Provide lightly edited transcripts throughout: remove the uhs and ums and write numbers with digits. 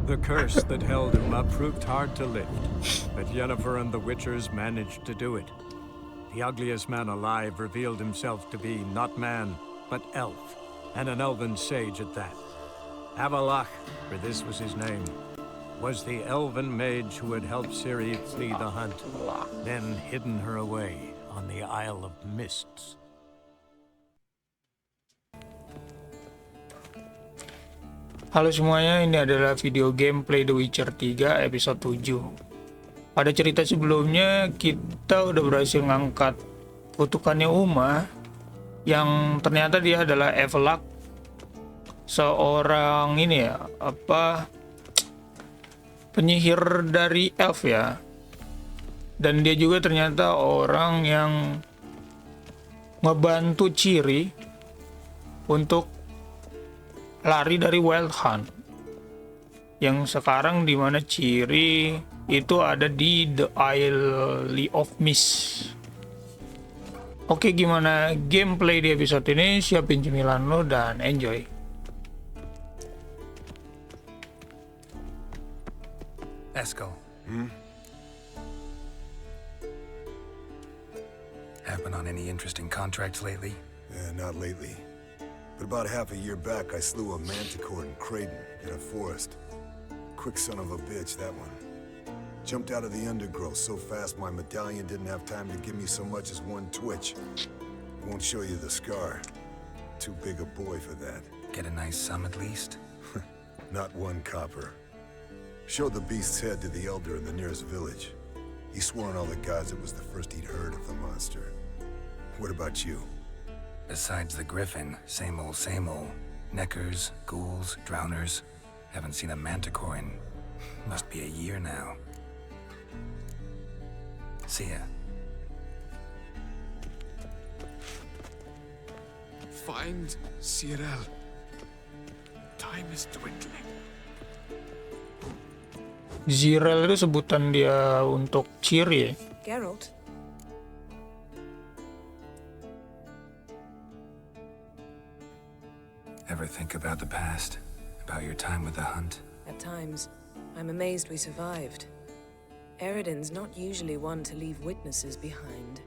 The curse that held Uma proved hard to lift, but Yennefer and the Witchers managed to do it. The ugliest man alive revealed himself to be not man, but elf, and an elven sage at that. Avalach, for this was his name, was the elven mage who had helped Ciri flee the hunt, then hidden her away on the Isle of Mists. Halo semuanya, ini adalah video gameplay The Witcher 3 episode 7. Pada cerita sebelumnya, kita udah berhasil ngangkat kutukannya Uma, yang ternyata dia adalah Avalach, seorang ini ya, penyihir dari elf ya. Dan dia juga ternyata orang yang ngebantu Ciri untuk lari dari Wild Hunt, yang sekarang dimana Ciri itu ada di the Isle of Mist. Oke, gimana gameplay di episode ini? Siapin cemilan lo dan enjoy. Eskel. Have been on any interesting contracts lately? Yeah, not lately. But about half a year back, I slew a manticore in Creighton, in a forest. Quick son of a bitch, that one. Jumped out of the undergrowth so fast my medallion didn't have time to give me so much as one twitch. Won't show you the scar. Too big a boy for that. Get a nice sum at least? Not one copper. Showed the beast's head to the elder in the nearest village. He swore on all the gods it was the first he'd heard of the monster. What about you? Besides the griffin, same old, same old. Neckers, ghouls, drowners. Haven't seen a manticore in... must be a year now. See ya. Find Cirila. Time is dwindling. Cirila itu sebutan dia untuk Ciri. Geralt? Ever think about the past? About your time with the hunt? At times, I'm amazed we survived. Eredin's not usually one to leave witnesses behind.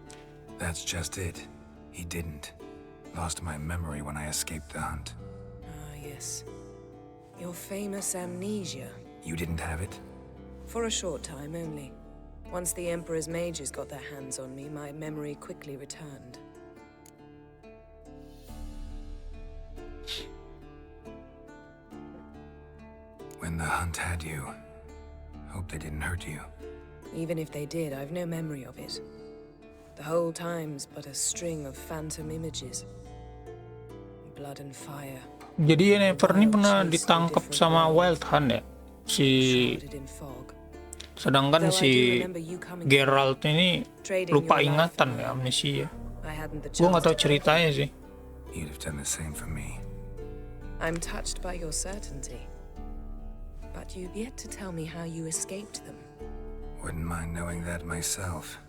That's just it. He didn't. Lost my memory when I escaped the hunt. Ah, yes. Your famous amnesia. You didn't have it? For a short time only. Once the Emperor's mages got their hands on me, my memory quickly returned. When the hunt had you, hope they didn't hurt you. Even if they did, I've no memory of it. The whole time's but a string of phantom images. Blood and fire. Jadi Yennefer ini pernah ditangkap sama Wild Hunt ya? Sedangkan si Geralt ini lupa ingatan ya, amnesia. Gue nggak tahu ceritanya sih. You'd have done the same for me. I'm touched by your certainty. But you've yet to tell me how you escaped them. Wouldn't mind knowing that myself.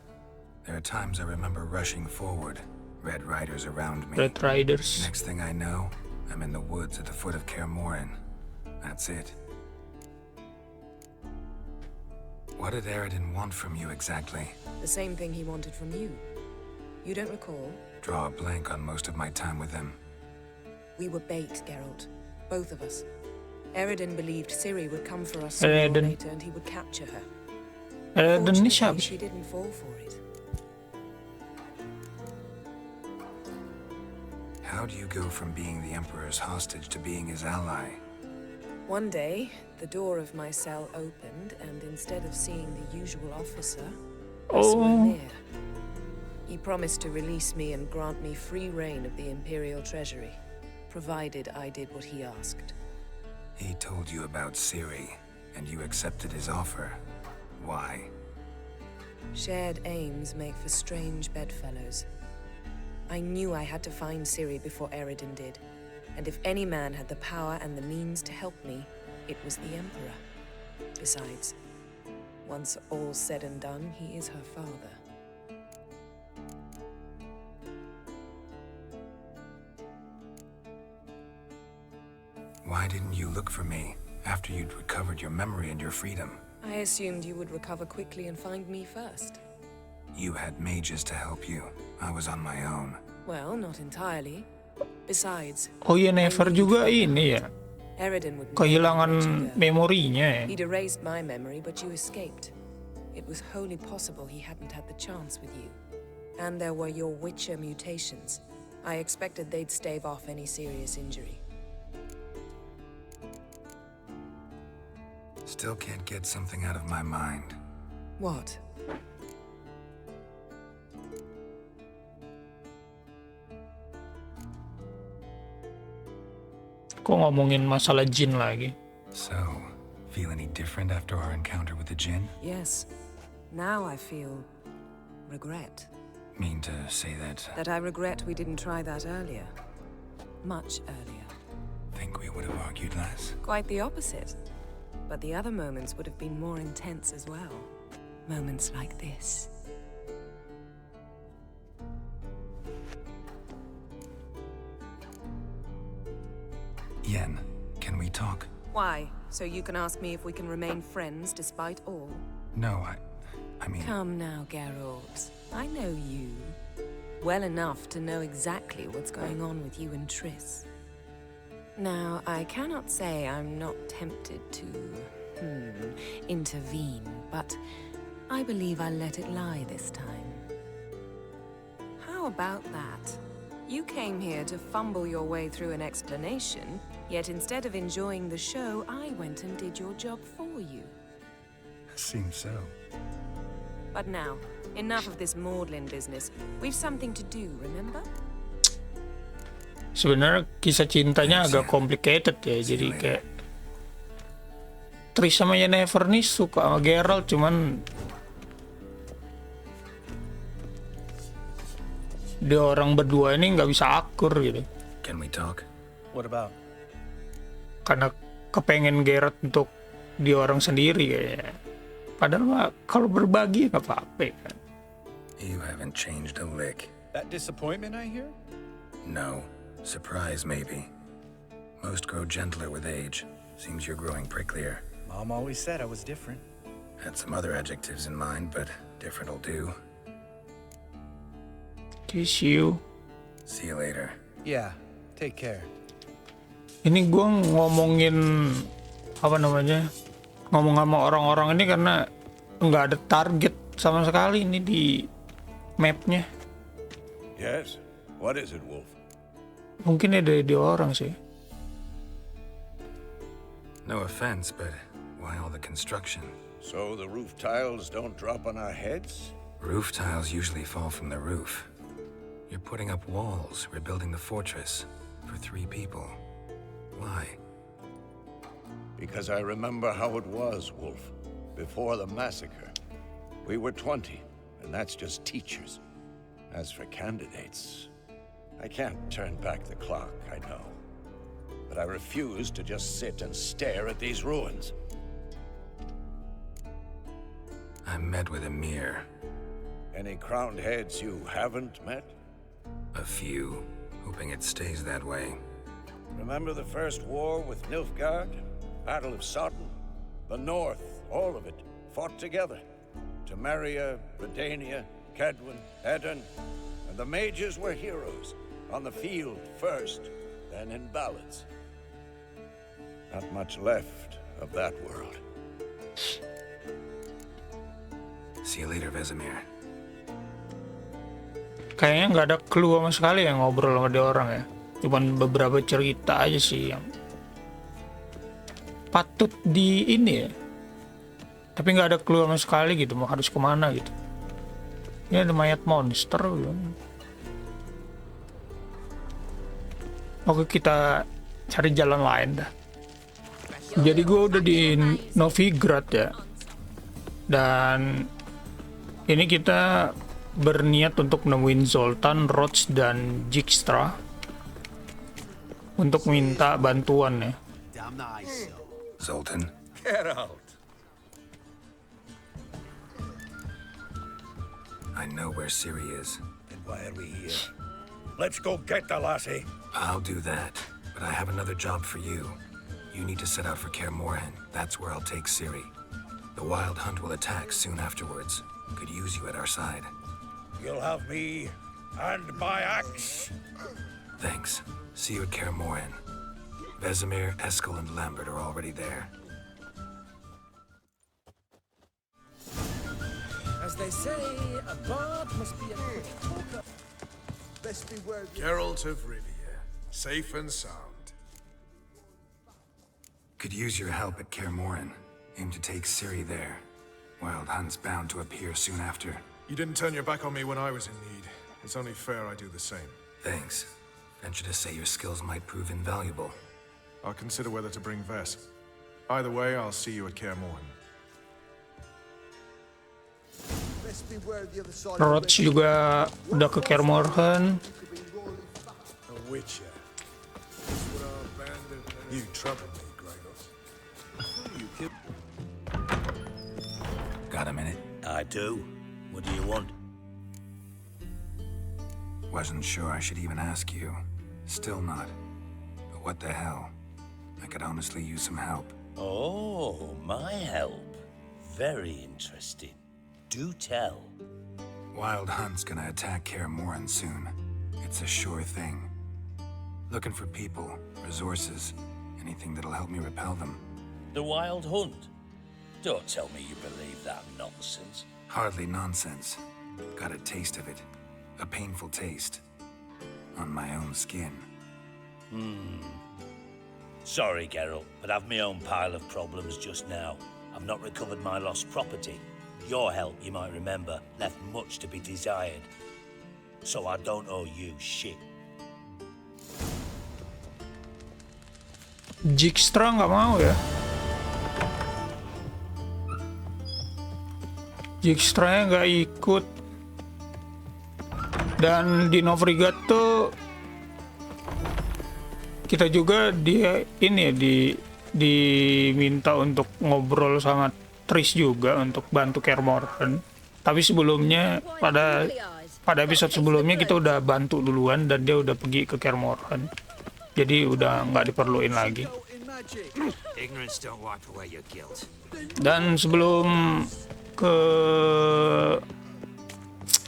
There are times I remember rushing forward, Red Riders around me. Red Riders. Next thing I know, I'm in the woods at the foot of Kaer Morhen. That's it. What did Eredin want from you exactly? The same thing he wanted from you. You don't recall? Draw a blank on most of my time with him. We were bait, Geralt. Both of us. Eredin believed Ciri would come for us sooner or later and he would capture her. Eredin ini siapa? She didn't fall for it. How do you go from being the Emperor's hostage to being his ally? One day, the door of my cell opened, and instead of seeing the usual officer, I saw a mayor. He promised to release me and grant me free reign of the Imperial Treasury, provided I did what he asked. He told you about Ciri, and you accepted his offer. Why? Shared aims make for strange bedfellows. I knew I had to find Ciri before Eredin did, and if any man had the power and the means to help me, it was the Emperor. Besides, once all's said and done, he is her father. Why didn't you look for me? After you'd recovered your memory and your freedom. I assumed you would recover quickly and find me first. You had mages to help you. I was on my own. Well, not entirely. Besides, Oh iya, Never juga ini ya, Eredin would kehilangan memorinya ya. He'd erased my memory, but you escaped. It was wholly possible he hadn't had the chance with you. And there were your Witcher mutations. I expected they'd stave off any serious injury. Still can't get something out of my mind. What? Kok ngomongin masalah jin lagi? So, feel any different after our encounter with the djinn? Yes. Now I feel regret. Mean to say that That I regret we didn't try that earlier. Much earlier. think we would have argued less? Quite the opposite. But the other moments would have been more intense as well. Moments like this. Yen, can we talk? Why? So you can ask me if we can remain friends despite all? No, I mean... Come now, Geralt. I know you. Well enough to know exactly what's going on with you and Triss. Now, I cannot say I'm not tempted to, intervene, but I believe I'll let it lie this time. How about that? You came here to fumble your way through an explanation, yet instead of enjoying the show, I went and did your job for you. Seems so. But now, enough of this maudlin business. We've something to do, remember? Sebenarnya kisah cintanya agak complicated ya, jadi kayak Triss sama Yennefer nih suka sama Geralt, cuman dia orang berdua ini nggak bisa akur gitu. Can we talk? What about? Karena kepengen Geralt untuk dia orang sendiri kayaknya. Padahal mah kalau berbagi nggak apa-apa kan. You haven't changed a lick. That disappointment I hear? No. Surprise, maybe. Most grow gentler with age. Seems you're growing pricklier. Mom always said I was different. Had some other adjectives in mind, but different'll do. Kiss you. See you later. Yeah, take care. Ini gue ngomongin apa namanya, ngomong sama orang-orang ini karena nggak ada target sama sekali ini di mapnya. Yes? What is it, Wolf? Mungkin ada di orang sih. No offense, but why all the construction? So the roof tiles don't drop on our heads? Roof tiles usually fall from the roof. You're putting up walls, rebuilding the fortress for 3 people. Why? Because I remember how it was, Wolf. Before the massacre. We were 20, and that's just teachers. As for candidates, I can't turn back the clock, I know. But I refuse to just sit and stare at these ruins. I met with Emir. Any crowned heads you haven't met? A few, hoping it stays that way. Remember the first war with Nilfgaard? Battle of Sodden? The North, all of it, fought together. Temeria, Redania, Kedwin, Edirn, and the mages were heroes. On the field first, then in ballads. Not much left of that world. See you later, Vesemir. Kayaknya nggak ada clue sama sekali yang ngobrol sama dia orang ya. Cuman beberapa cerita aja sih yang patut di ini ya. Tapi nggak ada clue sama sekali gitu, mau harus kemana gitu. Ini ada mayat monster gitu. Oke, kita cari jalan lain dah. Jadi gue udah di Novigrad ya. Dan ini kita berniat untuk nemuin Zoltan, Roach, dan Dijkstra untuk minta bantuan ya. Zoltan? Get out! I know where Ciri is. Then why are we here? Let's go get the lassie. I'll do that, but I have another job for you. You need to set out for Kaer Morhen. That's where I'll take Ciri. The Wild Hunt will attack soon afterwards. Could use you at our side. You'll have me and my axe. Thanks. See you at Kaer Morhen. Vesemir, Eskel, and Lambert are already there. As they say, a bard must be a quick talker. Best beware of Geralt of Rivia, safe and sound. Could use your help at Kaer Morhen. Aim to take Ciri there. Wild Hunt's bound to appear soon after. You didn't turn your back on me when I was in need. It's only fair I do the same. Thanks. Venture to say your skills might prove invaluable. I'll consider whether to bring Ves. Either way, I'll see you at Kaer Morhen. best beware of the other side. Roach juga udah ke Kaer Morhen. A witcher. This would our abandoned... You troubled me, Granos. Got a minute? I do. What do you want? Wasn't sure I should even ask you. Still not. But what the hell? I could honestly use some help. Oh, my help. Very interesting. Do tell. Wild Hunt's gonna attack Kaer Morhen soon. It's a sure thing. Looking for people, resources, anything that'll help me repel them. The Wild Hunt? Don't tell me you believe that nonsense. Hardly nonsense. Got a taste of it. A painful taste. On my own skin. Sorry, Geralt, but I've my own pile of problems just now. I've not recovered my lost property. Your help, you might remember, left much to be desired. So I don't owe you shit. Dijkstra nggak mau ya. Dijkstra nggak ikut. Dan di Novigrad tuh kita juga dia ini ya diminta untuk ngobrol sama Triss juga untuk bantu Kaer Morhen. Tapi sebelumnya pada episode sebelumnya kita udah bantu duluan dan dia udah pergi ke Kaer Morhen. Jadi udah nggak diperluin lagi. Dan sebelum ke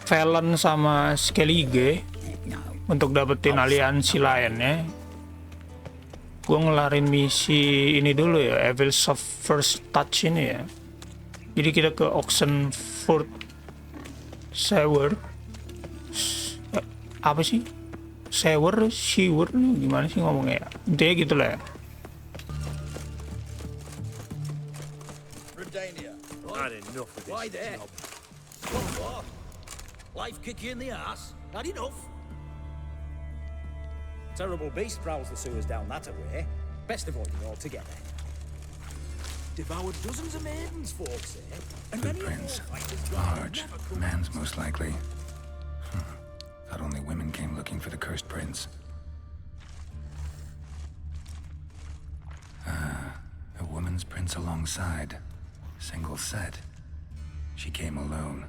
Velen sama Skellige untuk dapetin aliansi lainnya, gue ngelarin misi ini dulu ya, Evils of First Touch ini ya. Jadi kita ke Oxenford Sewer. Apa sih? Sewer gimana sih ngomongnya ya? Intinya gitu lah ya. Why there? What? Life kick you in the ass? Not enough. Terrible beast prowls the sewers down that way. Best avoid it altogether. Devoured dozens of maidens, folks say. And many Footprints. fighters Large. Man's most likely. Thought only women came looking for the cursed prince. A woman's prince alongside. Single set. She came alone.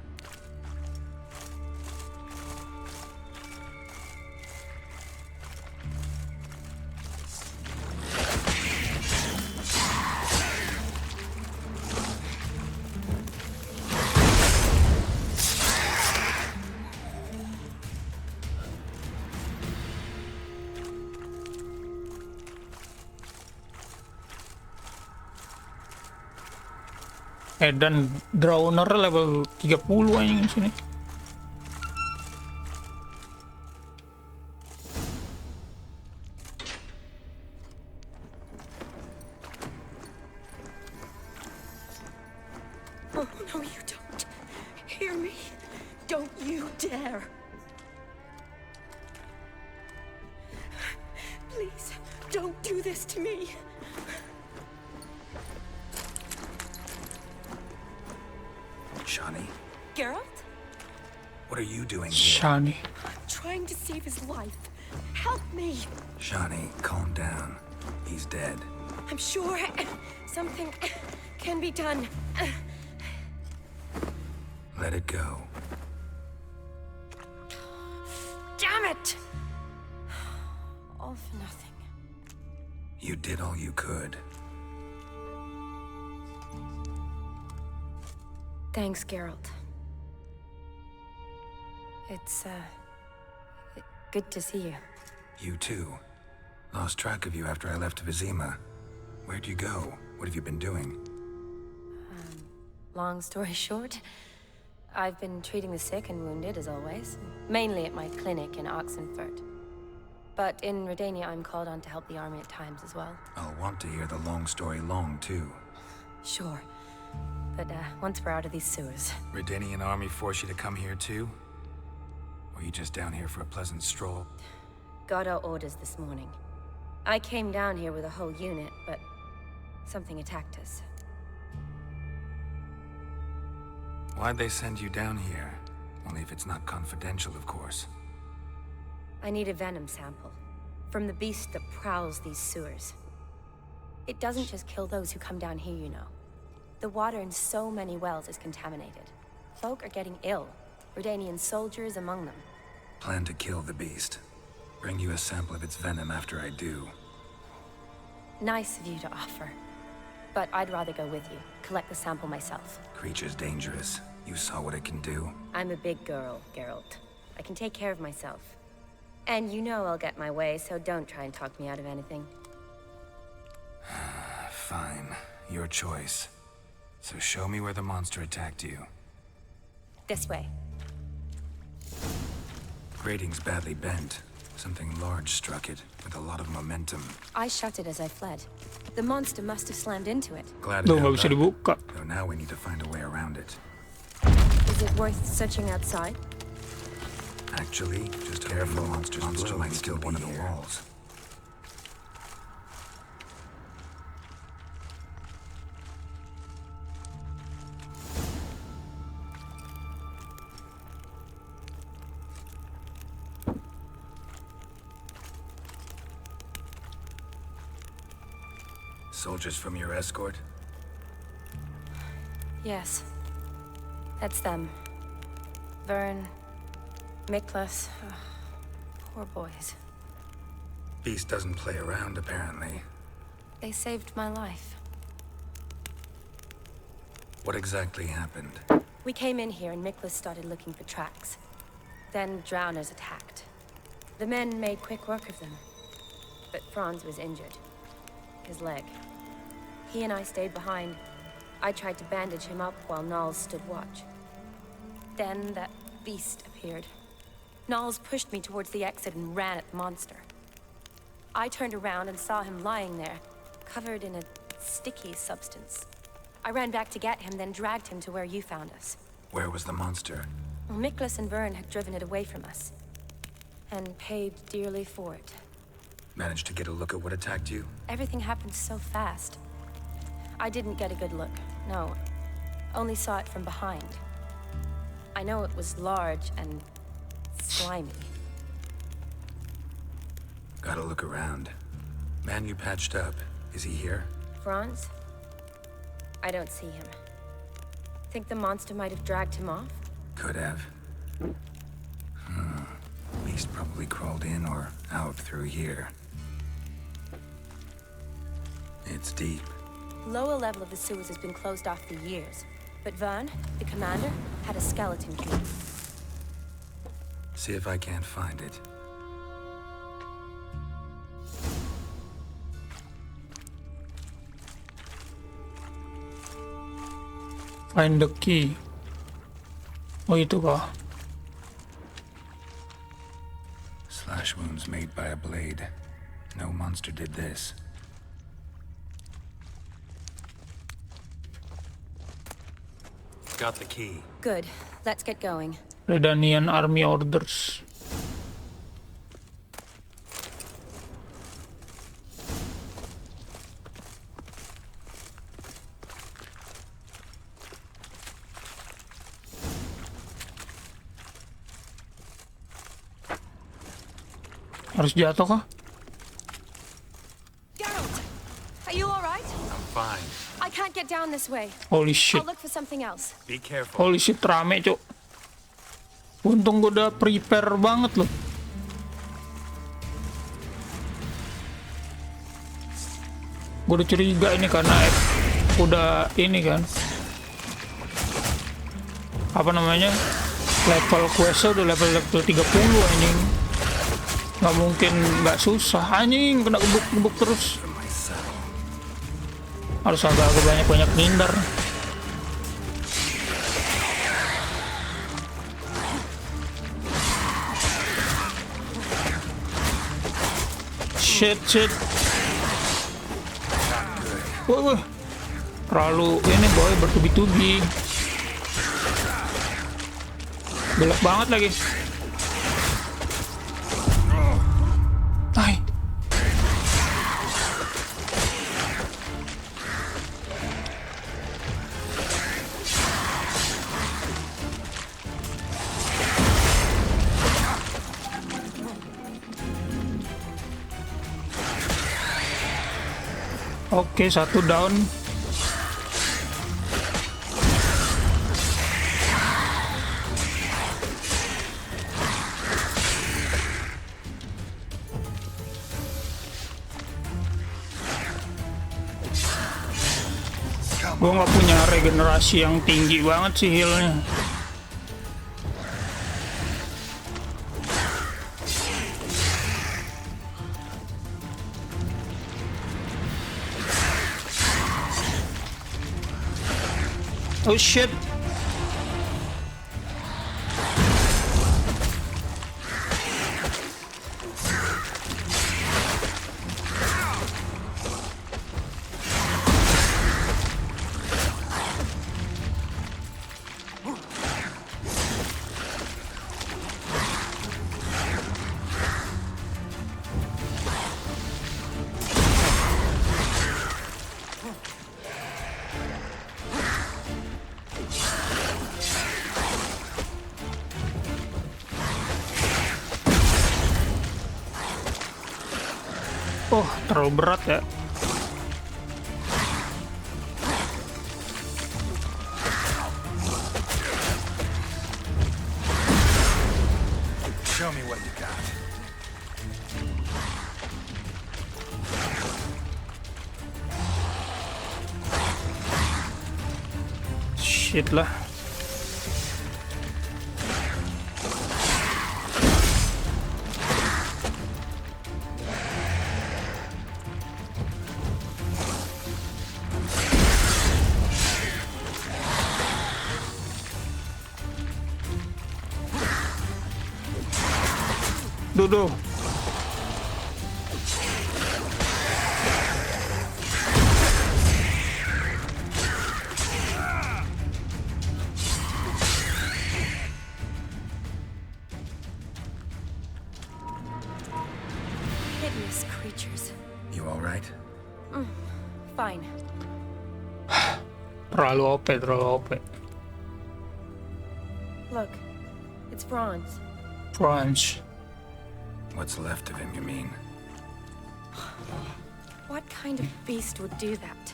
Dan Drowner level 30 anjing di sini. Oh, no, you don't. Hear me? Don't you dare. Please, don't do this to me. Shani? Geralt? What are you doing here? Shani. I'm trying to save his life. Help me. Shani, calm down. He's dead. I'm sure something can be done. Let it go. Damn it! All for nothing. You did all you could. Thanks, Geralt. It's, good to see you. You too. Lost track of you after I left Vizima. Where'd you go? What have you been doing? Long story short, I've been treating the sick and wounded, as always. Mainly at my clinic in Oxenfurt. But in Redania, I'm called on to help the army at times as well. I'll want to hear the long story long, too. Sure. But, once we're out of these sewers. Redanian army force you to come here, too? Or you just down here for a pleasant stroll? Got our orders this morning. I came down here with a whole unit, but something attacked us. Why'd they send you down here? Only if it's not confidential, of course. I need a venom sample. From the beast that prowls these sewers. It doesn't just kill those who come down here, you know. The water in so many wells is contaminated. Folk are getting ill. Redanian soldiers among them. Plan to kill the beast. Bring you a sample of its venom after I do. Nice of you to offer. But I'd rather go with you. Collect the sample myself. Creature's dangerous. You saw what it can do. I'm a big girl, Geralt. I can take care of myself. And you know I'll get my way, so don't try and talk me out of anything. Fine. Your choice. So show me where the monster attacked you. This way. Grating's badly bent. Something large struck it, with a lot of momentum. I shut it as I fled. The monster must have slammed into it. Glad it Tuh, nggak held bisa up. dibuka. Though now we need to find a way around it. Is it worth searching outside? Actually, just careful. The monster might still be one of the walls. Soldiers from your escort? Yes. That's them. Vern, Miklas. Poor boys. Beast doesn't play around, apparently. They saved my life. What exactly happened? We came in here and Miklas started looking for tracks. Then drowners attacked. The men made quick work of them. But Franz was injured. His leg. He and I stayed behind. I tried to bandage him up while Nals stood watch. Then that beast appeared. Nals pushed me towards the exit and ran at the monster. I turned around and saw him lying there, covered in a sticky substance. I ran back to get him, then dragged him to where you found us. Where was the monster? Well, Miklas and Vern had driven it away from us. And paid dearly for it. Managed to get a look at what attacked you? Everything happened so fast. I didn't get a good look, no. Only saw it from behind. I know it was large and slimy. Gotta look around. Man you patched up, is he here? Franz? I don't see him. Think the monster might have dragged him off? Could have. Beast probably crawled in or out through here. It's deep. Lower level of the sewers has been closed off for years. But Vern, the commander, had a skeleton key. See if I can't find it. Find the key. Oh, itu kah? Slash wounds made by a blade. No monster did this. Got the key. Good. Let's get going. Redanian army orders. Harus jatuh kah? Geralt! Are you alright? I'm fine. I can't get down this way. Holy shit. I'll look for something else. Be careful. Holy shit, rame cuk. Untung gue udah prepare banget loh. Gue udah curiga ini karena udah ini kan. apa namanya, level questnya udah level 30 anjing. Nggak mungkin nggak susah anjing, kena gebuk terus. Harus agak banyak ngindar. Shit. Wah. Terlalu ini boy, bertubi-tubi. Gelap banget lagi. Hai. Oke, satu down. Gue nggak punya regenerasi yang tinggi banget sih healnya. Oh shit. Oh, terlalu berat ya. Show me what you got. Shit lah. Duduk. Hideous creatures. You all right? Fine. Terlalu OP. Look, it's Franz. Franz. What's left of him, you mean? What kind of beast would do that?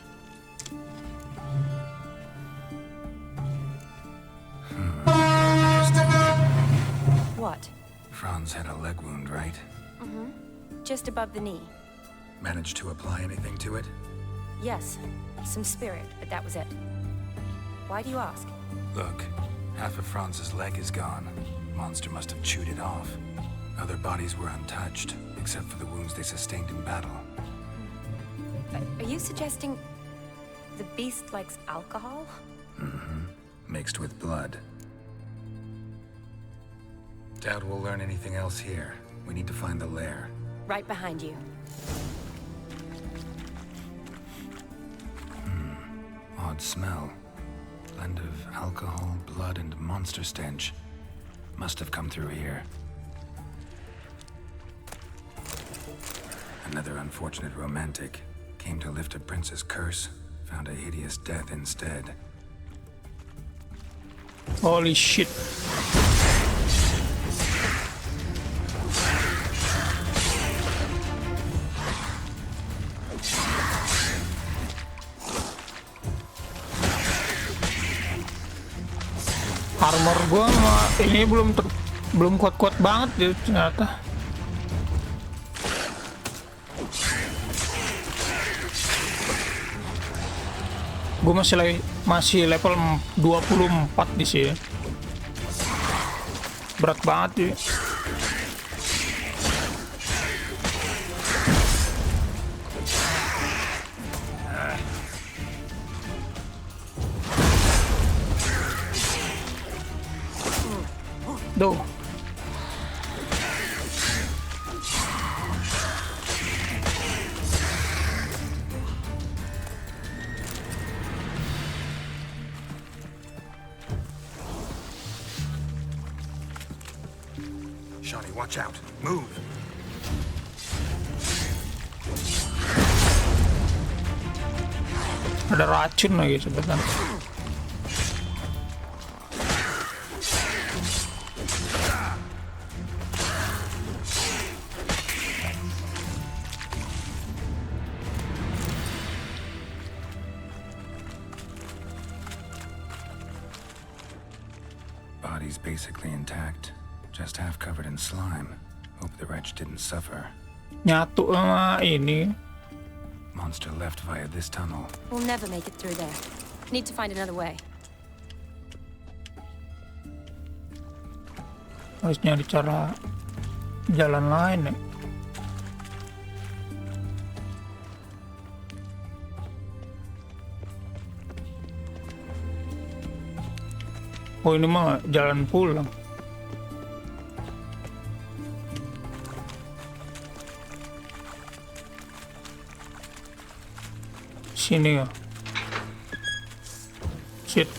What? Franz had a leg wound, right? Just above the knee. Managed to apply anything to it? Yes, some spirit, but that was it. Why do you ask? Look, half of Franz's leg is gone. Monster must have chewed it off. Other bodies were untouched, except for the wounds they sustained in battle. Are you suggesting the beast likes alcohol? Mixed with blood. Doubt we'll learn anything else here. We need to find the lair. Right behind you. Odd smell. Blend of alcohol, blood, and monster stench. Must have come through here. Another unfortunate romantic. Came to lift a prince's curse. Found a hideous death instead. Holy shit. Armor gua ini belum kuat-kuat banget ya ternyata. Gue masih level 24 di sini. Berat banget ya. Duh. Shawnee, watch out. Move. Ada racun lagi sebentar. Body's basically intact, just half covered in slime. Hope the wretch didn't suffer. Nyatu sama ini. Monster left via this tunnel. We'll never make it through there. Need to find another way. Harus nyari cara jalan lain ya. Oh ini mah jalan pulang. Sini ya. Shit.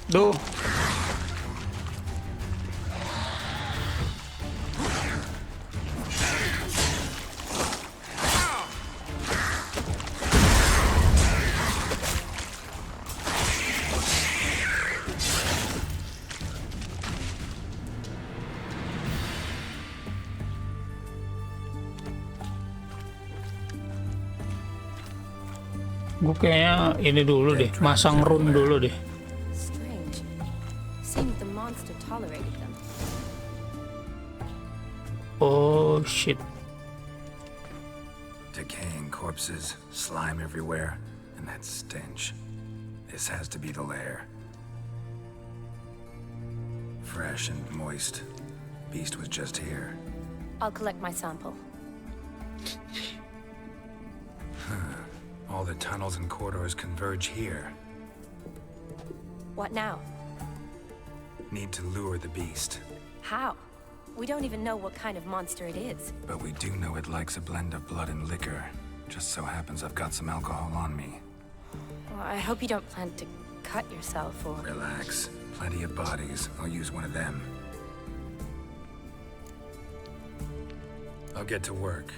Duh. Gue kayaknya ini dulu deh, masang rune dulu deh. Strange. Seems the monster tolerated them. Oh shit. Decaying corpses, slime everywhere, and that stench. This has to be the lair. Fresh and moist. Beast was just here. I'll collect my sample. All the tunnels and corridors converge here. What now? Need to lure the beast. How? We don't even know what kind of monster it is. But we do know it likes a blend of blood and liquor. Just so happens I've got some alcohol on me. Well, I hope you don't plan to cut yourself or... Relax. Plenty of bodies. I'll use one of them. I'll get to work.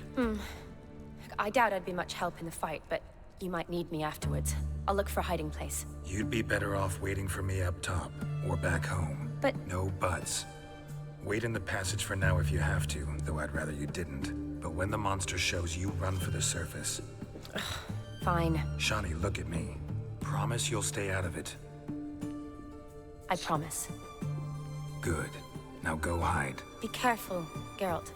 I doubt I'd be much help in the fight, but you might need me afterwards. I'll look for a hiding place. You'd be better off waiting for me up top, or back home. But... No buts. Wait in the passage for now if you have to, though I'd rather you didn't. But when the monster shows, you run for the surface. Fine. Shawnee, look at me. Promise you'll stay out of it. I promise. Good. Now go hide. Be careful, Geralt.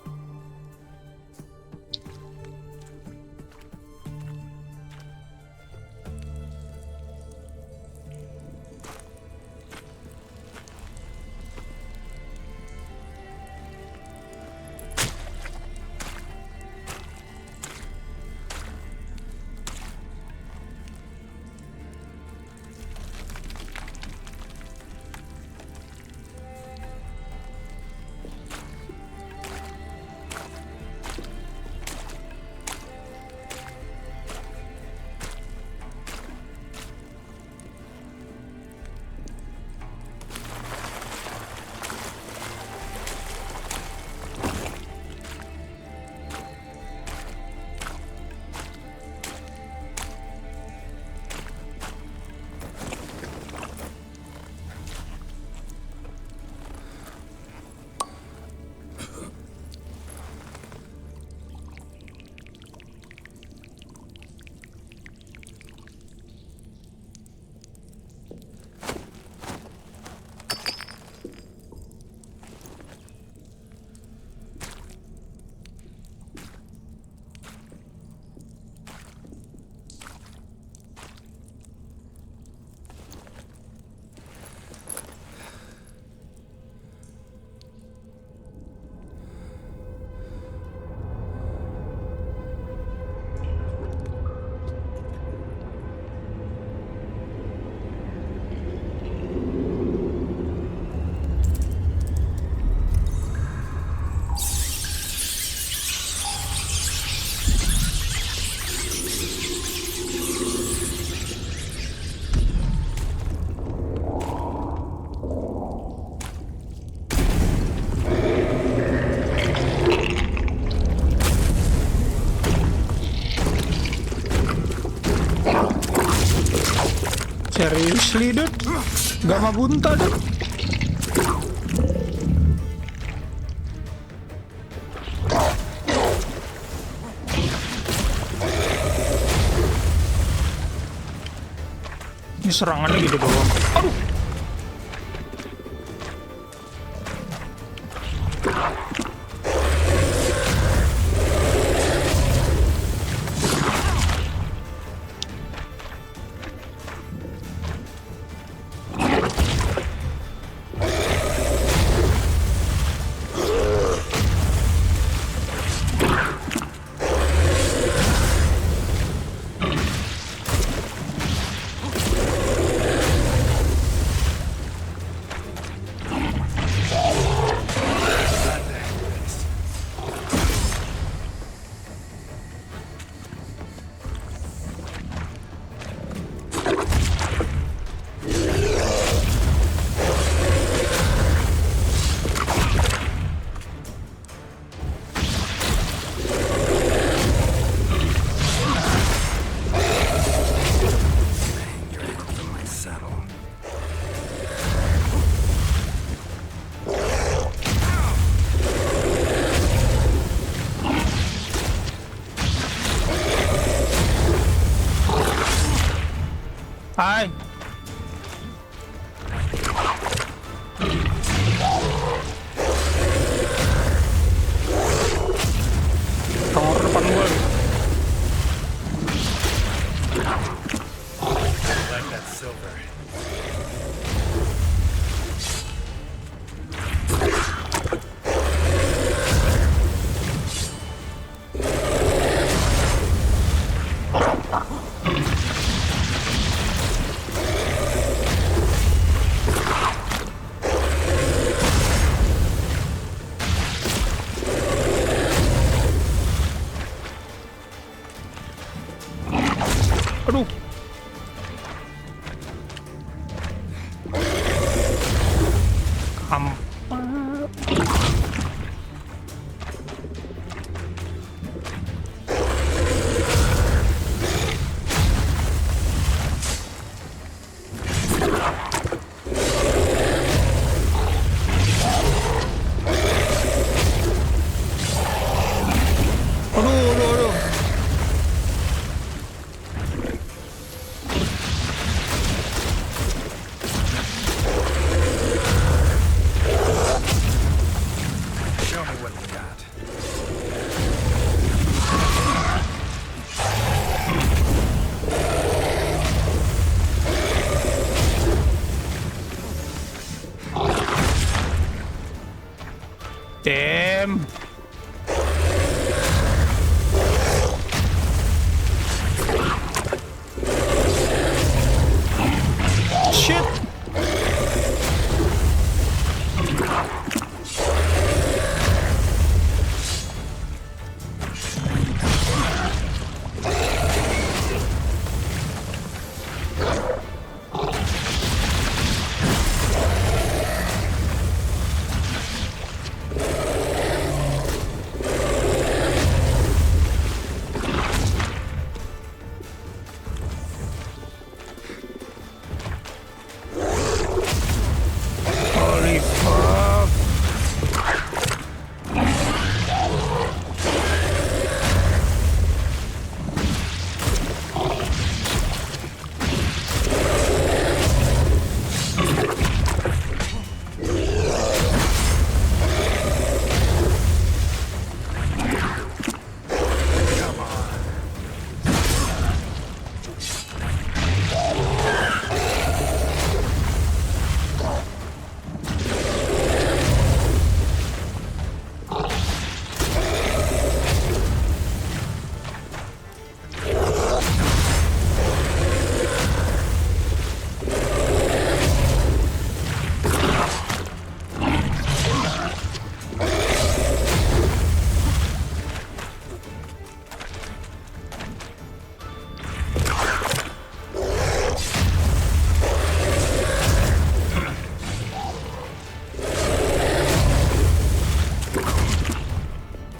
Seriously, dude? Gak mabunta, dude? Ini serangannya gitu doang. Aduh. Hai. Tower depan gua. Like that silver. Aduh. Kampak. Aduh. Show me what you got. Damn. Shit. Holy fuck.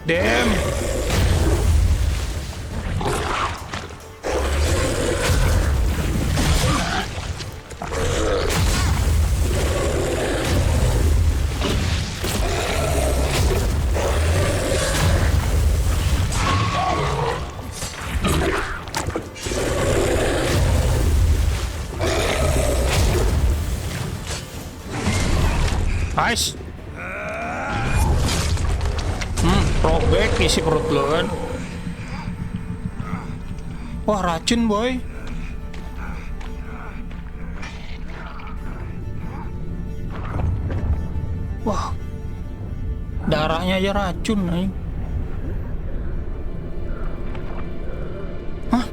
Damn. Robek isi perut lo kan. Wah, racun boy. Wah, darahnya aja racun nih. Hah?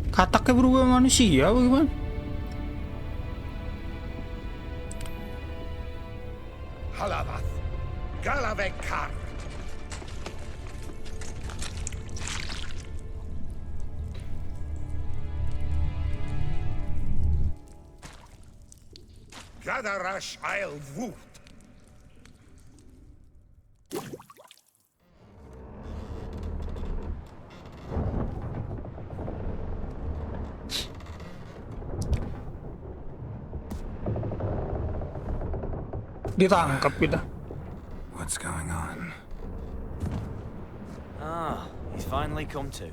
Kataknya berubah manusia bagaimana? Halavath, Galavekar. Gadarash I'll Woot. Ditangkap kita. What's going on? Ah, he's finally come to.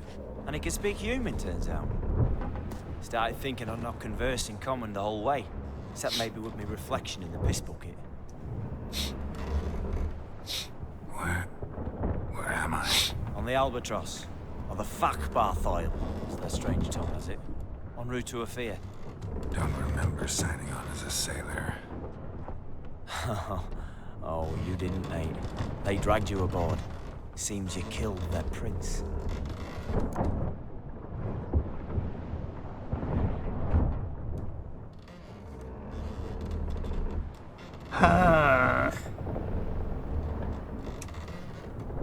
And he can speak human, turns out. Started thinking I'd not conversed in common the whole way. Except maybe with my reflection in the piss bucket. Where am I? On the Albatross. Or the Fakbarthoil, as their strange tongue has it. En route to Ophir. Don't remember signing on as a sailor. Oh, you didn't, mate. They dragged you aboard. Seems you killed their prince.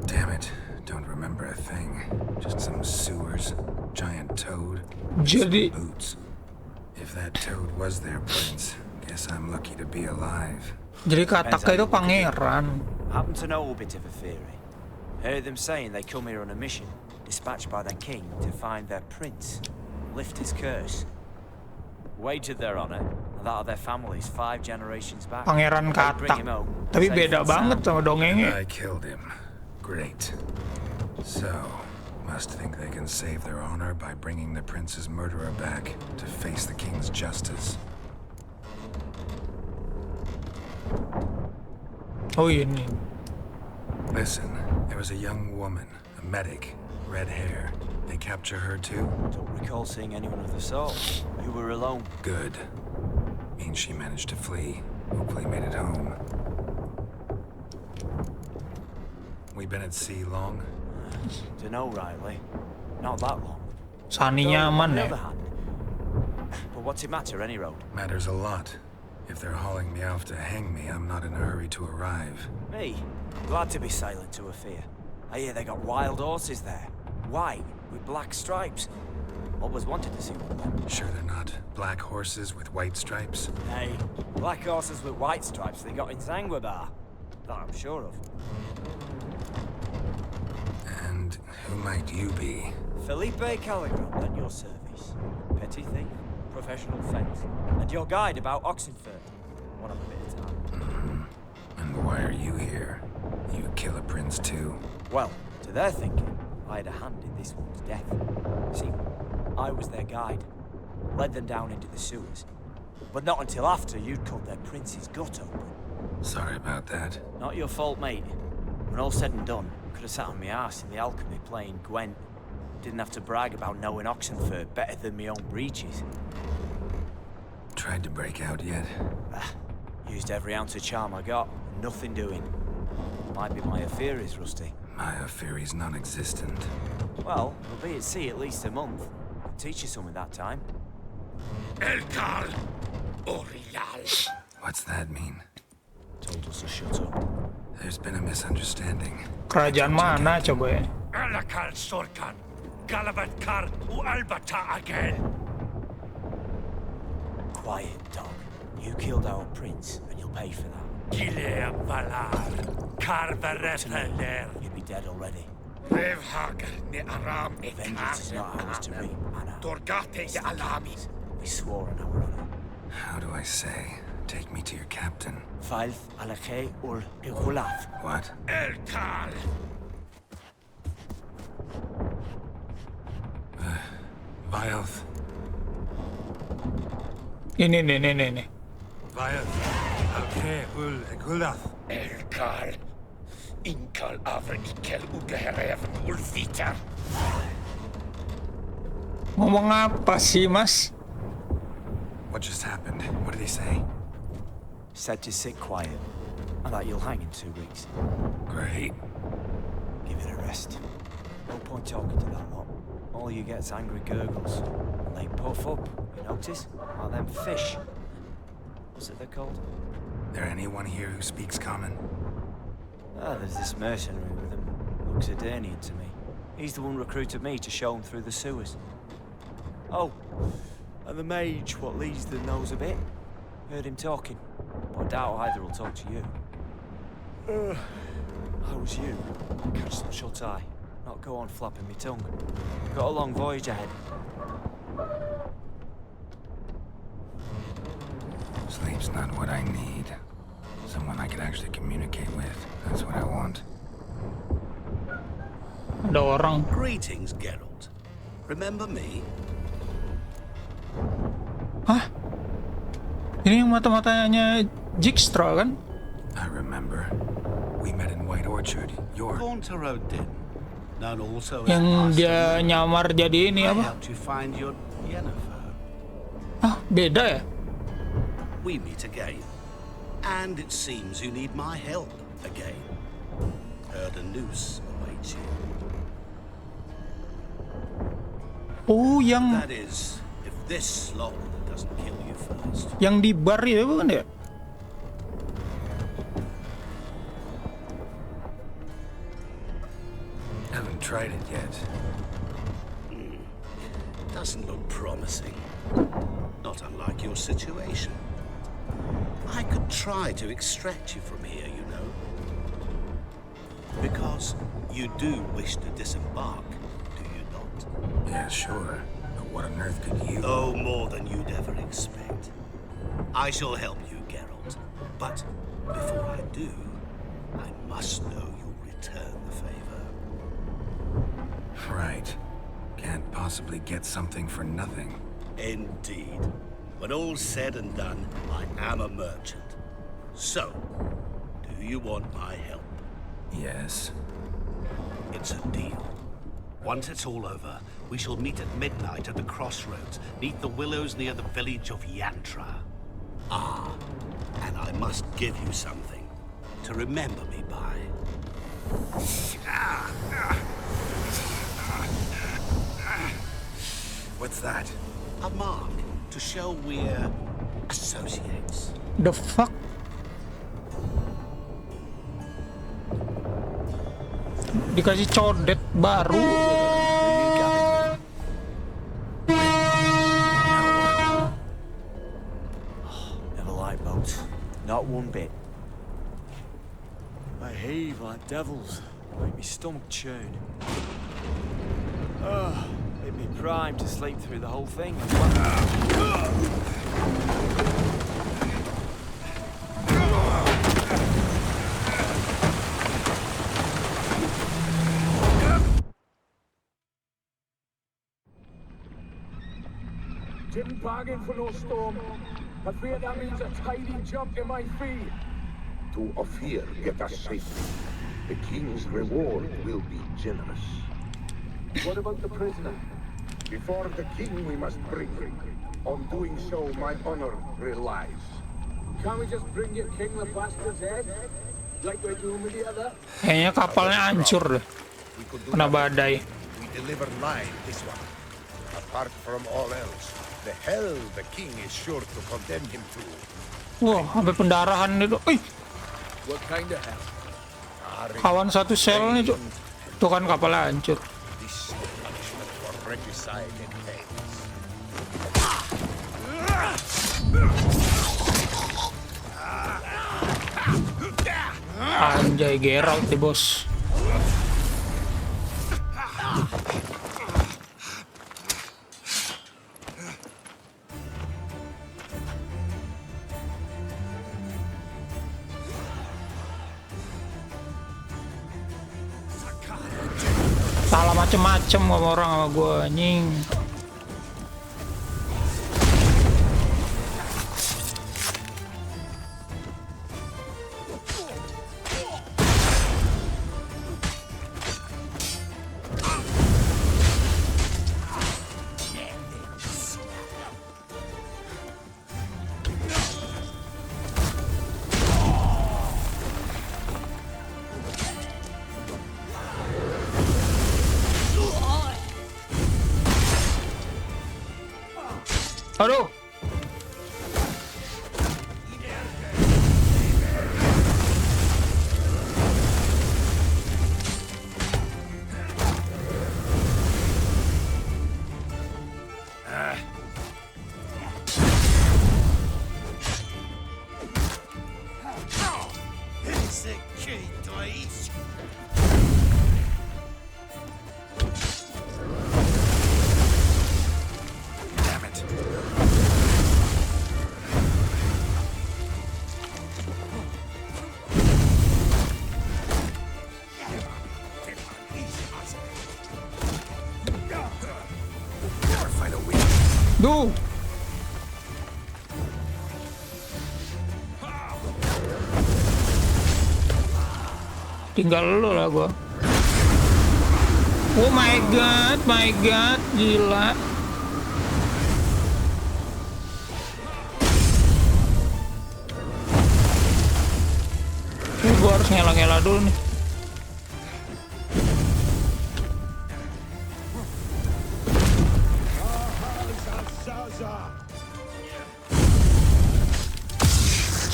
Damn it, don't remember a thing. Just some sewers, giant toad, Jadi some boots. If that toad was their prince, guess I'm lucky to be alive. Jadi Kataknya itu pangeran. Happen to know a bit of a theory. Heard them saying they come here on a mission, dispatched by their king to find their prince, lift his curse. Wagered their honor, and that of their families 5 generations back. Pangeran Katak. Tapi beda banget sama dongengnya. I killed him. Great. So, must think they can save their honor by bringing the prince's murderer back to face the king's justice. Oh ini. Listen, there was a young woman, a medic, red hair. They capture her too? Don't recall seeing anyone of the sort. You were alone. Good. Means she managed to flee. Hopefully made it home. We been at sea long? Dunno rightly. Not that long. Saninya aman ya. But what's it matter any road? Matters a lot. If they're hauling me off to hang me, I'm not in a hurry to arrive. Me? Glad to be sailing to Ophir. I hear they got wild horses there. White, with black stripes. Always wanted to see one of them. Sure they're not black horses with white stripes? Hey, black horses with white stripes they got in Zangwabar. That I'm sure of. And who might you be? Felipe Caligrand at your service. Petty thief, professional fence, and your guide about Oxenford. One of a bit of time. And why are you here? You kill a prince too? Well, to their thinking, I had a hand in this one's death. See, I was their guide. Led them down into the sewers. But not until after you'd cut their prince's gut open. Sorry about that. Not your fault, mate. When all said and done, could have sat on my arse in the alchemy playing Gwent. Didn't have to brag about knowing Oxenford better than my own breeches. Tried to break out yet? Used every ounce of charm I got. Nothing doing. Might be my affair is rusty. My affair is non-existent. Well, we'll be at sea at least a month. Could teach you something that time. Elkar Orial. What's that mean? Told us to shut up. There's been a misunderstanding. Kerajaan mana coba ya? Alakal Sorkan. Galabatkar u Albata again. Quiet, dog. You killed our prince, and you'll pay for that. Gile Valar. Karvaretheler. You'd be dead already. Revhagar ne Aram Vengeance is not ours to reap, Anna. Torgate ye Alami. We swore on our honor. How do I say? Take me to your captain. Falth alakhe ul igulath. What? Elkar. Vioth. Ini. Vioth. Alke ul egulath. Elkal. Inkal avrik kel ugeherev ulvita. Ngomong apa sih, Mas? What just happened? What did he say? Said to sit quiet, and that you'll hang in 2 weeks. Great. Give it a rest. No point talking to that lot. All you get's angry gurgles. And they puff up, you notice? Like them fish. What's it they're called? There anyone here who speaks common? Ah, there's this mercenary with him. Looks Edirnian to me. He's the one recruited me to show him through the sewers. Oh, and the mage what leads them knows a bit. Heard him talking, but I doubt either will talk to you. How was you? Catch some shut eye. Not go on flapping me tongue. Got a long voyage ahead. Sleep's not what I need. Someone I could actually communicate with. That's what I want. Ada orang. Greetings, Geralt. Remember me? Hah? Ini yang mata-matanya Dijkstra kan? I remember. We met in White Orchard. You're... Gauntleroden. Known also Yang as dia nyamar jadi ini I apa? helped you find your Yennefer. Ah, beda ya? We meet again. And it seems you need my help again. Heard a noose awaits you. Oh, yang That is, if this slog doesn't kill you first. yang di bar ya bukan ya? Haven't tried it yet. Doesn't look promising. Not unlike your situation. I could try to extract you from here, you know. Because you do wish to disembark, do you not? Yeah, sure. But what on earth could you... Oh, more than you'd ever expect. I shall help you, Geralt. But before I do, I must know you'll return the favor. Right. Can't possibly get something for nothing. Indeed. When all's said and done, I am a merchant. So, do you want my help? Yes. It's a deal. Once it's all over, we shall meet at midnight at the crossroads, neath the willows near the village of Yantra. Ah, and I must give you something to remember me by. What's that? A mark to show we're associates. The fuck? Dikasih codet baru. Never liked boats. Not one bit. They heave like devils. Make me stomach churn. It'd be prime to sleep through the whole thing. Didn't bargain for no storm. I fear that means a tidy jump in my fee. To Ophir, get us safely. The king's reward will be generous. What about the prisoner? Before the king we must bring him. On doing so, my honor relies. Can't we just bring your king the bastard's head? Like we're doing with the other? Kayaknya kapalnya hancur deh. Kena badai. We deliver live this one. Apart from all else, the hell the king is sure to condemn him to. Wah, sampai pendarahan itu. Ih, What kind of hell? kawan satu selnya, Cuk. Tuh kan kapalnya hancur. This is the punishment for regicide and pains. Anjay, Geralt nih, bos. Salah macem-macem sama orang sama gue, anjing. Aduh. Duh. Tinggal lu lah gua. Oh my god, gila. Gua harus ngela-ngela dulu nih.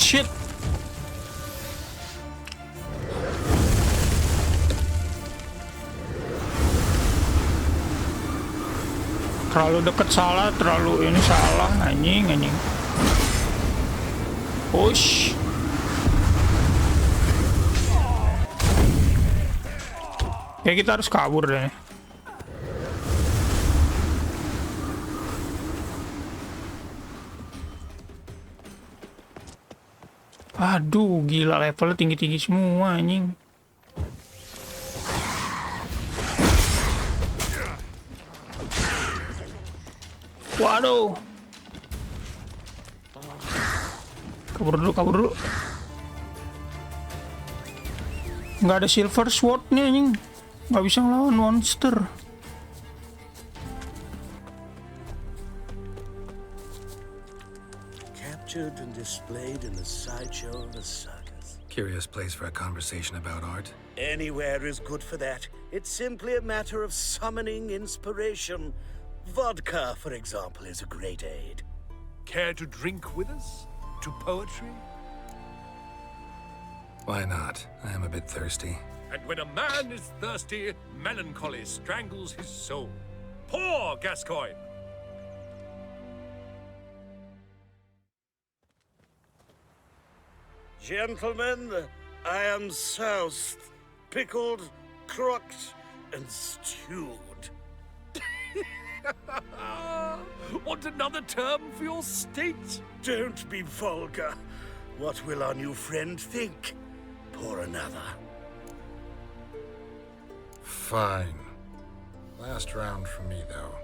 Shit. Terlalu deket salah, terlalu ini salah, anjing. Push. Ya kita harus kabur deh. Aduh, gila levelnya tinggi-tinggi semua anjing. Waduh. Kabur dulu. Nggak ada silver sword-nya anjing. Nggak bisa ngelawan monster. Captured and displayed in the sideshow of a circus. Curious place for a conversation about art. Anywhere is good for that. It's simply a matter of summoning inspiration. Vodka, for example, is a great aid. Care to drink with us? To poetry? Why not? I am a bit thirsty. And when a man is thirsty, melancholy strangles his soul. Poor Gascoigne! Gentlemen, I am soused, pickled, crocked, and stewed. Want another term for your state? Don't be vulgar. What will our new friend think? Pour another. Fine. Last round for me, though.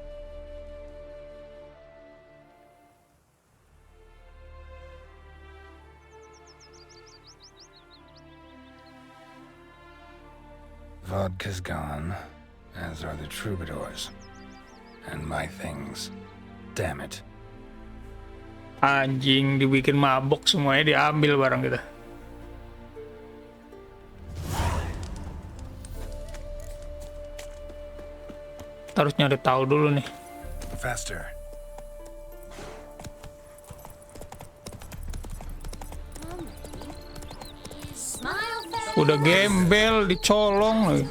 Vodka's gone, as are the troubadours. And my things. Damn it. Anjing, dibikin mabok semuanya, diambil barang kita. Kita harus nyari tahu dulu nih. Faster. Udah gembel, dicolong lagi.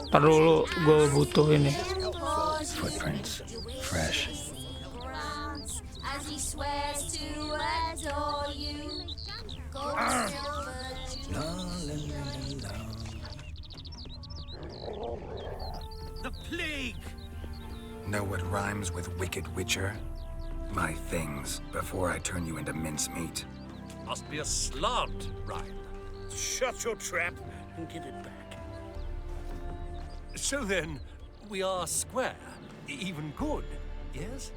Ntar dulu, gue butuh ini. Footprints. Fresh. The plague! Know what rhymes with wicked witcher? My things, before I turn you into mincemeat. Must be a slant rhyme. Shut your trap and give it back. So then, we are square, even good, yes?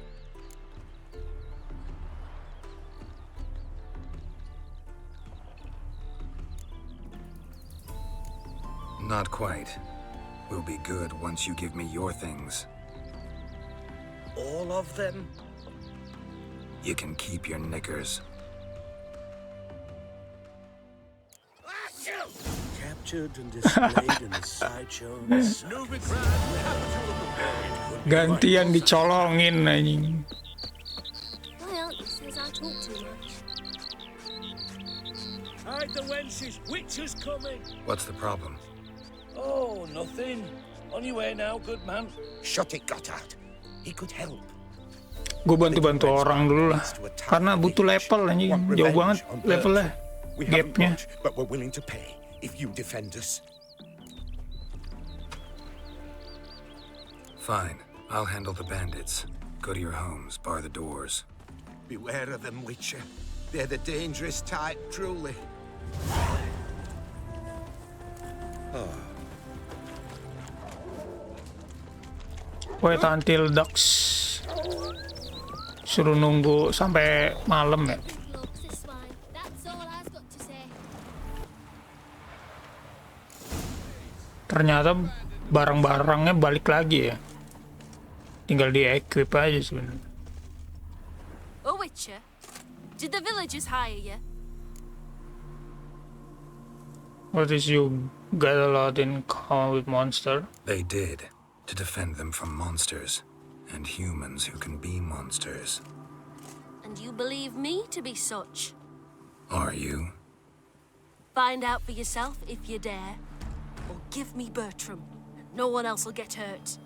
Not quite. We'll be good once you give me your things. All of them? You can keep your knickers. captured and displayed in the sideshow. No regret, capital of the world. Gantian dicolongin anjing. My auntie says I talk too much. Hide the wenches, Witcher's coming. What's the problem? Oh, nothing. On your way now, good man. Shut it, Gotthard. He could help. Gue bantu-bantu orang dulu lah. Karena butuh level anjing. Jauh banget levelnya. We haven't Gapnya. much, but we're willing to pay if you defend us. Fine. I'll handle the bandits. Go to your homes, bar the doors. Beware of them, Witcher. They're the dangerous type, truly. Wait until ducks. Suruh nunggu sampai malam ya. Looks this way. That's all I've got to say. Ternyata barang-barangnya balik lagi ya. Tinggal di-equip aja sebenarnya. Oh, Witcher, did the villagers hire you? What is you got a lot in common with monster? They did, to defend them from monsters, and humans who can be monsters. And you believe me to be such? Are you? Find out for yourself if you dare. Or give me Bertram. No one else will get hurt.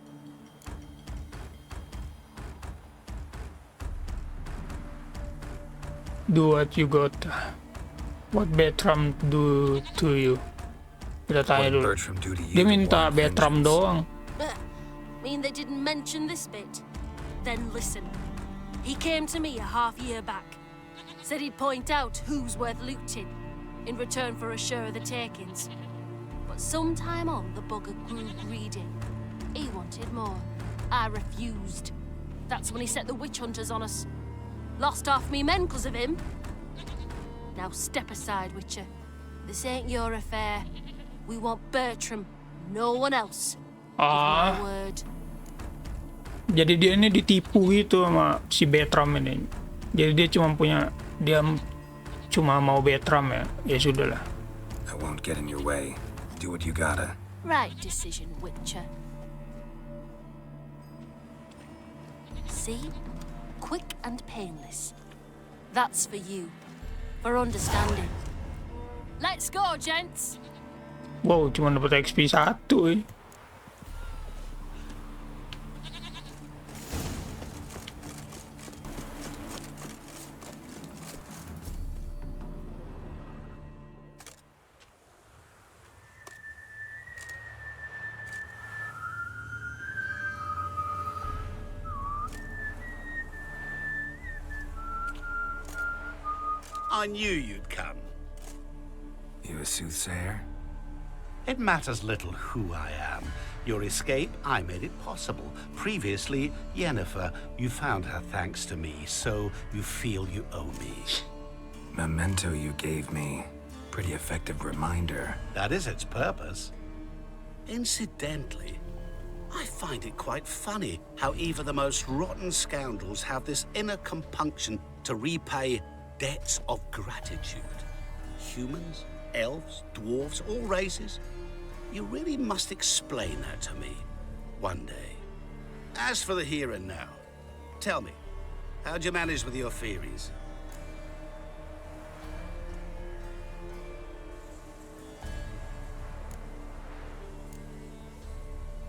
Do what you got. What Bertram do to you? Kita tanya What dulu. Bertram do to you Dia to minta warrant Bertram vengeance? doang. Mean they didn't mention this bit? Then listen. He came to me a half year back. Said he'd point out who's worth looting in return for a share of the takings. But sometime on, the bugger grew greedy. He wanted more. I refused. That's when he set the witch hunters on us. Lost half me men 'cause of him. Now step aside, Witcher. This ain't your affair. We want Bertram, no one else. Give my word. Jadi dia ini ditipu gitu sama si Bertram ini. Jadi dia cuma mau Bertram ya. Ya sudahlah. I won't get in your way. Do what you gotta. Right decision, Witcher. See? Quick and painless. That's for you. For understanding. Let's go, gents! Wow, cuma dapat XP 1 eh. I knew you'd come. You a soothsayer? It matters little who I am. Your escape, I made it possible. Previously, Yennefer, you found her thanks to me, so you feel you owe me. Memento you gave me. Pretty effective reminder. That is its purpose. Incidentally, I find it quite funny how even the most rotten scoundrels have this inner compunction to repay debts of gratitude. Humans, elves, dwarves, all races. You really must explain that to me one day. As for the here and now, tell me, how'd you manage with your theories?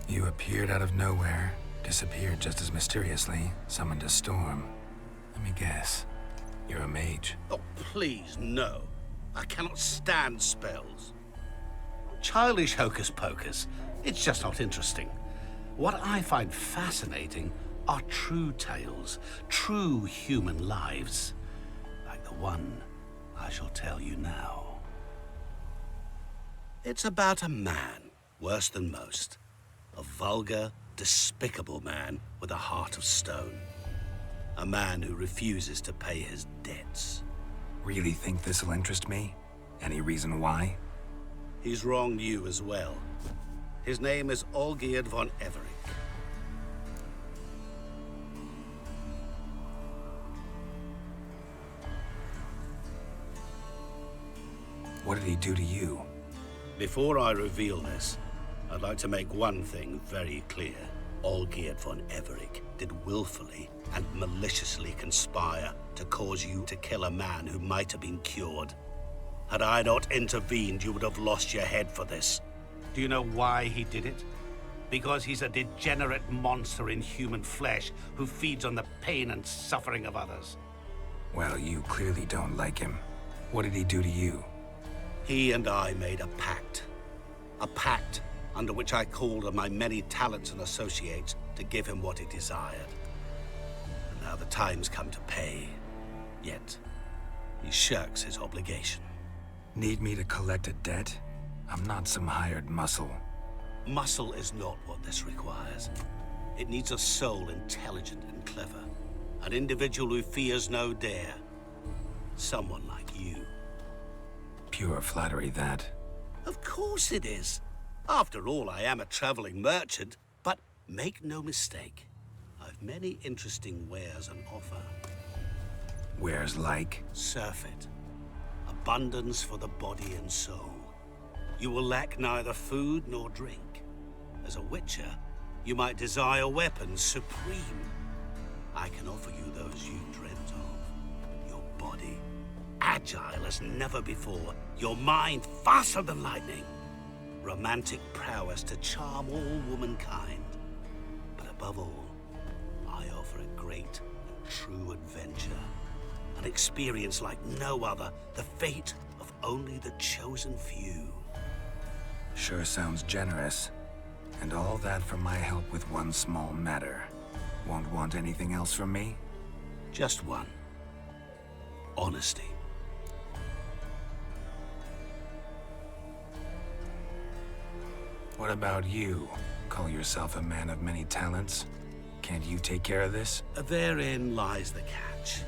You appeared out of nowhere, disappeared just as mysteriously, summoned a storm. Let me guess. You're a mage. Oh, please, no. I cannot stand spells. Childish hocus pocus. It's just not interesting. What I find fascinating are true tales, true human lives, like the one I shall tell you now. It's about a man, worse than most. A vulgar, despicable man with a heart of stone. A man who refuses to pay his debts. Really think this'll interest me? Any reason why? He's wronged you as well. His name is Olgierd von Everec. What did he do to you? Before I reveal this, I'd like to make one thing very clear. Olgierd von Everec did willfully and maliciously conspire to cause you to kill a man who might have been cured. Had I not intervened, you would have lost your head for this. Do you know why he did it? Because he's a degenerate monster in human flesh who feeds on the pain and suffering of others. Well, you clearly don't like him. What did he do to you? He and I made a pact. A pact under which I called on my many talents and associates to give him what he desired. And now the time's come to pay. Yet, he shirks his obligation. Need me to collect a debt? I'm not some hired muscle. Muscle is not what this requires. It needs a soul intelligent and clever. An individual who fears no dare. Someone like you. Pure flattery, that. Of course it is. After all, I am a traveling merchant. But make no mistake, I've many interesting wares on offer. Wares like? Surfeit. Abundance for the body and soul. You will lack neither food nor drink. As a witcher, you might desire weapons supreme. I can offer you those you dreamt of. Your body, agile as never before. Your mind, faster than lightning. Romantic prowess to charm all womankind. But above all, I offer a great and true adventure. An experience like no other, the fate of only the chosen few. Sure sounds generous. And all that for my help with one small matter. Won't want anything else from me? Just one. Honesty. What about you? Call yourself a man of many talents? Can't you take care of this? Therein lies the catch.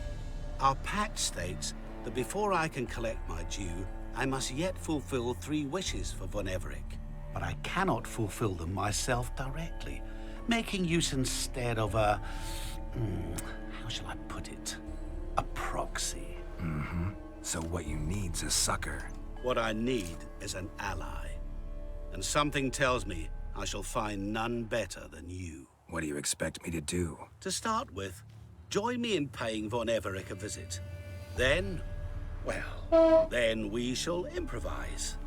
Our pact states that before I can collect my due, I must yet fulfill 3 wishes for von Everec. But I cannot fulfill them myself directly, making use instead of a... how shall I put it? A proxy. Mm-hmm. So what you need's a sucker. What I need is an ally. And something tells me I shall find none better than you. What do you expect me to do? To start with, join me in paying von Everec a visit. Then, well, then we shall improvise.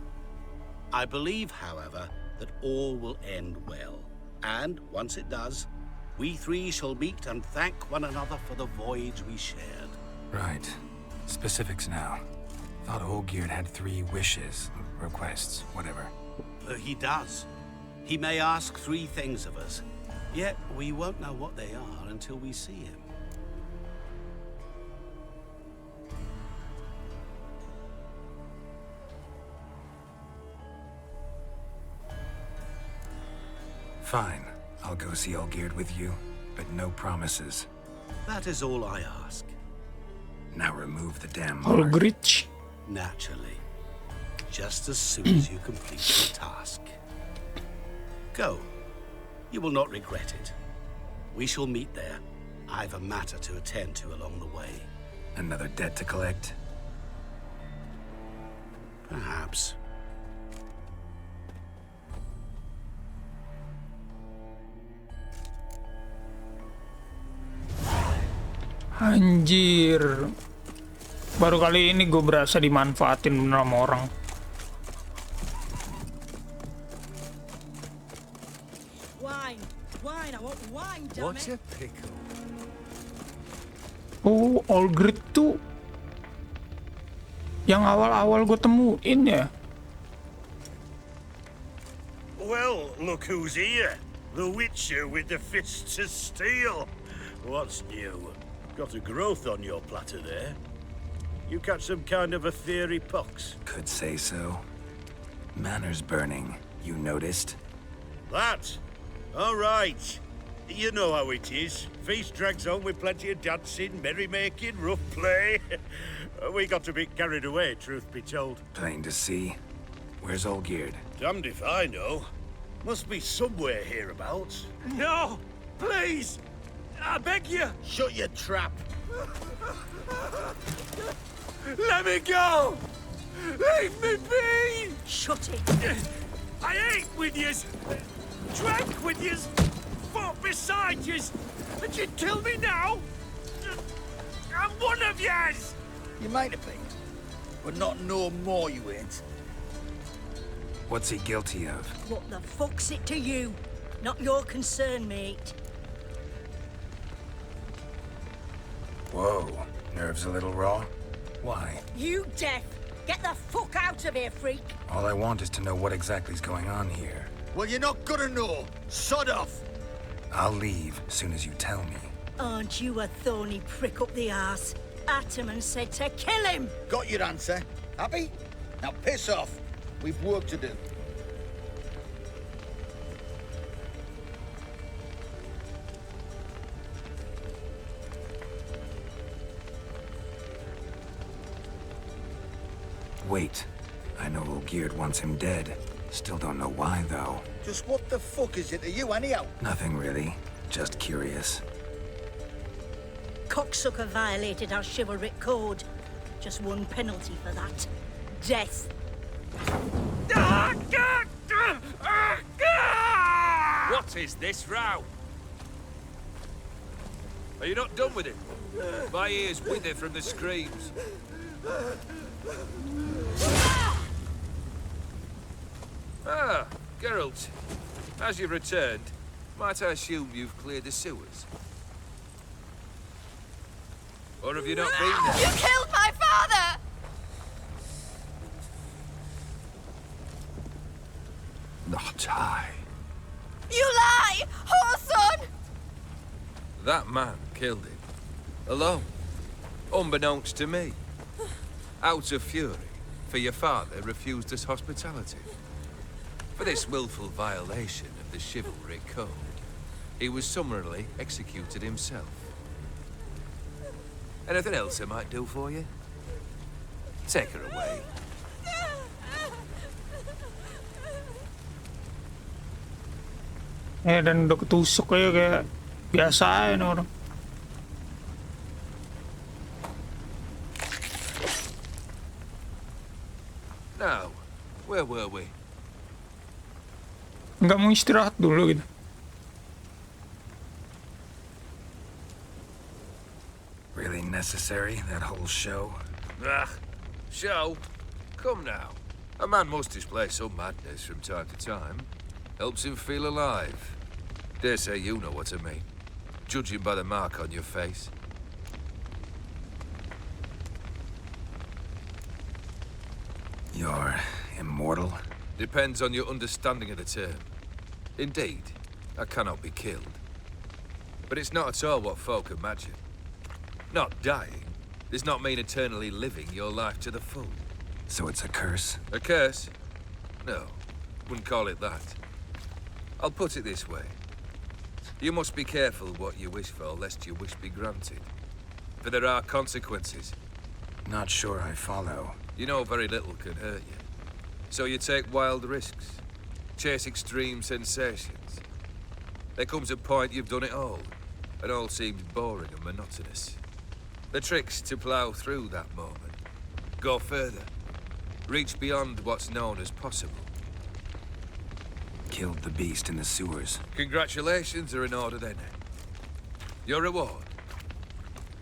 I believe, however, that all will end well. And once it does, we 3 shall meet and thank one another for the voyage we shared. Right. Specifics now. Thought Olgierd had 3 wishes, requests, whatever. He does. He may ask 3 things of us, yet we won't know what they are until we see him. Fine. I'll go see Olgierd with you, but no promises. That is all I ask. Now remove the damn mark. Olgrich. Naturally. Just as soon as you complete your task. Go. You will not regret it. We shall meet there. I've a matter to attend to along the way. Another debt to collect? Perhaps. Anjir. Baru kali ini gue berasa dimanfaatin bener sama orang. Wine, I want wine, damn What's a pickle? Oh, Olgrid tuh yang awal-awal gue temuin ya. Well, look who's here. The Witcher with the fists of steel. What's new? Got a growth on your platter there. You catch some kind of a fiery pox? Could say so. Manners burning, you noticed? That? All right. You know how it is. Feast drags on with plenty of dancing, merrymaking, rough play. We got a bit carried away, truth be told. Plain to see. Where's Olgierd? Damned if I know. Must be somewhere hereabouts. No! Please! I beg you! Shut your trap! Let me go! Leave me be! Shut it. I ate with yous, drank with yous, fought beside yous, and you'd kill me now? I'm one of yous! You might have been, but not no more you ain't. What's he guilty of? What the fuck's it to you? Not your concern, mate. Whoa, nerves a little raw? Why? You deaf! Get the fuck out of here, freak! All I want is to know what exactly is going on here. Well, you're not gonna know. Sod off. I'll leave as soon as you tell me. Aren't you a thorny prick up the arse? Ataman said to kill him! Got your answer. Happy? Now piss off. We've work to do. Wait. I know Olgierd wants him dead. Still don't know why, though. Just what the fuck is it to you, anyhow? Nothing really. Just curious. Cocksucker violated our chivalric code. Just one penalty for that. Death. What is this row? Are you not done with it? My ears wither from the screams. Ah, Geralt. As you've returned, might I assume you've cleared the sewers? Or have you not been there? You killed my father! Not I. You lie! Whoreson! That man killed him. Alone. Unbeknownst to me. Out of fury, for your father refused us hospitality. For this willful violation of the chivalric code, he was summarily executed himself. Anything else I might do for you? Take her away. Dan udah ketusuk kayak biasa ya orang. Now, where were we? Nggak mau istirahat dulu gitu. Really necessary, that whole show? Ah, show? Come now. A man must display some madness from time to time. Helps him feel alive. Dare say you know what I mean. Judging by the mark on your face. You're immortal? Depends on your understanding of the term. Indeed, I cannot be killed. But it's not at all what folk imagine. Not dying does not mean eternally living your life to the full. So it's a curse? A curse? No, wouldn't call it that. I'll put it this way. You must be careful what you wish for, lest your wish be granted. For there are consequences. Not sure I follow. You know very little can hurt you. So you take wild risks. Chase extreme sensations. There comes a point you've done it all, and all seems boring and monotonous. The trick's to plough through that moment. Go further. Reach beyond what's known as possible. Killed the beast in the sewers. Congratulations are in order then. Your reward.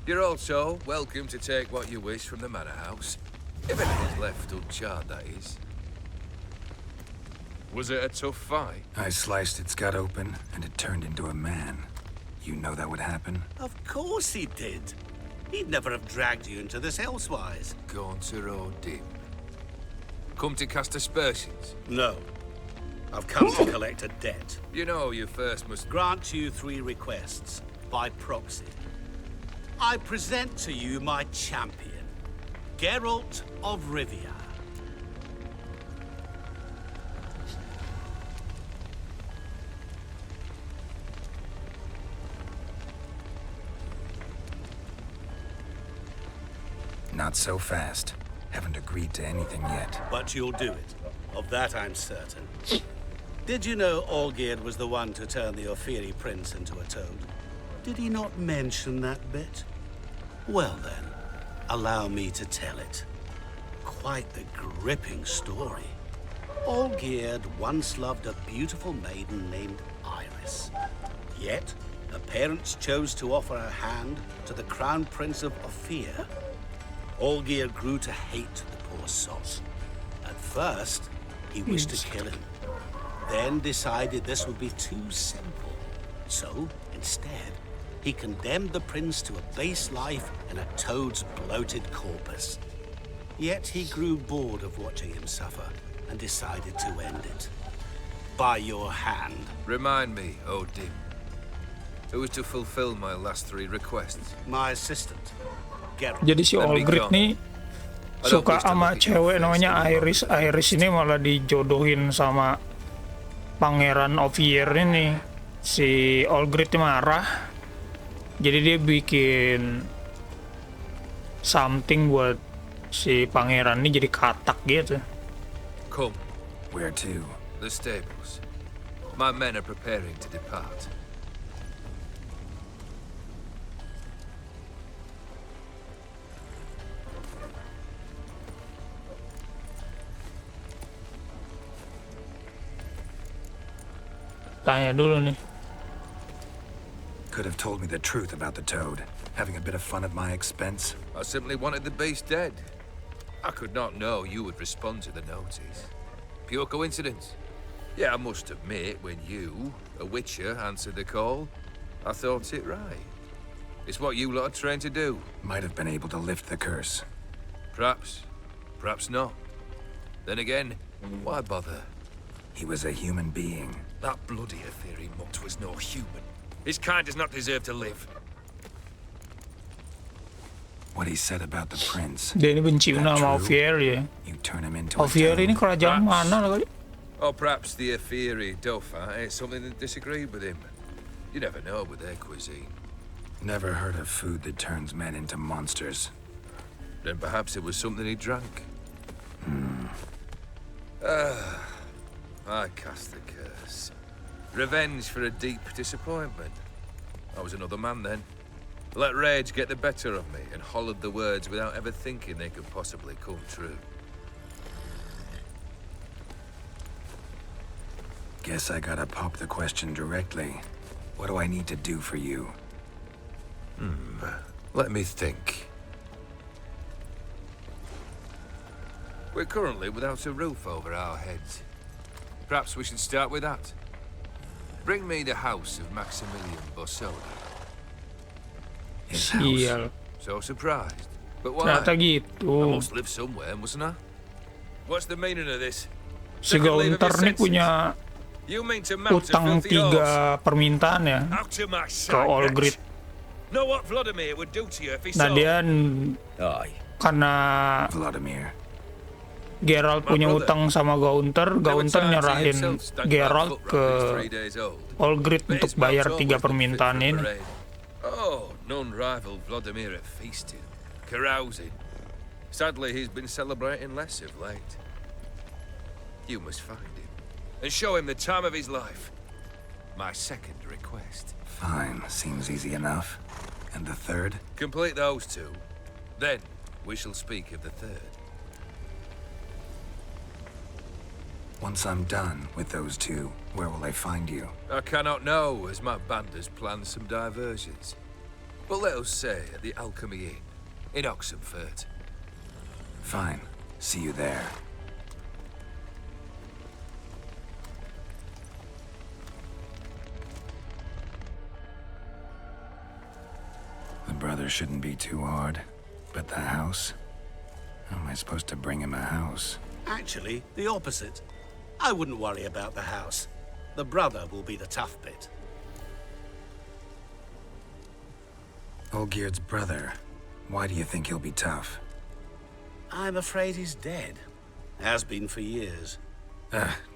You're also welcome to take what you wish from the manor house. If anything's left uncharred, that is. Was it a tough fight? I sliced its gut open, and it turned into a man. You know that would happen? Of course he did. He'd never have dragged you into this elsewise. Gaunter O'Dim. Come to cast aspersions? No. I've come to collect a debt. You know you first must grant you 3 requests, by proxy. I present to you my champion, Geralt of Rivia. Not so fast. Haven't agreed to anything yet. But you'll do it. Of that I'm certain. Did you know Olgierd was the one to turn the Ophiri prince into a toad? Did he not mention that bit? Well then, allow me to tell it. quite the gripping story. Olgierd once loved a beautiful maiden named Iris. Yet, her parents chose to offer her hand to the Crown Prince of Ophir. Olgierd grew to hate the poor sot. At first, he wished to kill him, then decided this would be too simple. So, instead, he condemned the prince to a base life in a toad's bloated corpus. Yet he grew bored of watching him suffer and decided to end it. By your hand. Remind me, oh Dim. Who was to fulfill my last 3 requests? My assistant, Geralt. Jadi si Olgrid nih suka sama cewek namanya Iris. Iris ini malah dijodohin sama Pangeran Ophir ini. Si Olgrid marah. Jadi dia bikin something buat si pangeran ini jadi katak gitu. Come. Where to? The stables. My men are preparing to depart. Tanya dulu nih. Could have told me the truth about the toad. Having a bit of fun at my expense. I simply wanted the beast dead. I could not know you would respond to the notice. Pure coincidence. Yeah, I must admit, when you, a witcher, answered the call, I thought it right. It's what you lot are trained to do. Might have been able to lift the curse. Perhaps. Perhaps not. Then again, why bother? He was a human being. That bloody Aetheri mutt was no human. His kind does not deserve to live. What he said about the prince. Dia ini benci sama Ophir ya. You turn him into Ophir ini kerajaan mana lah kali? Or perhaps the Aetheri Dauphin ate something that disagreed with him. You never know with their cuisine. Never heard of food that turns men into monsters. Then perhaps it was something he drank. I cast the curse. Revenge for a deep disappointment. I was another man then. Let rage get the better of me and hollered the words without ever thinking they could possibly come true. Guess I gotta pop the question directly. What do I need to do for you? Let me think. We're currently without a roof over our heads. Perhaps we should start with that. Bring me the house of Maximilian Bossoli. His Sial. So surprised. But why? Ternyata I gitu. must live somewhere, mustn't I? What's the meaning of this? Si Gaunter nih punya You mean to mount a utang filthy 3 permintaan ya Out of my ke sight, Olgrid. Know what Vladimir would do to you if he Nah saw dia karena Vladimir. Geralt punya utang sama Gaunter nyerahin Geralt ke Olgrid untuk bayar 3 permintaan ini. Oh, none rival Vladimir at feasting, carousing. Sadly, he's been celebrating less of late. You must find him and show him the time of his life. My second request. Fine, seems easy enough. And the third? Complete those 2. Then we shall speak of the third. Once I'm done with those 2, where will I find you? I cannot know, as my band has planned some diversions. But let us say at the Alchemy Inn, in Oxenfurt. Fine. See you there. The brother shouldn't be too hard. But the house? How am I supposed to bring him a house? Actually, the opposite. I wouldn't worry about the house. The brother will be the tough bit. Olgierd's brother. Why do you think he'll be tough? I'm afraid he's dead. Has been for years.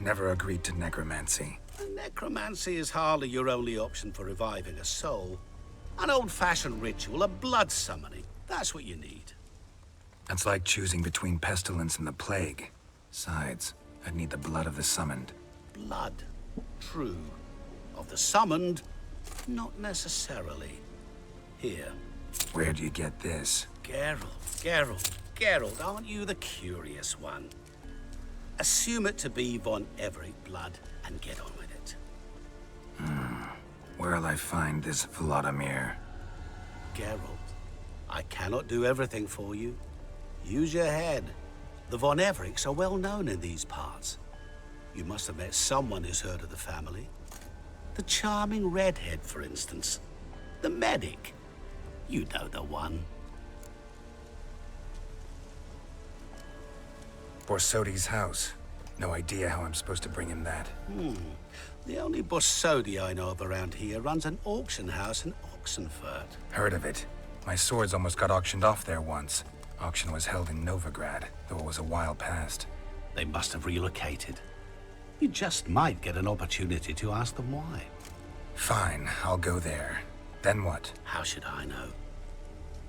Never agreed to necromancy. Necromancy is hardly your only option for reviving a soul. An old-fashioned ritual, a blood summoning. That's what you need. That's like choosing between pestilence and the plague. Besides, I'd need the blood of the summoned. Blood. True. Of the summoned, not necessarily. Here. Where do you get this? Geralt. Geralt, aren't you the curious one? Assume it to be von Everett blood and get on with it. Where'll I find this Vladimir? Geralt, I cannot do everything for you. Use your head. The von Evericks are well known in these parts. You must have met someone who's heard of the family. The charming redhead, for instance. The medic. You know the one. Borsodi's house. No idea how I'm supposed to bring him that. The only Borsodi I know of around here runs an auction house in Oxenfurt. Heard of it. My swords almost got auctioned off there once. Auction was held in Novigrad, though it was a while past. They must have relocated. You just might get an opportunity to ask them why. Fine, I'll go there. Then what? How should I know?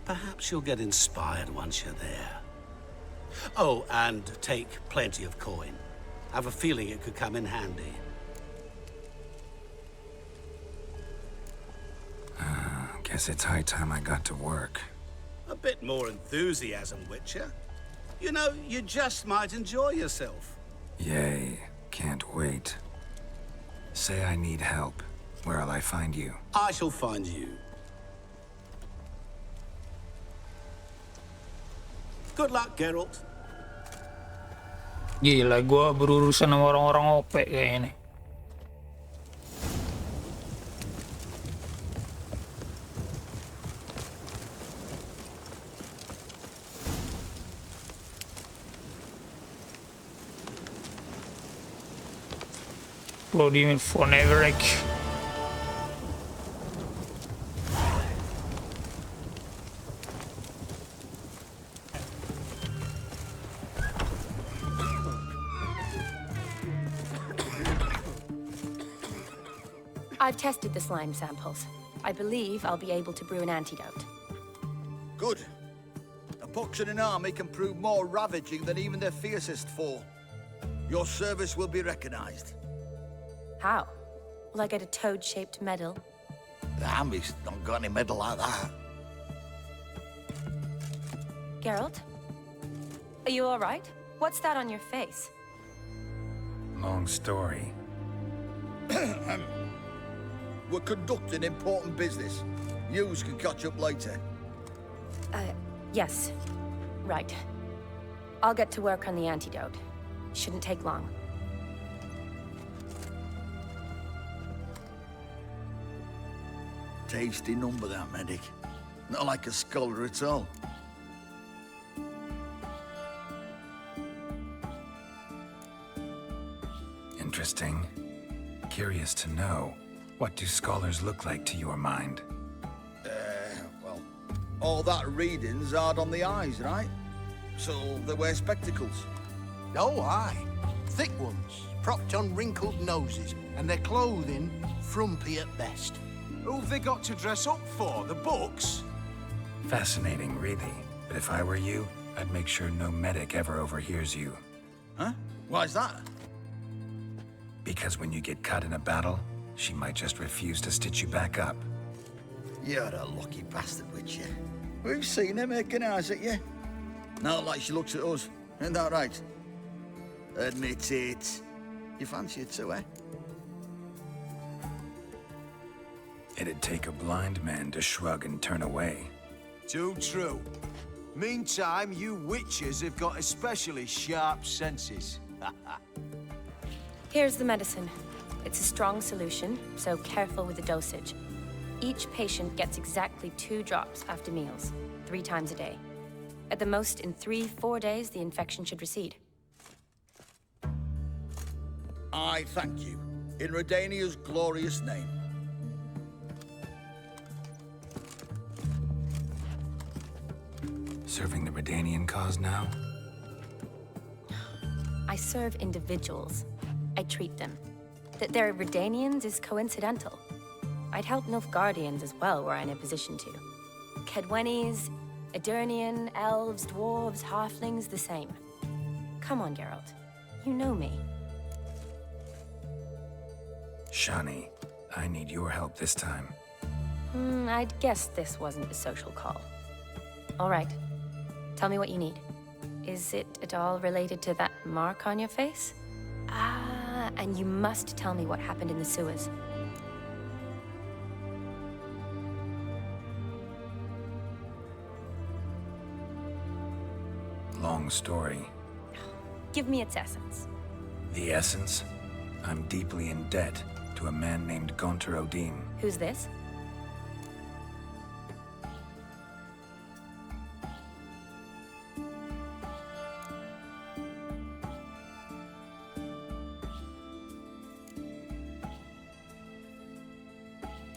Perhaps you'll get inspired once you're there. Oh, and take plenty of coin. I have a feeling it could come in handy. Guess it's high time I got to work. A bit more enthusiasm, Witcher. You know, you just might enjoy yourself. Yay, can't wait. Say I need help. Where'll I find you? I shall find you. Good luck, Geralt. Gila, gue berurusan sama orang-orang OP kayak ini. Vladimir von Everett. I've tested the slime samples. I believe I'll be able to brew an antidote. Good. A pox in an army can prove more ravaging than even their fiercest foe. Your service will be recognized. How? Will I get a toad-shaped medal? The army's not got any medal like that. Geralt? Are you all right? What's that on your face? Long story. We're conducting important business. Yous can catch up later. Yes. Right. I'll get to work on the antidote. Shouldn't take long. Tasty number, that medic. Not like a scholar at all. Interesting. Curious to know, what do scholars look like to your mind? Well, all that reading's hard on the eyes, right? So they wear spectacles. Oh, aye. Thick ones, propped on wrinkled noses, and their clothing frumpy at best. Who've they got to dress up for? The books? Fascinating, really. But if I were you, I'd make sure no medic ever overhears you. Huh? Why's that? Because when you get cut in a battle, she might just refuse to stitch you back up. You're a lucky bastard, Witcher. We've seen her making eyes at you. Not like she looks at us. Ain't that right? Admit it. You fancy it too, eh? It'd take a blind man to shrug and turn away. Too true. Meantime, you witches have got especially sharp senses. Here's the medicine. It's a strong solution, so careful with the dosage. Each patient gets exactly 2 drops after meals, 3 times a day. At the most, in 3-4 days, the infection should recede. I thank you. In Redania's glorious name. Serving the Redanian cause now? I serve individuals. I treat them. That they're Redanians is coincidental. I'd help Nilfgaardians as well were I in a position to. Kedwenis, Edirnian, elves, dwarves, halflings, the same. Come on, Geralt. You know me. Shani, I need your help this time. I'd guess this wasn't a social call. All right. Tell me what you need. Is it at all related to that mark on your face? Ah, and you must tell me what happened in the sewers. Long story. Give me its essence. The essence? I'm deeply in debt to a man named Gonter Odin. Who's this?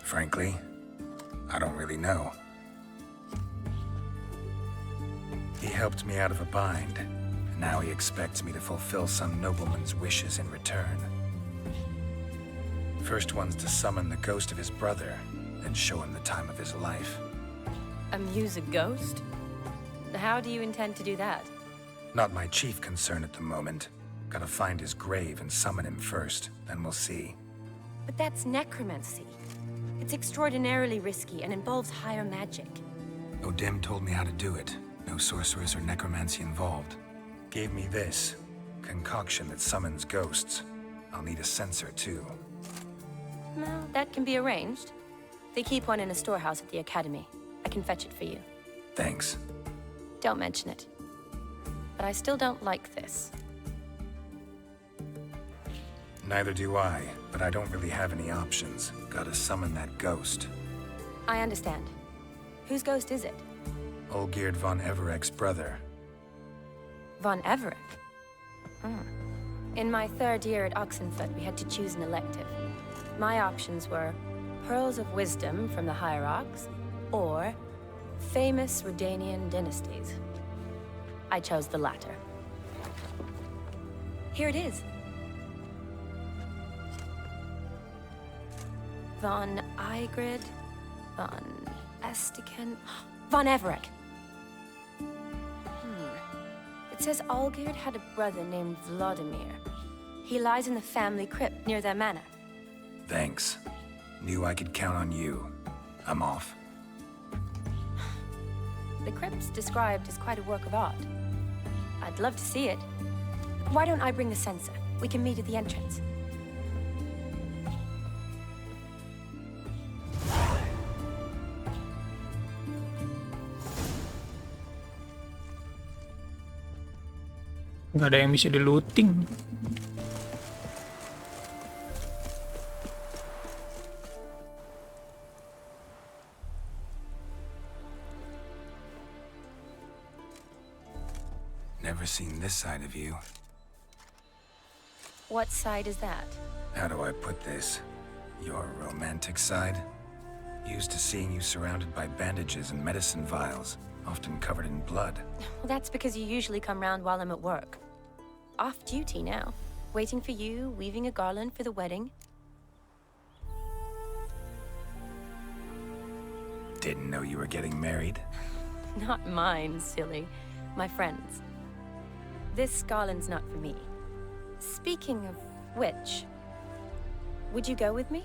Frankly, I don't really know. He helped me out of a bind, and now he expects me to fulfill some nobleman's wishes in return. First one's to summon the ghost of his brother, then show him the time of his life. Amuse a ghost? How do you intend to do that? Not my chief concern at the moment. Gotta find his grave and summon him first, then we'll see. But that's necromancy. It's extraordinarily risky and involves higher magic. Odin told me how to do it. No sorceress or necromancy involved. Gave me this concoction that summons ghosts. I'll need a censer too. Well, that can be arranged. They keep one in a storehouse at the academy. I can fetch it for you. Thanks. Don't mention it. But I still don't like this. Neither do I, but I don't really have any options. Gotta summon that ghost. I understand. Whose ghost is it? Olgierd von Everek's brother. Von Everek? In my third year at Oxenford, we had to choose an elective. My options were Pearls of Wisdom from the Hierarchs, or famous Redanian dynasties. I chose the latter. Here it is. Von Igrid, von Estiken, von Everek. It says Olgierd had a brother named Vladimir. He lies in the family crypt near their manor. Thanks. Knew I could count on you. I'm off. The crypt's described as quite a work of art. I'd love to see it. Why don't I bring the censer? We can meet at the entrance. Nggak ada yang bisa di-looting. Never seen this side of you. What side is that? How do I put this? Your romantic side? Used to seeing you surrounded by bandages and medicine vials, often covered in blood. Well, that's because you usually come round while I'm at work. Off duty now. Waiting for you, weaving a garland for the wedding. Didn't know you were getting married? Not mine, silly. My friend's. This garland's not for me. Speaking of which, would you go with me?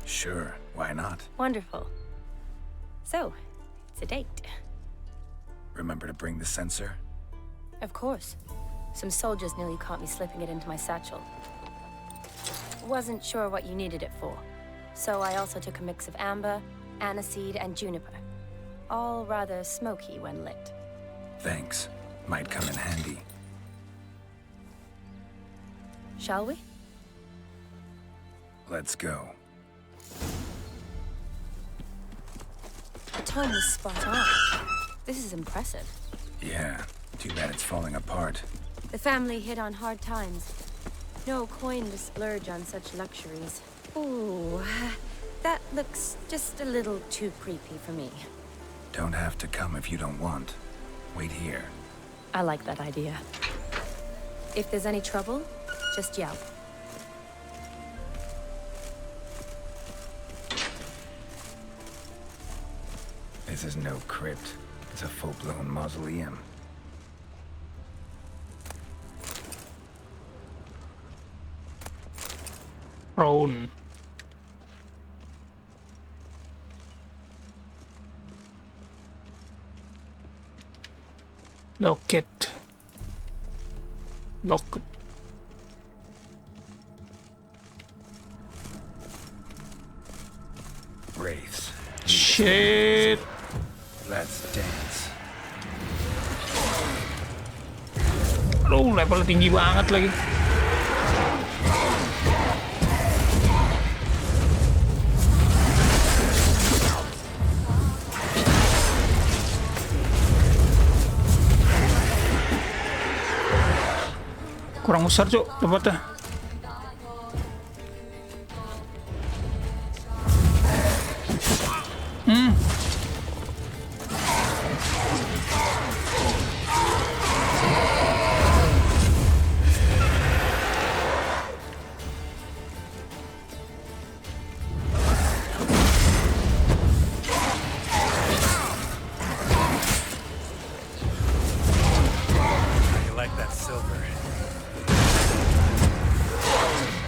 Sure, why not? Wonderful. So, it's a date. Remember to bring the censer? Of course. Some soldiers nearly caught me slipping it into my satchel. Wasn't sure what you needed it for, so I also took a mix of amber, aniseed, and juniper. All rather smoky when lit. Thanks. Might come in handy. Shall we? Let's go. The tone was spot on. This is impressive. Yeah, too bad it's falling apart. The family hit on hard times. No coin to splurge on such luxuries. Ooh, that looks just a little too creepy for me. Don't have to come if you don't want. Wait here. I like that idea. If there's any trouble, just yell. This is no crypt. It's a full-blown mausoleum. Throne. Loket. Wraiths. Shit. Let's dance. Aduh, level tinggi banget lagi. Kurang besar, Cuk, tempatnya.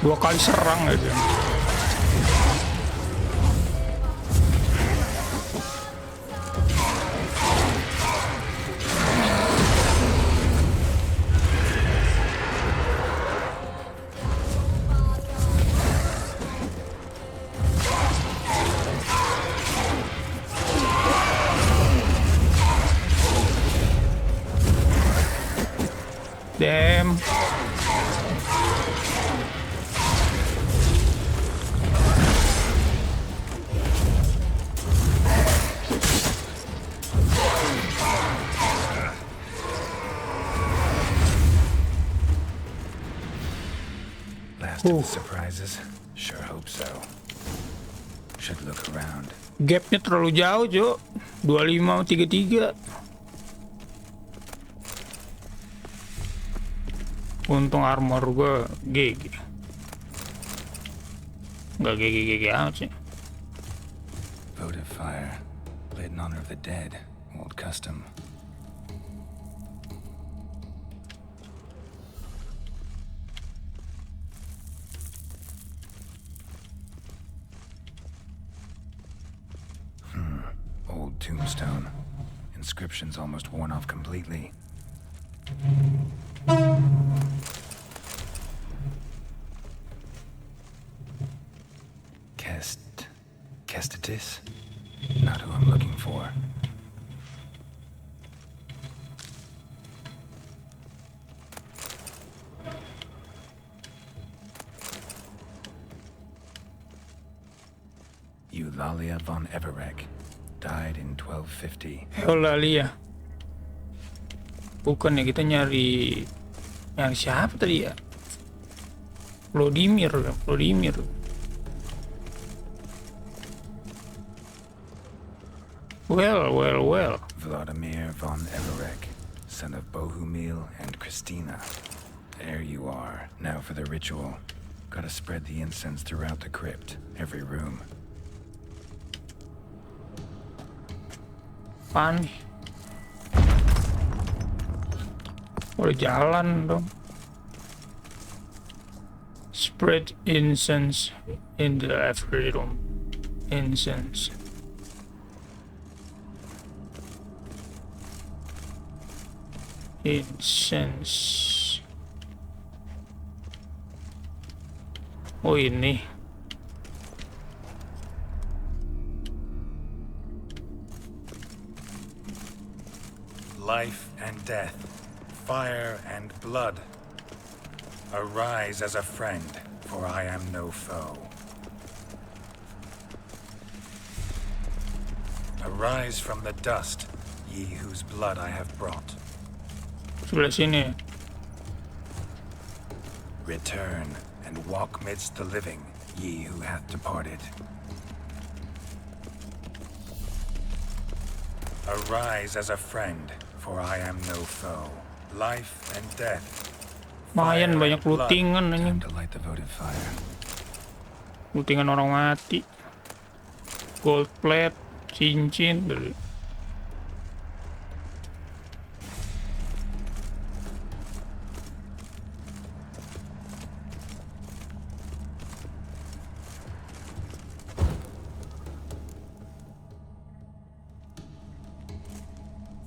Dua kali serang aja. Damn. Surprises? Sure hope so. Should look around. Gapnya terlalu jauh, Jo. 25 33. Untung armor gua GG. Nggak GG amat sih. Votive fire. Lit in honor of the dead. Old custom. Old tombstone. Inscription's almost worn off completely. Kestatis? Not who I'm looking for. Eulalia von Everegg. Died in 1250. Eulalia. Bukan ya, kita nyari siapa tadi ya? Vladimir. Well. Vladimir von Everegg, son of Bohumil and Christina. There you are. Now for the ritual. Gotta spread the incense throughout the crypt, every room. Apaan nih? Udah jalan dong. Spread incense in the every room. Incense. Oh ini. Life and death, fire and blood. Arise as a friend, for I am no foe. Arise from the dust, ye whose blood I have brought. Sebelah sini. Return and walk midst the living, ye who hath departed. Arise as a friend, for I am no foe. Life and death. Lumayan banyak lootingan ini. Lootingan orang mati. Gold plate, cincin.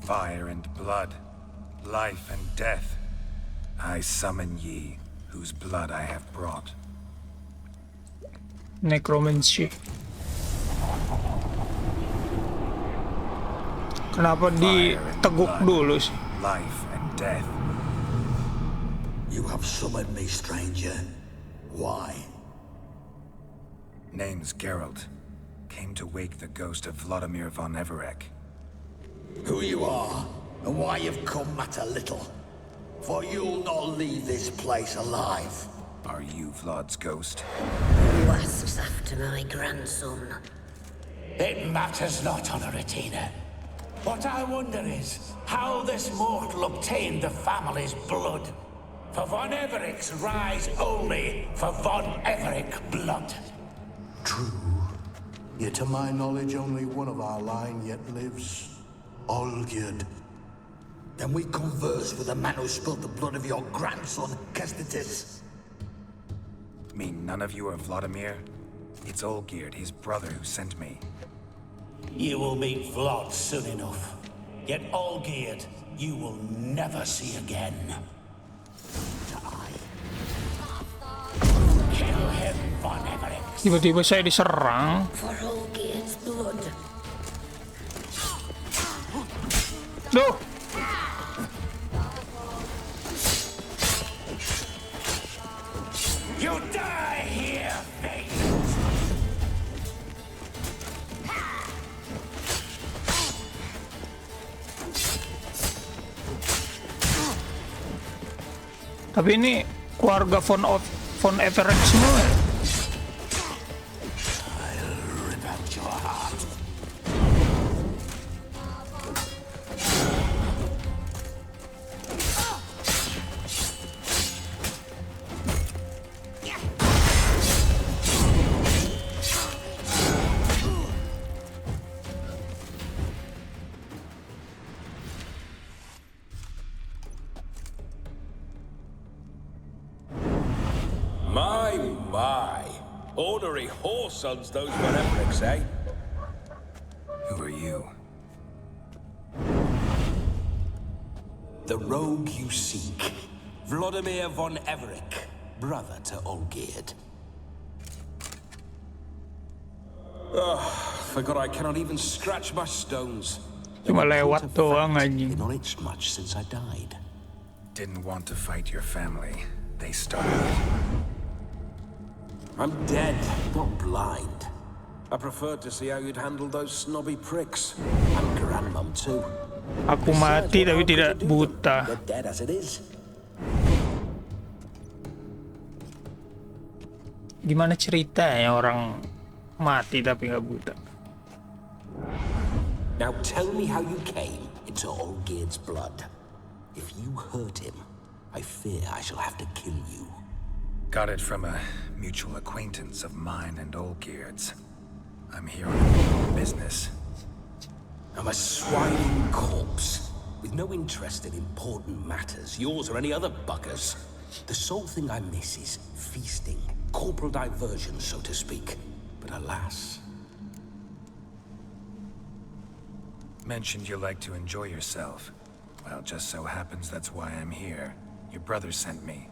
Fire and blood. life and death. I summon ye, whose blood I have brought. Necromancy. Kenapa diteguk dulu sih? Life and death. You have summoned me, stranger. Why? Name's Geralt. Came to wake the ghost of Vladimir von Everec. Who you are, and why you've come matter little. For you'll not leave this place alive. Are you Vlad's ghost? Who asks after my grandson? It matters not, Honoratina. What I wonder is how this mortal obtained the family's blood. For von Everec's rise only for von Everec blood. True. Yet to my knowledge, only one of our line yet lives. Olgierd. Then we converse with the man who spilled the blood of your grandson, Kestitis. Mean none of you are Vladimir? It's Olgierd, his brother, who sent me. You will meet Vlad soon enough. Yet Olgierd, you will never see again. Kill him, von Everec. Tiba-tiba saya diserang. For Olgierd's blood. Duh. You die here, mate. Tapi ini keluarga von Everec semua. I'll rip out your heart. My. Ornery whoresons those von Everecs, eh? Who are you? The rogue you seek. Vladimir von Everec, brother to Olgierd. Forgot I cannot even scratch my stones. Cuma lewat doang anjing. Not itched much since I died. Didn't want to fight your family. They started. I'm dead, not blind. I preferred to see how you'd handle those snobby pricks. And grandmum too. Aku mati tapi tidak buta. They're dead as it is. Gimana ceritanya orang mati tapi nggak buta? Now tell me how you came into Olgierd's blood. If you hurt him, I fear I shall have to kill you. Got it from a mutual acquaintance of mine and Olgierd's. I'm here on business. I'm a swining corpse, with no interest in important matters, yours or any other buggers. The sole thing I miss is feasting, corporal diversion, so to speak. But alas... Mentioned you like to enjoy yourself. Well, just so happens that's why I'm here. Your brother sent me.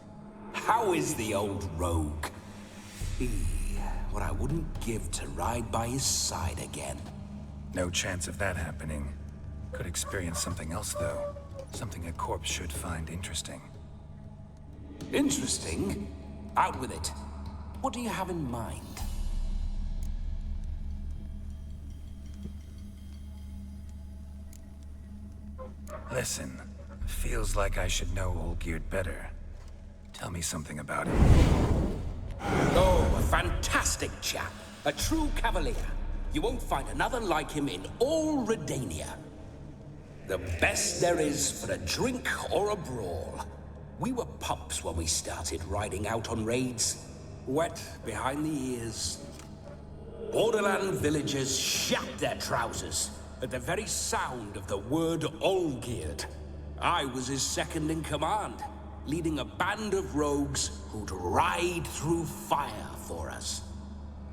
How is the old rogue? What I wouldn't give to ride by his side again. No chance of that happening. Could experience something else, though. Something a corpse should find interesting. Interesting? Out with it. What do you have in mind? Listen, feels like I should know Olgierd better. Tell me something about him. Oh, a fantastic chap. A true cavalier. You won't find another like him in all Redania. The best there is for a drink or a brawl. We were pups when we started riding out on raids. Wet behind the ears. Borderland villagers shat their trousers at the very sound of the word Olgierd. I was his second in command, leading a band of rogues who'd ride through fire for us.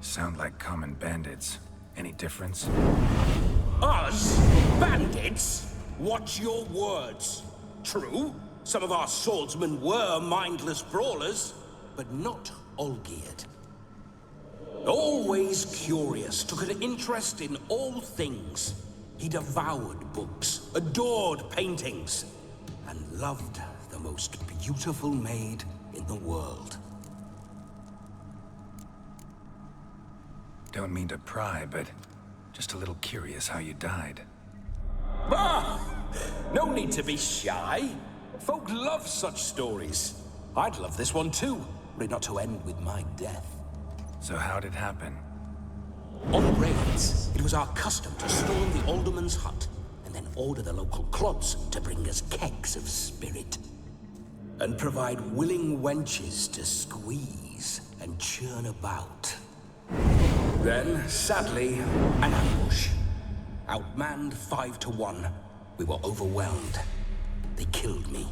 Sound like common bandits. Any difference? Us? Bandits? Watch your words. True, some of our swordsmen were mindless brawlers, but not Olgierd. Always curious, took an interest in all things. He devoured books, adored paintings, and loved the most beautiful maid in the world. Don't mean to pry, but just a little curious how you died. Ah! No need to be shy. Folk love such stories. I'd love this one too, were it not to end with my death. So how'd it happen? On raids, it was our custom to storm the alderman's hut and then order the local clods to bring us kegs of spirit. And provide willing wenches to squeeze and churn about. Then, sadly, an ambush. Outmanned 5 to 1, we were overwhelmed. They killed me,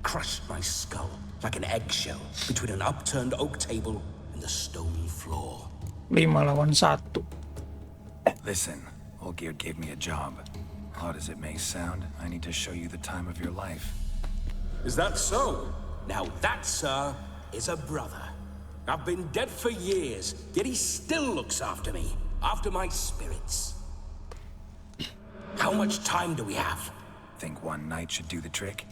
crushed my skull like an eggshell between an upturned oak table and the stone floor. 5 lawan 1. Listen, Olgierd gave me a job. Odd as it may sound, I need to show you the time of your life. Is that so? Now that, sir, is a brother. I've been dead for years, yet he still looks after me, after my spirits. How much time do we have? Think one night should do the trick?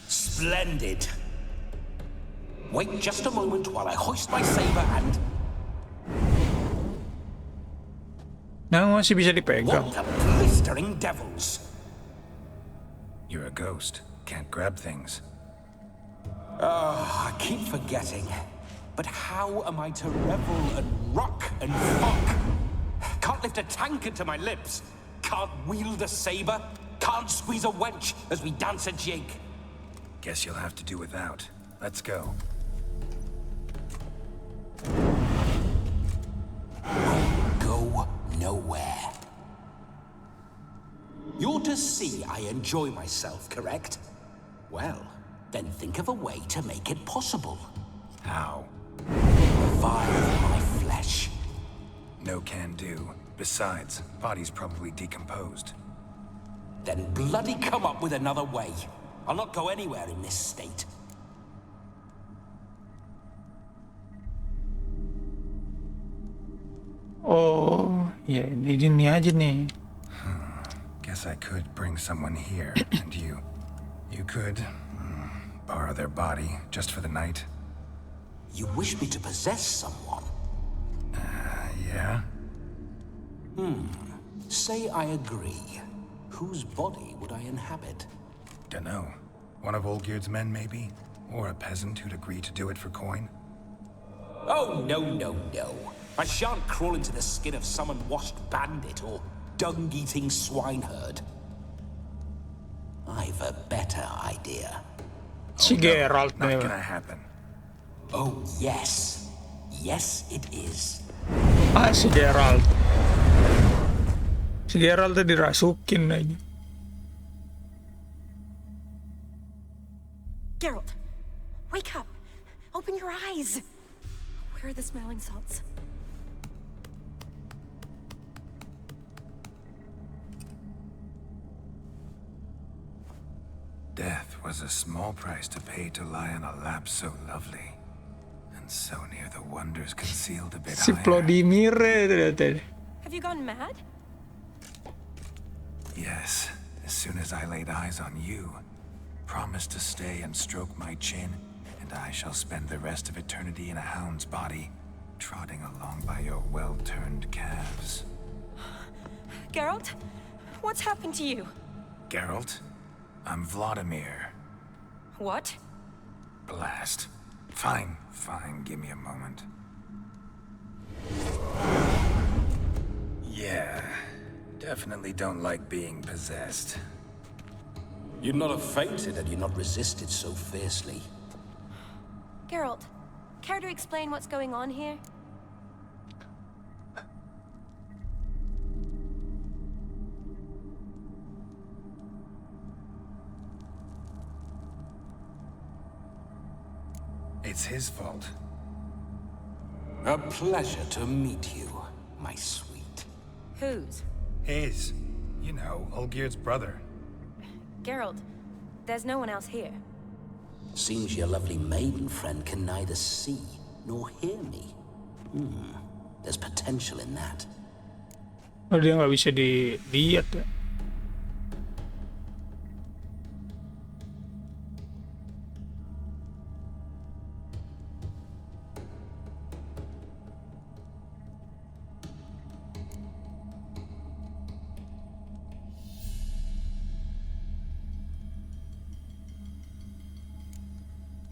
Splendid. Wait just a moment while I hoist my saber and... Nah, masih bisa dipegang. What the blistering devils? You're a ghost. Can't grab things. I keep forgetting. But how am I to revel and rock and fuck? Can't lift a tankard to my lips. Can't wield a saber. Can't squeeze a wench as we dance a jig. Guess you'll have to do without. Let's go. Go nowhere. You're to see I enjoy myself, correct? Well, then think of a way to make it possible. How? Revive my flesh. No can do. Besides, body's probably decomposed. Then bloody come up with another way. I'll not go anywhere in this state. Oh, ya ini aja nih. Guess I could bring someone here, and you could borrow their body just for the night. You wish me to possess someone? Yeah? Say I agree. Whose body would I inhabit? Dunno. One of Olgierd's men, maybe? Or a peasant who'd agree to do it for coin? Oh, no, no, no. I shan't crawl into the skin of some unwashed bandit or dung-eating swineherd. I've a better idea. Si Geralt not nih. gonna happen. Oh, yes. Yes, it is. Ah, si Geralt. Si Geralt tuh dirasukin aja. Geralt, wake up. Open your eyes. Where are the smelling salts? Death was a small price to pay to lie on a lap so lovely. And so near the wonders concealed a bit Si higher. Vladimir. Have you gone mad? Yes, as soon as I laid eyes on you, promised to stay and stroke my chin, and I shall spend the rest of eternity in a hound's body, trotting along by your well-turned calves. Geralt, what's happened to you? Geralt, I'm Vladimir. What? Blast. Fine, give me a moment. Yeah, definitely don't like being possessed. You'd not have fainted had you not resisted so fiercely. Geralt, care to explain what's going on here? It's his fault. A pleasure to meet you, my sweet. Whose? His. You know, Olgierd's brother. Geralt, There's no one else here. Seems your lovely maiden friend can neither see nor hear me. There's potential in that. Oh, dia nggak bisa dilihat ya.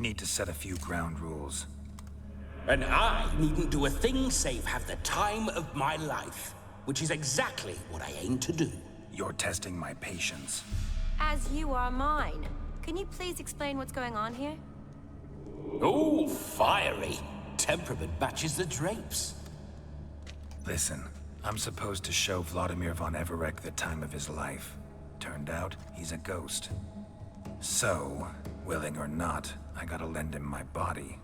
Need to set a few ground rules. And I needn't do a thing save have the time of my life, which is exactly what I aim to do. You're testing my patience. As you are mine. Can you please explain what's going on here? Oh, fiery. Temperament matches the drapes. Listen, I'm supposed to show Vladimir von Everec the time of his life. Turned out, he's a ghost. So, willing or not, I gotta lend him my body.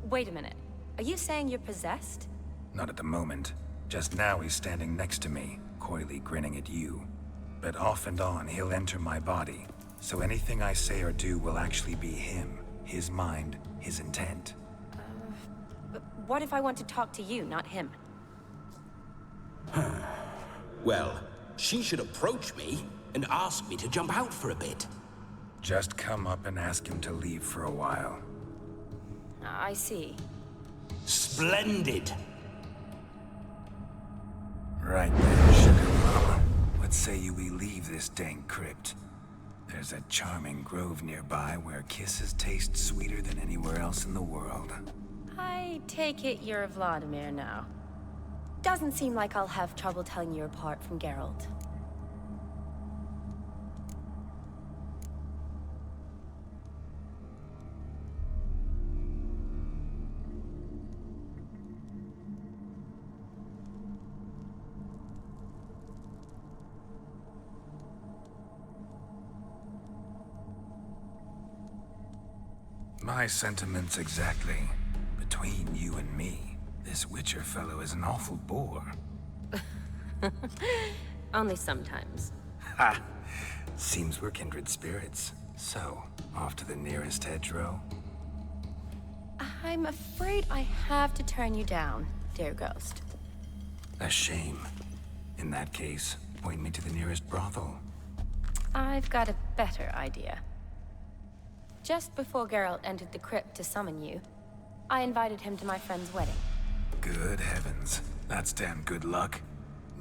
Wait a minute. Are you saying you're possessed? Not at the moment. Just now he's standing next to me, coyly grinning at you. But off and on, he'll enter my body. So anything I say or do will actually be him. His mind, his intent. But what if I want to talk to you, not him? Well, she should approach me and ask me to jump out for a bit. Just come up and ask him to leave for a while. I see. Splendid. Right then, sugar mama. What say we leave this dank crypt? There's a charming grove nearby where kisses taste sweeter than anywhere else in the world. I take it you're Vladimir now. Doesn't seem like I'll have trouble telling you apart from Geralt. My sentiments exactly. Between you and me, this Witcher fellow is an awful bore. Only sometimes. Ha! Seems we're kindred spirits. So, off to the nearest hedgerow? I'm afraid I have to turn you down, dear ghost. A shame. In that case, point me to the nearest brothel. I've got a better idea. Just before Geralt entered the crypt to summon you, I invited him to my friend's wedding. Good heavens. That's damn good luck.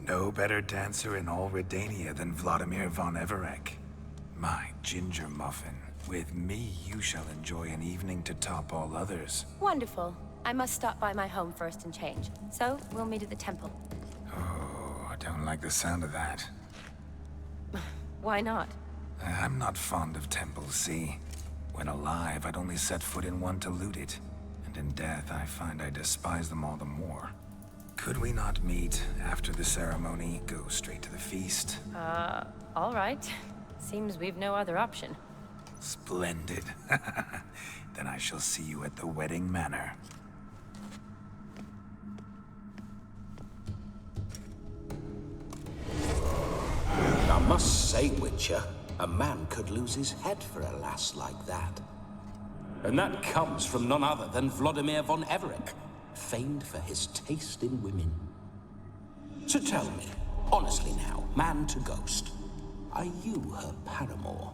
No better dancer in all Redania than Vladimir von Everec. My ginger muffin. With me, you shall enjoy an evening to top all others. Wonderful. I must stop by my home first and change. So, we'll meet at the temple. Oh, I don't like the sound of that. Why not? I'm not fond of temples, see? When alive, I'd only set foot in one to loot it. And in death, I find I despise them all the more. Could we not meet after the ceremony, go straight to the feast? All right. Seems we've no other option. Splendid. Then I shall see you at the wedding manor. I must say, Witcher, a man could lose his head for a lass like that. And that comes from none other than Vladimir von Everec, famed for his taste in women. So tell me, honestly now, man to ghost, are you her paramour?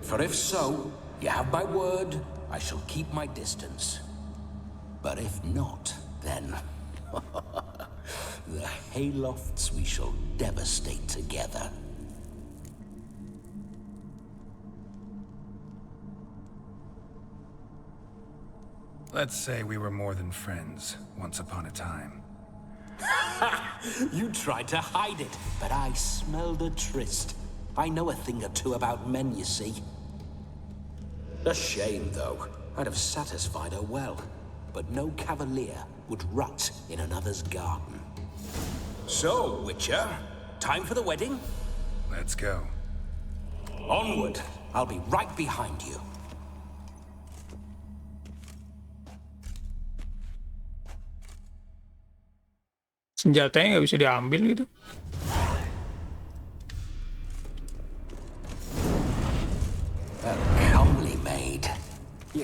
For if so, you have my word, I shall keep my distance. But if not, then the haylofts we shall devastate together. Let's say we were more than friends, once upon a time. You tried to hide it, but I smelled a tryst. I know a thing or two about men, you see. A shame, though. I'd have satisfied her well. But no cavalier would rot in another's garden. So, Witcher, time for the wedding? Let's go. Onward. I'll be right behind you. Senjatanya nggak bisa diambil gitu.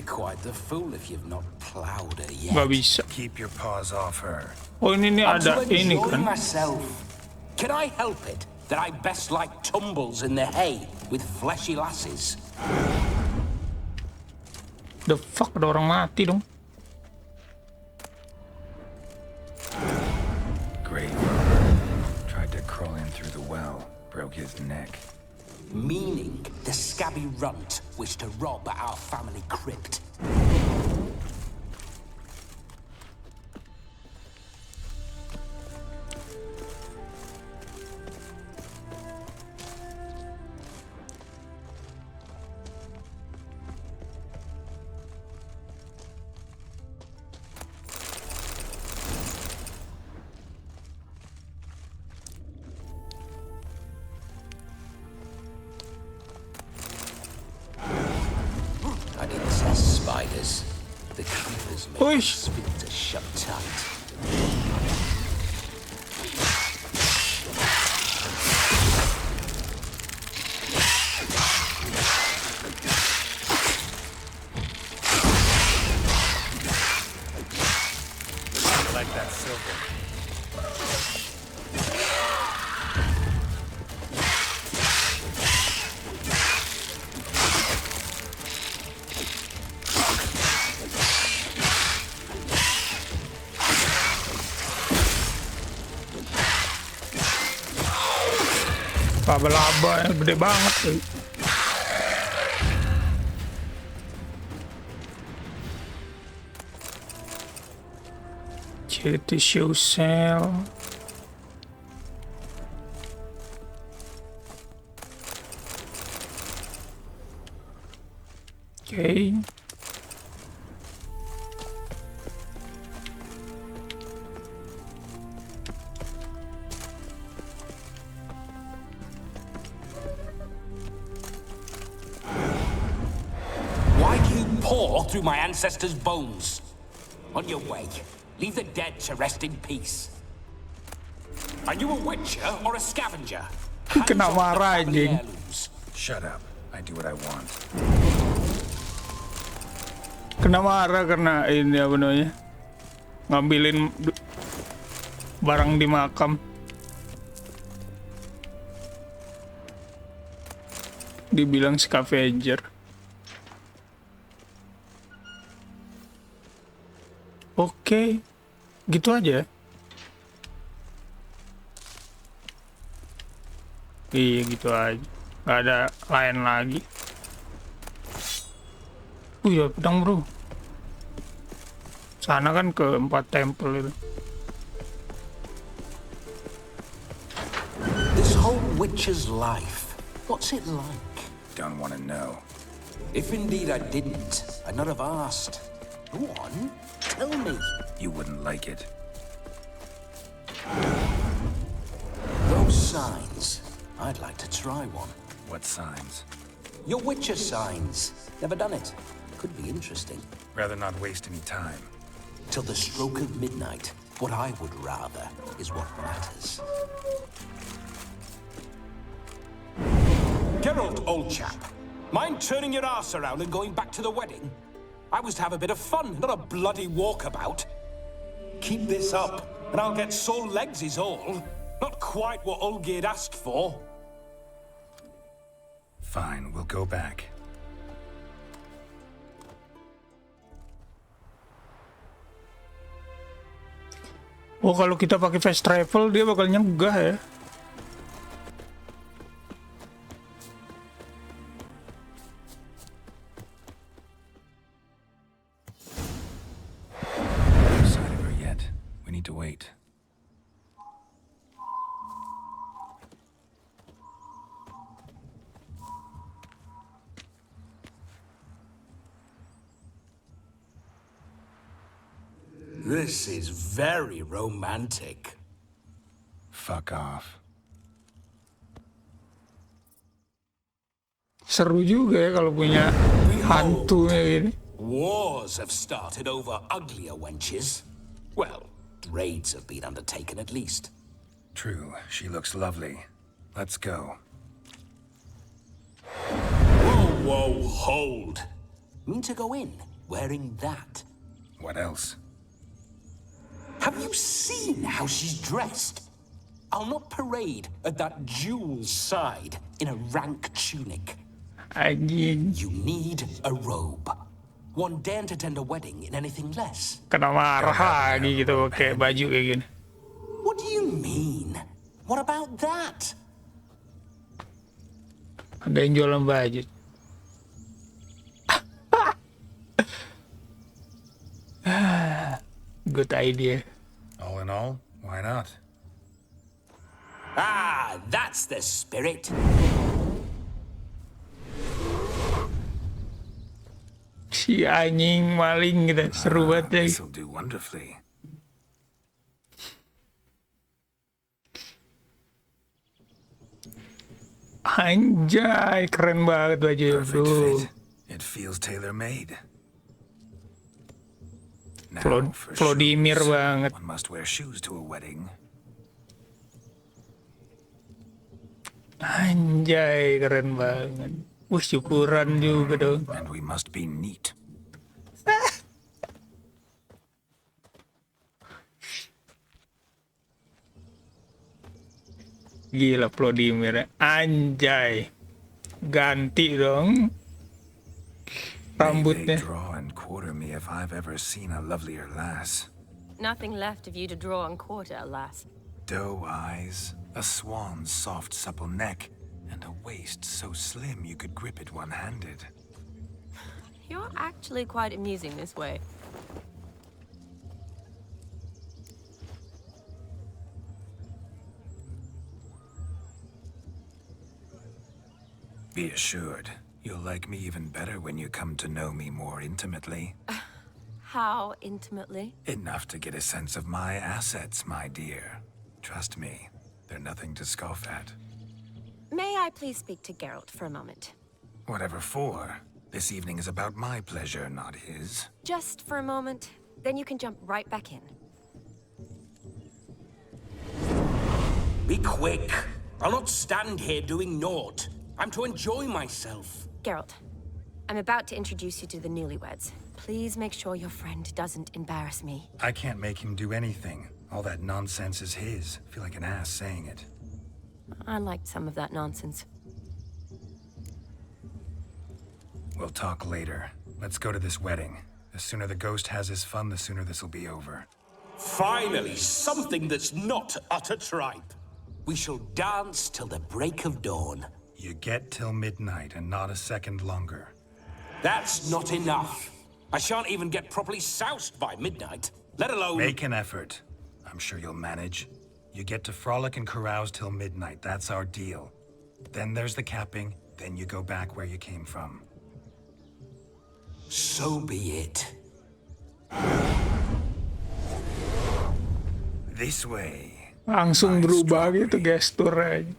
You're quite the fool if you've not plowed her yet. Gak bisa. Keep your paws off her. Oh ini I'm ada to ini enjoy kan. myself. Can I help it that I best like tumbles in the hay with fleshy lasses? The fuck, ada orang mati dong. Grave robber. Tried to crawl in through the well. Broke his neck. Meaning the scabby runt wished to rob our family crypt. I need less spiders. The creepers make the sphincter shut tight. I like that silver. Laba-laba yang gede banget tuh. Tissue cell. Okay. Why do you paw through my ancestors' bones? On your way, leave the dead to rest in peace. Are you a witcher or a scavenger? Kena marah anjing. Shut up. I do what I want. Kena marah karena ini apa namanya, ngambilin barang di makam. Dibilang scavenger. Oke, gitu aja. Iya gitu aja, nggak ada lain lagi. Ya pedang bro. Sana kan ke 4 temple itu. This whole witcher's life, what's it like? Don't want to know. If indeed I didn't, I'd not have asked. Go on, tell me. You wouldn't like it. Those signs, I'd like to try one. What signs? Your witcher signs. Never done it. Could be interesting. Rather not waste any time. Till the stroke of midnight, what I would rather is what matters. Geralt, old chap. Mind turning your ass around and going back to the wedding? I was to have a bit of fun, not a bloody walkabout. Keep this up, and I'll get sore legs is all. Not quite what Olgierd asked for. Fine, we'll go back. Oh kalau kita pakai fast travel dia bakal nyegah ya. Sight of her yet. We need to wait. This is very romantic. Fuck off. Seru juga ya kalau punya hantu ini. Wars have started over uglier wenches. Well, raids have been undertaken at least. True, she looks lovely. Let's go. Whoa, whoa, hold. Mean to go in? wearing that. What else? Have you seen how she's dressed? I'll not parade at that jewel's side in a rank tunic. You need a robe. One daren't attend a wedding in anything less. Kena marah lagi gitu pakai baju kayak gini. What do you mean? What about that? Ada yang jualan baju. Good idea. All in all, why not? Ah, that's the spirit. Si anjing maling gitu, seru banget ya. This'll do wonderfully. Anjay, keren banget bajunya, bro. It feels tailor-made. Vladimir banget. One must wear shoes to a wedding. Anjay, keren banget. Wih, syukuran juga dong. And we must be neat. Gila Vladimir, anjay. Ganti dong rambutnya. May they draw and quarter me if I've ever seen a lovelier lass. Nothing left of you to draw and quarter, alas. Doe eyes, a swan's soft supple neck, and a waist so slim you could grip it one-handed. You're actually quite amusing this way. Be assured, you'll like me even better when you come to know me more intimately. How intimately? Enough to get a sense of my assets, my dear. Trust me, they're nothing to scoff at. May I please speak to Geralt for a moment? Whatever for. This evening is about my pleasure, not his. Just for a moment, then you can jump right back in. Be quick. I'll not stand here doing naught. I'm to enjoy myself. Geralt, I'm about to introduce you to the newlyweds. Please make sure your friend doesn't embarrass me. I can't make him do anything. All that nonsense is his. I feel like an ass saying it. I liked some of that nonsense. We'll talk later. Let's go to this wedding. The sooner the ghost has his fun, the sooner this'll be over. Finally, something that's not utter tripe. We shall dance till the break of dawn. You get till midnight and not a second longer. That's not enough. I shan't even get properly soused by midnight, let alone... Make an effort. I'm sure you'll manage. You get to frolic and carouse till midnight. That's our deal. Then there's the capping. Then you go back where you came from. So be it. This way. Langsung berubah gitu gestur aja.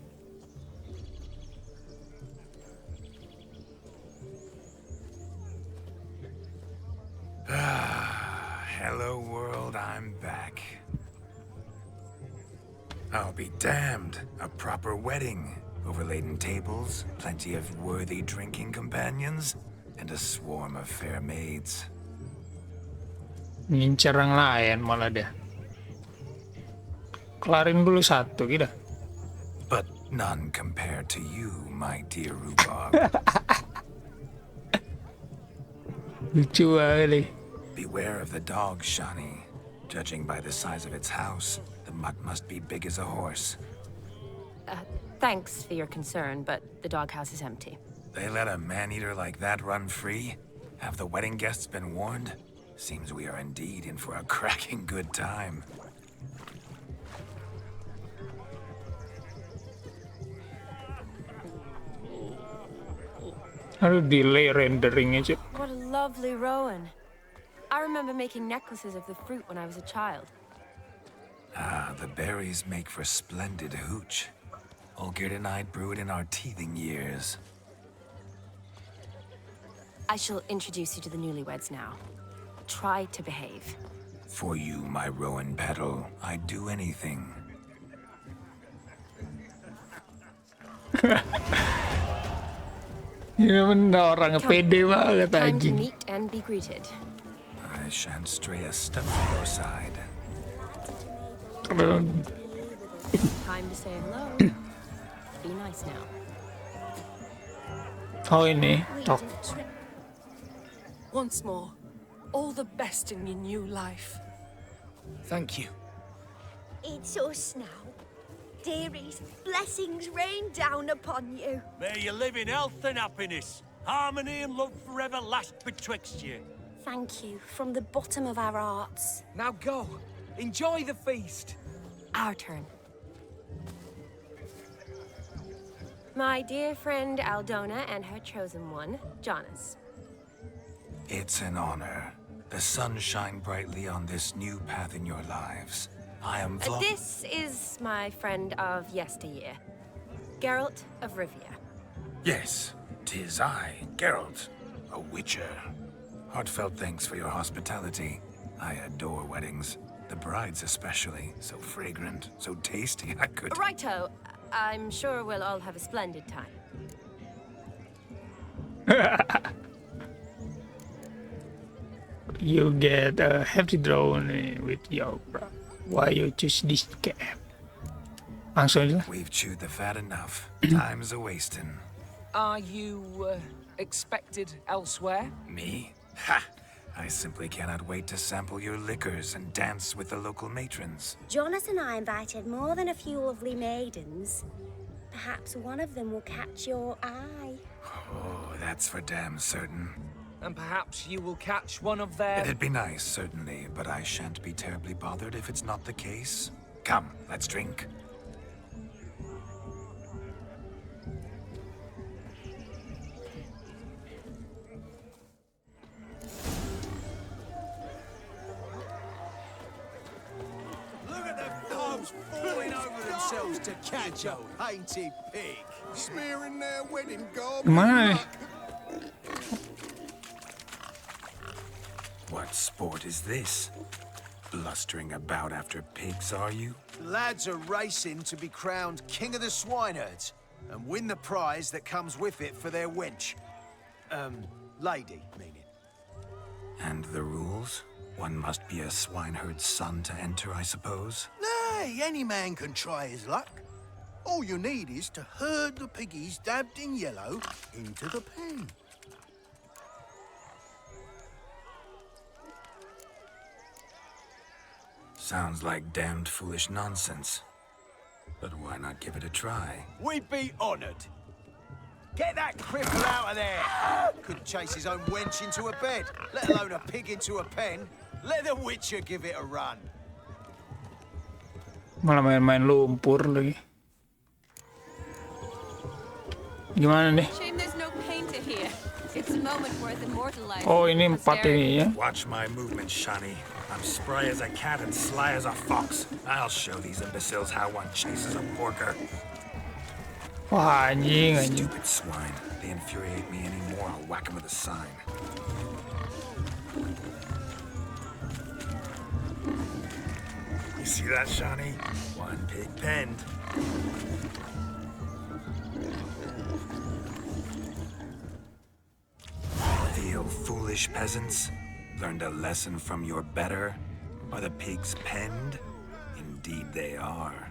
Hello world, I'm back. I'll be damned. A proper wedding. Overladen tables, plenty of worthy drinking companions, and a swarm of fair maids. Ngincer yang lain malah dia. Kelarin dulu satu gitu. But none compared to you, my dear rhubarb. Lucu banget. Beware of the dog, Shani. Judging by the size of its house, the mutt must be big as a horse. Thanks for your concern, but the doghouse is empty. They let a man-eater like that run free? Have the wedding guests been warned? Seems we are indeed in for a cracking good time. Aduh, delay renderingnya, Cik. What a lovely rowan. I remember making necklaces of the fruit when I was a child. Ah, the berries make for splendid hooch. Olgerd and I brewed in our teething years. I shall introduce you to the newlyweds now. Try to behave. For you, my rowan petal, I'd do anything. Ya bener, orang pede banget Time to anjing. meet and be greeted. shan't stray a step from your side. Time to say hello. Be nice now. Oh ini, tok. Once more, all the best in your new life. Thank you. It's us now. Dearies, blessings rain down upon you. May you live in health and happiness. Harmony and love forever last betwixt you. Thank you from the bottom of our hearts. Now go. Enjoy the feast. Our turn. My dear friend Aldona and her chosen one, Jonas. It's an honor. The sun shine brightly on this new path in your lives. I am This is my friend of yesteryear, Geralt of Rivia. Yes, 'tis I, Geralt, a witcher. Heartfelt thanks for your hospitality. I adore weddings. The brides especially. So fragrant, so tasty, I could... Righto. I'm sure we'll all have a splendid time. You get a hefty drone with your bro. Why you choose this cap? Langsung aja lah. We've chewed the fat enough. Time's a-wasting. Are you, expected elsewhere? Me? Ha! I simply cannot wait to sample your liquors and dance with the local matrons. Jonas and I invited more than a few lovely maidens. Perhaps one of them will catch your eye. Oh, that's for damn certain. And perhaps you will catch one of their... It'd be nice, certainly, but I shan't be terribly bothered if it's not the case. Come, let's drink. Look at them dogs falling over themselves to catch a painted pig. Smearing their wedding garb. Gimana nih? What sport is this? Blustering about after pigs, are you? Lads are racing to be crowned king of the swineherds and win the prize that comes with it for their wench. Lady, meaning. And the rules? One must be a swineherd's son to enter, I suppose? Nay, any man can try his luck. All you need is to herd the piggies dabbed in yellow into the pen. Sounds like damned foolish nonsense. But why not give it a try? We'd be honored. Get that cripple out of there! Couldn't chase his own wench into a bed, let alone a pig into a pen. Let the Witcher give it a run. Malah main-main lumpur lagi. Gimana nih? Shame there's no painter here. It's a moment worth immortalizing. Oh, ini 4 ini ya. Watch my movement, Shani. I'm spry as a cat and sly as a fox. I'll show these imbeciles how one chases a porker. Wah, anjing. Stupid swine. They infuriate me anymore. I'll whack them with a sign. You see that, Shani? One pig penned. Feel foolish peasants? Learned a lesson from your better? Are the pigs penned? Indeed they are.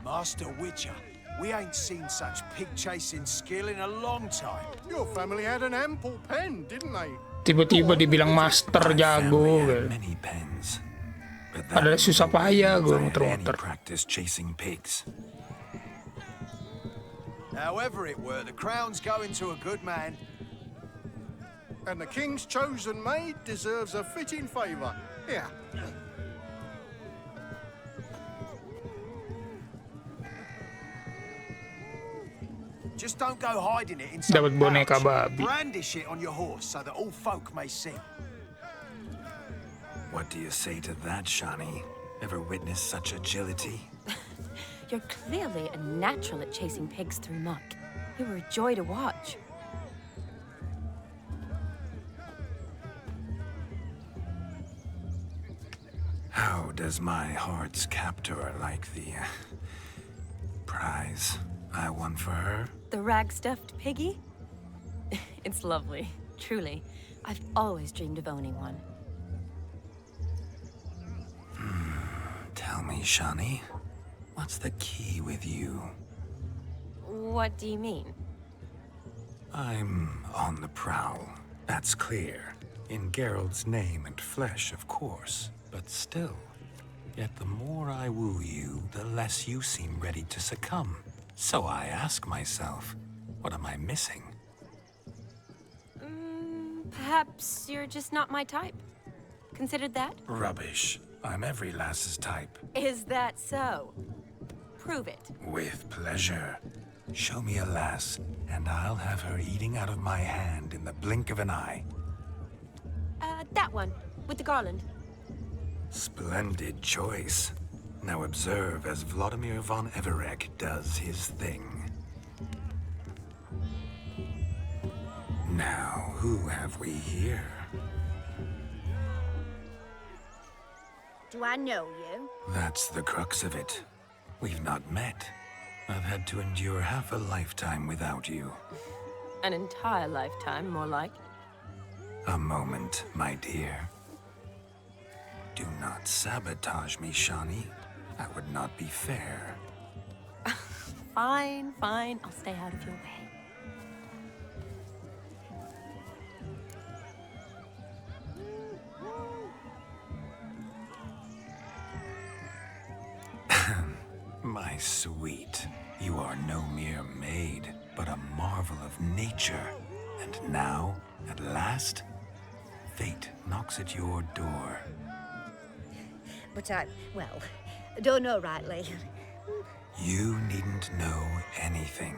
Master Witcher, we ain't seen such pig-chasing skill in a long time. Your family had an ample pen, didn't they? Tiba-tiba dibilang master jago. Many pens. Ada susah payah gue Any muter-muter. practice chasing pigs. However it were, the crown's going to a good man. And the king's chosen maid deserves a fitting favour. Here. Just don't go hiding it in some Dapat boneka pouch. babi. Brandish it on your horse so that all folk may see. What do you say to that, Shani? Ever witnessed such agility? You're clearly a natural at chasing pigs through muck. You were a joy to watch. How does my heart's captor like the prize I won for her? The rag-stuffed piggy? It's lovely, truly. I've always dreamed of owning one. me, Shani. What's the key with you? What do you mean? I'm on the prowl. That's clear. In Geralt's name and flesh, of course. But still. Yet the more I woo you, the less you seem ready to succumb. So I ask myself, what am I missing? Perhaps you're just not my type. Considered that? Rubbish. I'm every lass's type. Is that so? Prove it. With pleasure. Show me a lass, and I'll have her eating out of my hand in the blink of an eye. That one, with the garland. Splendid choice. Now observe as Vladimir von Everek does his thing. Now, who have we here? Do I know you? That's the crux of it. We've not met. I've had to endure half a lifetime without you. An entire lifetime, more like. A moment, my dear. Do not sabotage me, Shani. That would not be fair. Fine, fine. I'll stay out of your way. My sweet, you are no mere maid, but a marvel of nature. And now, at last, fate knocks at your door. But don't know rightly. You needn't know anything.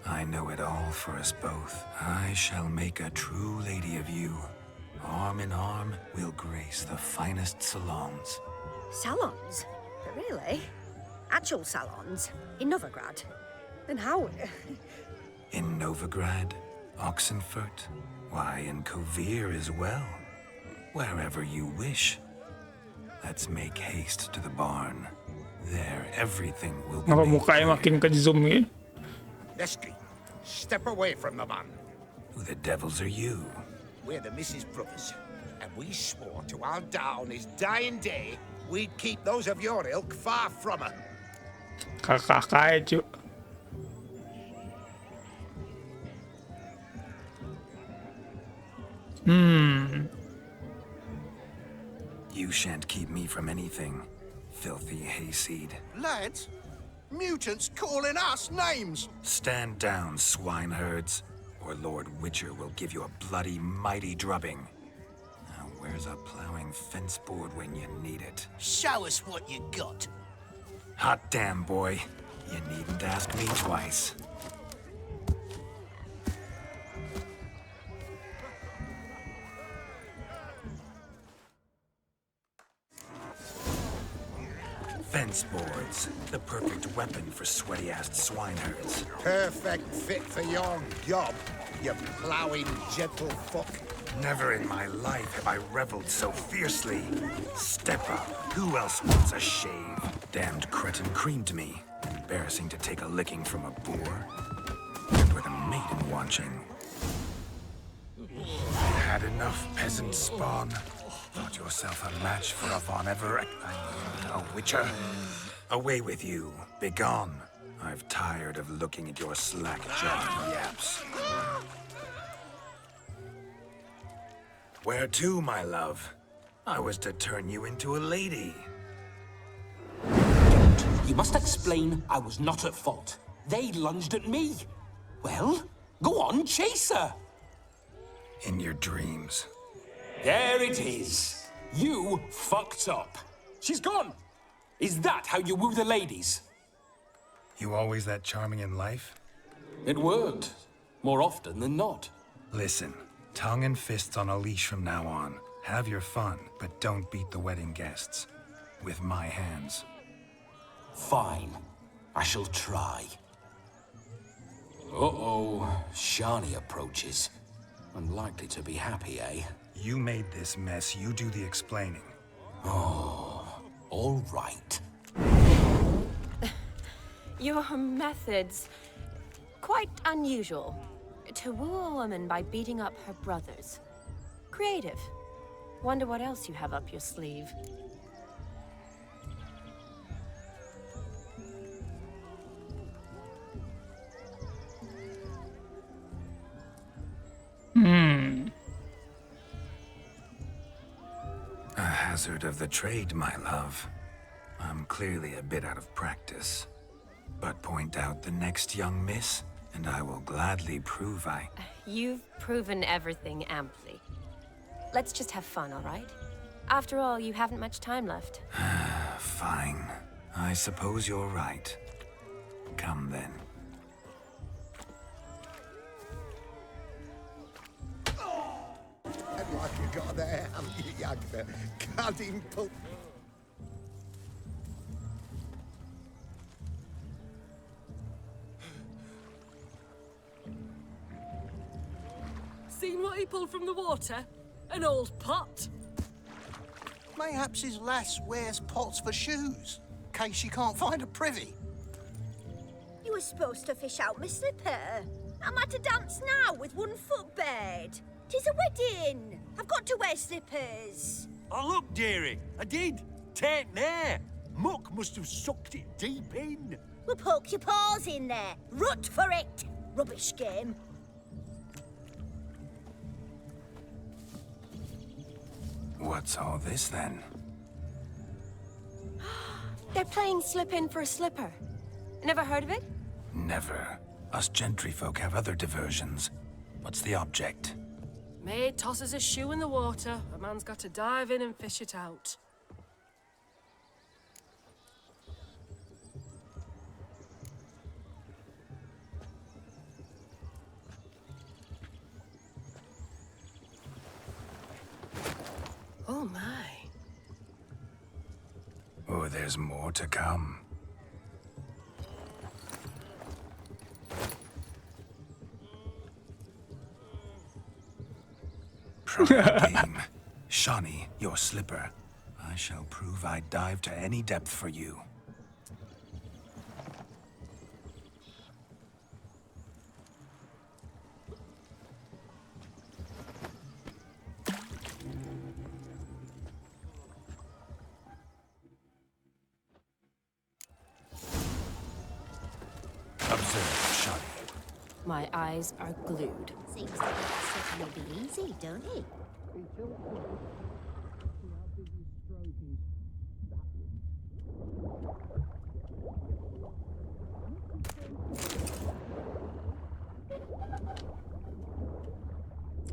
I know it all for us both. I shall make a true lady of you. Arm in arm, we'll grace the finest salons. Salons? But really? Actual salons? In Novigrad? Then how? In Novigrad, Oxenfurt, why, in Kovir as well. Wherever you wish. Let's make haste to the barn. There, everything will be Kenapa made mukanya clear. makin ke zoom ya? Lesky, step away from the man. Who the devils are you? We're the Mrs. Brothers, and we swore to our down his dying day we'd keep those of your ilk far from her. Kakak cu. You shan't keep me from anything, filthy hayseed. Lads, mutants calling us names. Stand down, swineherds, or Lord Witcher will give you a bloody mighty drubbing. Now, where's a plowing fence board when you need it? Show us what you got. Hot damn, boy. You needn't ask me twice. Fence boards, the perfect weapon for sweaty-assed swineherds. Perfect fit for your job, you ploughing gentle fuck. Never in my life have I reveled so fiercely. Step up. Who else wants a shave? Damned cretin creamed me. Embarrassing to take a licking from a boor. And with a maiden watching. Had enough, peasant spawn. Thought yourself a match for a Von Everett. A Witcher. Away with you. Begone. I've tired of looking at your slack-jawed yaps. Where to, my love? I was to turn you into a lady. You must explain I was not at fault. They lunged at me. Well, go on, chase her. In your dreams. There it is. You fucked up. She's gone. Is that how you woo the ladies? You always that charming in life? It worked. More often than not. Listen, tongue and fists on a leash from now on. Have your fun, but don't beat the wedding guests. With my hands. Fine. I shall try. Uh-oh. Shani approaches. Unlikely to be happy, eh? You made this mess. You do the explaining. Oh, all right. Your methods... quite unusual. To woo a woman by beating up her brothers. Creative. Wonder what else you have up your sleeve. hazard of the trade, my love. I'm clearly a bit out of practice. But point out the next young miss, and I will gladly prove I... You've proven everything amply. Let's just have fun, all right? After all, you haven't much time left. Fine. I suppose you're right. Come then. Like you got there, haven't you, youngster? Can't even pull... Seen what he pulled from the water? An old pot. Mayhaps his lass wears pots for shoes, in case she can't find a privy. You were supposed to fish out my slipper. I'm at a dance now with one foot bared. 'Tis a wedding. I've got to wear slippers. Oh, look, dearie, I did. Tain't there. Muck must have sucked it deep in. Well, poke your paws in there. Rut for it. Rubbish game. What's all this then? They're playing slip in for a slipper. Never heard of it? Never. Us gentry folk have other diversions. What's the object? Maid tosses a shoe in the water. A man's got to dive in and fish it out. Oh my. Oh, there's more to come. Proud game. Shawnee, your slipper. I shall prove I'd dive to any depth for you. Observe, Shawnee. My eyes are glued. Seems like it's certainly be easy, don't it?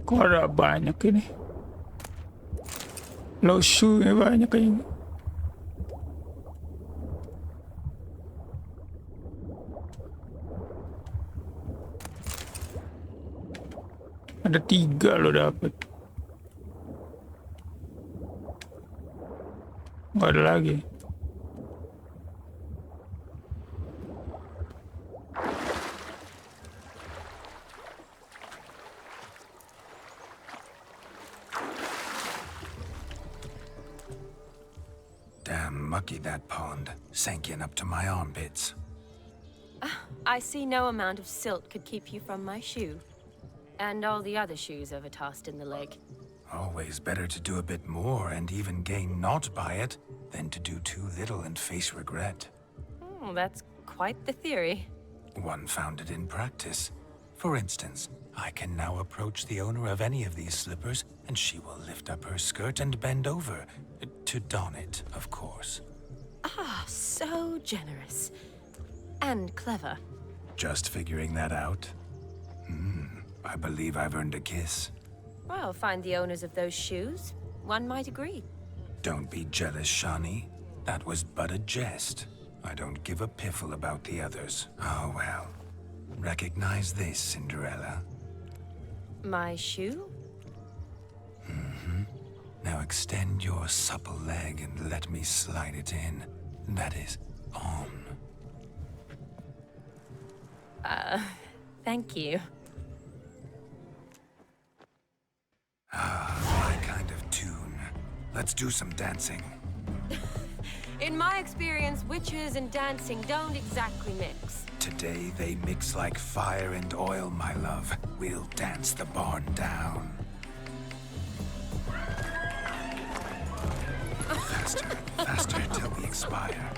Kok ada banyak ini. Losu banyak kayaknya. Ada 3 lo dapet. Nggak ada lagi. Damn mucky that pond. Sank in up to my armpits. I see no amount of silt could keep you from my shoe. And all the other shoes ever tossed in the lake. Always better to do a bit more and even gain naught by it than to do too little and face regret. Oh, that's quite the theory. One founded in practice. For instance, I can now approach the owner of any of these slippers, and she will lift up her skirt and bend over. To don it, of course. Ah, so generous. And clever. Just figuring that out? I believe I've earned a kiss. Well, find the owners of those shoes. One might agree. Don't be jealous, Shawnee. That was but a jest. I don't give a piffle about the others. Oh, well. Recognize this, Cinderella. My shoe? Now extend your supple leg and let me slide it in. That is, on. Thank you. My kind of tune. Let's do some dancing. In my experience, witches and dancing don't exactly mix. Today they mix like fire and oil, my love. We'll dance the barn down. Faster, faster till we expire.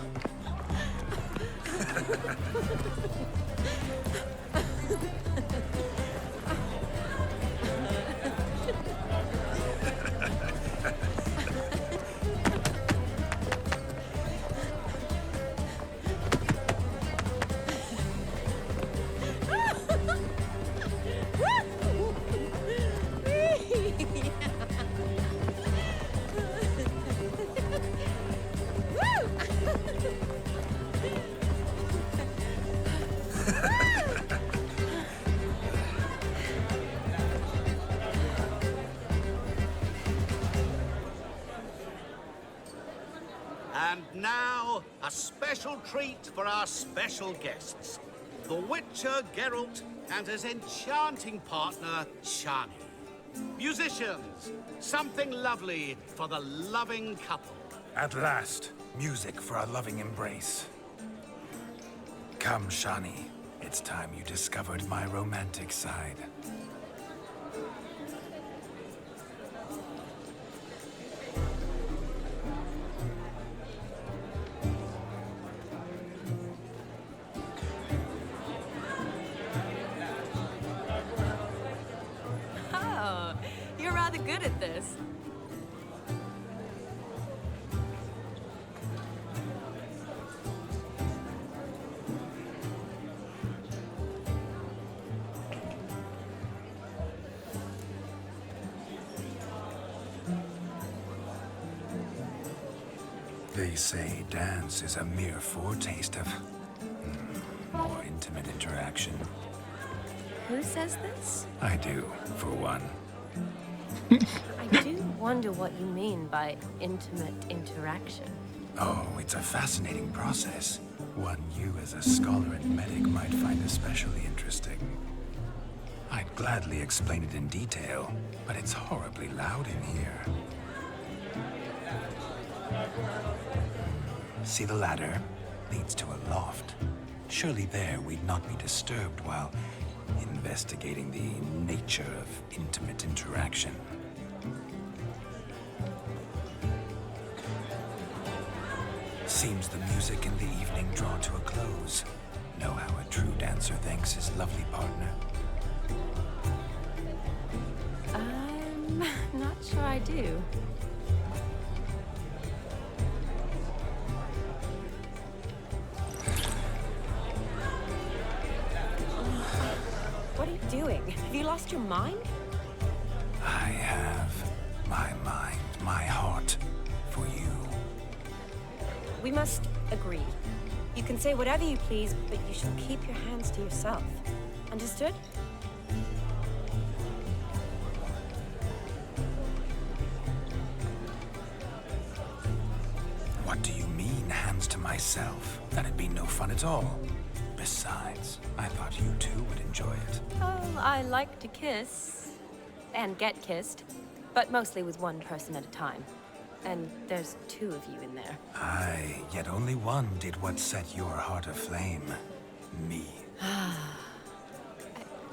now, a special treat for our special guests. The Witcher Geralt and his enchanting partner, Shani. Musicians, something lovely for the loving couple. At last, music for our loving embrace. Come, Shani. It's time you discovered my romantic side. Oh, you're rather good at this. They say dance is a mere foretaste of more intimate interaction. Who says this? I do, for one. I do wonder what you mean by intimate interaction. Oh, it's a fascinating process. One you as a scholar and medic might find especially interesting. I'd gladly explain it in detail, but it's horribly loud in here. See the ladder? Leads to a loft. Surely there we'd not be disturbed while investigating the nature of intimate interaction. Seems the music in the evening draw to a close. Know how a true dancer thanks his lovely partner? I'm not sure I do. What are you doing? Have you lost your mind? I have my mind, my heart for you. We must agree. You can say whatever you please, but you shall keep your hands to yourself. Understood? What do you mean, hands to myself? That'd be no fun at all. Besides, I thought you two would enjoy it. Oh, I like to kiss. And get kissed. But mostly with one person at a time. And there's two of you in there. Aye, yet only one did what set your heart aflame. Me.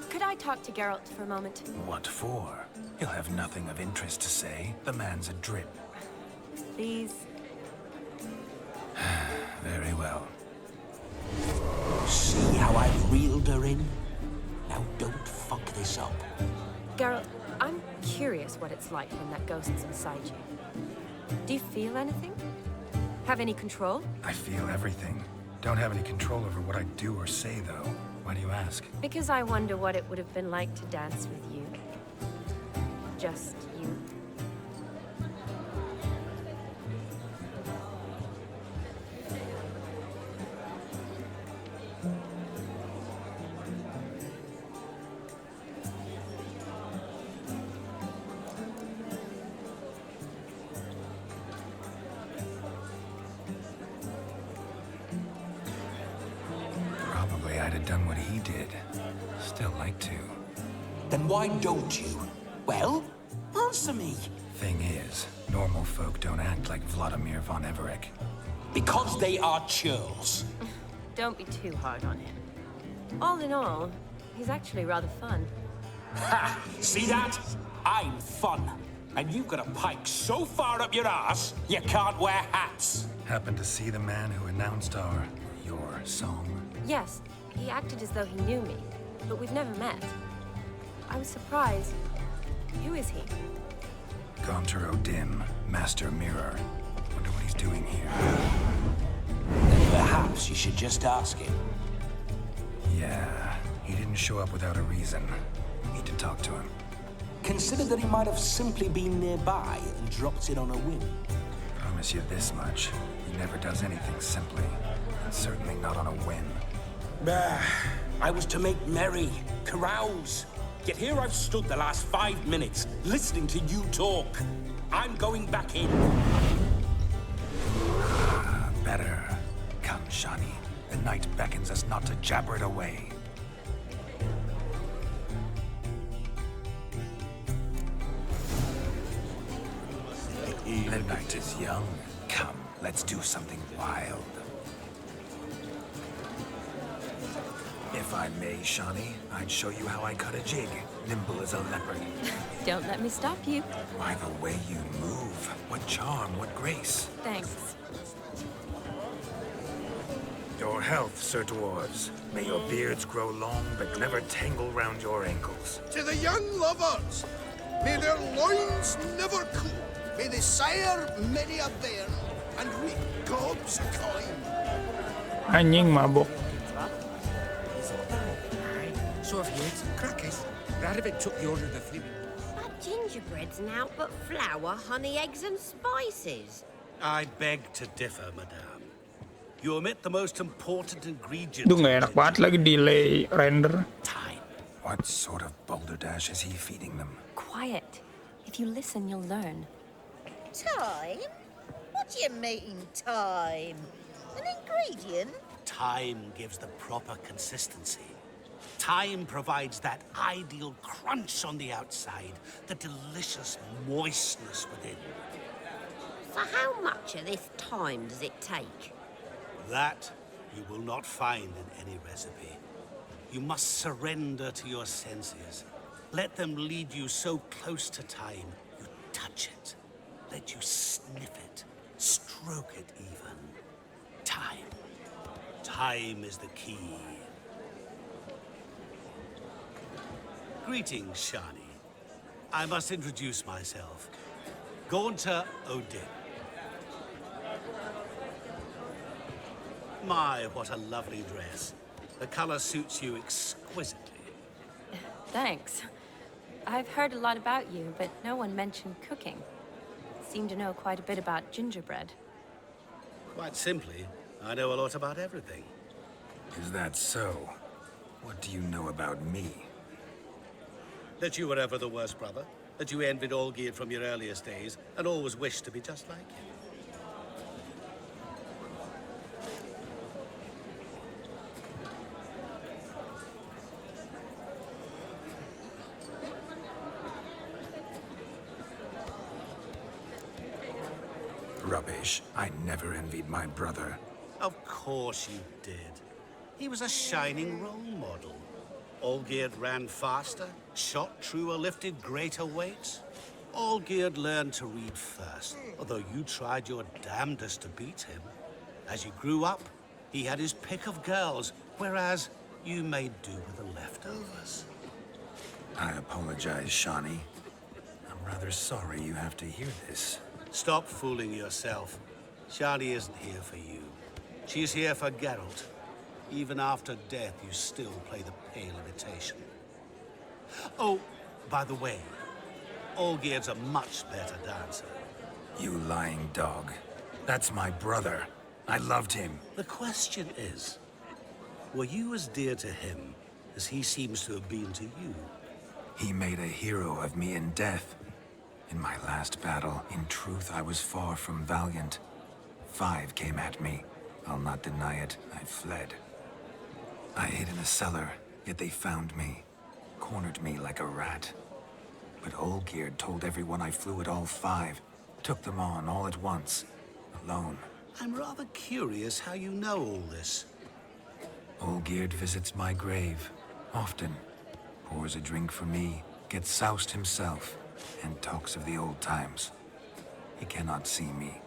Could I talk to Geralt for a moment? What for? He'll have nothing of interest to say. The man's a drip. Please. Very well. See how I've reeled her in? Now don't fuck this up. Geralt, I'm curious what it's like when that ghost is inside you. Do you feel anything? Have any control? I feel everything. Don't have any control over what I do or say, though. Why do you ask? Because I wonder what it would have been like to dance with you. Just you. Probably I'd have done what he did. Still like to. Then why don't you? Well, answer me. Thing is, normal folk don't act like Vladimir von Everett. Because they are churls. Don't be too hard on him. All in all, he's actually rather fun. Ha! See that? I'm fun. And you've got a pike so far up your ass, you can't wear hats. Happened to see the man who announced your song? Yes, he acted as though he knew me, but we've never met. I was surprised. Who is he? Gaunter O'Dim, Master Mirror. Wonder what he's doing here. Then perhaps you should just ask him. Yeah, he didn't show up without a reason. Need to talk to him. Consider that he might have simply been nearby and dropped in on a whim. Promise you this much. He never does anything simply. And certainly not on a whim. I was to make merry, carouse. Yet here I've stood the last 5 minutes, listening to you talk. I'm going back in. night beckons us not to jabber it away. The night is young. Come, let's do something wild. If I may, Shawnee, I'd show you how I cut a jig, nimble as a leopard. Don't let me stop you. Why, the way you move. What charm, what grace. Thanks. Your health, Sir Dwarves. May your beards grow long, but never tangle round your ankles. To the young lovers, may their loins never cool. May they sire many a bairn and reap gobs of coin. Anjing mabok. Sort of heads, crackers. Radovid took the order of the three. That gingerbread's now but flour, honey, eggs, and spices. I beg to differ, madame. You omit the most important ingredient. Duh, nggak enak banget lagi delay render. What sort of balderdash is he feeding them? Quiet. If you listen, you'll learn. Time? What do you mean, time? An ingredient? Time gives the proper consistency. Time provides that ideal crunch on the outside, the delicious moistness within. So how much of this time does it take? That you will not find in any recipe. You must surrender to your senses. Let them lead you so close to time, you touch it. Let you sniff it, stroke it even. Time. Time is the key. Greetings, Shani. I must introduce myself. Gaunter Odin. My, what a lovely dress. The color suits you exquisitely. Thanks. I've heard a lot about you, but no one mentioned cooking. Seem to know quite a bit about gingerbread. Quite simply, I know a lot about everything. Is that so? What do you know about me? That you were ever the worst brother, that you envied Olgierd from your earliest days, and always wished to be just like him. Rubbish. I never envied my brother. Of course you did. He was a shining role model. Olgierd ran faster, shot truer, lifted greater weights. Olgierd learned to read first, although you tried your damnedest to beat him. As you grew up, he had his pick of girls, whereas you made do with the leftovers. I apologize, Shawnee. I'm rather sorry you have to hear this. Stop fooling yourself. Shani isn't here for you. She's here for Geralt. Even after death, you still play the pale imitation. Oh, by the way, Olgierd's a much better dancer. You lying dog. That's my brother. I loved him. The question is, were you as dear to him as he seems to have been to you? He made a hero of me in death. In my last battle, in truth, I was far from valiant. 5 came at me. I'll not deny it. I fled. I hid in a cellar, yet they found me. Cornered me like a rat. But Olgierd told everyone I flew at all 5. Took them on all at once. Alone. I'm rather curious how you know all this. Olgierd visits my grave. Often. Pours a drink for me. Gets soused himself. And talks of the old times. He cannot see me,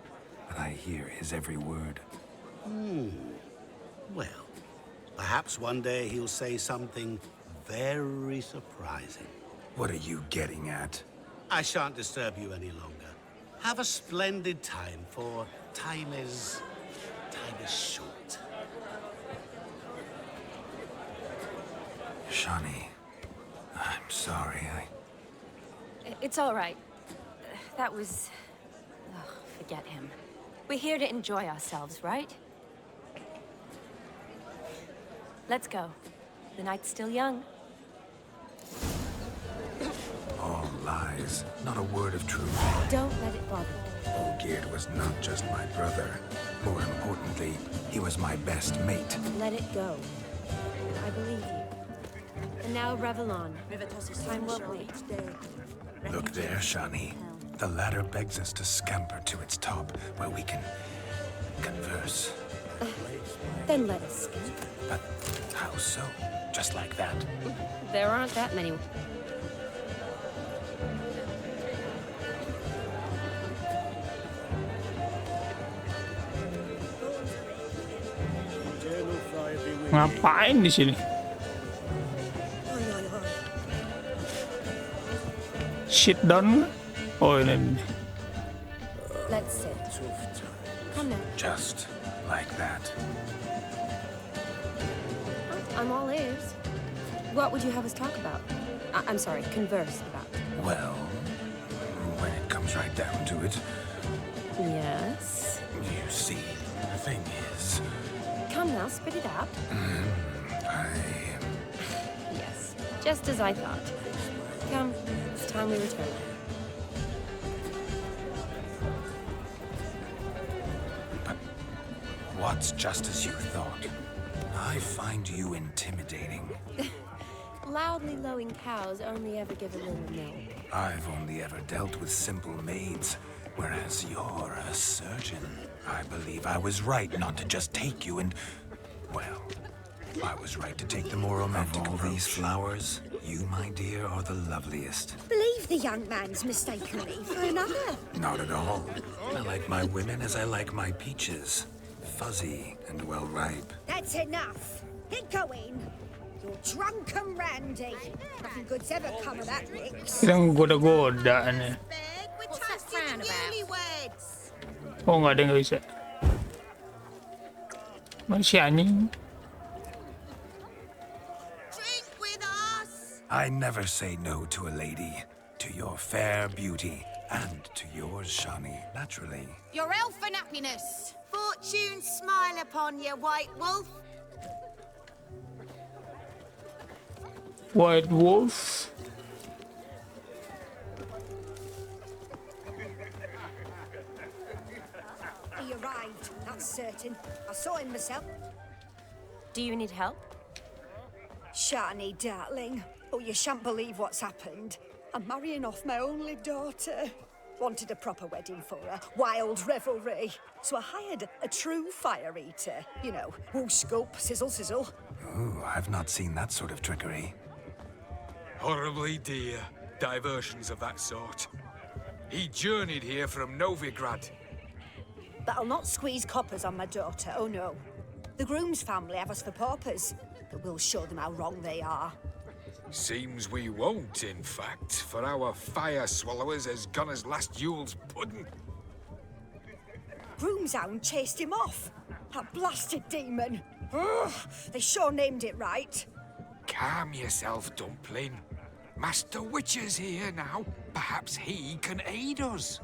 but I hear his every word. Well, perhaps one day he'll say something very surprising. What are you getting at? I shan't disturb you any longer. Have a splendid time, for time is short. Shawnee, I'm sorry, It's all right. That was... Ugh, forget him. We're here to enjoy ourselves, right? Let's go. The night's still young. All lies. Not a word of truth. Don't let it bother you. Olgierd was not just my brother. More importantly, He was my best mate. Let it go. I believe you. And now revel on. Time won't wait. Look there, Shani. The ladder begs us to scamper to its top, where we can converse. Then let us skip. But how so? Just like that? There aren't that many. Ngapain di sini? Sit down. Oh, ini. Let's sit. Come now. Just like that. I'm all ears. What would you have us talk about? I'm sorry, converse about. Well, when it comes right down to it, Yes? you see, the thing is, Come now, spit it out. Yes, just as I thought. Come, it's time we return. what's just as you thought? I find you intimidating. Loudly lowing cows only ever give a little milk. I've only ever dealt with simple maids, whereas you're a surgeon. I believe I was right not to just take you and... Well, I was right to take the more romantic approach. Of all these flowers, you, my dear, are the loveliest. Believe the young man's mistaken me for another. Not at all. I like my women as I like my peaches. Fuzzy and well ripe. That's enough. Get going. You're drunk and randy. Nothing good's ever come of that, Nix. Yang goda-goda nih. What's that frown about? Oh, nggak ada yang bisa. Masih anjing. I never say no to a lady. To your fair beauty. And to yours, Shani, naturally. Your elfin happiness. Fortune smile upon you, White Wolf. White Wolf. He arrived, that's certain. I saw him myself. Do you need help? Shani, darling. Oh, you shan't believe what's happened. I'm marrying off my only daughter. Wanted a proper wedding for her. Wild revelry. So I hired a true fire eater. You know, whoosh, scoop, sizzle, sizzle. Ooh, I've not seen that sort of trickery. Horribly dear diversions of that sort. He journeyed here from Novigrad. But I'll not squeeze coppers on my daughter, oh no. The groom's family have us for paupers, but we'll show them how wrong they are. Seems we won't, in fact, for our fire swallowers has gone as last Yule's pudding. Groom's hound chased him off. That blasted demon. Ugh, they sure named it right. Calm yourself, Dumpling. Master Witcher's here now. Perhaps he can aid us.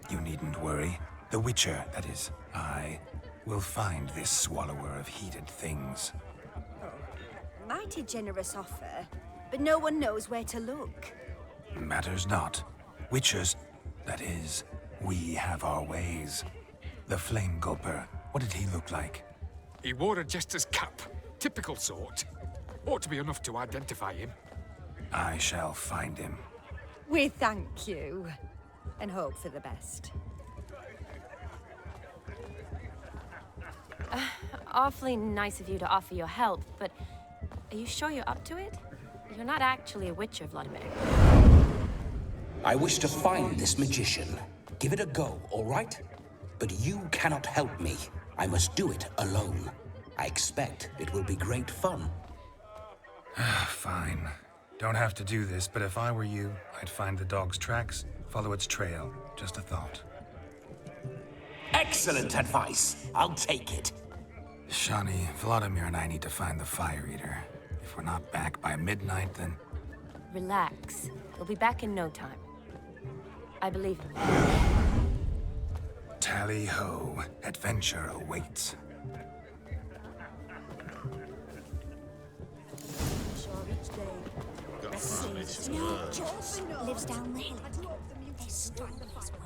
You needn't worry. The Witcher, that is, I, will find this swallower of heated things. Mighty generous offer, but no one knows where to look. Matters not. Witchers, that is, we have our ways. The Flame Gulper, what did he look like? He wore a jester's cap. Typical sort. Ought to be enough to identify him. I shall find him. We thank you, and hope for the best. Awfully nice of you to offer your help, but are you sure you're up to it? You're not actually a witcher, Vladimir. I wish to find this magician. Give it a go, all right? But you cannot help me. I must do it alone. I expect it will be great fun. Fine. Don't have to do this, but if I were you, I'd find the dog's tracks, follow its trail. Just a thought. Excellent advice. I'll take it. Shani, Vladimir and I need to find the fire eater. If we're not back by midnight, then... Relax. We'll be back in no time. I believe in you. Tally-ho. Adventure awaits. Lives down the hill. They're strong this way.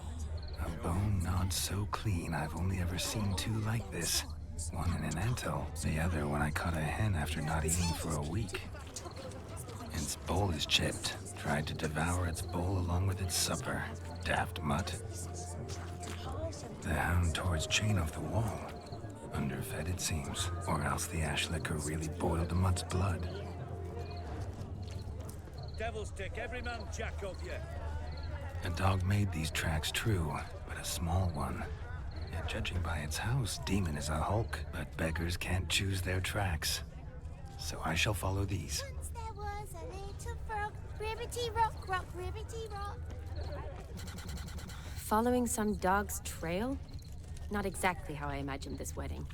A bone gnawed so clean I've only ever seen two like this. One in an anthill, the other when I caught a hen after not eating for a week. Its bowl is chipped. Tried to devour its bowl along with its supper. Daft mutt. The hound tore its chain off the wall. Underfed, it seems. Or else the ash liquor really boiled the mutt's blood. Devil's take every man jack of you. A dog made these tracks true, but a small one. Yet judging by its house, Demon is a hulk, but beggars can't choose their tracks. So I shall follow these. Once there was a little frog, ribbity rock, rock, ribbity rock. Following some dog's trail? Not exactly how I imagined this wedding.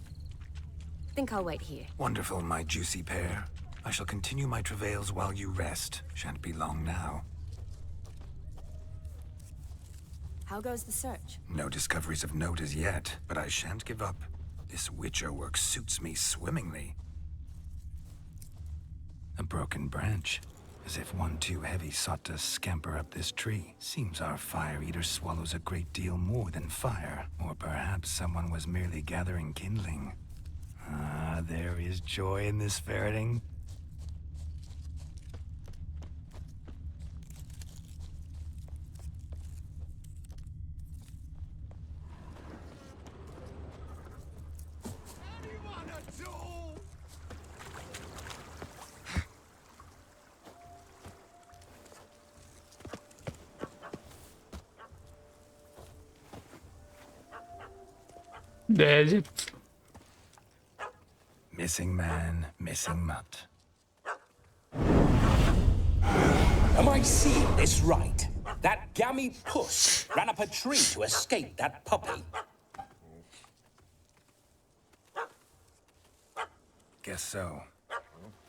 Think I'll wait here. Wonderful, my juicy pair. I shall continue my travails while you rest. Shan't be long now. How goes the search? No discoveries of note as yet, but I shan't give up. This witcher work suits me swimmingly. A broken branch, as if one too heavy sought to scamper up this tree. Seems our fire eater swallows a great deal more than fire. Or perhaps someone was merely gathering kindling. Ah, there is joy in this ferreting. There's it. Missing man, missing mutt. Am I seeing this right? That gammy puss ran up a tree to escape that puppy. Guess so.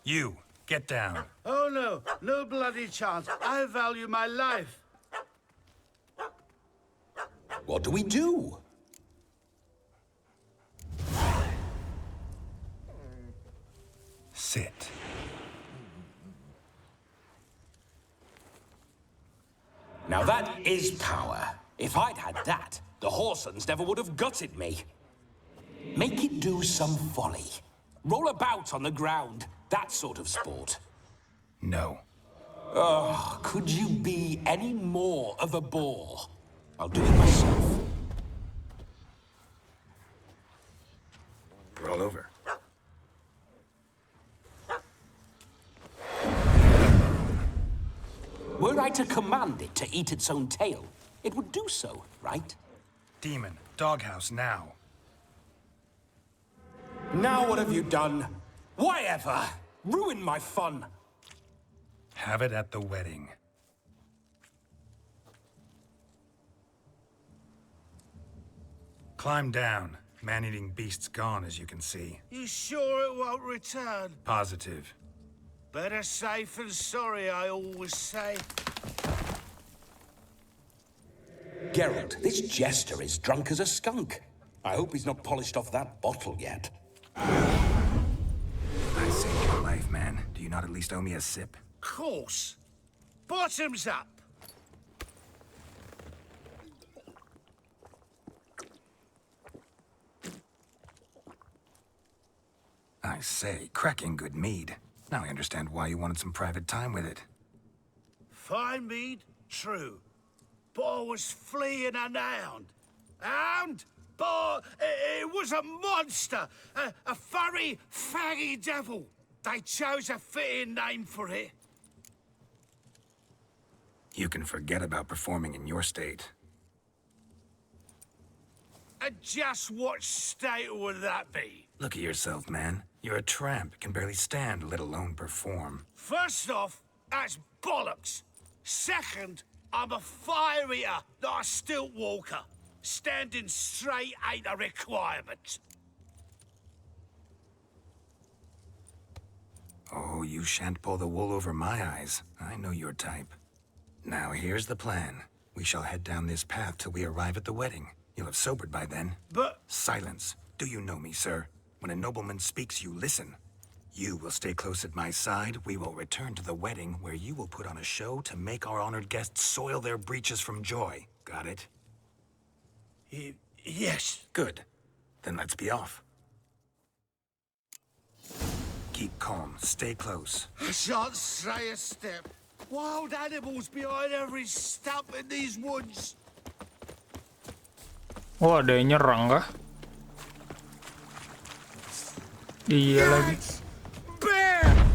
You, get down. Oh no, no bloody chance. I value my life. What do we do? Sit. Now that is power. If I'd had that, the Horsons never would have gutted me. Make it do some folly. Roll about on the ground. That sort of sport. No. Oh, could you be any more of a bore? I'll do it myself. Roll over. Were I to command it to eat its own tail, it would do so, right? Demon, doghouse now. Now what have you done? Why ever? Ruin my fun. Have it at the wedding. Climb down. Man-eating beast's gone, as you can see. You sure it won't return? Positive. Better safe than sorry, I always say. Geralt, this jester is drunk as a skunk. I hope he's not polished off that bottle yet. I saved your life, man. Do you not at least owe me a sip? Course. Bottoms up. I say, cracking good mead. Now I understand why you wanted some private time with it. Fine mead, true. But I was fleeing an hound. Hound? But it was a monster. A furry, faggy devil. They chose a fitting name for it. You can forget about performing in your state. And just what state would that be? Look at yourself, man. You're a tramp, can barely stand, let alone perform. First off, that's bollocks. Second, I'm a fire eater, not a stilt walker. Standing straight ain't a requirement. Oh, you shan't pull the wool over my eyes. I know your type. Now, here's the plan. We shall head down this path till we arrive at the wedding. You'll have sobered by then. But... Silence. Do you know me, sir? When a nobleman speaks, you listen. You will stay close at my side. We will return to the wedding, where you will put on a show to make our honored guests soil their breeches from joy. Got it? Yes. Good. Then let's be off. Keep calm. Stay close. I shan't stray a step. Wild animals behind every stump in these woods. Oh, ada yang nyerang kah? Iya lagi.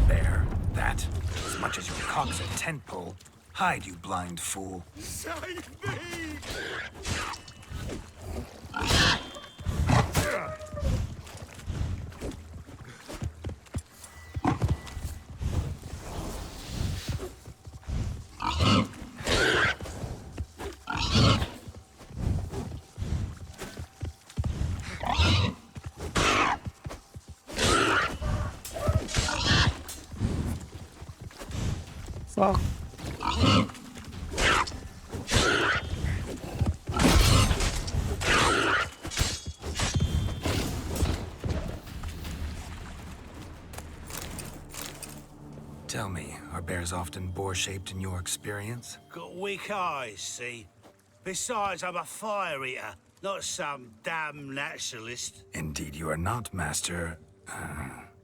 There. That. As much as your cock's a tent pole. Hide, you blind fool. Save me! Fuck. Tell me, are bears often boar-shaped in your experience? Got weak eyes, see? Besides, I'm a fire eater, not some damn naturalist. Indeed you are not, Master.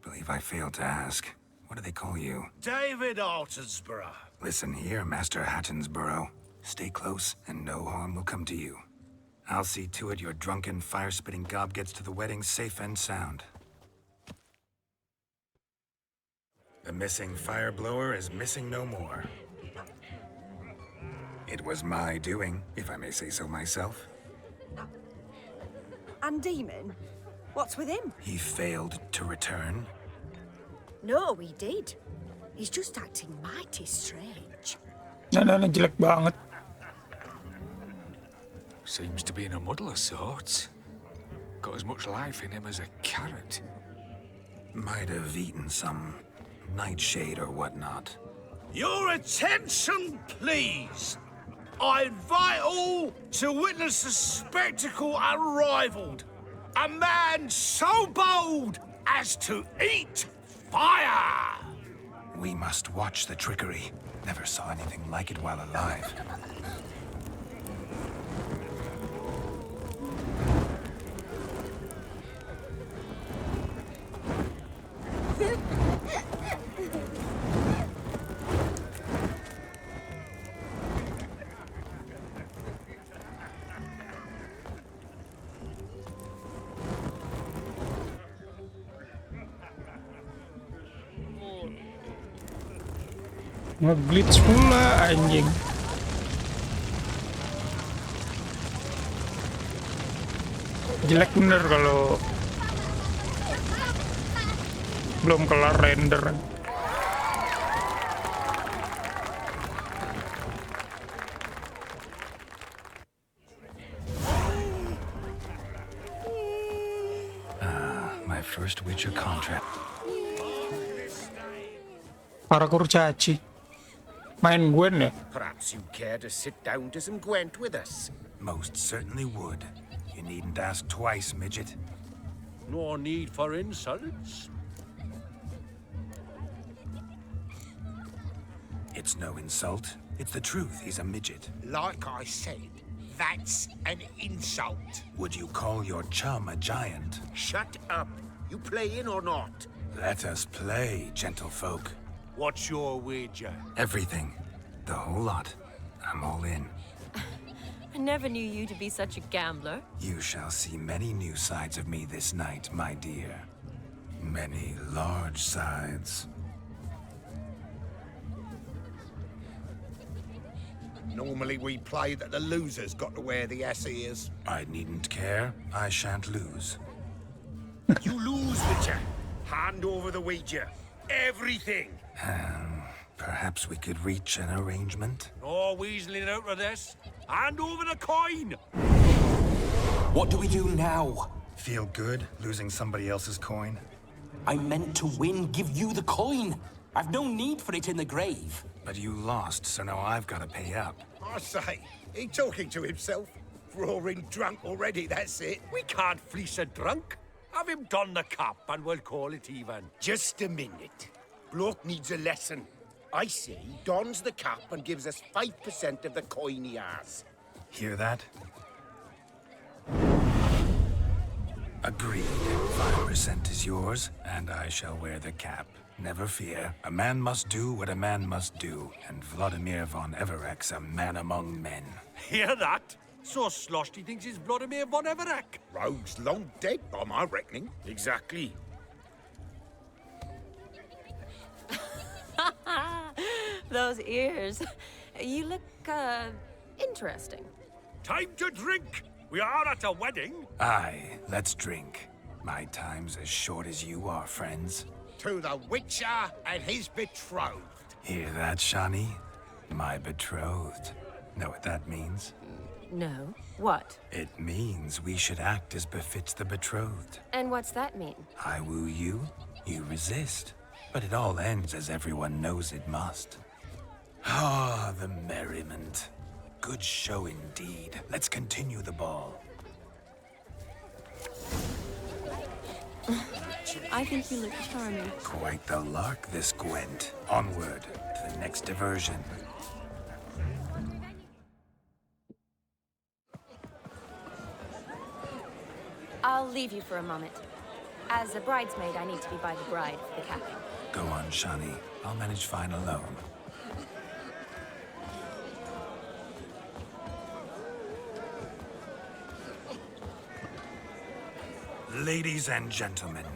Believe I failed to ask. What do they call you? David Altonsborough. Listen here, Master Hattonsborough. Stay close, and no harm will come to you. I'll see to it your drunken, fire-spitting gob gets to the wedding safe and sound. The missing fire blower is missing no more. It was my doing, if I may say so myself. And Demon? What's with him? He failed to return. No, he did. He's just acting mighty strange. Nah, jelek banget. Seems to be in a muddle of sorts. Got as much life in him as a carrot. Might have eaten some nightshade or whatnot. Your attention, please. I invite all to witness a spectacle unrivaled. A man so bold as to eat fire! We must watch the trickery. Never saw anything like it while alive. Nge-glitch pula anjing. Jelek bener kalau belum kelar render. My first Witcher contract. Para kurcaci. Main Gwen ya? Perhaps you care to sit down to some Gwent with us? Most certainly would. You needn't ask twice, midget. No need for insults. It's no insult. It's the truth. He's a midget. Like I said, that's an insult. Would you call your chum a giant? Shut up. You playing or not? Let us play, gentlefolk. What's your wager? Everything. The whole lot. I'm all in. I never knew you to be such a gambler. You shall see many new sides of me this night, my dear. Many large sides. Normally we play that the loser's got to wear the ass ears. I needn't care. I shan't lose. You lose, Witcher. Hand over the wager. Everything. Perhaps we could reach an arrangement? No weaseling out of this. Hand over the coin. What do we do now? Feel good losing somebody else's coin? I meant to win, give you the coin. I've no need for it in the grave. But you lost, so now I've got to pay up. I say, he talking to himself. Roaring drunk already, that's it. We can't fleece a drunk. Have him don the cap and we'll call it even. Just a minute. Bloke needs a lesson. I say he dons the cap and gives us 5% of the coin he has. Hear that? Agreed. 5% is yours, and I shall wear the cap. Never fear. A man must do what a man must do, and Vladimir von Everek's a man among men. Hear that? So sloshed he thinks he's Vladimir von Everek. Rogue's long dead by my reckoning. Exactly. Those ears. You look, interesting. Time to drink. We are at a wedding. Aye, let's drink. My time's as short as you are, friends. To the Witcher and his betrothed. Hear that, Shani? My betrothed. Know what that means? No. What? It means we should act as befits the betrothed. And what's that mean? I woo you, you resist. But it all ends as everyone knows it must. Ah, the merriment. Good show indeed. Let's continue the ball. I think you look charming. Quite the lark, this Gwent. Onward to the next diversion. I'll leave you for a moment. As a bridesmaid, I need to be by the bride for the capping. Go on, Shani. I'll manage fine alone. Ladies and gentlemen,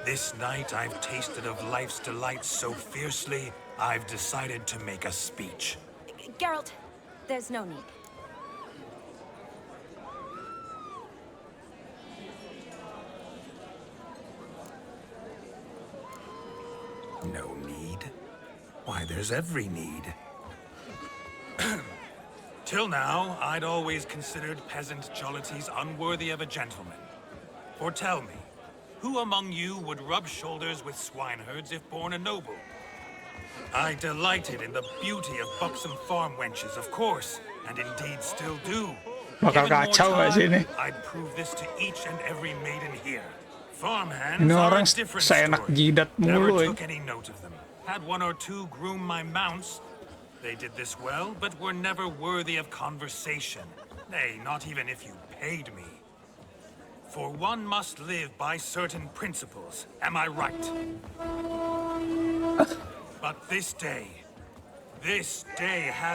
this night I've tasted of life's delights so fiercely, I've decided to make a speech. Geralt, there's no need. No need? Why, there's every need. Till now, I'd always considered peasant jollities unworthy of a gentleman. For tell me, who among you would rub shoulders with swineherds if born a noble? I delighted in the beauty of buxom farm wenches, of course, and indeed still do. Bakal Given more kacau nggak sih ini? time, I'd prove this to each and every maiden here. Farmhands Ini are orang a different seenak story. jidat Never mulu. took any note of them. Had one or two groom my mounts. They did this well, but were never worthy of conversation. Nay, not even if you paid me. For one must live by certain principles, am I right? But this day has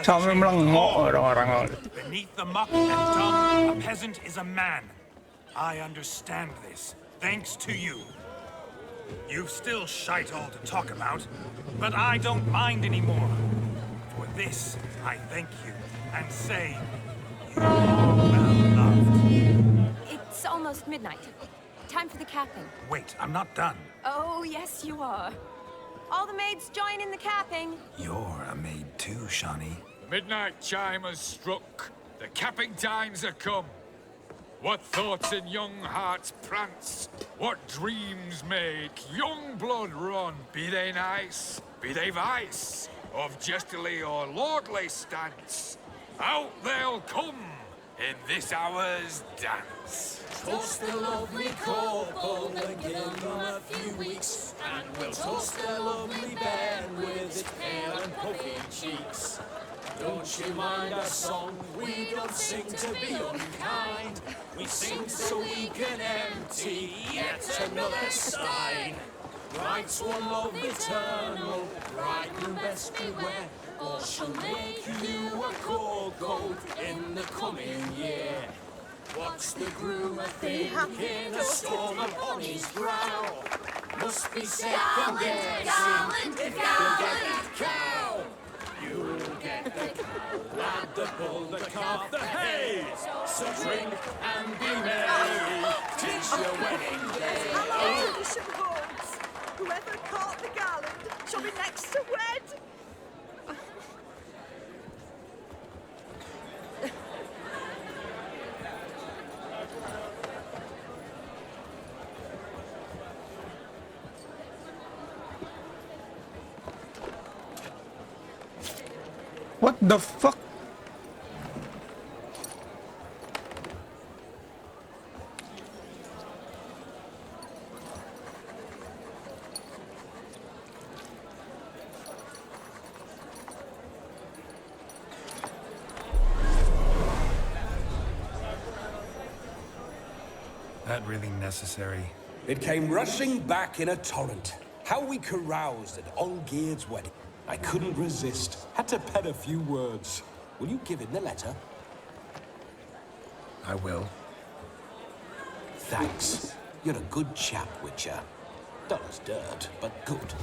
Sampai changed melengok all. orang-orang. Beneath the muck and dung, a peasant is a man. I understand this, thanks to you. You've still shite all to talk about, but I don't mind anymore. For this, I thank you, and say, you are well loved. It's almost midnight. Time for the capping. Wait, I'm not done. Oh, yes, you are. All the maids join in the capping. You're a maid too, Shani. The midnight chime has struck. The capping times are come. What thoughts in young hearts prance? What dreams make young blood run? Be they nice, be they vice, of jestily or lordly stance, out they'll come in this hour's dance. Toast the lovely couple and give them a few weeks, and we'll toast the lovely band with its pale and puffy cheeks. Don't you mind our song? We don't sing to be unkind. We sing so we can empty yet another stein. Bride's one love eternal, bridegroom best beware, or she'll make you a cold in the coming year. What's the groom a-thinking? A storm upon his brow must be second guessing if you'll get that cow. You'll get the cow, lad, the bull, the calf, the hay. So drink and be merry, 'tis your wedding day. Hello, tradition holds. Whoever caught the garland shall be next to wed. What the fuck? that really necessary? It came rushing back in a torrent. How we caroused at Olgierd's wedding. I couldn't resist. Had to pen a few words. Will you give him the letter? I will. Thanks. You're a good chap, Witcher. Dull as dirt, but good.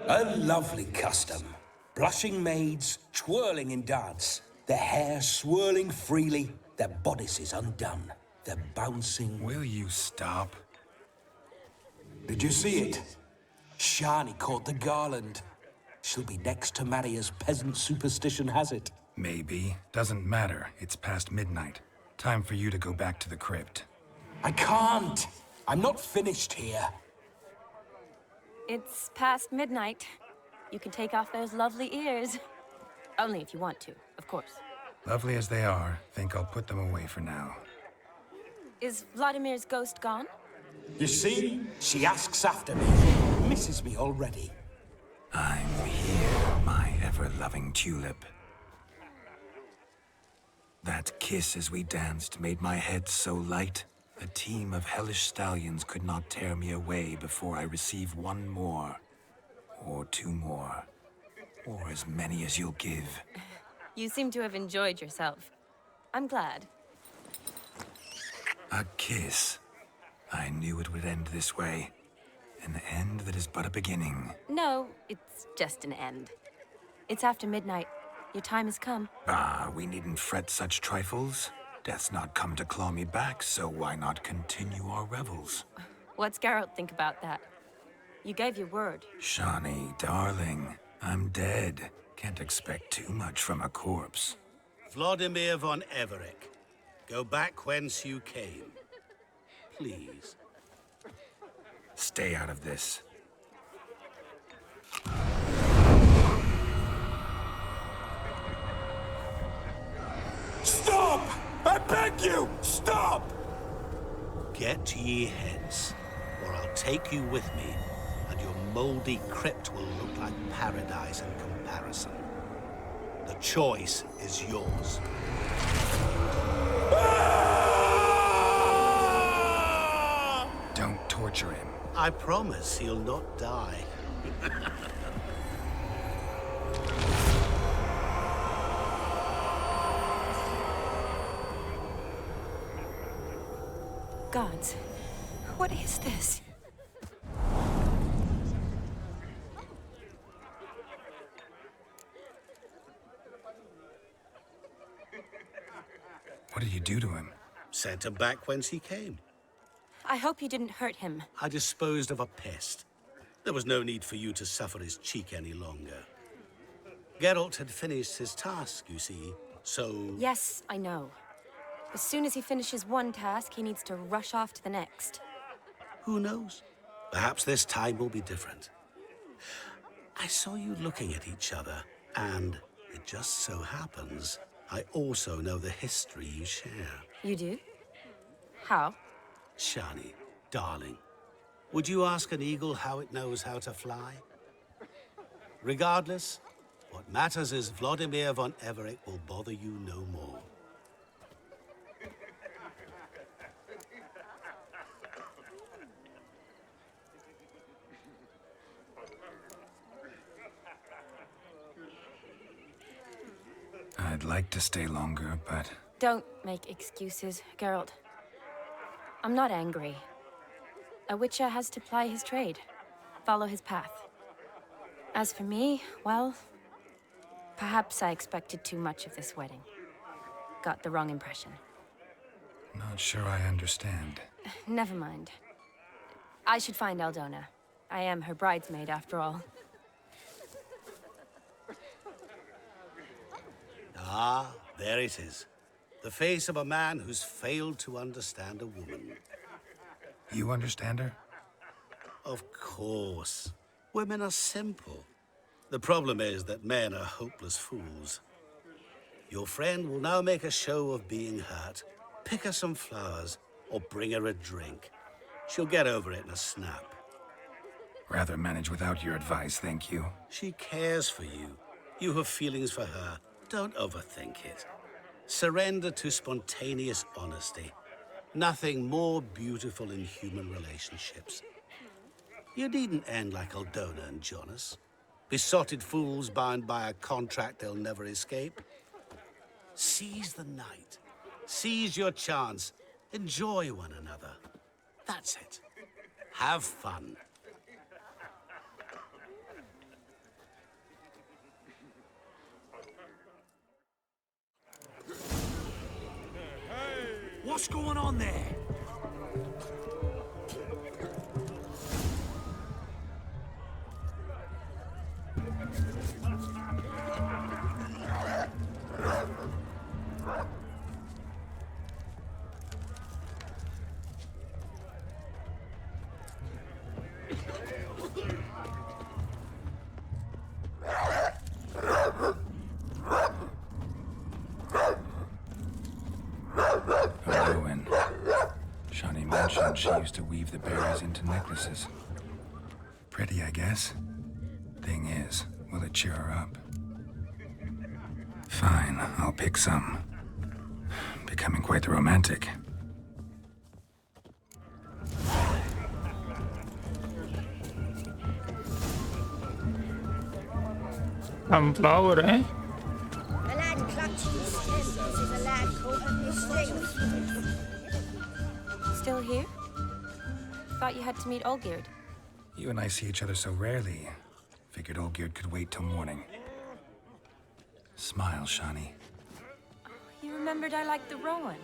A lovely custom. Blushing maids, twirling in dance. Their hair swirling freely, their bodices undone. They're bouncing... Will you stop? Did you see it? Shani caught the garland. She'll be next to marry as peasant superstition has it. Maybe. Doesn't matter. It's past midnight. Time for you to go back to the crypt. I can't. I'm not finished here. It's past midnight. You can take off those lovely ears. Only if you want to, of course. Lovely as they are, think I'll put them away for now. Is Vladimir's ghost gone? You see? She asks after me. Misses me already. I'm here, my ever-loving tulip. That kiss as we danced made my head so light. A team of hellish stallions could not tear me away before I receive one more. Or two more. Or as many as you'll give. You seem to have enjoyed yourself. I'm glad. A kiss. I knew it would end this way. An end that is but a beginning. No, it's just an end. It's after midnight. Your time has come. Ah, we needn't fret such trifles. Death's not come to claw me back, so why not continue our revels? What's Geralt think about that? You gave your word. Shani, darling, I'm dead. Can't expect too much from a corpse. Vladimir von Everec, go back whence you came. Please. Stay out of this. Stop! I beg you! Stop! Get ye hence, or I'll take you with me, and your moldy crypt will look like paradise in comparison. The choice is yours. Don't torture him. I promise he'll not die. Gods, what is this? What did you do to him? Sent him back whence he came. I hope you didn't hurt him. I disposed of a pest. There was no need for you to suffer his cheek any longer. Geralt had finished his task, you see, so... Yes, I know. As soon as he finishes one task, he needs to rush off to the next. Who knows? Perhaps this time will be different. I saw you looking at each other, and it just so happens I also know the history you share. You do? How? Shani, darling, would you ask an eagle how it knows how to fly? Regardless, what matters is Vladimir von Everec will bother you no more. I'd like to stay longer, but... Don't make excuses, Geralt. I'm not angry. A Witcher has to ply his trade, follow his path. As for me, well, perhaps I expected too much of this wedding. Got the wrong impression. Not sure I understand. Never mind. I should find Aldona. I am her bridesmaid, after all. Ah, there it is. The face of a man who's failed to understand a woman. You understand her? Of course. Women are simple. The problem is that men are hopeless fools. Your friend will now make a show of being hurt, pick her some flowers, or bring her a drink. She'll get over it in a snap. Rather manage without your advice, thank you. She cares for you. You have feelings for her. Don't overthink it. Surrender to spontaneous honesty. Nothing more beautiful in human relationships. You needn't end like Aldona and Jonas. Besotted fools bound by a contract they'll never escape. Seize the night. Seize your chance. Enjoy one another. That's it. Have fun. What's going on there? She used to weave the berries into necklaces. Pretty, I guess. Thing is, will it cheer her up? Fine, I'll pick some. Becoming quite the romantic. Sunflower, eh? A lad clutched his stems as a lad caught up his strings. Still here? Thought you had to meet Olgierd. You and I see each other so rarely. Figured Olgierd could wait till morning. Smile, Shani. You remembered I liked the Rowan.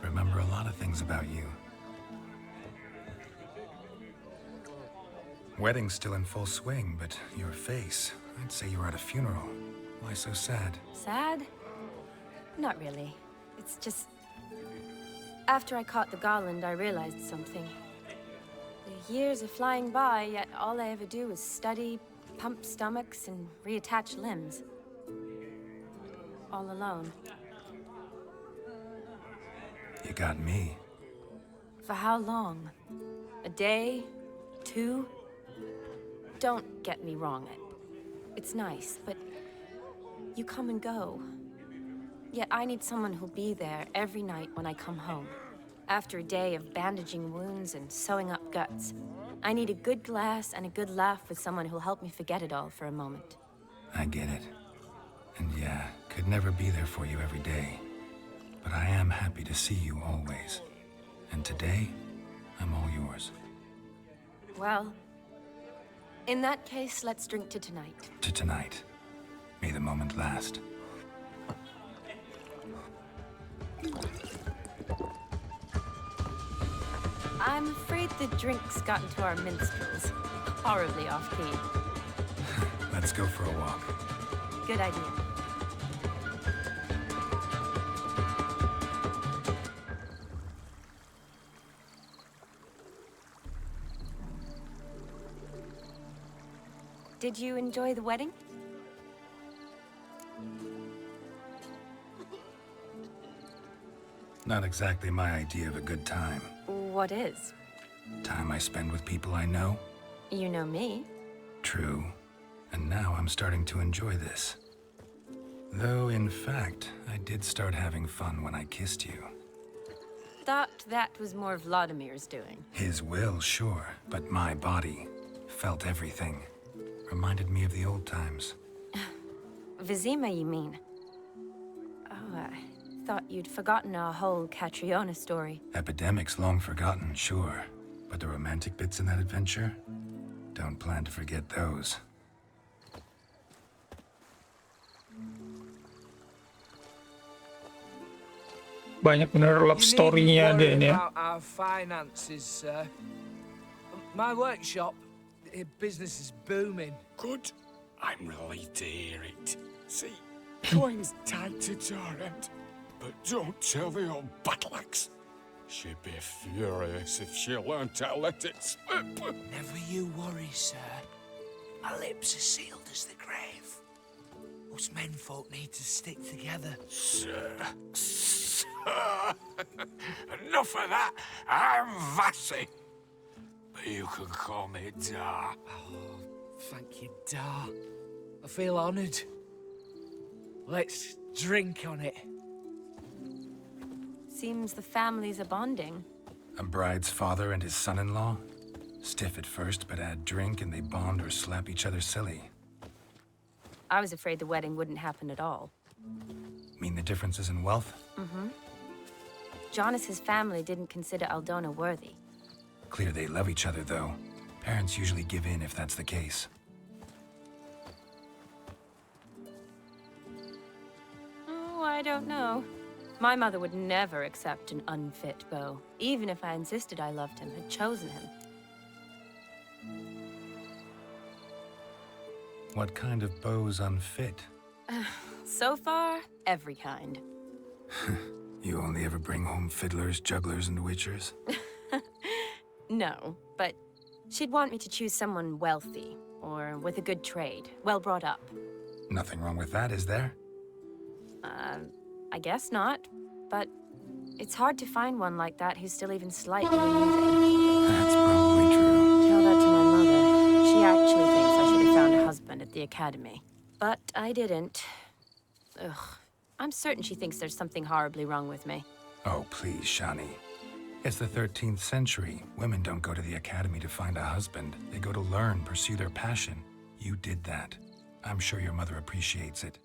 Remember a lot of things about you. Wedding's still in full swing, but your face, I'd say you were at a funeral. Why so sad? Sad? Not really. It's just... After I caught the garland, I realized something. The years are flying by, yet all I ever do is study, pump stomachs, and reattach limbs. All alone. You got me. For how long? A day? 2? Don't get me wrong. It's nice, but you come and go. Yet I need someone who'll be there every night when I come home. After a day of bandaging wounds and sewing up guts, I need a good glass and a good laugh with someone who'll help me forget it all for a moment. I get it. And yeah, could never be there for you every day. But I am happy to see you always. And today, I'm all yours. Well, in that case, let's drink to tonight. To tonight. May the moment last. I'm afraid the drink's gotten to our minstrels. Horribly off-key. Let's go for a walk. Good idea. Did you enjoy the wedding? Not exactly my idea of a good time. What is? Time I spend with people I know. You know me. True. And now I'm starting to enjoy this. Though, in fact, I did start having fun when I kissed you. Thought that was more Vladimir's doing. His will, sure, but my body felt everything. Reminded me of the old times. Vizima, you mean? Oh, I thought you'd forgotten our whole Catriona story. Epidemics long forgotten, sure. But the romantic bits in that adventure? Don't plan to forget those. Banyak bener love story-nya ada ini ya. About our finances, sir. My workshop, business is booming. Good. I'm relieved to hear it. See, coin's tight to Torrent, but don't tell the old battle-axe. She'd be furious if she learned to let it slip. Never you worry, sir. My lips are sealed as the grave. Us menfolk need to stick together. Sir. Enough of that. I'm Vassy. But you can call me Dar. Oh, thank you, Dar. I feel honoured. Let's drink on it. Seems the families are bonding. A bride's father and his son-in-law? Stiff at first, but add drink and they bond or slap each other silly. I was afraid the wedding wouldn't happen at all. Mean the differences in wealth? Mm-hmm. Jonas's family didn't consider Aldona worthy. Clear they love each other, though. Parents usually give in if that's the case. Oh, I don't know. My mother would never accept an unfit beau, even if I insisted I loved him, had chosen him. What kind of beau's unfit? So far, every kind. You only ever bring home fiddlers, jugglers, and witchers? No, but she'd want me to choose someone wealthy, or with a good trade, well brought up. Nothing wrong with that, is there? I guess not, but it's hard to find one like that who's still even slightly amusing. That's probably true. Tell that to my mother. She actually thinks I should have found a husband at the academy. But I didn't. Ugh. I'm certain she thinks there's something horribly wrong with me. Oh, please, Shani. It's the 13th century. Women don't go to the academy to find a husband. They go to learn, pursue their passion. You did that. I'm sure your mother appreciates it.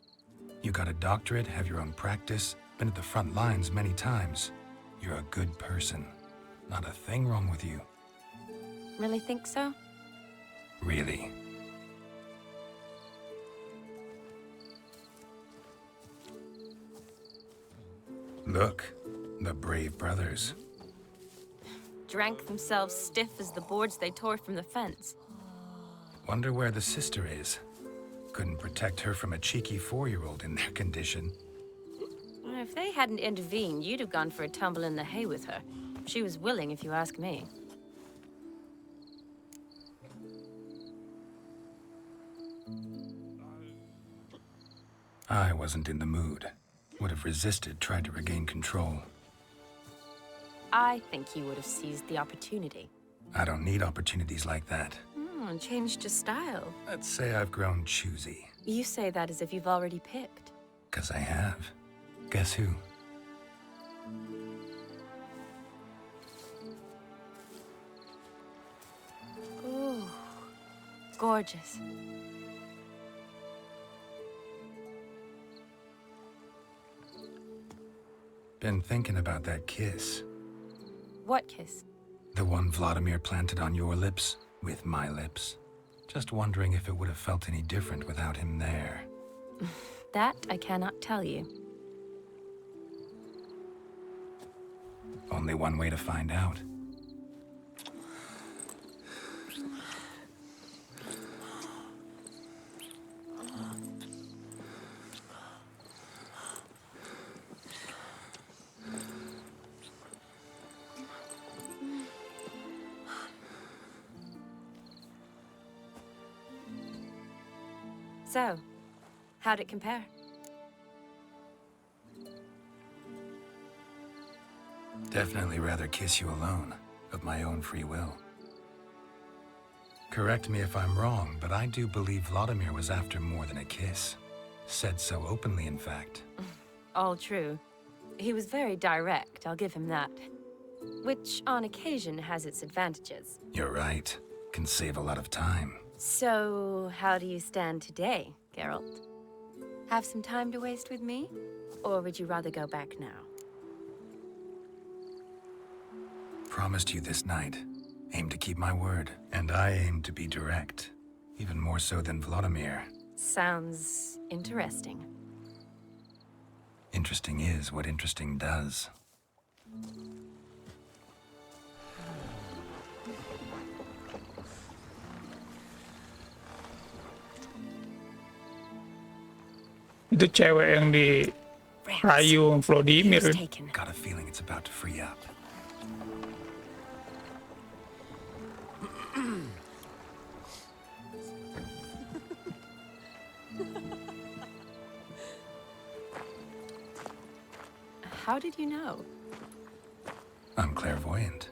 You got a doctorate, have your own practice, been at the front lines many times. You're a good person. Not a thing wrong with you. Really think so? Really. Look, the brave brothers. Drank themselves stiff as the boards they tore from the fence. Wonder where the sister is. Couldn't protect her from a cheeky 4-year-old in their condition. If they hadn't intervened, you'd have gone for a tumble in the hay with her. She was willing, if you ask me. I wasn't in the mood. Would have resisted, tried to regain control. I think you would have seized the opportunity. I don't need opportunities like that. Changed your style. Let's say I've grown choosy. You say that as if you've already picked. 'Cause I have. Guess who? Ooh, gorgeous. Been thinking about that kiss. What kiss? The one Vladimir planted on your lips, with my lips. Just wondering if it would have felt any different without him there. That I cannot tell you. Only one way to find out. So, how'd it compare? Definitely rather kiss you alone, of my own free will. Correct me if I'm wrong, but I do believe Vladimir was after more than a kiss. Said so openly, in fact. All true. He was very direct, I'll give him that. Which, on occasion, has its advantages. You're right. Can save a lot of time. So, how do you stand today, Geralt? Have some time to waste with me? Or would you rather go back now? Promised you this night. Aim to keep my word. And I aim to be direct. Even more so than Vladimir. Sounds interesting. Interesting is what interesting does. Itu cewek yang dirayu Vladimir. Got a feeling it's about to free up. How did you know? I'm clairvoyant.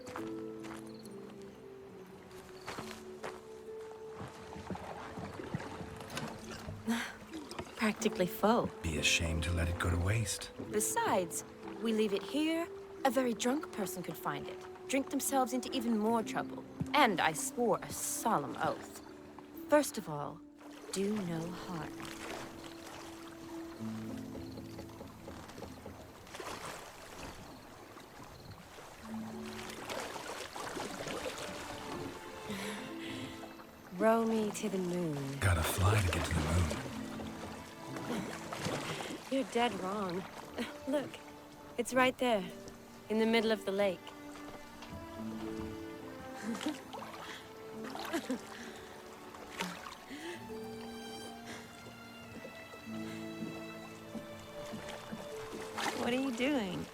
Practically full. Be ashamed to let it go to waste. Besides, we leave it here, a very drunk person could find it, drink themselves into even more trouble. And I swore a solemn oath. First of all, do no harm. Row me to the moon. Gotta fly to get to the moon. You're dead wrong. Look, it's right there, in the middle of the lake. What are you doing?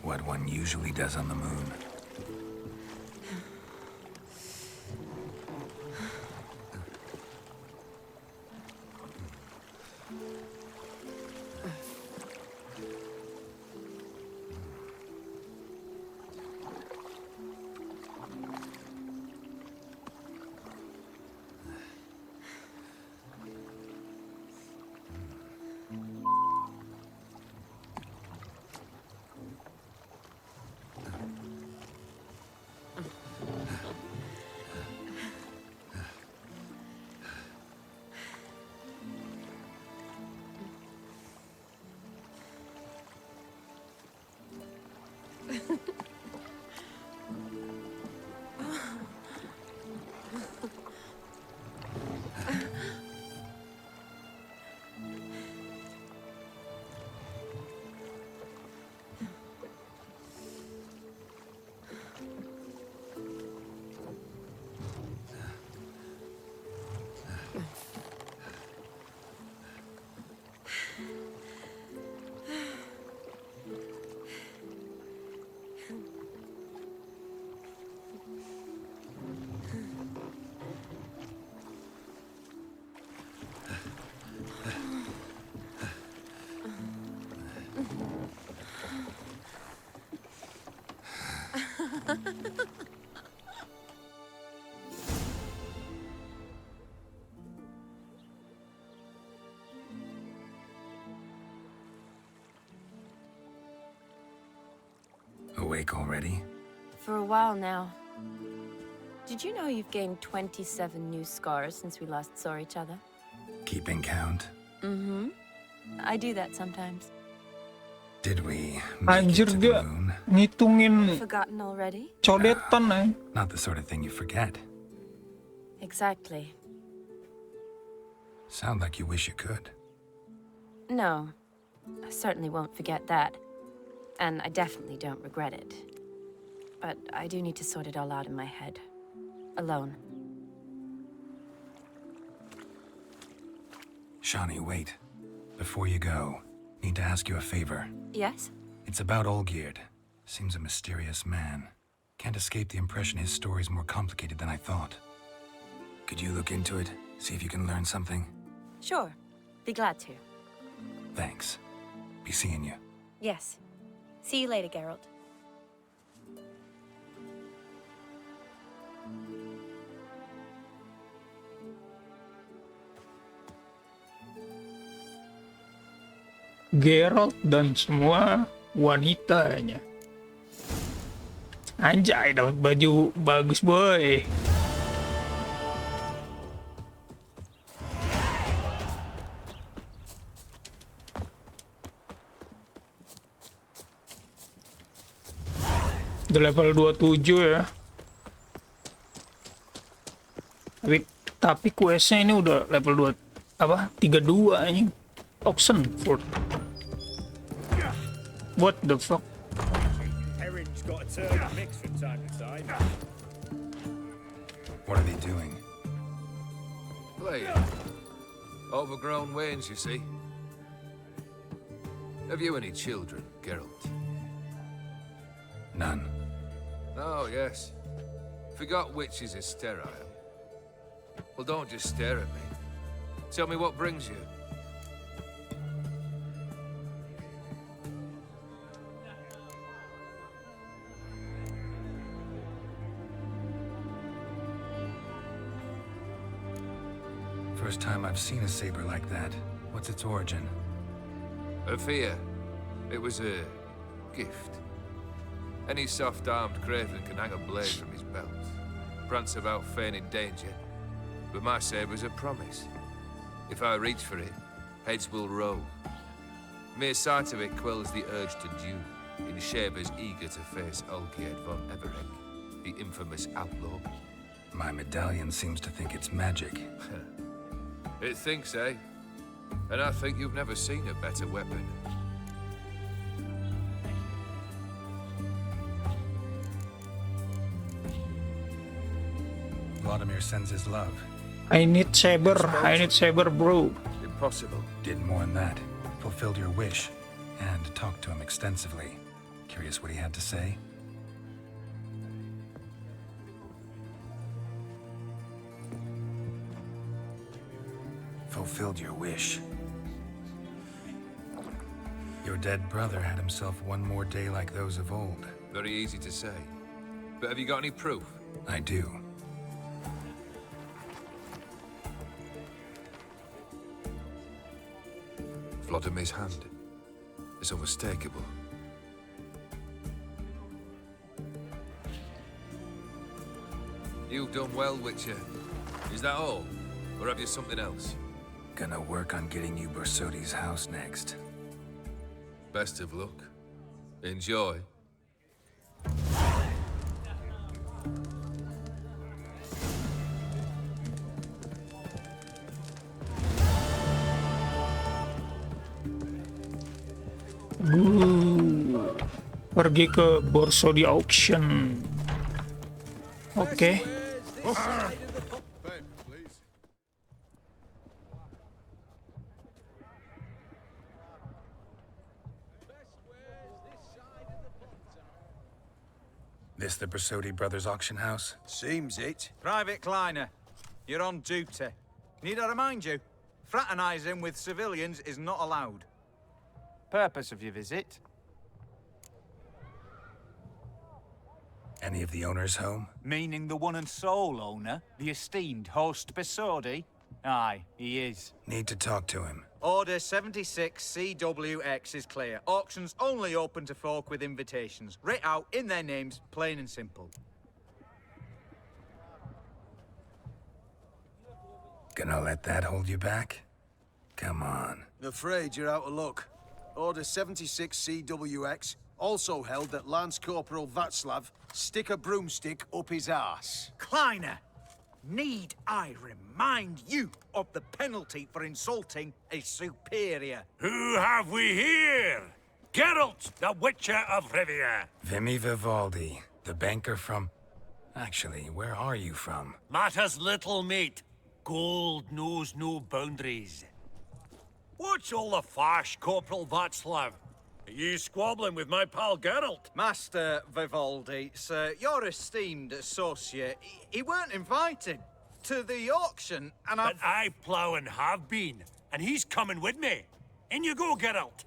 What one usually does on the moon. Awake already? For a while now. Did you know you've gained 27 new scars since we last saw each other? Keeping count? Mm-hmm. I do that sometimes. Did we Anjir dia ngitungin Forgotten already? codetan eh. Not the sort of thing you forget. Exactly. Sound like you wish you could. No, I certainly won't forget that. And I definitely don't regret it. But I do need to sort it all out in my head. Alone. Shani, wait. Before you go, need to ask you a favor. Yes? It's about Olgierd. Seems a mysterious man. Can't escape the impression his story's more complicated than I thought. Could you look into it? See if you can learn something? Sure. Be glad to. Thanks. Be seeing you. Yes. See you later, Geralt. Geralt dan semua wanitanya. Anjay, dapat baju bagus boy. Udah level 27 ya. Tapi questnya ini udah level 2 apa? 32 anjing. Oxenford. What the fuck? Erin's got a turn mix from time to time. What are they doing? Playing. Overgrown wains, you see. Have you any children, Geralt? None. Oh, yes. Forgot witches is sterile. Well, don't just stare at me. Tell me what brings you. First time I've seen a saber like that. What's its origin? A fear. It was a gift. Any soft-armed craven can hang a blade from his belt, prance about feigning danger, but my saber's a promise. If I reach for it, heads will roll. Mere sight of it quells the urge to duel, in shavers eager to face Olgierd von Everegg, the infamous outlaw. My medallion seems to think it's magic. It thinks, eh? And I think you've never seen a better weapon. Vladimir sends his love. I need saber bro. Impossible. Did more than that. Fulfilled your wish. And talked to him extensively. Curious what he had to say? Fulfilled your wish. Your dead brother had himself one more day like those of old. Very easy to say. But have you got any proof? I do. Vladimir's hand. It's unmistakable. You've done well, Witcher. Is that all? Or have you something else? Gonna work on getting you Borsodi's house next. Best of luck. Enjoy. Pergi ke Borsodi auction. Oke. This the Borsodi Brothers auction house? Seems it. Private Kleiner, you're on duty. Need I remind you? Fraternizing with civilians is not allowed. Purpose of your visit? Any of the owners home? Meaning the one and sole owner, the esteemed host Borsodi? Aye, he is. Need to talk to him. Order 76 CWX is clear. Auctions only open to folk with invitations. Writ out in their names, plain and simple. Gonna let that hold you back? Come on. Afraid you're out of luck. Order 76 CWX also held that Lance Corporal Václav stick a broomstick up his arse. Kleiner, need I remind you of the penalty for insulting a superior? Who have we here? Geralt, the Witcher of Rivia. Vimy Vivaldi, the banker from... Actually, where are you from? Matters little, mate. Gold knows no boundaries. What's all the fash, Corporal Václav? Are you squabbling with my pal Geralt? Master Vivaldi, sir, your esteemed associate, he weren't invited to the auction, and But I plough and have been, and he's coming with me. In you go, Geralt.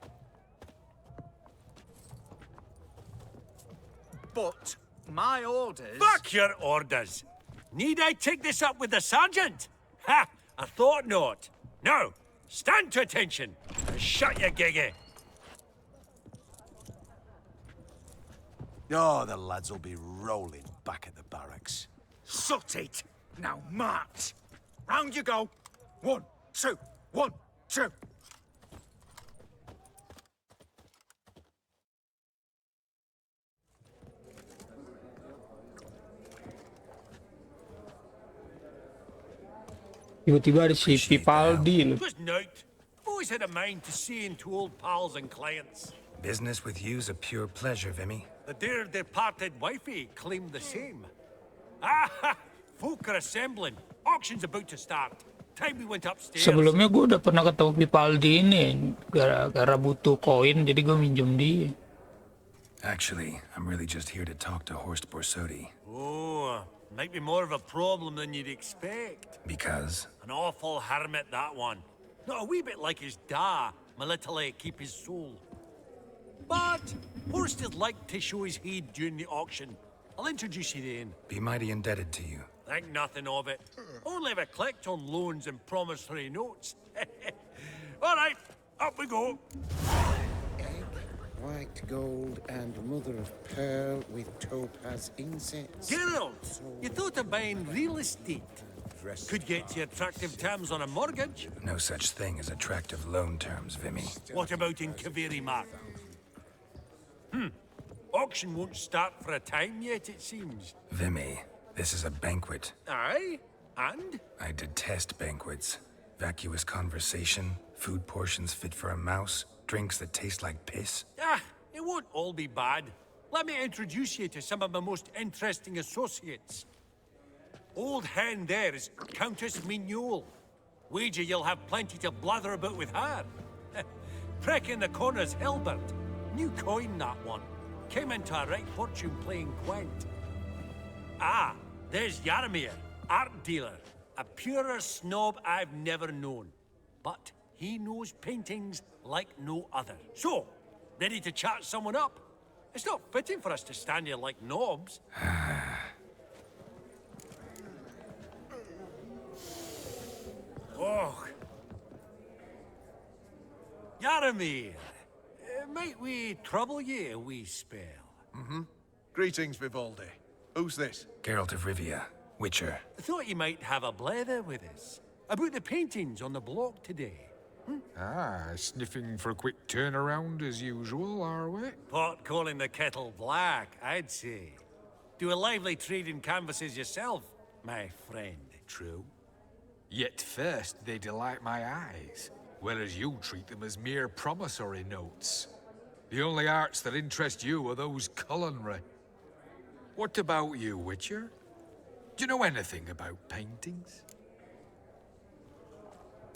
But my orders... Fuck your orders! Need I take this up with the sergeant? Ha! I thought not. Now, stand to attention. Shut your giggy. Oh, the lads will be rolling back at the barracks. Sut it! Now march! Round you go! 1, 2, 1, 2! Tiba-tiba ada si Vivaldi. It was night. I've always had a mind to seeing to old pals and clients. Business with you's a pure pleasure, Vimy. The dear departed wifey claimed the same. Ah, folk are assembling. Auction's about to start. Time we went upstairs. Sebelumnya gue udah pernah ketemu Vivaldi ini. Gara-gara butuh koin, jadi gue minjem dia. Actually, I'm really just here to talk to Horst Borsodi. Oh, might be more of a problem than you'd expect. Because? An awful hermit, that one. Not a wee bit like his da, military keep his soul. But Horst is like to show his head during the auction. I'll introduce you then. Be mighty indebted to you. Think nothing of it. Only ever clicked on loans and promissory notes. All right, up we go. White gold and mother of pearl with topaz insets. Geralt, you thought of buying real estate. Could get you attractive terms on a mortgage. No such thing as attractive loan terms, Vimy. What about in Kaveri Mark? Auction won't start for a time yet, it seems. Vimy, this is a banquet. Aye? And? I detest banquets. Vacuous conversation, food portions fit for a mouse, drinks that taste like piss. Ah, it won't all be bad. Let me introduce you to some of my most interesting associates. Old hen there is Countess Mignole. Wager you'll have plenty to blather about with her. Prick in the corner's Hilbert. New coin, that one. Came into a right fortune playing quaint. Ah, there's Jaromir, art dealer. A purer snob I've never known. But he knows paintings like no other. So, ready to chat someone up? It's not fitting for us to stand here like knobs. Oh. Jaromir, might we trouble ye a wee spell? Greetings, Vivaldi. Who's this? Geralt of Rivia, Witcher. Thought you might have a blather with us. About the paintings on the block today. Ah, sniffing for a quick turnaround as usual, are we? Pot calling the kettle black, I'd say. Do a lively trade in canvases yourself, my friend. True. Yet first they delight my eyes, whereas you treat them as mere promissory notes. The only arts that interest you are those culinary. What about you, Witcher? Do you know anything about paintings?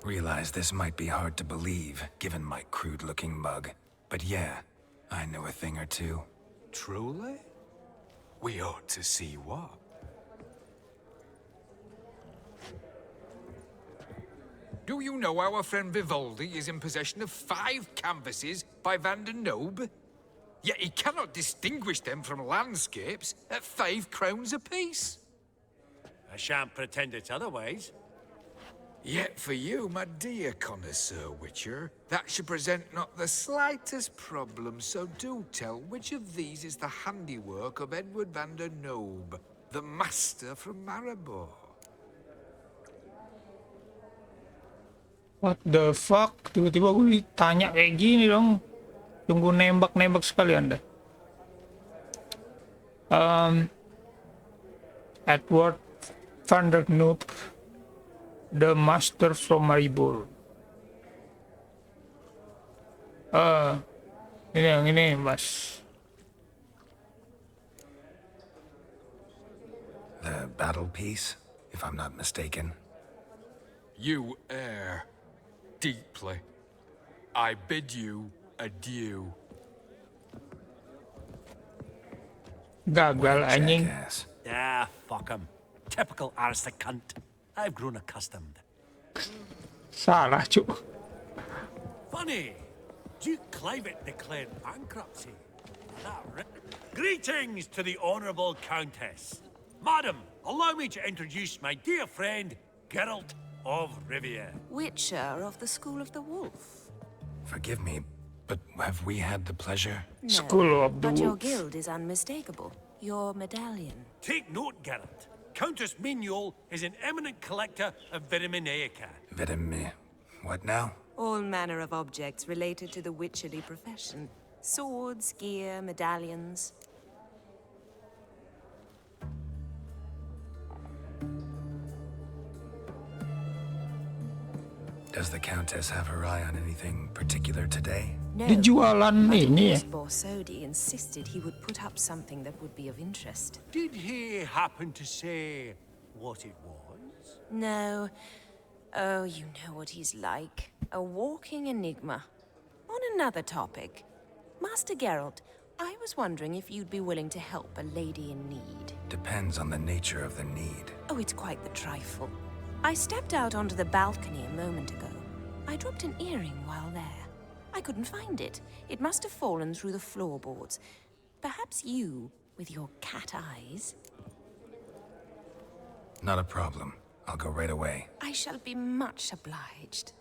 Realize this might be hard to believe, given my crude-looking mug. But yeah, I know a thing or two. Truly? We ought to see what. Do you know our friend Vivaldi is in possession of 5 canvases by Van der Nobe? Yet he cannot distinguish them from landscapes at 5 crowns apiece. I shan't pretend it's otherwise. Yet for you, my dear connoisseur Witcher, that should present not the slightest problem, so do tell which of these is the handiwork of Edward van der Nobe, the master from Maribor. What the fuck? Tiba-tiba gue ditanya kayak gini dong. Tunggu nembak-nembak sekali Anda. Edward van der Nobe, the master from Maribor. Ini yang ini, Mas. The battle piece, if I'm not mistaken. You err deeply. I bid you adieu. Gagal anjing. Ah, fuck him. Typical aristocrat cunt. I've grown accustomed. Salah, cuk. Funny. Duke Clivet declared bankruptcy. Greetings to the Honourable Countess. Madam, allow me to introduce my dear friend, Geralt of Rivia. Witcher of the School of the Wolf. Forgive me, but have we had the pleasure? No, School of the but your Wolf. guild is unmistakable. Your medallion. Take note, Geralt. Countess Mignole is an eminent collector of Vitaminaica. What now? All manner of objects related to the witcherly profession. Swords, gear, medallions. Does the Countess have her eye on anything particular today? No, Dijualan ini ya. Borsodi insisted he would put up something that would be of interest. Did he happen to say what it was? No. Oh, you know what he's like. A walking enigma. On another topic. Master Geralt, I was wondering if you'd be willing to help a lady in need. Depends on the nature of the need. Oh, it's quite the trifle. I stepped out onto the balcony a moment ago. I dropped an earring while there. I couldn't find it. It must have fallen through the floorboards. Perhaps you, with your cat eyes... Not a problem. I'll go right away. I shall be much obliged.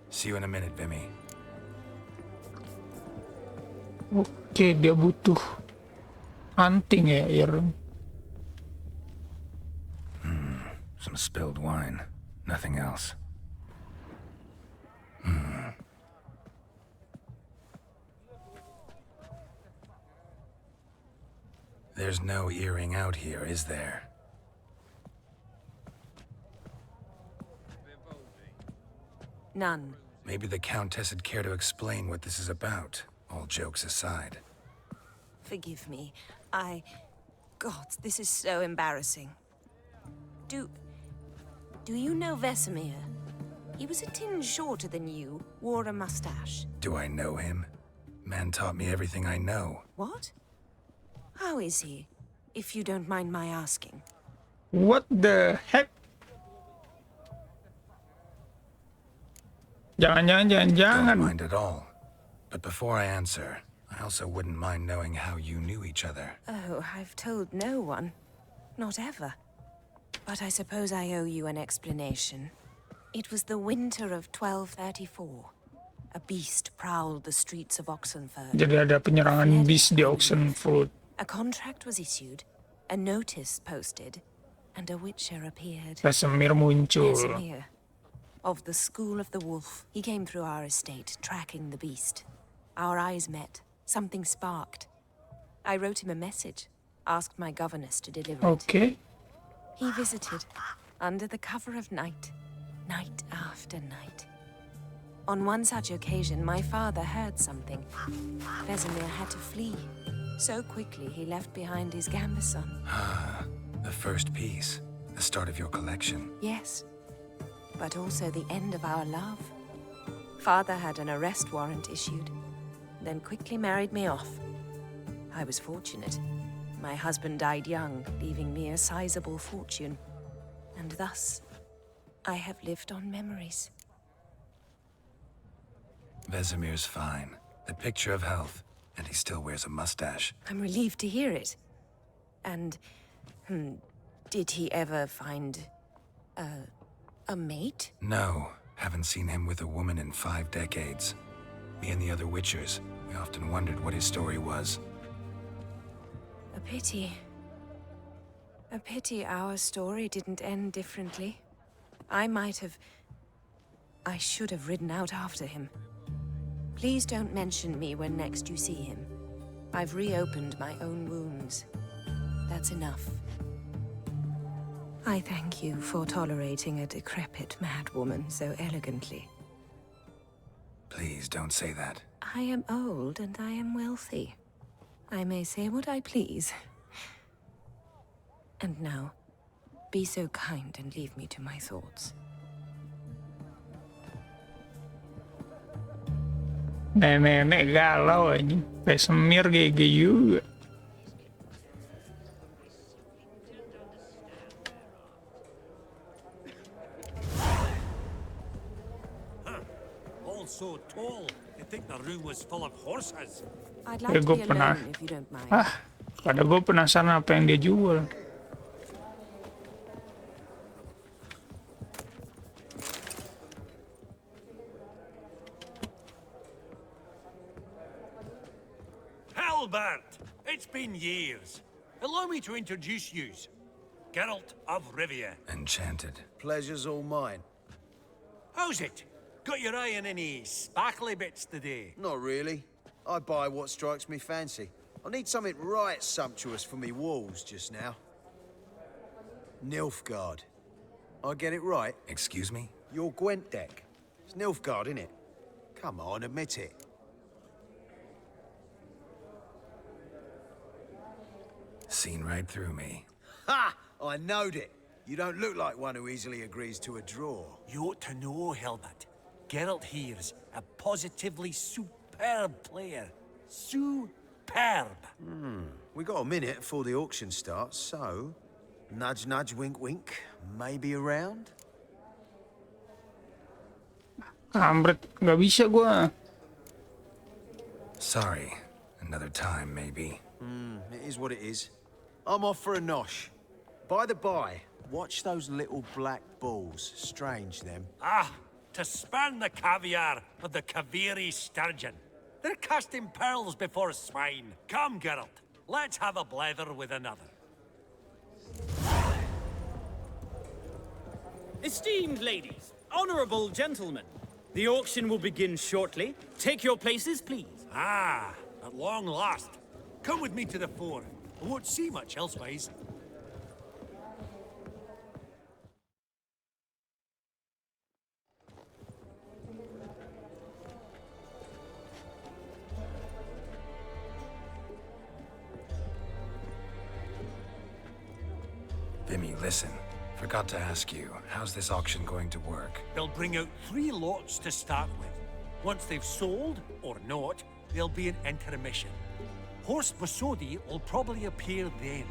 See you in a minute, Vimy. Oke, dia butuh hunting ya, Iron. Some spilled wine. Nothing else. There's no earring out here, is there? None. Maybe the Countess would care to explain what this is about, all jokes aside. Forgive me. God, this is so embarrassing. Do you know Vesemir? He was a tinge shorter than you, wore a mustache. Do I know him? Man taught me everything I know. What? How is he, if you don't mind my asking? What the heck? Jangan. Don't mind at all. But before I answer, I also wouldn't mind knowing how you knew each other. Oh, I've told no one. Not ever. But I suppose I owe you an explanation. It was the winter of 1234. A beast prowled the streets of Oxenford. Jadi ada penyerangan beast di Oxenford. A contract was issued, a notice posted, and a witcher appeared. Vesemir muncul. Vesemir, of the School of the Wolf. He came through our estate, tracking the beast. Our eyes met. Something sparked. I wrote him a message, asked my governess to deliver it. Okay. He visited, under the cover of night, night after night. On one such occasion, my father heard something. Vesemir had to flee. So quickly, he left behind his gambeson. Ah, the first piece. The start of your collection. Yes, but also the end of our love. Father had an arrest warrant issued, then quickly married me off. I was fortunate. My husband died young, leaving me a sizable fortune. And thus, I have lived on memories. Vesemir's fine. The picture of health. And he still wears a mustache. I'm relieved to hear it. And, did he ever find a mate? No. Haven't seen him with a woman in 5 decades. Me and the other Witchers, we often wondered what his story was. A pity. A pity our story didn't end differently. I should have ridden out after him. Please don't mention me when next you see him. I've reopened my own wounds. That's enough. I thank you for tolerating a decrepit madwoman so elegantly. Please don't say that. I am old and I am wealthy. I may say what I please. And now, be so kind and leave me to my thoughts. Nenek galau aja. Vesemir GG juga. All so tall, you'd think the room was full of horses. I'd like to be alone if you don't mind. Pada gue penasaran apa yang dia jual. Albert, it's been years. Allow me to introduce yous. Geralt of Rivia. Enchanted. Pleasure's all mine. How's it? Got your eye on any sparkly bits today? Not really. I buy what strikes me fancy. I need something right sumptuous for me walls just now. Nilfgaard. I get it right? Excuse me? Your Gwent deck. It's Nilfgaard, innit? Come on, admit it. Seen right through me. Ha! I knowed it. You don't look like one who easily agrees to a draw. You ought to know, Helmut. Geralt here's a positively superb player. Superb. We got a minute before the auction starts, so... Nudge, nudge, wink, wink. Maybe around? Ambret, nggak bisa gua. Sorry. Another time, maybe. It is what it is. I'm off for a nosh. By the by, Watch those little black balls. Strange, them. Ah, to spurn the caviar of the Kaviri sturgeon. They're casting pearls before swine. Come, Geralt, let's have a blether with another. Esteemed ladies, honorable gentlemen, the auction will begin shortly. Take your places, please. Ah, at long last. Come with me to the fore. I won't see much elsewise. Vimy, listen. Forgot to ask you, how's this auction going to work? They'll bring out 3 lots to start with. Once they've sold, or not, there'll be an intermission. Horst Basodi will probably appear then.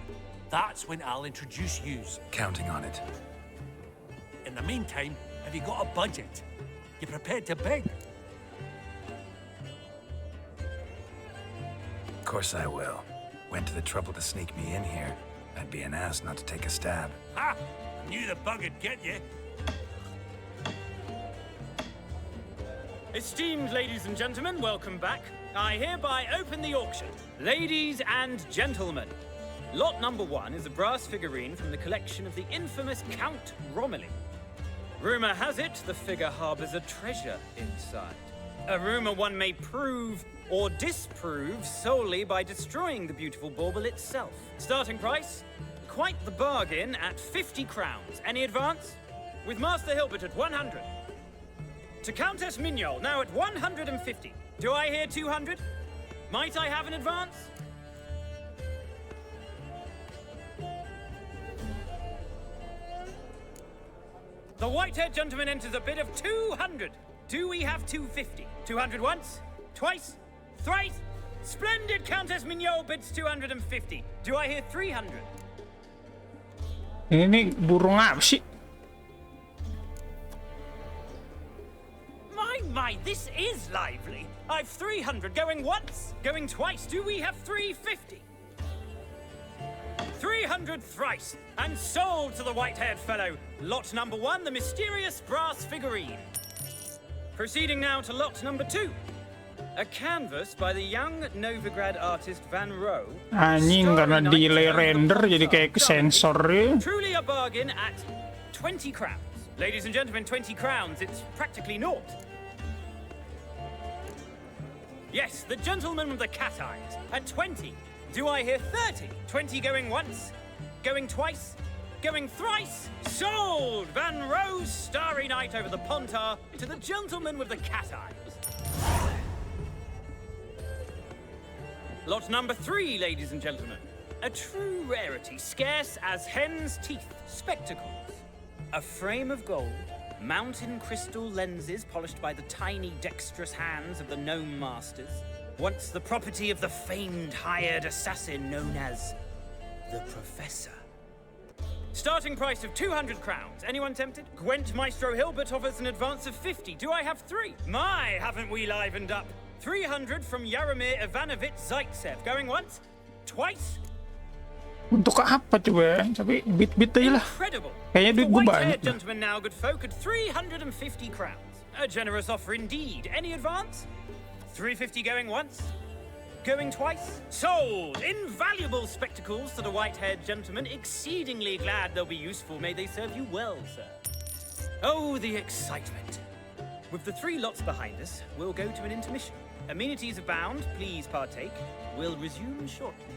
That's when I'll introduce yous. Counting on it. In the meantime, have you got a budget? You prepared to beg? Of course I will. Went to the trouble to sneak me in here. I'd be an ass not to take a stab. Ha! Knew the bug'd get you. Esteemed ladies and gentlemen, welcome back. I hereby open the auction. Ladies and gentlemen, lot number 1 is a brass figurine from the collection of the infamous Count Romilly. Rumor has it the figure harbors a treasure inside. A rumor one may prove or disprove solely by destroying the beautiful bauble itself. Starting price? Quite the bargain at 50 crowns. Any advance? With Master Hilbert at 100. To Countess Mignol, now at 150. Do I hear 200? Might I have an advance? The white-haired gentleman enters a bid of 200. Do we have 250? 200 once? Twice? Thrice? Splendid! Countess Mignol bids 250. Do I hear 300? Ini burung apa sih? My, this is lively. I've 300 going once, going twice. Do we have 350? 300 thrice, and sold to the white-haired fellow. Lot number 1, the mysterious brass figurine. Proceeding now to lot number 2. A canvas by the young Novigrad artist Van Rohe. Anjing, karena delay render jadi kayak sensor ya. Truly a bargain at 20 crowns. Ladies and gentlemen, 20 crowns. It's practically naught. Yes, the gentleman with the cat eyes at 20. Do I hear 30? 20 going once, going twice, going thrice. Sold! Van Rohe's Starry Night over the Pontar to the gentleman with the cat eyes. Lot number 3, ladies and gentlemen. A true rarity, scarce as hen's teeth. Spectacles. A frame of gold, mountain crystal lenses polished by the tiny, dexterous hands of the gnome masters. Once the property of the famed hired assassin known as the Professor. Starting price of 200 crowns. Anyone tempted? Gwent Maestro Hilbert offers an advance of 50. Do I have 3? My, haven't we livened up? 300 from Yaromir Ivanovich Zaitsev. Going once? Twice? Untuk apa coba? Tapi bit-bit aja lah. Incredible. Kayaknya duit gue banyak. Gentlemen now, good folk, at 350 crowns. A generous offer indeed. Any advance? 350 going once? Going twice? Sold! Invaluable spectacles to the white-haired gentleman. Exceedingly glad they'll be useful. May they serve you well, sir. Oh, the excitement. With the 3 lots behind us, we'll go to an intermission. Amenities abound. Please partake. We'll resume shortly.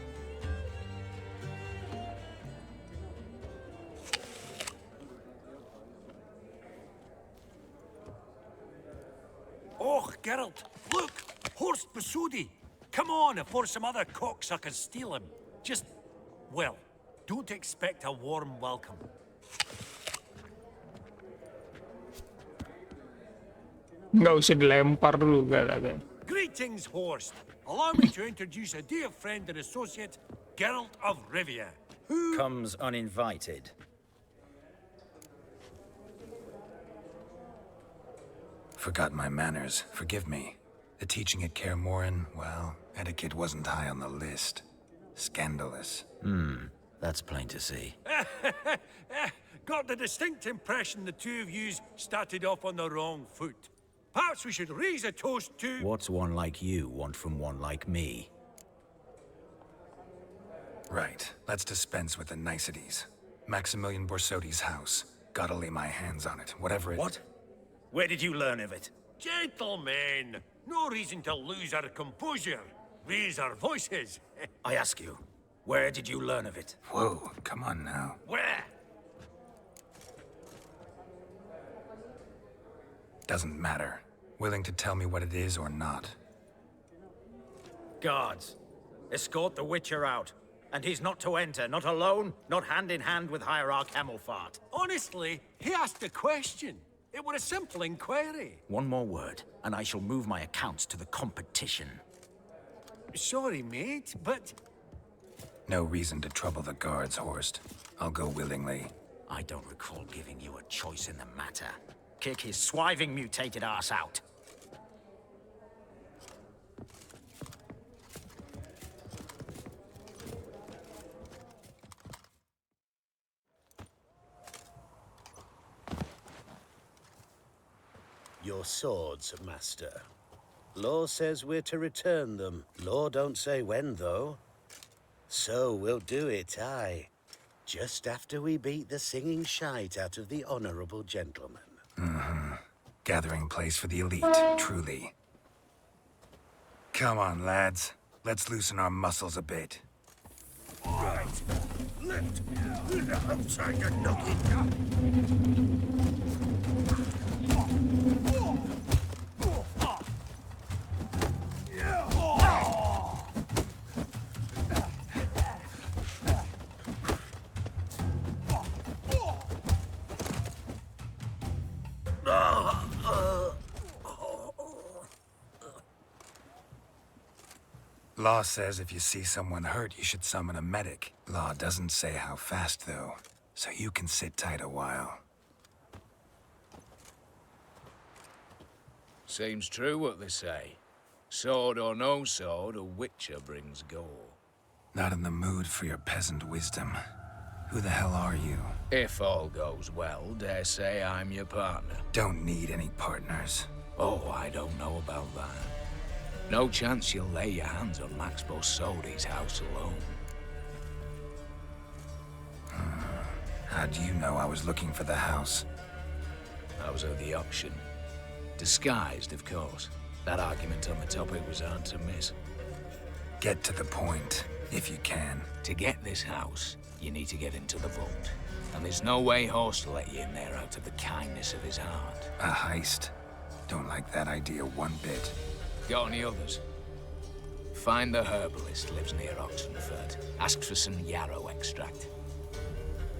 Oh, Geralt, look! Horst Basodi! Come on, before some other cocksuckers steal him. Just, well, don't expect a warm welcome. Nggak usah dilempar dulu, gak. Greetings, Horst. Allow me to introduce a dear friend and associate, Geralt of Rivia. Who comes uninvited. Forgot my manners. Forgive me. The teaching at Kaer Morhen, well, etiquette wasn't high on the list. Scandalous. That's plain to see. Got the distinct impression the two of yous started off on the wrong foot. Perhaps we should raise a toast to... What's one like you want from one like me? Right. Let's dispense with the niceties. Maximilian Borsodi's house. Gotta lay my hands on it, whatever it... What? Where did you learn of it? Gentlemen, no reason to lose our composure. Raise our voices. I ask you, where did you learn of it? Whoa, come on now. Where? Doesn't matter. Willing to tell me what it is or not. Guards, escort the Witcher out. And he's not to enter, not alone, not hand in hand with Hierarch Hemmelfart. Honestly, he asked a question. It were a simple inquiry. One more word, and I shall move my accounts to the competition. Sorry, mate, but... No reason to trouble the guards, Horst. I'll go willingly. I don't recall giving you a choice in the matter. Kick his swiving mutated ass out. Your swords, master. Law says we're to return them. Law don't say when, though. So we'll do it, aye. Just after we beat the singing shite out of the honorable gentleman. Mm-hmm. Gathering place for the elite, truly. Come on, lads. Let's loosen our muscles a bit. Right. Lift. Outside the nugget. Law says if you see someone hurt, you should summon a medic. Law doesn't say how fast, though, so you can sit tight a while. Seems true what they say. Sword or no sword, a witcher brings gore. Not in the mood for your peasant wisdom. Who the hell are you? If all goes well, dare say I'm your partner. Don't need any partners. Oh, I don't know about that. No chance you'll lay your hands on Max Borsodi's house alone. How do you know I was looking for the house? I was at the auction. Disguised, of course. That argument on the topic was hard to miss. Get to the point, if you can. To get this house, you need to get into the vault. And there's no way Horst will let you in there out of the kindness of his heart. A heist? Don't like that idea one bit. Got any others? Find the herbalist lives near Oxenford. Ask for some yarrow extract.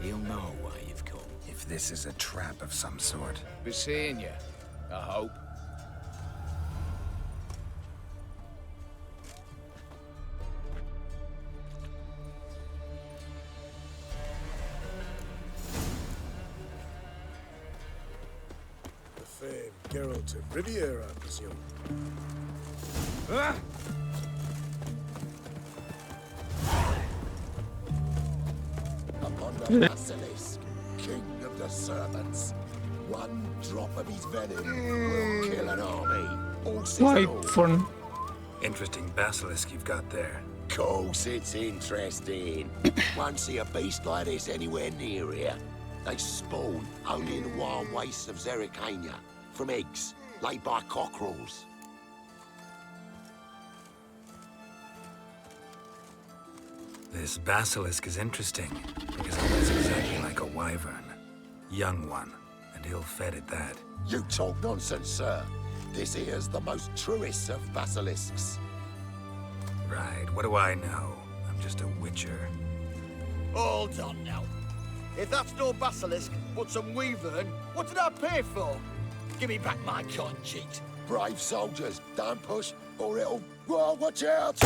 He'll know why you've come. If this is a trap of some sort. Be seeing you, I hope. The famed Geralt of Rivia, I presume. Upon the basilisk, king of the serpents. One drop of his venom will kill an army. Wait for... Interesting basilisk you've got there. Course it's interesting. Won't see a beast like this anywhere near here. They spawn only in the wild wastes of Zerrikania, from eggs laid by cockerels. This basilisk is interesting, because it looks exactly like a wyvern. Young one, and ill-fed at that. You talk nonsense, sir. This here's the most truest of basilisks. Right, what do I know? I'm just a witcher. Hold on now. If that's no basilisk, but some wyvern, what did I pay for? Give me back my cotton cheat. Brave soldiers, don't push, or it'll... Whoa, watch out!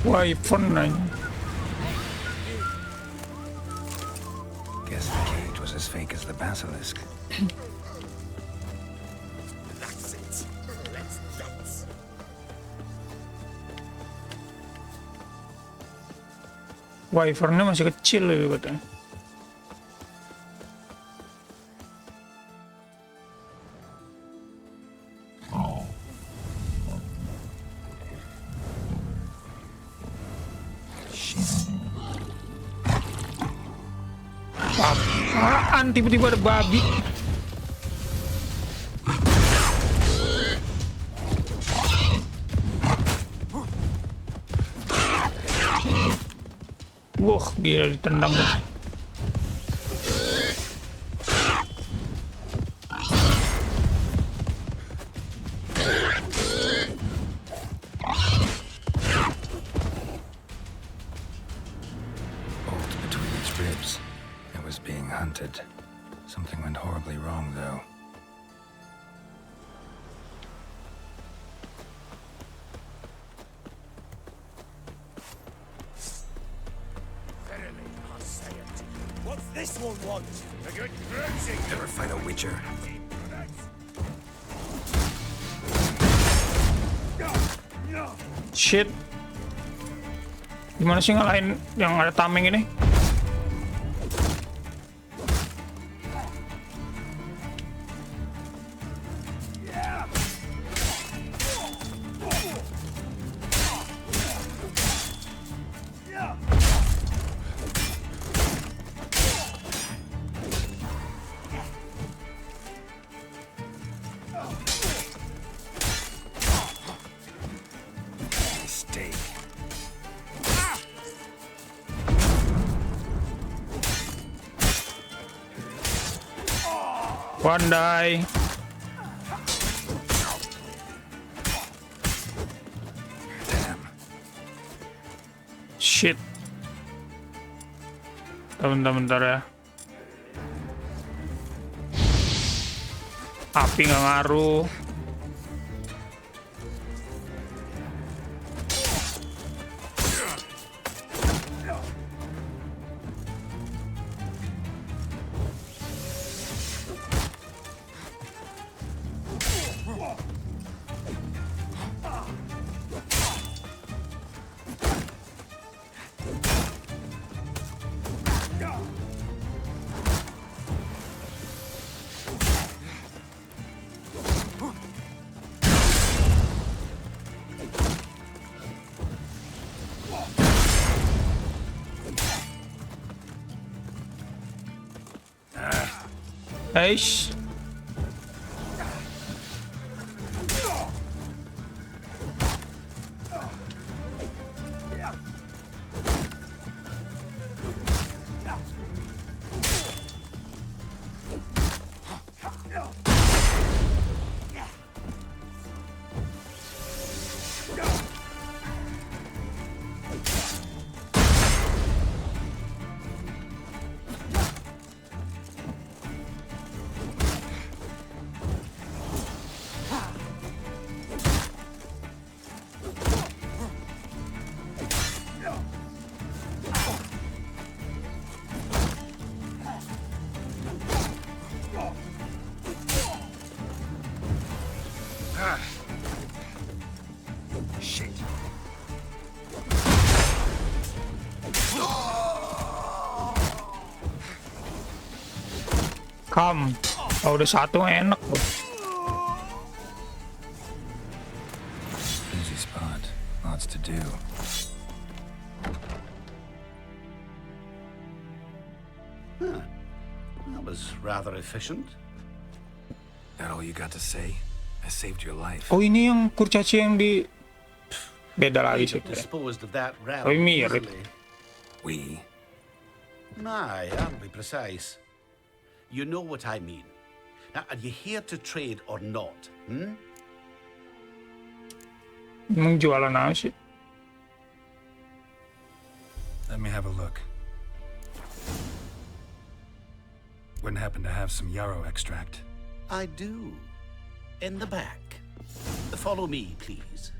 Wyvern. Guess the cage was as fake as the basilisk. That's it. Let's dance. Wyvernnya masih kecil ya katanya. Apaan tiba-tiba ada babi? Wah, gila ditendang. Something went horribly wrong, though. Verily, I say it. What's this one want? A good bruising. Never fight a witcher. Shit. Gimana sih ngalahin yang ada tameng ini? One die. Shit. Bentar ya. Api nggak ngaruh. Eish. Shit. Come. Oh, udah satu enak loh. Busy spot. Lots to do. That was rather efficient. That all you got to say? I saved your life. Oh, ini yang kurcaci yang di beda lagi sih. Disposed of that Oh, mirip. We. Aye, aren't we precise? You know what I mean. Now, are you here to trade or not? Emang jualan apa sih? Let me have a look. Wouldn't happen to have some yarrow extract. I do. In the back. Follow me, please.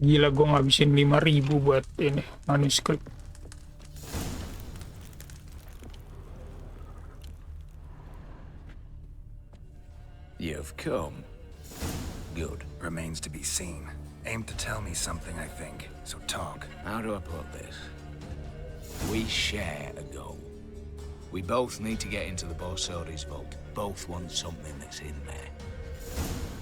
Gila, gue ngabisin 5.000 buat ini manuskrip. You've come. Good. Remains to be seen. Aim to tell me something, I think. So talk. How do I put this? We share a goal. We both need to get into the Borsodi's vault. Both want something that's in there.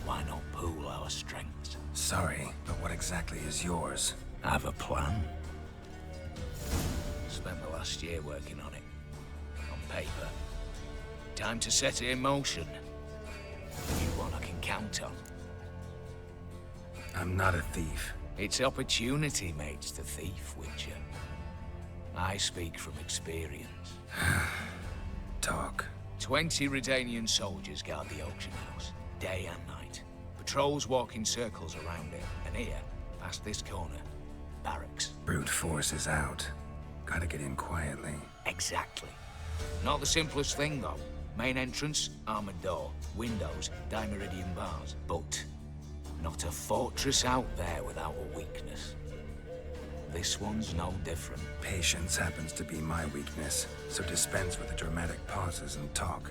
Why not pool our strengths? Sorry, but what exactly is yours? I have a plan. Spent the last year working on it. On paper. Time to set it in motion. You one I can count on. I'm not a thief. It's opportunity makes the thief, Witcher. I speak from experience. Talk. 20 Redanian soldiers guard the auction house, day and night. Patrols walk in circles around it, and here, past this corner, barracks. Brute force is out. Gotta get in quietly. Exactly. Not the simplest thing, though. Main entrance, armored door, windows, dimeridian bars. But not a fortress out there without a weakness. This one's no different. Patience happens to be my weakness, so dispense with the dramatic pauses and talk.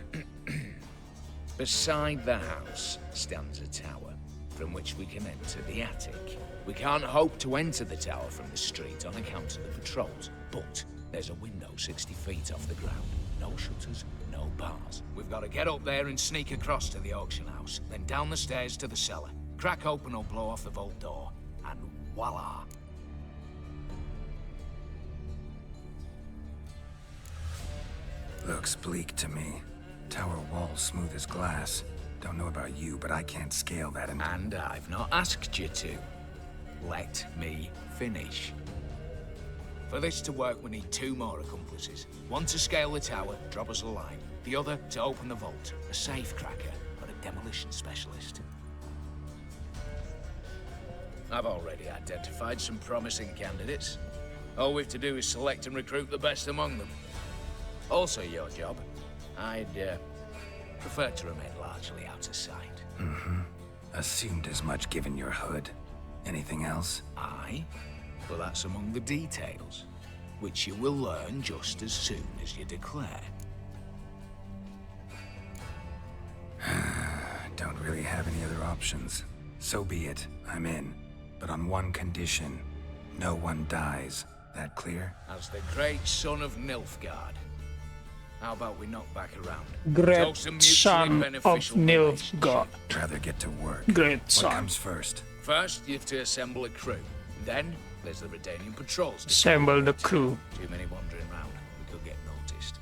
Beside the house stands a tower, from which we can enter the attic. We can't hope to enter the tower from the street on account of the patrols, but there's a window 60 feet off the ground. No shutters, no bars. We've got to get up there and sneak across to the auction house, then down the stairs to the cellar. Crack open or blow off the vault door, and voila! Looks bleak to me. Tower wall smooth as glass. Don't know about you, but I can't scale that and I've not asked you to. Let me finish. For this to work, we need 2 more accomplices. One to scale the tower, drop us a line. The other to open the vault, a safe cracker, or a demolition specialist. I've already identified some promising candidates. All we've to do is select and recruit the best among them. Also your job. I'd prefer to remain largely out of sight. Assumed as much given your hood. Anything else? Aye, but that's among the details, which you will learn just as soon as you declare. Don't really have any other options. So be it. I'm in. But on one condition. No one dies. That clear? As the great son of Nilfgaard. How about we knock back around? Great son of Nilfgaard. Rather get to work. Great son. What comes first? First, you have to assemble a crew. Then, there's the Redanian patrols. Assemble the crew. Too many wandering around. We could get noticed.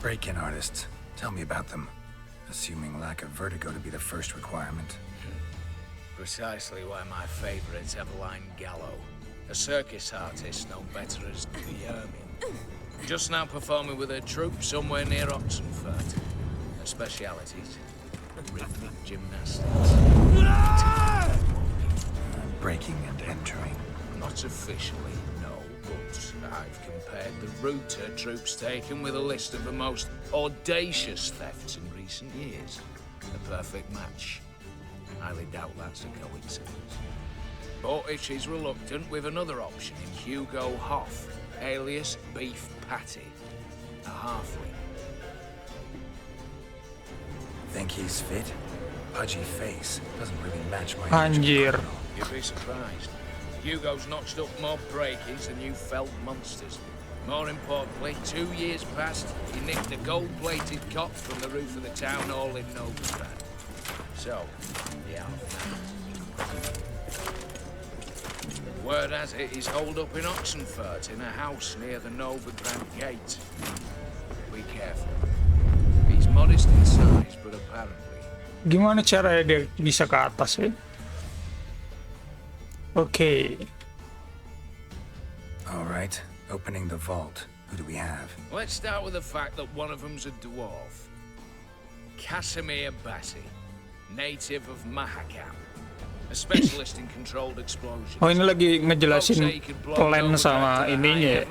Break-in artists. Tell me about them. Assuming lack of vertigo to be the first requirement. Precisely why my favorites have Eveline Gallo, a circus artist known better as the Ermine. Just now performing with her troupe somewhere near Oxenfurt. Her specialities, rhythmic gymnastics. Breaking and entering. Not officially, no, but I've compared the route her troope's taken with a list of the most audacious thefts in recent years. A perfect match. Highly doubt that's a coincidence. But if she's reluctant, with another option in Hugo Hoff, alias Beef Patty, a halfling. Think he's fit? Pudgy face. Doesn't really match my Anjir. You'd be surprised. Hugo's notched up more break-ins than you felt monsters. More importantly, 2 years past, he nicked a gold-plated cot from the roof of the town hall in Novigrad. So, yeah. Word has it, he's holed up in Oxenfurt in a house near the Novigrad gate. Be careful. He's modest in size, but apparently... Gimana caranya dia bisa ke atas ya? Okay. All right. Opening the vault. Who do we have? Let's start with the fact that one of them's a dwarf. Casimir Bassi, native of Mahakam. A specialist in controlled explosions. Oh, ini lagi ngejelasin plan sama ininya ya.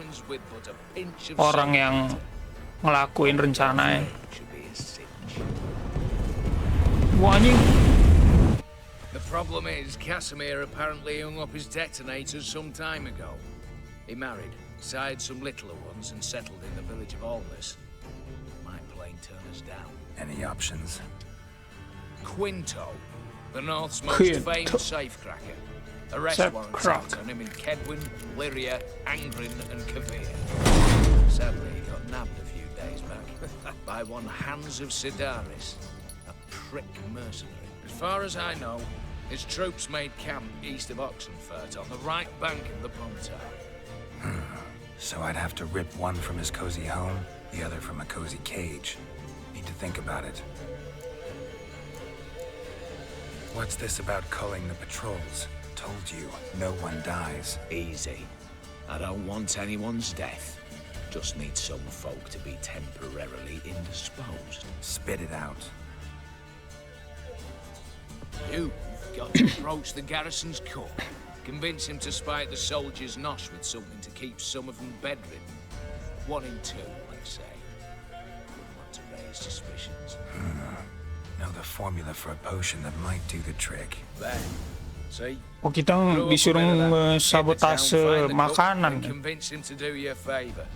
Orang yang ngelakuin rencananya. anjing. The problem is, Casimir apparently hung up his detonators some time ago. He married, sired some littler ones, and settled in the village of Alness. Might plain turn us down. Any options? Quinto, the North's most famed safecracker. Arrest warrants out on him in Kedwin, Lyria, Angrin, and Kavir. Sadly, he got nabbed a few days back by one Hans of Sidaris, a prick mercenary. As far as I know, his troops made camp east of Oxenfurt on the right bank of the Pontar. So I'd have to rip one from his cozy home, the other from a cozy cage. Need to think about it. What's this about culling the patrols? Told you, no one dies. Easy. I don't want anyone's death. Just need some folk to be temporarily indisposed. Spit it out. You've got to approach the garrison's cook. Convince him to spike the soldiers' nosh with something to keep some of them bedridden. 1 in 2, let's say. Wouldn't want to raise suspicions. Know the formula for a potion that might do the trick. There. See? Oh, kita disuruh sabotase makanan. Convince him to do you a favor.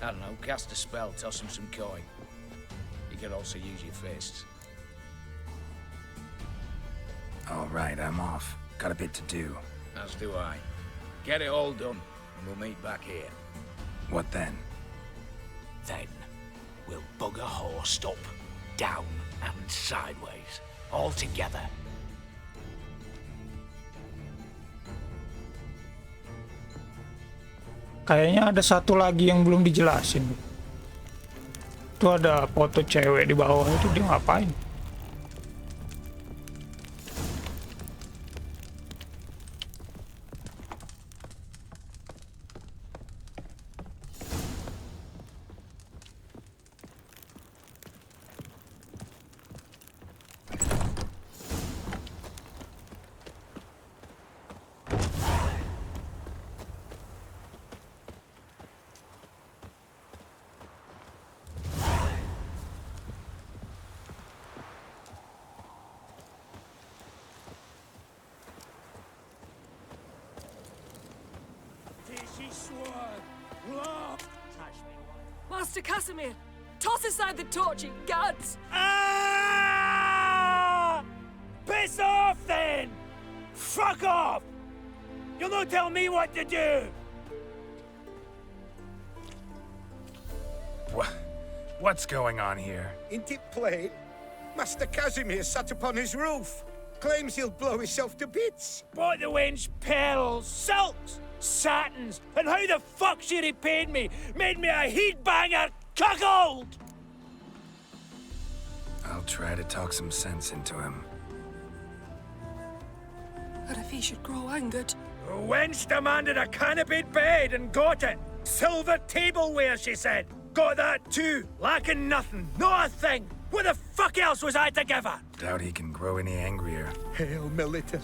I don't know, cast a spell, toss him some coin. You can also use your fists. All right, I'm off. Got a bit to do. As do I. Get it all done, and we'll meet back here. What then? Then, we'll bugger horsed up, down, and sideways. All together. Kayaknya ada satu lagi yang belum dijelasin. Itu ada foto cewek di bawah itu, dia ngapain? Master Casimir, toss aside the torch, it guards! Ah! Piss off, then! Fuck off! You'll not tell me what to do! What's going on here? Ain't it plain? Master Casimir sat upon his roof. Claims he'll blow himself to bits. Bought the wench pearls, silks, satins, and how the fuck she repaid me? Made me a heat-banger cuckold! I'll try to talk some sense into him. But if he should grow angered... The wench demanded a canopied bed and got it. Silver tableware, she said. Got that too. Lacking nothing. Not a thing. What the fuck else was I to give her? Doubt he can grow any angrier. Hail Melitele,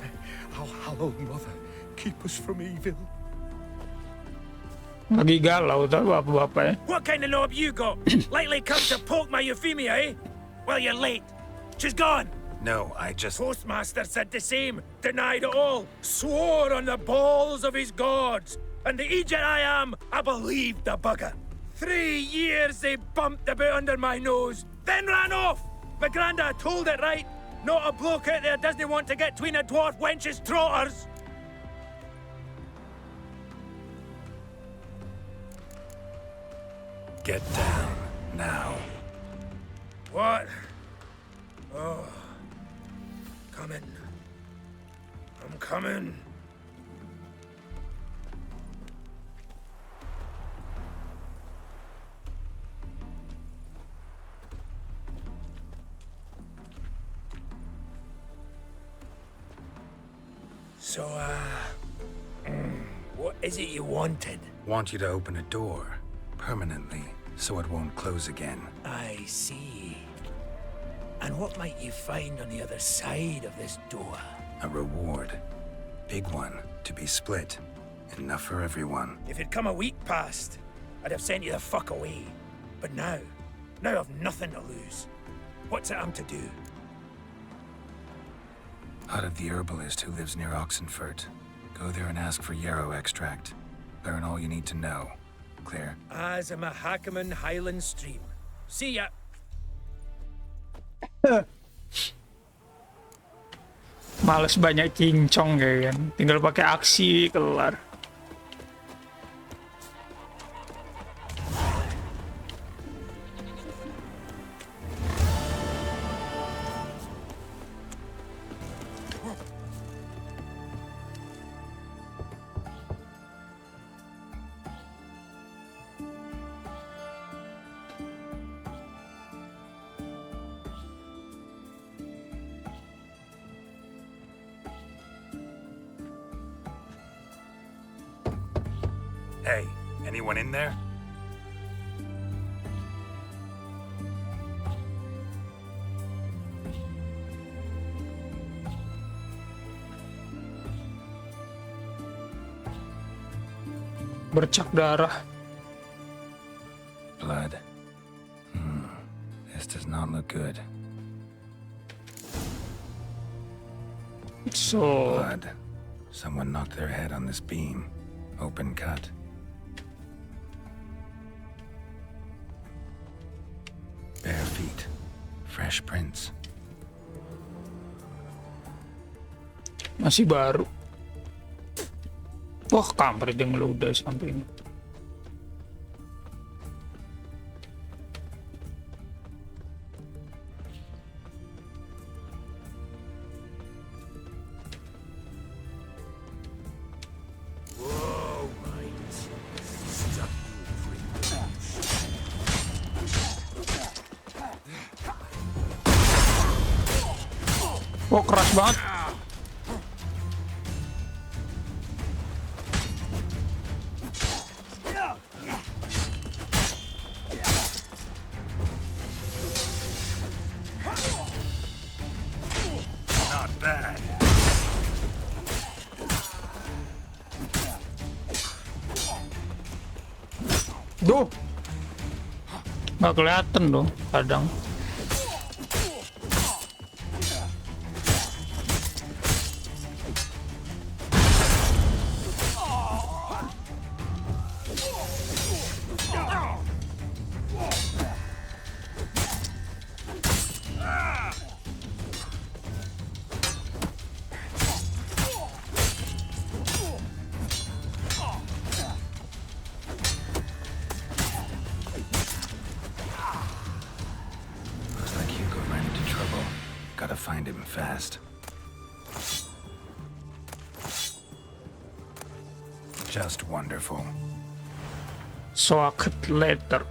our hallowed mother, keep us from evil. Lagi galau tau bapak-bapak ya. What kind of knob you got? Likely come to poke my Euphemia, eh? Well, you're late. She's gone. No, I just... Postmaster said the same. Denied it all. Swore on the balls of his gods. And the Egypt I am, I believed the bugger. 3 years they bumped about under my nose, then ran off. My grandad told it right. Not a bloke out there doesn't want to get between a dwarf wench's trotters. Get down, now. What? Oh. Coming. I'm coming. So, what is it you wanted? Want you to open a door, permanently, so it won't close again. I see. And what might you find on the other side of this door? A reward. Big one, to be split. Enough for everyone. If it'd come a week past, I'd have sent you the fuck away. But now I've nothing to lose. What's it I'm to do? Hut of the herbalist who lives near Oxenfurt. Go there and ask for yarrow extract. Learn all you need to know. Clear? As a Mahakaman Highland Stream. See ya. Males banyak cincong kayak kan. Tinggal pakai aksi kelar. Hey, anyone in there? Bercak darah. Blood. This does not look good. So... Blood. Someone knocked their head on this beam. Open cut. Bare feet. Fresh prints. Masih baru. Wah, kampret yang udah sampai ini. Wah, keras banget. Not bad. Duh. Nggak kelihatan dong, kadang. Gotta find him fast. Just wonderful. Socket letter.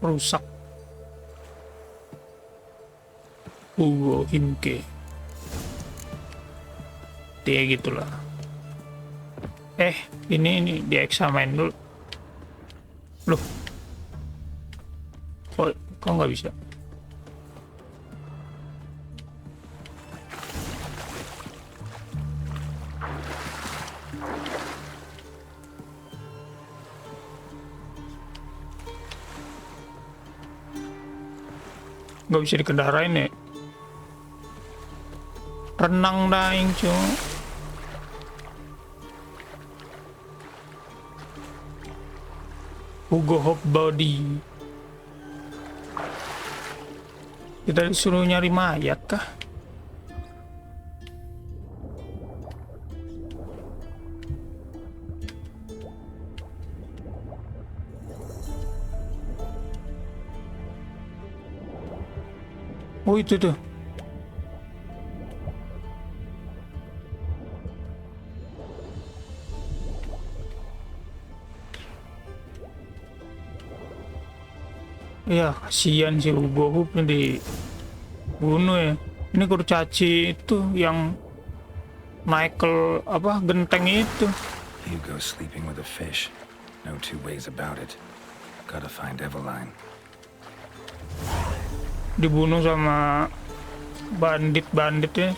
Rusak. Hugo Himke. Dia gitulah. Ini dieksamen dulu. Loh. Kok nggak bisa? Nggak bisa dikendarain ya. Renang daing cuy. Hugo Hop Body. Kita disuruh nyari mayat kah? Oh itu tuh. Ya kasihan si Hugo Hupnya dibunuh ya. Ini kurcaci itu yang naik ke genteng itu. Hugo sleeping with a fish. No two ways about it. Gotta find Eveline. Dibunuh sama bandit-banditnya,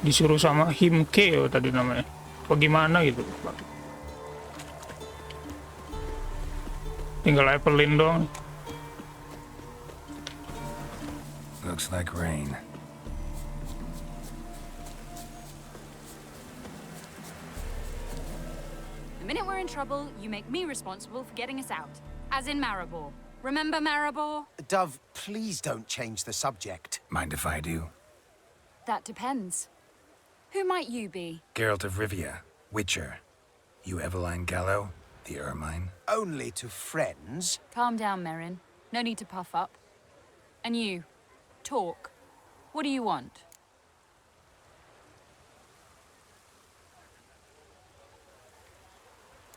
disuruh sama Himke tadi namanya, bagaimana gitu. Tinggal Evelyn dong. Looks like rain. minute we're in trouble, you make me responsible for getting us out. As in Maribor. Remember Maribor? Dove, please don't change the subject. Mind if I do? That depends. Who might you be? Geralt of Rivia, Witcher. You Eveline Gallo, the Ermine? Only to friends. Calm down, Merrin. No need to puff up. And you, talk. What do you want?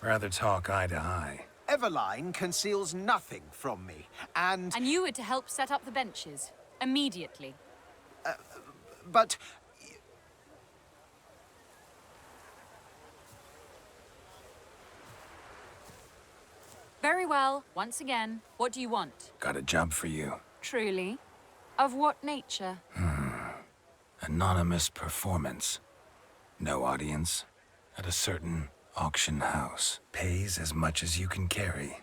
Rather talk eye to eye. Eveline conceals nothing from me, and... And you were to help set up the benches. Immediately. But... Very well. Once again, what do you want? Got a job for you. Truly? Of what nature? Anonymous performance. No audience. At a certain auction house. Pays as much as you can carry.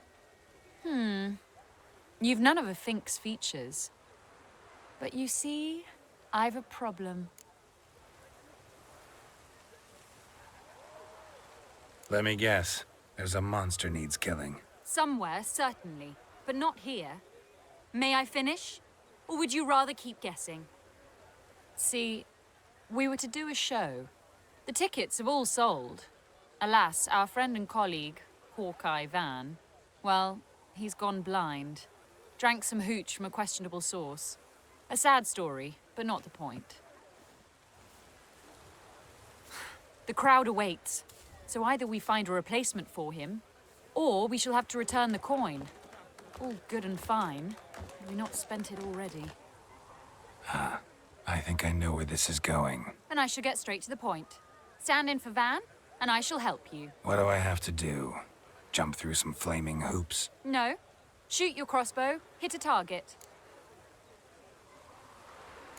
You've none of a Fink's features. But you see, I've a problem. Let me guess. There's a monster needs killing. Somewhere, certainly. But not here. May I finish? Or would you rather keep guessing? See, we were to do a show. The tickets have all sold. Alas, our friend and colleague, Hawkeye Van, well, he's gone blind. Drank some hooch from a questionable source. A sad story, but not the point. The crowd awaits, so either we find a replacement for him, or we shall have to return the coin. All good and fine. Have we not spent it already? I think I know where this is going. Then I shall get straight to the point. Stand in for Van, and I shall help you. What do I have to do? Jump through some flaming hoops? No. Shoot your crossbow, hit a target.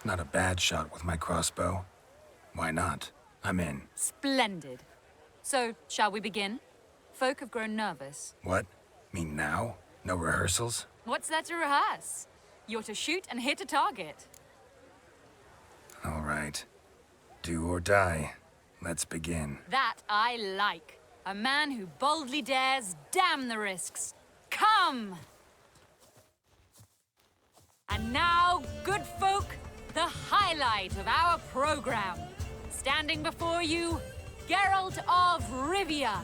Not a bad shot with my crossbow. Why not? I'm in. Splendid. So, shall we begin? Folk have grown nervous. What? Mean now? No rehearsals? What's there to rehearse? You're to shoot and hit a target. All right. Do or die. Let's begin. That I like. A man who boldly dares, damn the risks. Come! And now, good folk, the highlight of our program. Standing before you, Geralt of Rivia,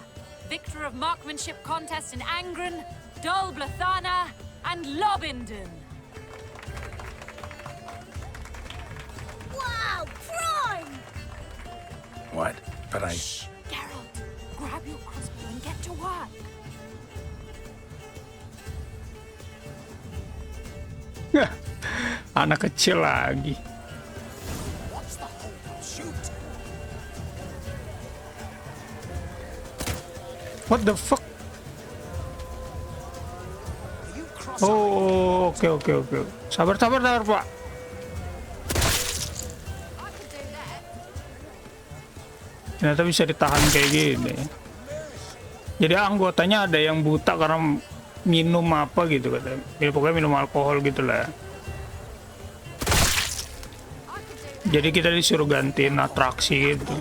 victor of marksmanship contests in Angren, Dol Blathana, and Lobindon. Wow, prime! What? But I... Shh, Geralt, grab your crossbow and get to work. Anak kecil lagi. What's the hold? Shoot! What the fuck? Oh, oke. Sabar, Pak. Ternyata bisa ditahan kayak gini. Jadi anggotanya ada yang buta karena minum apa gitu katanya. Ya, pokoknya minum alkohol gitu lah. Jadi kita disuruh gantiin atraksi gitu.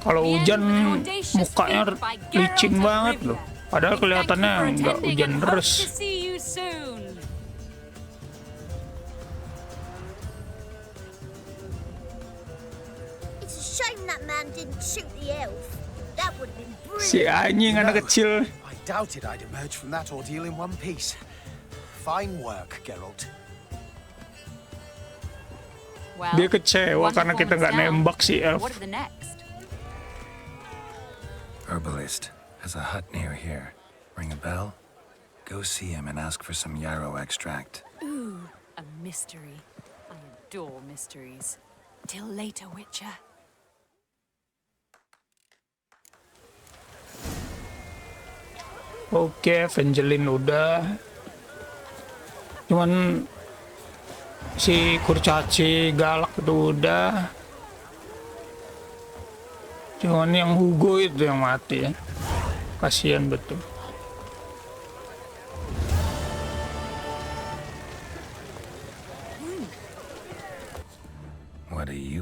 Kalau hujan mukanya licin banget loh. Padahal kelihatannya nggak hujan deras. It's a shame that man didn't shoot the elf. That would have been brilliant. Si anjing anak kecil. I doubted I'd emerge from that ordeal in one piece. Fine work, Geralt. Dia kecewa karena kita nggak nembak si elf. Herbalist has a hut near here. Ring a bell? Go see him and ask for some yarrow extract. Ooh, a mystery. I adore mysteries. Till later, Witcher. Oke, Evangeline udah. Cuman si kurcaci galak itu udah. Cuman yang Hugo itu yang mati ya. Kasihan betul.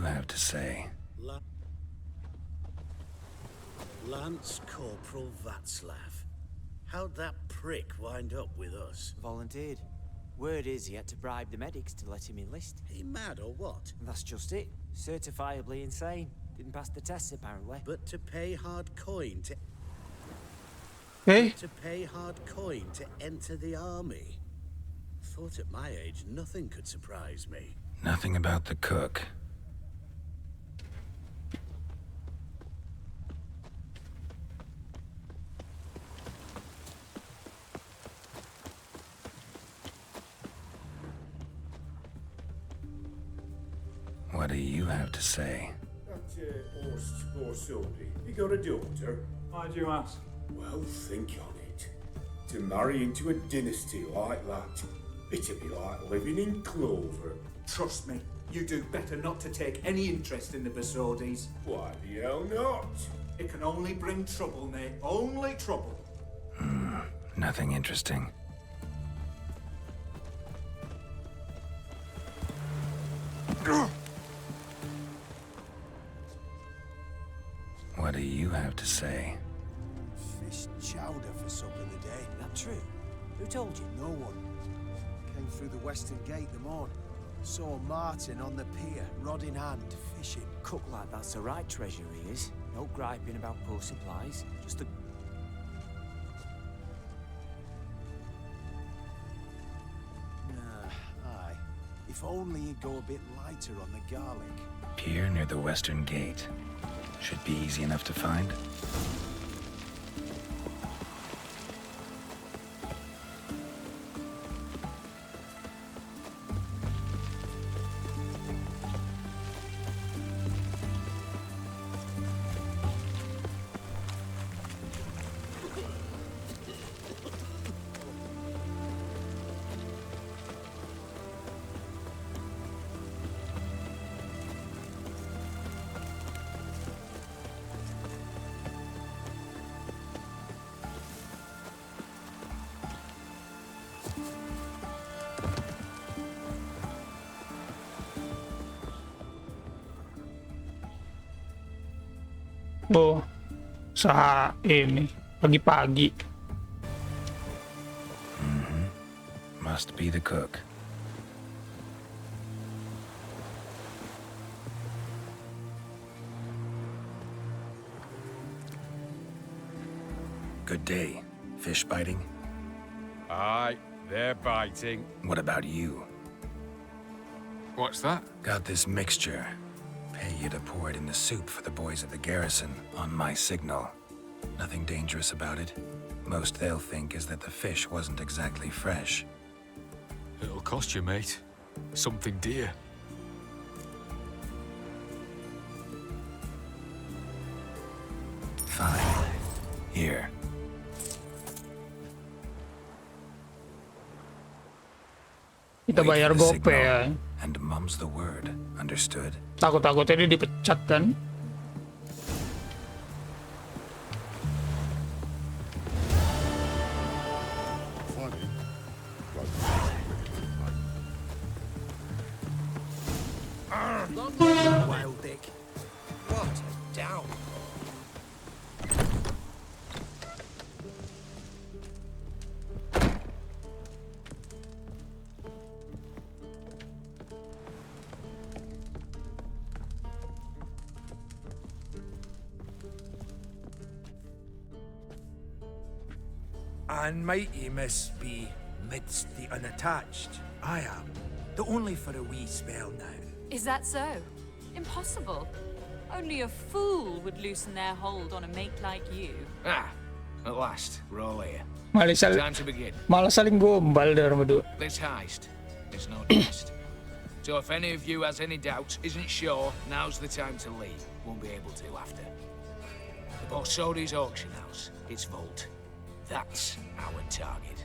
have to say? Lance Corporal Václav. How'd that prick wind up with us? Volunteered. Word is he had to bribe the medics to let him enlist. He mad or what? That's just it. Certifiably insane. Didn't pass the tests, apparently. But to pay hard coin to... Hey? To pay hard coin to enter the army. Thought at my age nothing could surprise me. Nothing about the cook. What do you have to say? That horse Sodi, you got a daughter? Why do you ask? Well, think on it. To marry into a dynasty like that, it'd be like living in clover. Trust me, you do better not to take any interest in the Basodis. Why the hell not? It can only bring trouble, mate. Only trouble. Nothing interesting. What do you have to say? Fish chowder for supper today. That true? Who told you? No one. Came through the western gate the morn. Saw Martin on the pier, rod in hand, fishing. Cook like that's the right treasure he is. No griping about poor supplies. Just a... Aye. If only he'd go a bit lighter on the garlic. Pier near the western gate. Should be easy enough to find. Oh, sa ini pagi-pagi. Must be the cook. Good day. Fish biting? Aye, they're biting. What about you? What's that? Got this mixture. Pay you to pour it in the soup for the boys at the garrison on my signal. Nothing dangerous about it. Most they'll think is that the fish wasn't exactly fresh. It'll cost you, mate. Something dear. Fine. Here. Kita bayar gope ya. And mum's the word. Understood? Takut-takutnya dia dipecat kan? Wild dick. What a down. And mighty must be midst the unattached. I am, though only for a wee spell now. Is that so? Impossible. Only a fool would loosen their hold on a mate like you. Ah, at last, we're all here. Time to begin. Malah saling gombal dari berdua. This heist is no test. So if any of you has any doubts, isn't sure, now's the time to leave. Won't be able to after. The Borsodi's auction house, its vault. That's our target.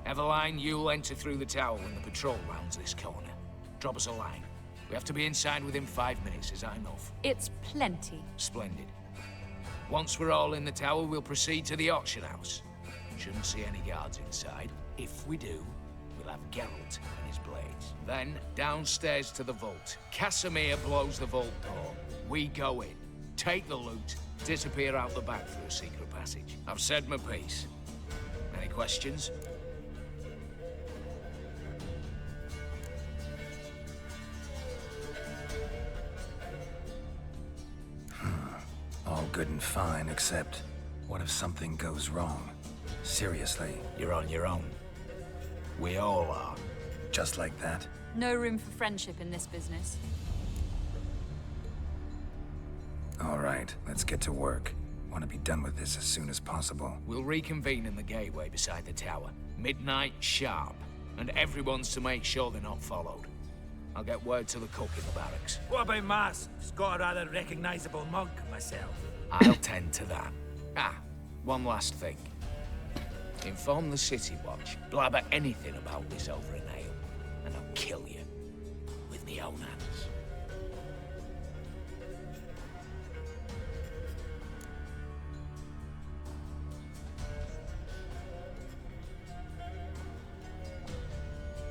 Eveline, you'll enter through the tower when the patrol rounds this corner. Drop us a line. We have to be inside within 5 minutes, as I'm off. It's plenty. Splendid. Once we're all in the tower, we'll proceed to the auction house. Shouldn't see any guards inside. If we do, we'll have Geralt and his blades. Then, downstairs to the vault. Casimir blows the vault door. We go in, take the loot, disappear out the back through a secret passage. I've said my piece. Any questions? All good and fine, except what if something goes wrong? Seriously. You're on your own. We all are. Just like that? No room for friendship in this business. All right, let's get to work. Want to be done with this as soon as possible. We'll reconvene in the gateway beside the tower. Midnight sharp. And everyone's to make sure they're not followed. I'll get word to the cook in the barracks. What about Mars? He's got a rather recognizable mug myself. I'll tend to that. One last thing. Inform the City Watch. Blabber anything about this over an ale, and I'll kill you. With me own hands.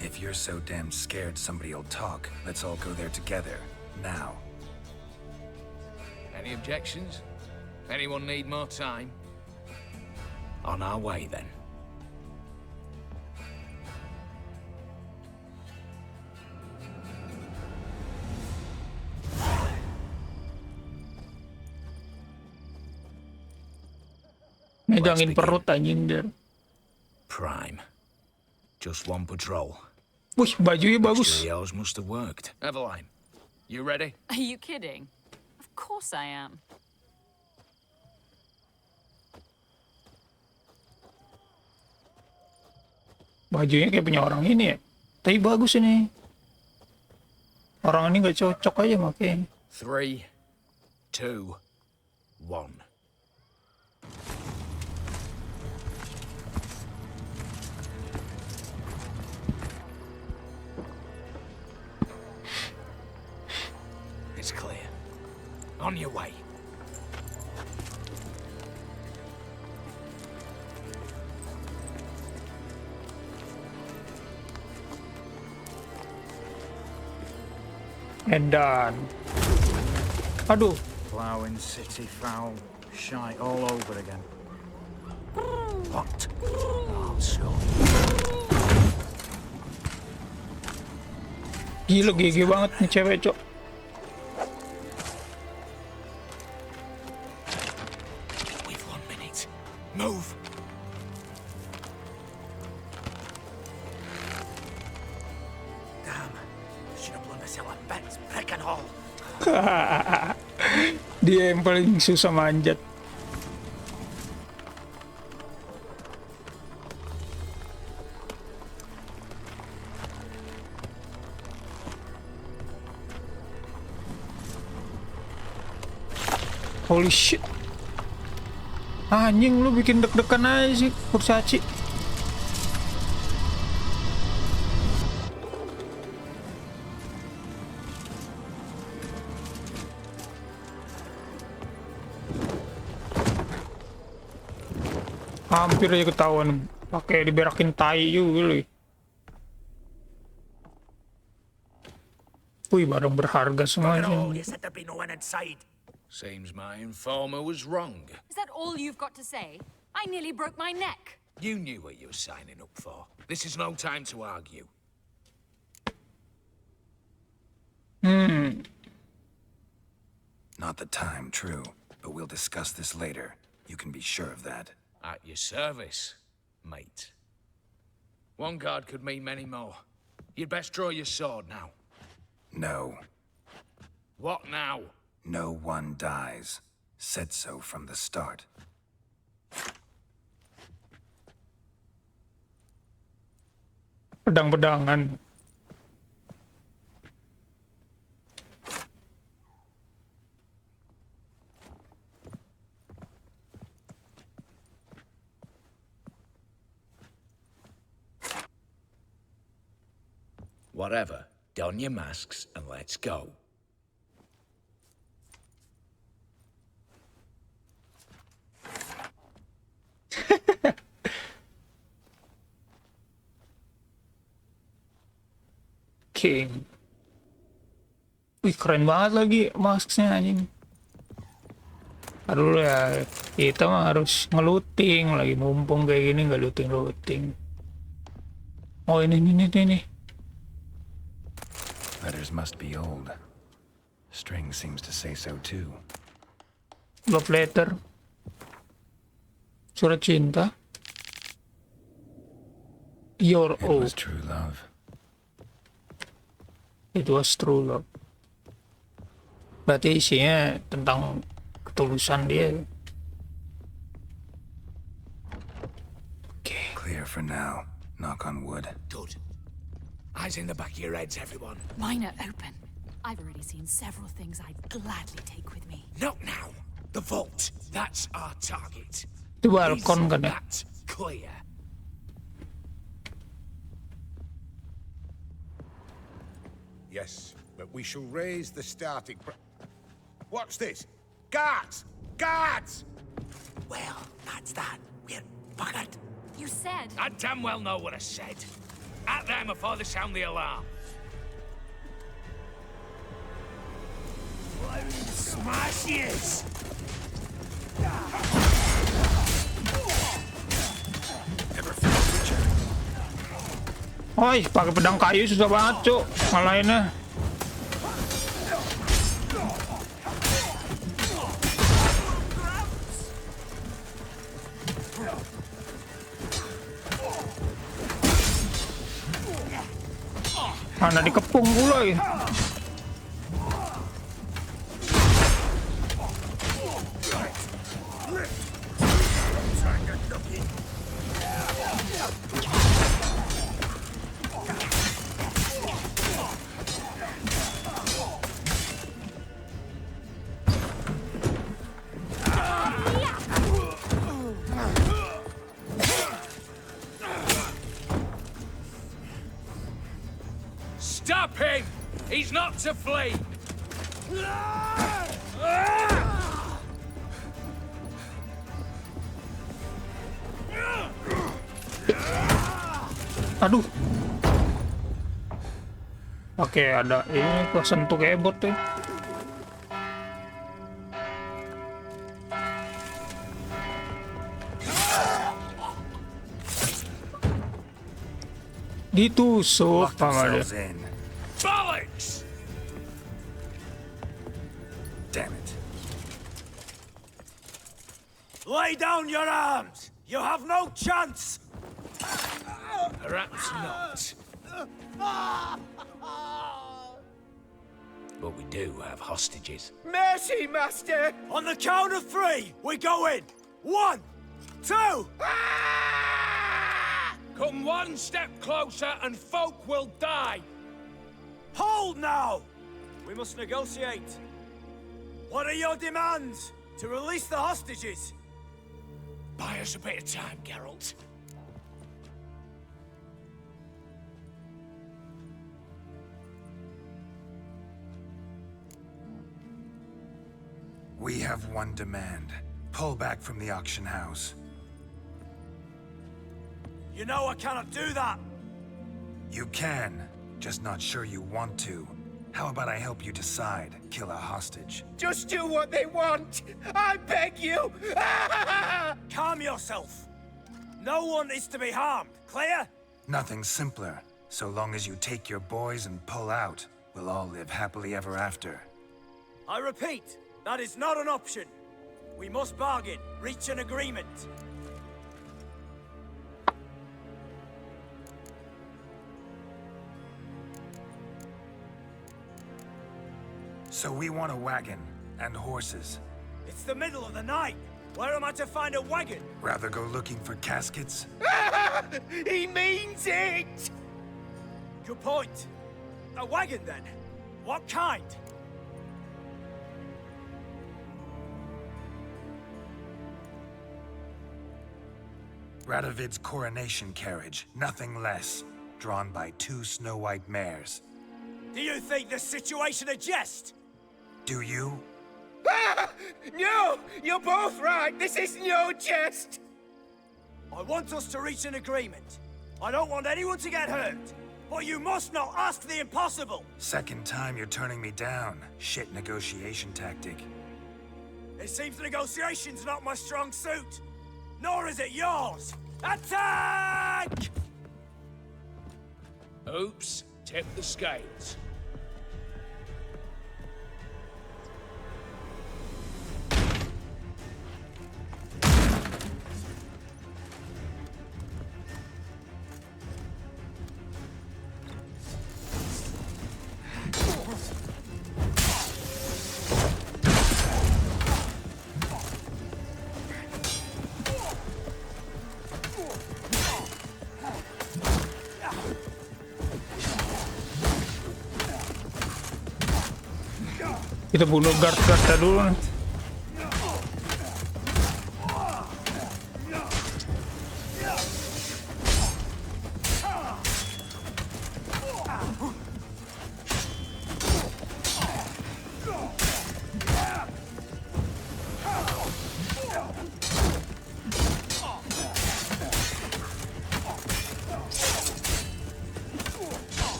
If you're so damn scared somebody'll talk, let's all go there together. Now. Any objections? Anyone need more time? On our way, then. Megangin perut anjing dia. Prime. Just one patrol. Wih, bajunya bagus. Trios must have worked. Eveline, you ready? Are you kidding? Of course I am. Bajunya kayak punya orang ini ya. Tapi bagus ini. Orang ini nggak cocok aja makanya. 3, 2, 1. It's clear. On your way. Edan. Aduh. Plowing city foul. Shite all over again. What? Oh, so. Gila, gigi banget nih cewek, Cok. We've 1 minute. Move. Damn. Should have blown myself a bit. Prick and all. Dia yang paling susah manjat. Holy shit. Anjing, lu bikin deg-degan aja sih, kurcaci. Hampir aja ketahuan pakai diberakin tai juga loh. Wih, barang berharga semuanya. Seems my informer was wrong. Is that all you've got to say? I nearly broke my neck. You knew what you were signing up for. This is no time to argue. Not the time, true. But we'll discuss this later. You can be sure of that. At your service, mate. One guard could mean many more. You'd best draw your sword now. No. What now? No one dies. Said so from the start. Pedang-pedangan. Whatever. Don your masks and let's go. king. Wih, keren banget lagi masknya anjing. Aduh ya, kita mah harus ngeluting lagi, mumpung kayak gini nggak looting. Oh ini. Letters must be old. String seems to say so too. Love letter. Surat cinta. Your It was true love. It was true love. Berarti isinya tentang ketulusan dia. Clear for now. Knock on wood. Good. Eyes in the back of your heads, everyone. Mine are open. I've already seen several things I'd gladly take with me. Not now. The vault. That's our target. Itu balkon kan ya? That's clear. Yes, but we shall raise the starting What's this? Guards! Guards! Well, that's that. We're buggered. You said... I damn well know what I said. At them before they sound the alarm. Smashes! Woi, pakai pedang kayu susah banget, Cuk. Ngalahinnya. Mana dikepung pula ya. Stop him! He's not to flee! Aduh. Oke, ada ini kesentuh keyboard tuh. Ditusuk sama dia. Bollocks! Damn it. Lay down your arms! You have no chance! Perhaps not. But we do have hostages. Mercy, Master! On the count of 3, we go in! 1, 2... Come one step closer and folk will die! Hold now! We must negotiate. What are your demands? To release the hostages? Buy us a bit of time, Geralt. We have one demand. Pull back from the auction house. You know I cannot do that! You can, just not sure you want to. How about I help you decide? Kill a hostage. Just do what they want! I beg you! Calm yourself. No one is to be harmed, clear? Nothing simpler. So long as you take your boys and pull out, we'll all live happily ever after. I repeat, that is not an option. We must bargain, reach an agreement. So we want a wagon and horses. It's the middle of the night. Where am I to find a wagon? Rather go looking for caskets? He means it! Good point. A wagon, then? What kind? Radovid's coronation carriage, nothing less. Drawn by 2 snow-white mares. Do you think the situation a jest? Do you? No! You're both right! This is no jest! I want us to reach an agreement. I don't want anyone to get hurt. But you must not ask the impossible! Second time you're turning me down. Shit negotiation tactic. It seems negotiation's not my strong suit. Nor is it yours. Attack! Oops, tip the scales. Kita bunuh guard-guardnya dulu nih.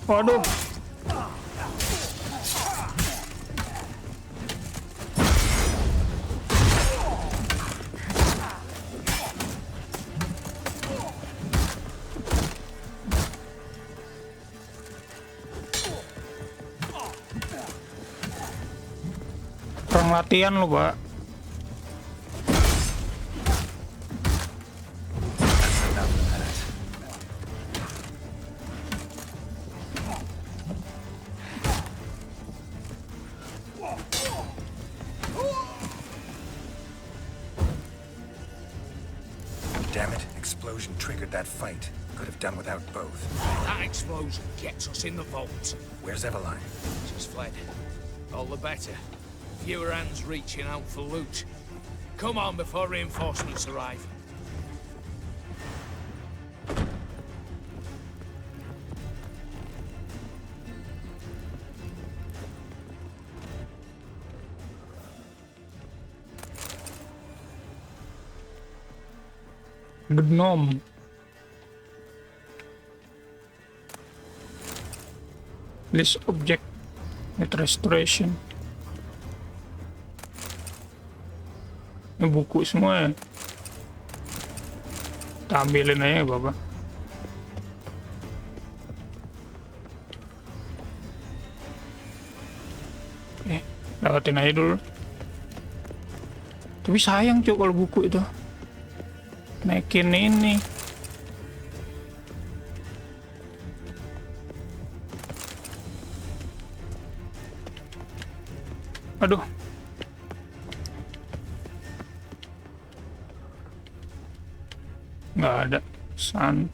Waduh. Kurang latihan lo, Pak. Damn it, explosion triggered that fight. Could have done without both. That explosion gets us in the vault. Where's Eveline? She's fled. All the better. Fewer hands reaching out for loot. Come on before reinforcements arrive. Gnome. List object with restoration. Ini buku semua ya. Kita ambilin aja ya, Bapak. Lewatin aja dulu. Tapi sayang cok kalau buku itu. Naikin ini. Aduh. Nggak ada. San.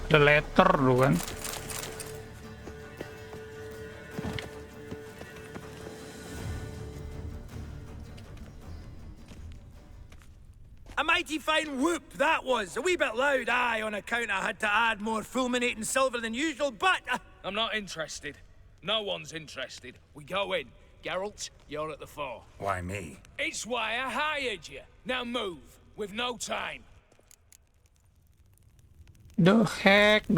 Ada letter loh kan. A mighty fine whoop that was. A wee bit loud, aye, on account I had to add more fulminating silver than usual, but... I'm not interested. No one's interested. We go in. Geralt, you're at the fore. Why me? It's why I hired you. Now move. We've no time. The heck.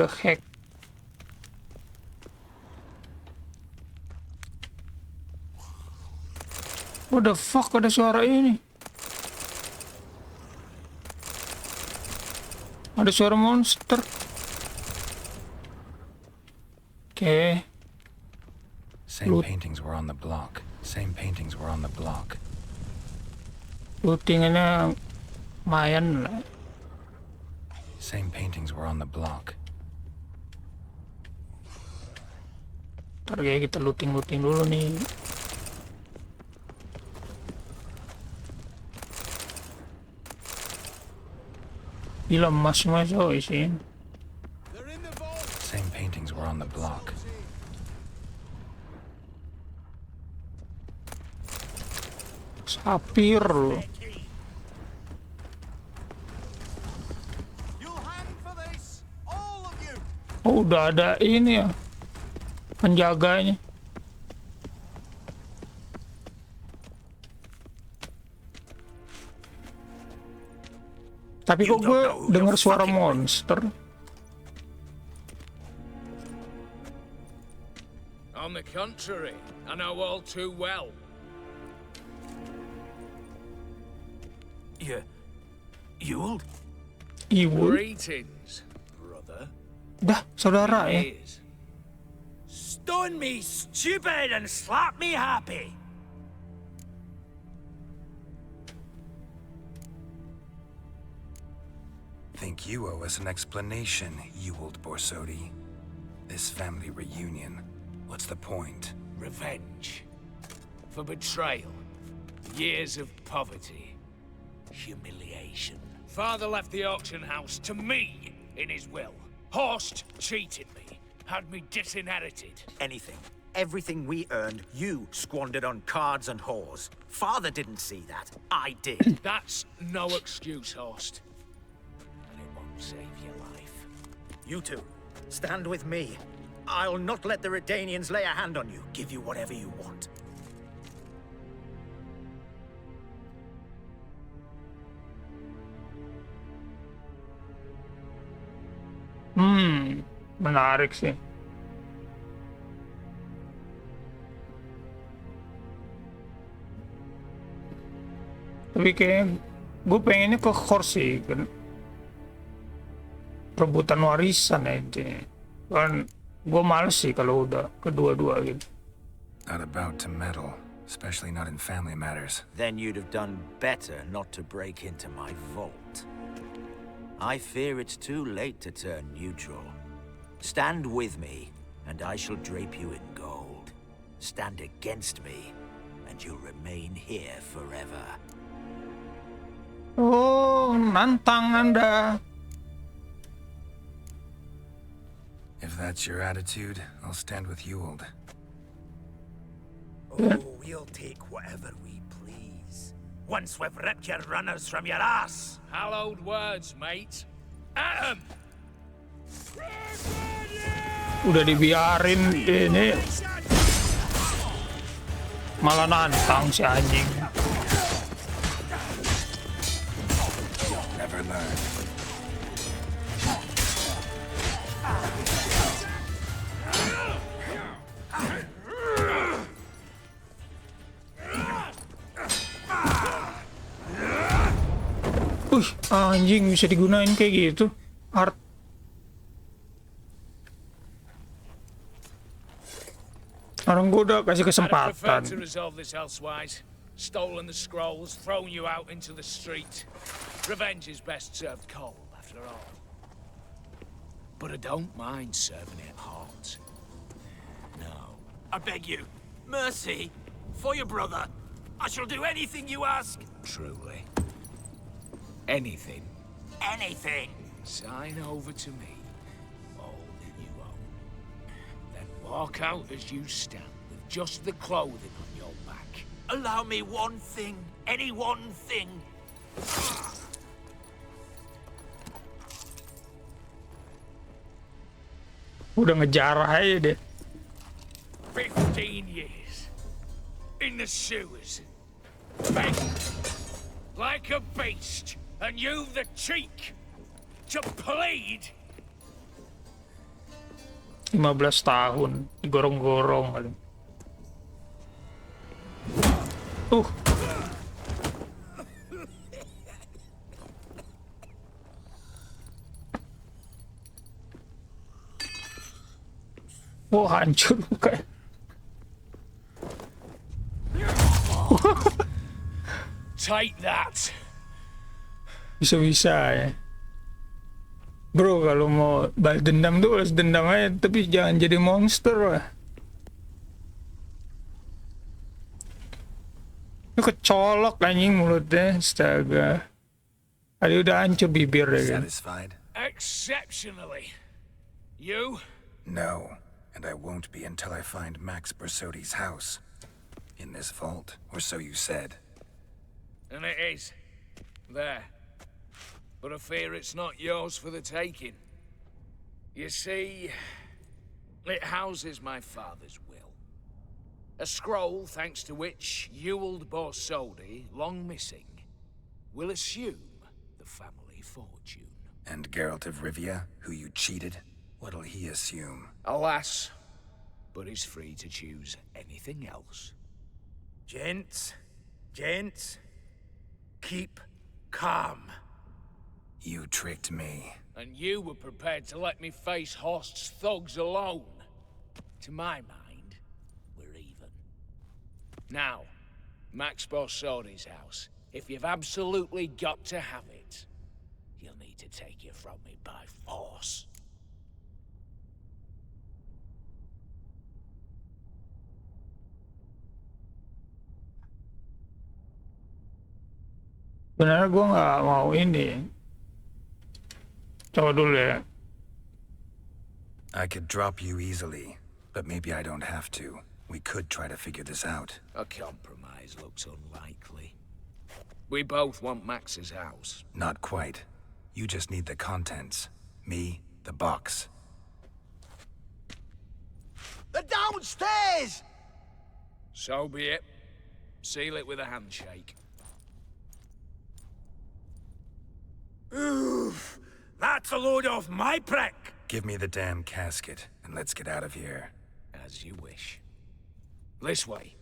What the fuck, ada suara ini? Ada suara monster. Okay. Same paintings were on the block. Lootingannya lumayan lah. Same paintings were on the block. Ntar kayak kita looting dulu nih. Gila emas semua so isiin. Same paintings were on the block. Sapir loh. Oh, udah ada ini ya, penjaganya. Tapi kok gue dengar suara monster? On the contrary, I know all too well. Ewald? Ewald? Greetings, brother. Dah, saudara ya. Stone me stupid and slap me happy. Think you owe us an explanation, Ewald Borsodi. This family reunion, what's the point? Revenge. For betrayal. Years of poverty. Humiliation. Father left the auction house to me in his will. Horst cheated me. Had me disinherited. Anything. Everything we earned, you squandered on cards and whores. Father didn't see that. I did. That's no excuse, Horst. And it won't save your life. You two, stand with me. I'll not let the Redanians lay a hand on you. Give you whatever you want. Menarik sih. Tapi kayaknya gue pengennya ke horse sih, kan rebutan warisan ya intinya. Kan gue males sih kalau udah kedua-dua gitu. Not about to meddle, especially not in family matters. Then you'd have done better not to break into my vault. I fear it's too late to turn neutral. Stand with me, and I shall drape you in gold. Stand against me, and you'll remain here forever. Oh, nantang Anda. If that's your attitude, I'll stand with Ewald. Oh, we'll take whatever we please. Once we've ripped your runners from your ass. Hallowed words, mate. At 'em! Udah dibiarin ini. Malah nantang si anjing. Never learn. Anjing bisa digunain kayak gitu. Art. Orang gue udah kasih kesempatan. To resolve this elsewise. Stolen the scrolls, thrown you out into the street. Revenge is best served cold, after all. But I don't mind serving it hot. No. I beg you, mercy, for your brother. I shall do anything you ask. Truly. Anything. Anything. Sign over to me all that you own. Then walk out as you stand with just the clothing on your back. Allow me one thing. Any one thing. Udah ngejarah aja deh. 15 years. In the sewers. Begging. Like a beast. And you've the cheek to plead. 15 tahun digorong-gorong kali. Oh, hancur kayak. Take that. Bisa-bisa ya. Bro, kalau mau balas dendam tuh balas dendam aja, tapi jangan jadi monster lah. Itu kecolok anjing mulutnya, astaga. Tadi udah hancur bibir ya kan. Satisfied? Exceptionally. You? No, and I won't be until I find Max Bersodi's house. In this vault, or so you said. And it is. There. But I fear it's not yours for the taking. You see, it houses my father's will. A scroll thanks to which Ewald Borsodi, long missing, will assume the family fortune. And Geralt of Rivia, who you cheated, what'll he assume? Alas, but he's free to choose anything else. Gents, keep calm. You tricked me. And you were prepared to let me face Horst's thugs alone. To my mind, we're even. Now, Max Borsodi's house. If you've absolutely got to have it, you'll need to take it from me by force. Sebenarnya gue nggak mau ini. Coba dulu ya. I could drop you easily, but maybe I don't have to. We could try to figure this out. A compromise looks unlikely. We both want Max's house. Not quite. You just need the contents. Me, the box. They're downstairs! So be it. Seal it with a handshake. Oof! That's a load off my prick! Give me the damn casket, and let's get out of here. As you wish. This way.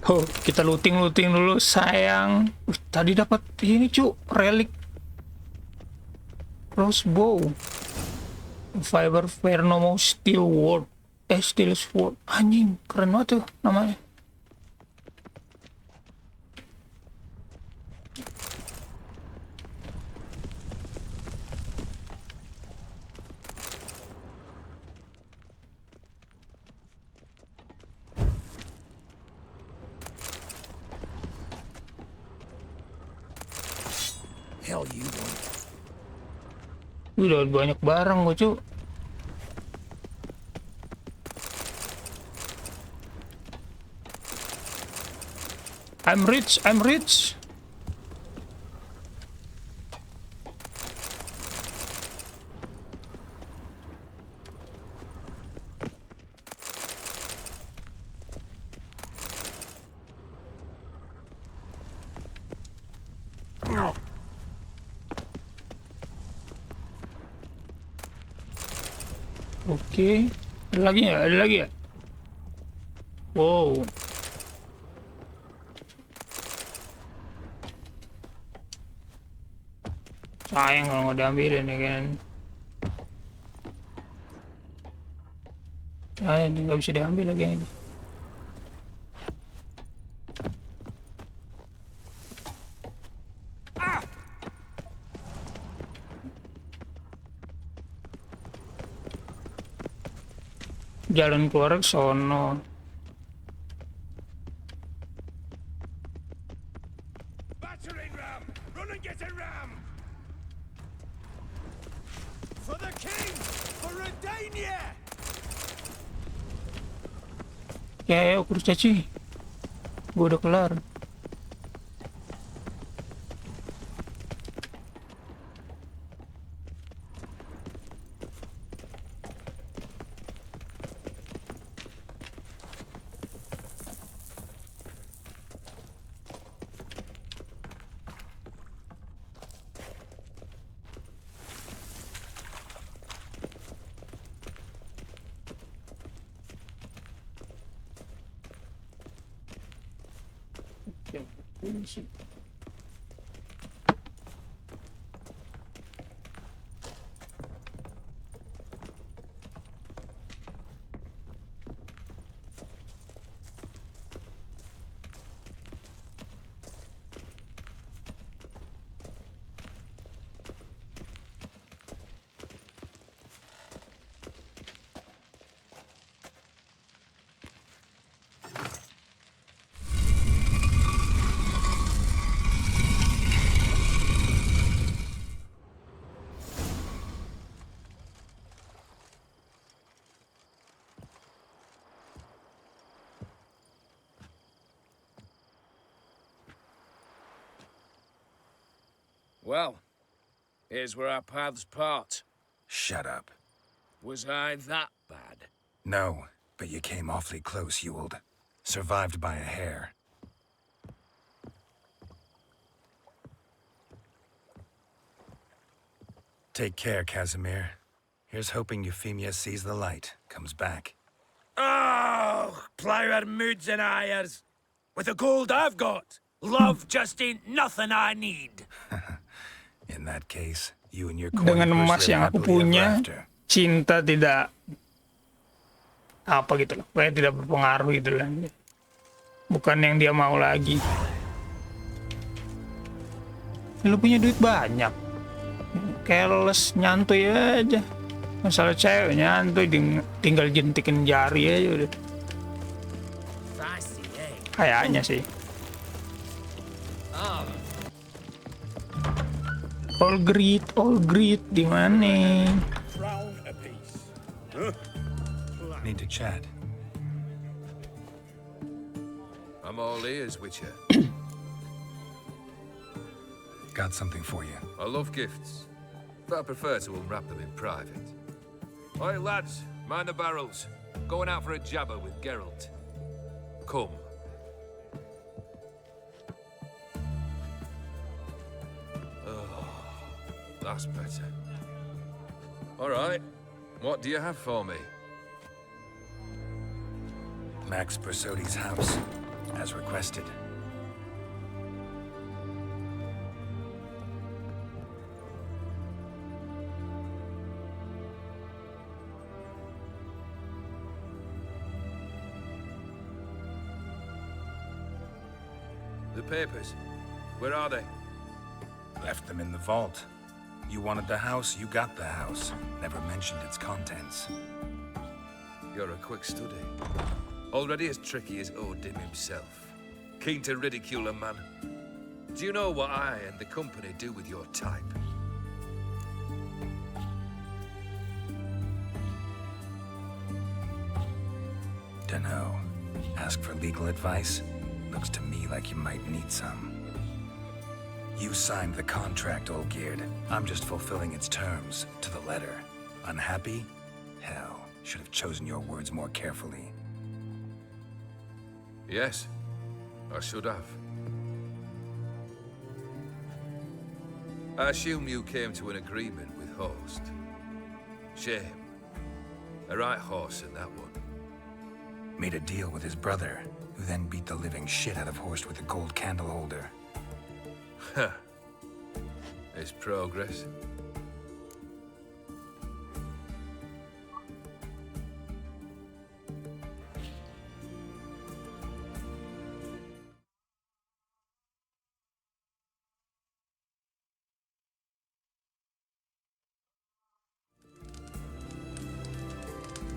Oh, kita looting dulu, sayang. Tadi dapat ini, relik crossbow, fiber vernomo steel sword. Anjing, keren banget tuh namanya. Hell you want. Udah banyak barang gue, Cuk. I'm rich. Oke. Ada lagi ya? Wow. Sayang kalau nggak diambilin ya kan. Ini nggak bisa diambil lagi ini. Jalan keluar ke sono. Battering ram! Run and get a ram! For the king! For Redania! Ya, kurus caci. Gue udah kelar. Well, here's where our paths part. Shut up. Was I that bad? No, but you came awfully close, Ewald. Survived by a hair. Take care, Casimir. Here's hoping Euphemia sees the light, comes back. Oh, plougher moods and ires. With the gold I've got, love just ain't nothing I need. In that case, you and your Dengan emas yang aku punya, cinta tidak apa gitu loh, kayak tidak berpengaruh gitu lah. Bukan yang dia mau lagi. Lu punya duit banyak, careless, nyantuy aja. Masalah cewek nyantuy, tinggal jentikin jari aja udah. Kayaknya sih. All great di mana? Need to chat. I'm all ears, Witcher. Got something for you. I love gifts, but I prefer to unwrap them in private. Oi, lads, mind the barrels. Going out for a jabber with Geralt. Come. Oh, that's better. All right, what do you have for me? Max Bersodi's house, as requested. The papers, where are they? Left them in the vault. You wanted the house, you got the house. Never mentioned its contents. You're a quick study. Already as tricky as Odin himself. Keen to ridicule a man. Do you know what I and the company do with your type? Dunno. Ask for legal advice? Looks to me like you might need some. You signed the contract, Olgierd. I'm just fulfilling its terms, to the letter. Unhappy? Hell, should have chosen your words more carefully. Yes, I should have. I assume you came to an agreement with Horst. Shame. A right horse in that one. Made a deal with his brother, who then beat the living shit out of Horst with a gold candle holder. Huh. It's progress.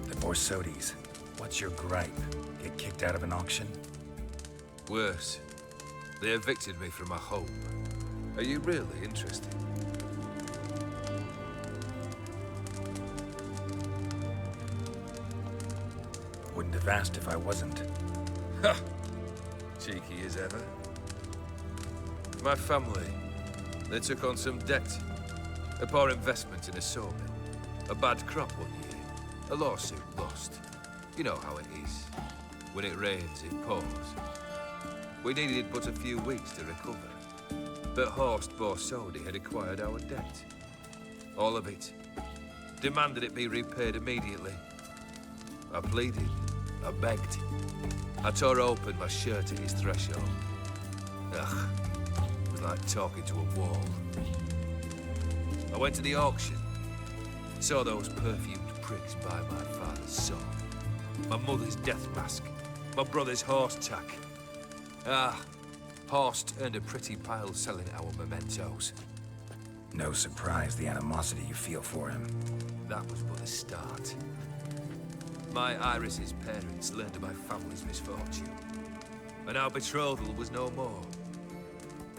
The Borsodis. What's your gripe? Get kicked out of an auction? Worse. They evicted me from my home. Are you really interested? Wouldn't have asked if I wasn't. Ha! Cheeky as ever. My family, they took on some debt. A poor investment in a sawmill. A bad crop one year. A lawsuit lost. You know how it is. When it rains, it pours. We needed but a few weeks to recover. But Horst Borsodi had acquired our debt. All of it. Demanded it be repaid immediately. I pleaded. I begged. I tore open my shirt at his threshold. Ugh. It was like talking to a wall. I went to the auction. Saw those perfumed pricks buy my father's sword. My mother's death mask. My brother's horse tack. Ah, Horst earned a pretty pile selling our mementos. No surprise the animosity you feel for him. That was but a start. My Iris's parents learned of my family's misfortune, and our betrothal was no more.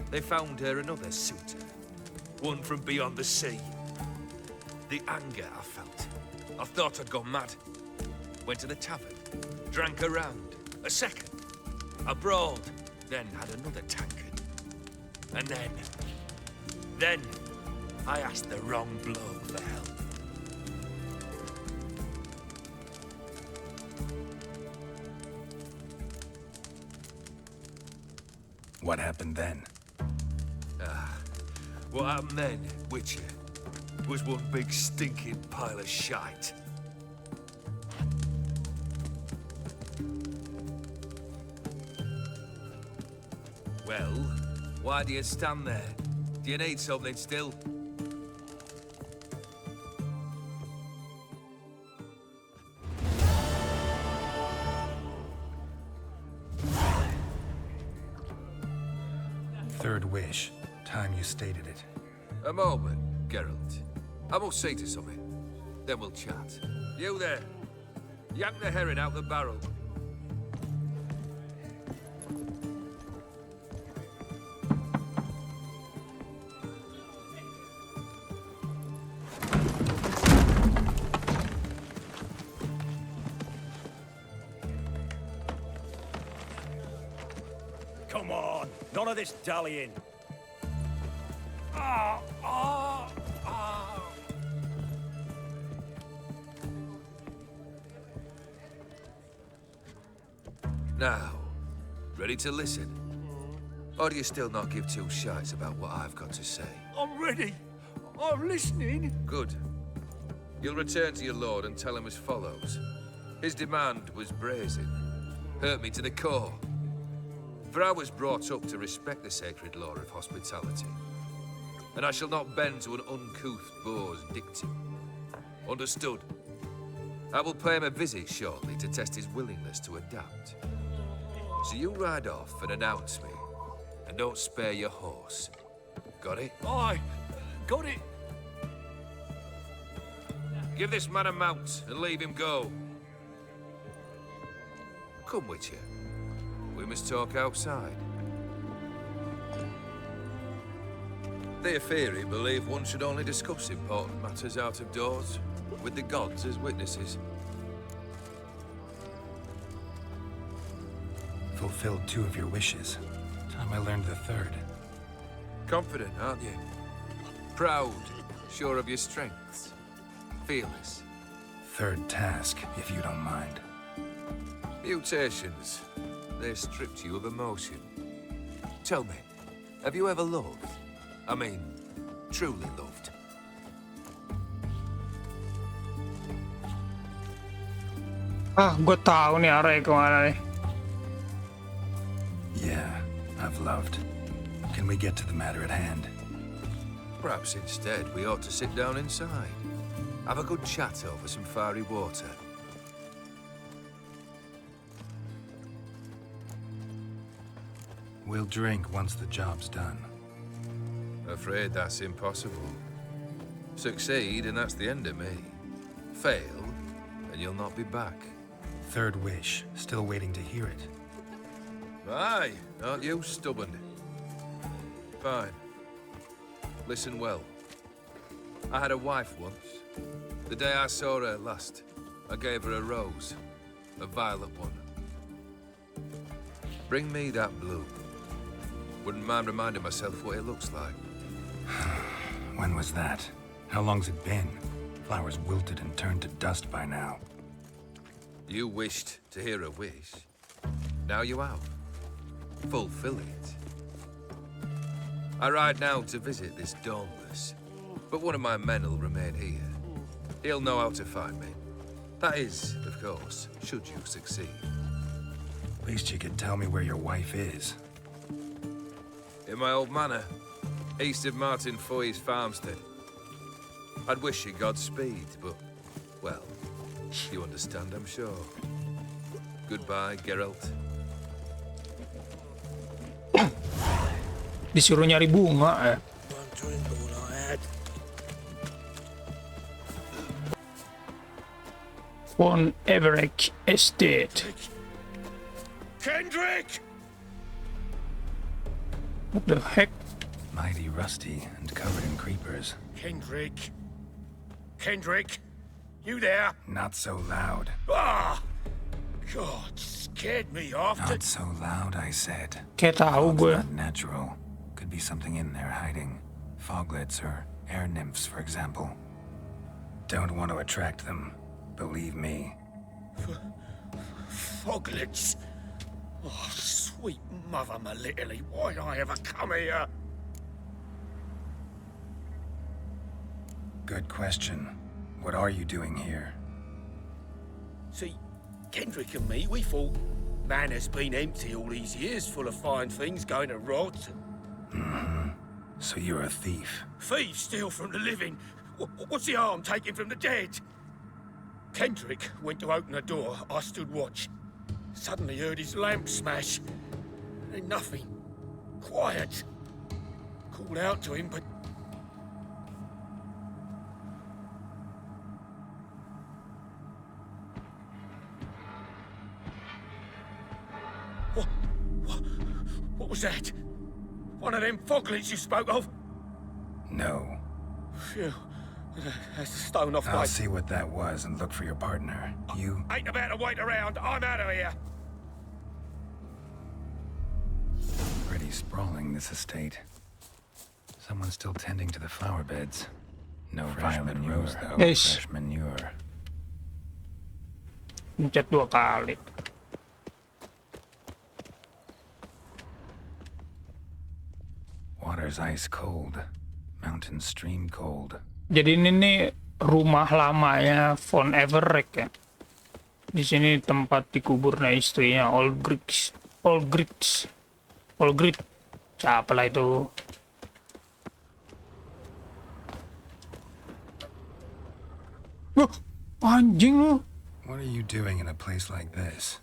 They found her another suitor, one from beyond the sea. The anger I felt, I thought I'd gone mad. Went to the tavern, drank a round, a second. I brawled, then had another tankard. And Then, I asked the wrong bloke for help. What happened then? What happened then, Witcher, was one big stinking pile of shite. Well, why do you stand there? Do you need something still? Third wish. Time you stated it. A moment, Geralt. I must see to something. Then we'll chat. You there. Yank the herring out the barrel. Come on, none of this dallying. Now, ready to listen? Or do you still not give two shites about what I've got to say? I'm ready. I'm listening. Good. You'll return to your lord and tell him as follows. His demand was brazen. Hurt me to the core. For I was brought up to respect the sacred law of hospitality. And I shall not bend to an uncouth boor's dictum. Understood? I will pay him a visit shortly to test his willingness to adapt. So you ride off and announce me. And don't spare your horse. Got it? Aye, got it. Give this man a mount and leave him go. Come, Witcher. We must talk outside. The Aetheri believe one should only discuss important matters out of doors, with the gods as witnesses. Fulfilled 2 of your wishes. Time I learned the 3rd. Confident, aren't you? Proud, sure of your strengths. Fearless. 3rd task, if you don't mind. Mutations. They stripped you of emotion. Tell me, have you ever loved? I mean, truly loved? Gue tahu nih arah kemana nih. Yeah, I've loved. Can we get to the matter at hand? Perhaps instead we ought to sit down inside. Have a good chat over some fiery water. We'll drink once the job's done. Afraid that's impossible. Succeed, and that's the end of me. Fail, and you'll not be back. 3rd wish. Still waiting to hear it. Aye, aren't you stubborn? Fine. Listen well. I had a wife once. The day I saw her last, I gave her a rose. A violet one. Bring me that blue. Wouldn't mind reminding myself what it looks like. When was that? How long's it been? Flowers wilted and turned to dust by now. You wished to hear a wish. Now you have. Fulfill it. I ride now to visit this Dauntless, but one of my men will remain here. He'll know how to find me. That is, of course, should you succeed. Least you could tell me where your wife is. In my old manor, east of Martin Foy's farmstead. I'd wish you Godspeed, but, well, you understand, I'm sure. Goodbye, Geralt. Disuruh nyari bunga Von Everett Estate. Kendrick! What the heck? Mighty rusty and covered in creepers. Kendrick? Kendrick? You there? Not so loud. Ah! God, scared me off. Not so loud, I said. Kayak tahu gue. Not natural. Could be something in there hiding. Foglets or air nymphs, for example. Don't want to attract them, believe me. Foglets? Oh, sweet mother Melitterly, why'd I ever come here? Good question. What are you doing here? See, Kendrick and me, we thought Manor's been empty all these years, full of fine things going to rot. Mm-hmm. So you're a thief. Thieves steal from the living. What's the harm taking from the dead? Kendrick went to open the door. I stood watch. Suddenly heard his lamp smash. Then nothing. Quiet. Called out to him, but... What was that? One of them foglets you spoke of? No. Phew. That's a stone off I'll my... see what that was and look for your partner. You... Ain't about to wait around. I'm out of here. Pretty sprawling, this estate. Someone's still tending to the flower beds. No violet rose, though. Guys. Fresh manure. Pencet 2 kali. Water's ice cold. Mountain stream cold. Jadi ini nih rumah lamanya Von Everett ya. Di sini tempat dikuburnya istrinya Olgrid. Siapa lah itu? Wah, anjing lu. What are you doing in a place like this?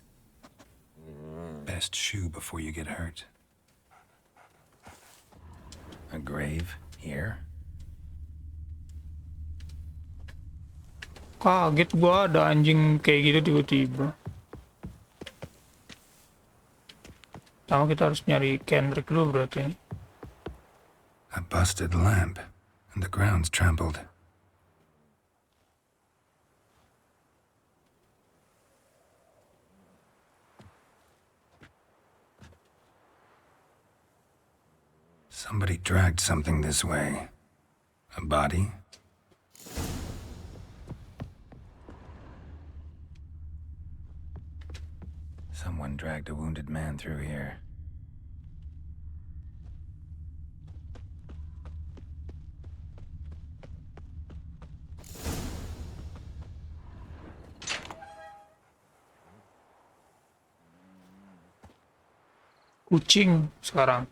Best shoe before you get hurt. A grave here? Kaget gua ada anjing kayak gitu tiba-tiba. Sama kita harus nyari Kendrick dulu berarti. A busted lamp, and the ground's trampled. Somebody dragged something this way. A body? Someone dragged a wounded man through here. Kucing sekarang.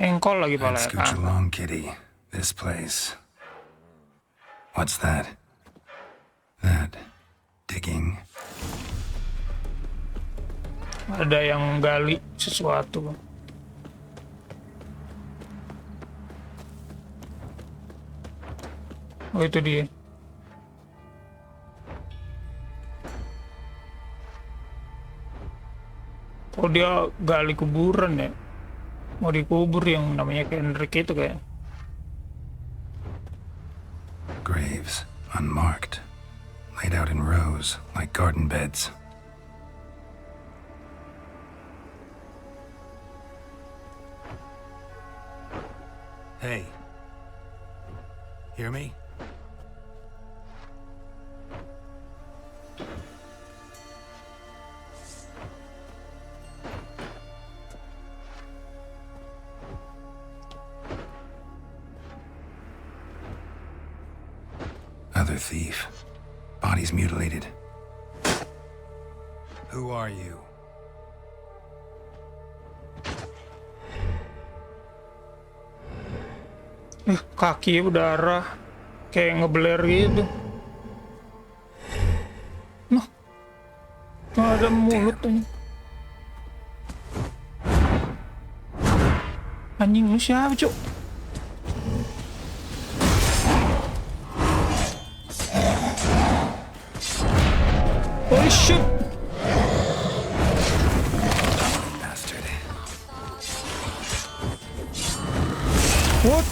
Engkol lagi pala Let's scooch along, kitty. This place. What's that? That. Digging. Ada yang gali sesuatu. Oh, itu dia. Oh, dia gali kuburan ya. Mau dikubur yang namanya Kendrick itu kayak. Graves, unmarked. Laid out in rows, like garden beds. Hey. Hear me? Other thief. Body's mutilated. Who are you? Kaki berdarah kayak ngebeler gitu. Nah, ada mulut tuh. Anjing lu siapa, Cuk? Holy shit! Bastard. What?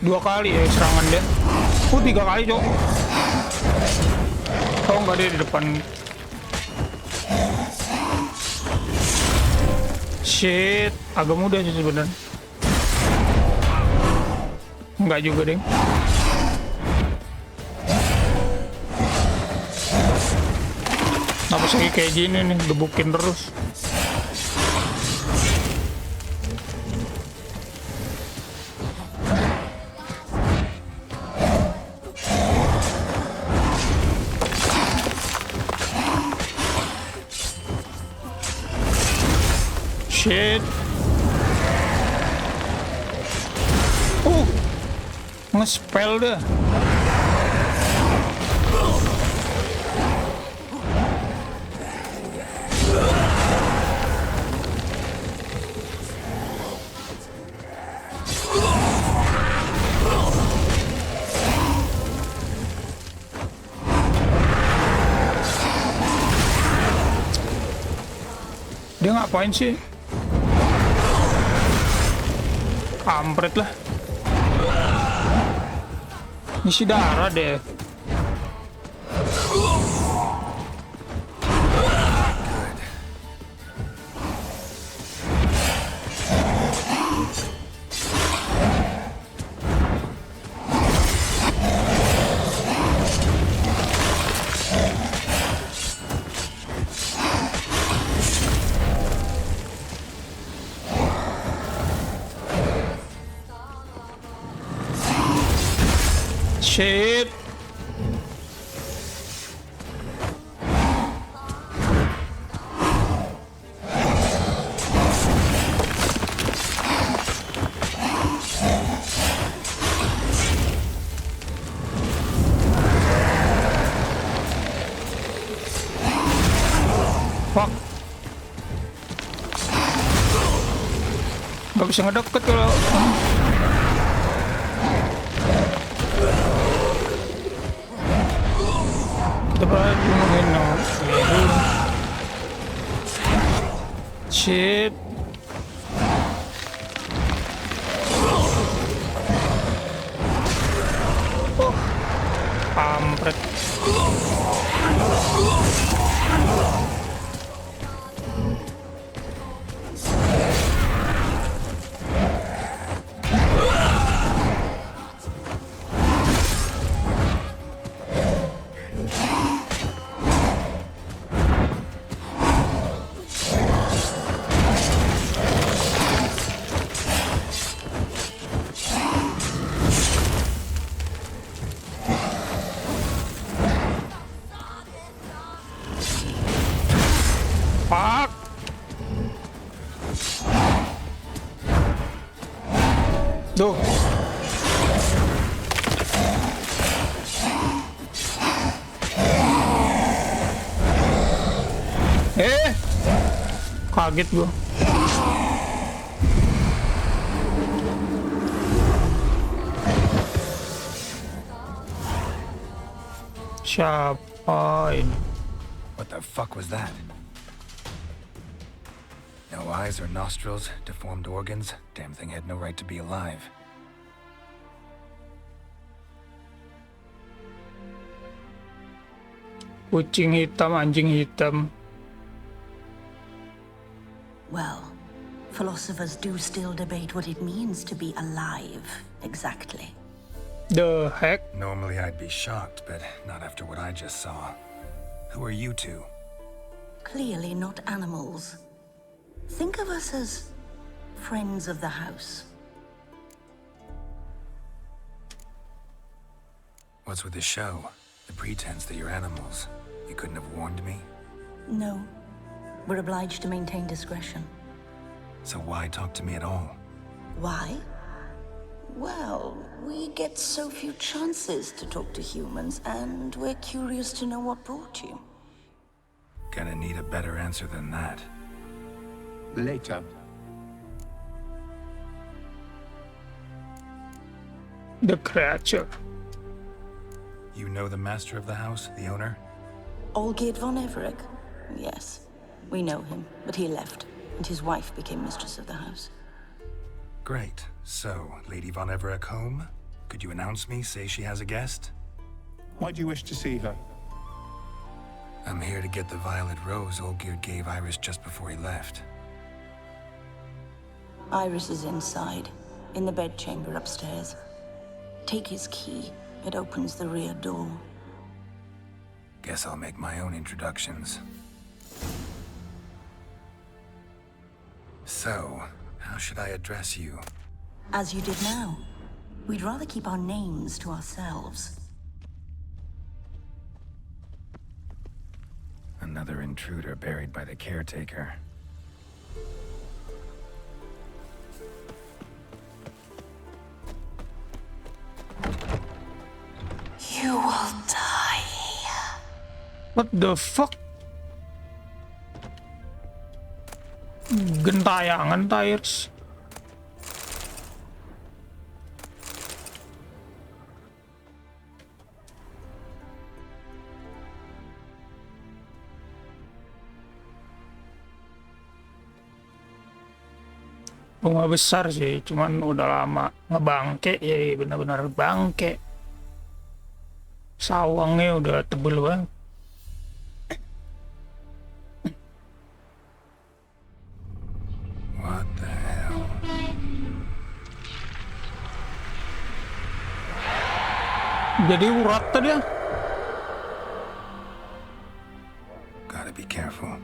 2 kali ya serangan dia. 3 kali, Cok. Oh, enggak, dia di depan. Shit, agak mudah sih sebenarnya. Enggak juga, deng. Kenapa sih kayak gini nih, gebukin terus. Shit. Nge-spell dah. Dia ngapain sih? Kampret lah. Ngisi darah deh. Shit. Fuck. Gak bisa ngedeket kalau shit. Oh, kampret. Fuck. Duh. Kaget gua. Siapa ini? What the fuck was that? No eyes or nostrils, deformed organs. Damn thing had no right to be alive. Kucing hitam, anjing hitam. Well, philosophers do still debate what it means to be alive, exactly. The heck? Normally I'd be shocked, but not after what I just saw. Who are you two? Clearly not animals. Think of us as friends of the house. What's with the show? The pretense that you're animals. You couldn't have warned me? No. We're obliged to maintain discretion. So why talk to me at all? Why? Well, we get so few chances to talk to humans, and we're curious to know what brought you. Gonna need a better answer than that. Later. The creature. You know the master of the house, the owner? Olgierd von Everec? Yes. We know him, but he left, and his wife became mistress of the house. Great. So, Lady von Everec home? Could you announce me, say she has a guest? Why do you wish to see her? I'm here to get the violet rose Olgierd gave Iris just before he left. Iris is inside, in the bedchamber upstairs. Take his key. It opens the rear door. Guess I'll make my own introductions. So, how should I address you? As you did now. We'd rather keep our names to ourselves. Another intruder buried by the caretaker. You will die here. What the fuck? Gentayangan tires. Bunga besar sih, cuman udah lama ngebangke ya, benar-benar bangke. Sawangnya udah tebel banget. What the hell? Jadi urat tadi ya? Gotta be careful.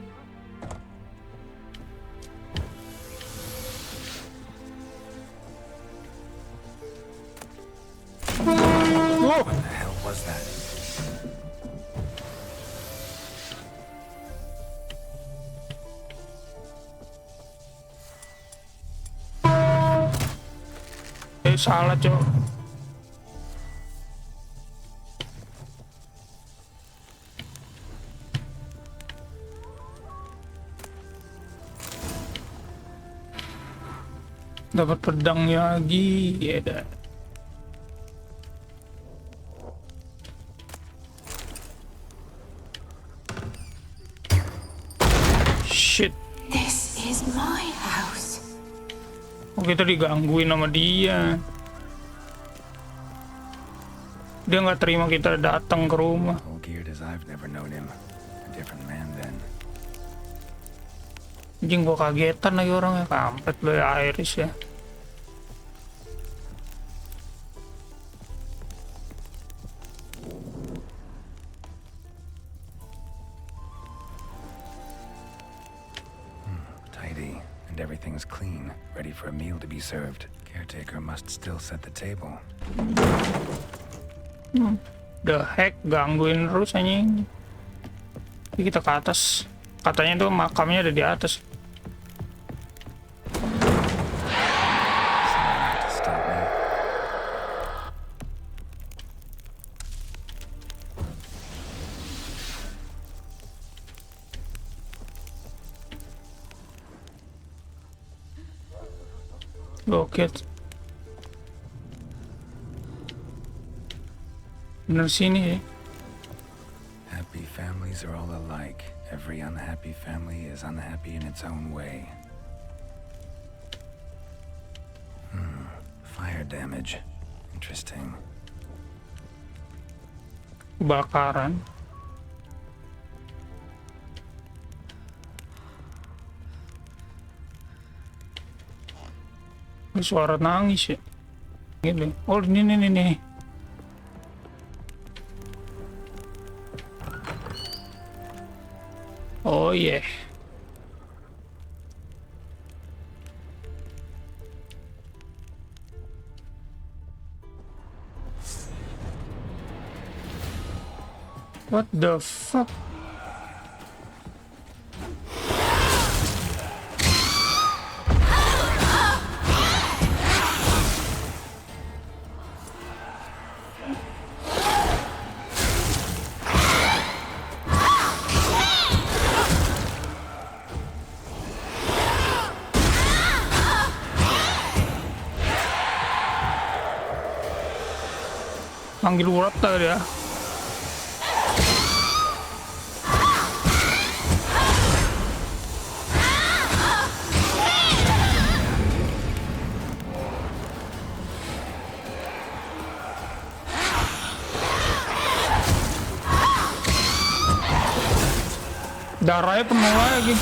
Whoa. What the hell was that? Salah cok. Dapat pedangnya lagi, ya dah. Shit. This is my house. Oh, kita digangguin sama dia. Dia nggak terima kita datang ke rumah. All geared as I've never known him. A different man then. Anjing, gua kagetan lagi orangnya. Kampret lo ya, Iris ya. Tidy, and everything's clean, ready for a meal to be served. Caretaker must still set the table. The heck, gangguin terus anjing. Jadi kita ke atas. Katanya tuh makamnya ada di atas. Gokil. Bener sini ya. Happy families are all alike. Every unhappy family is unhappy in its own way. Fire damage. Interesting. Kebakaran. Ini suara nangis ya. Gini. Oh, ini. Oh yeah. What the fuck? Panggil urat tadi ya. Darahnya penuh lagi.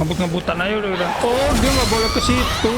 Ngebut-ngebutan aja udah. Oh, dia nggak boleh ke situ.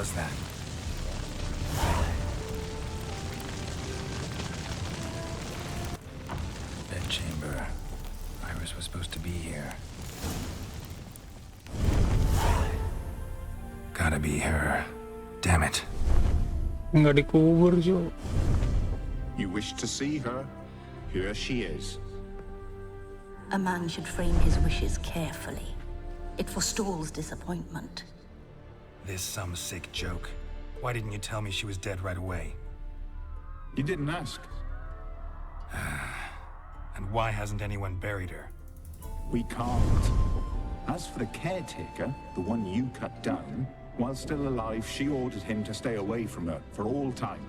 was that? Bedchamber. Iris was supposed to be here. Gotta be her. Damn it. Nggak dikubur, Jo. You wish to see her? Here she is. A man should frame his wishes carefully. It forestalls disappointment. This some sick joke. Why didn't you tell me she was dead right away? You didn't ask. And why hasn't anyone buried her? We can't. As for the caretaker, the one you cut down, while still alive, she ordered him to stay away from her for all time.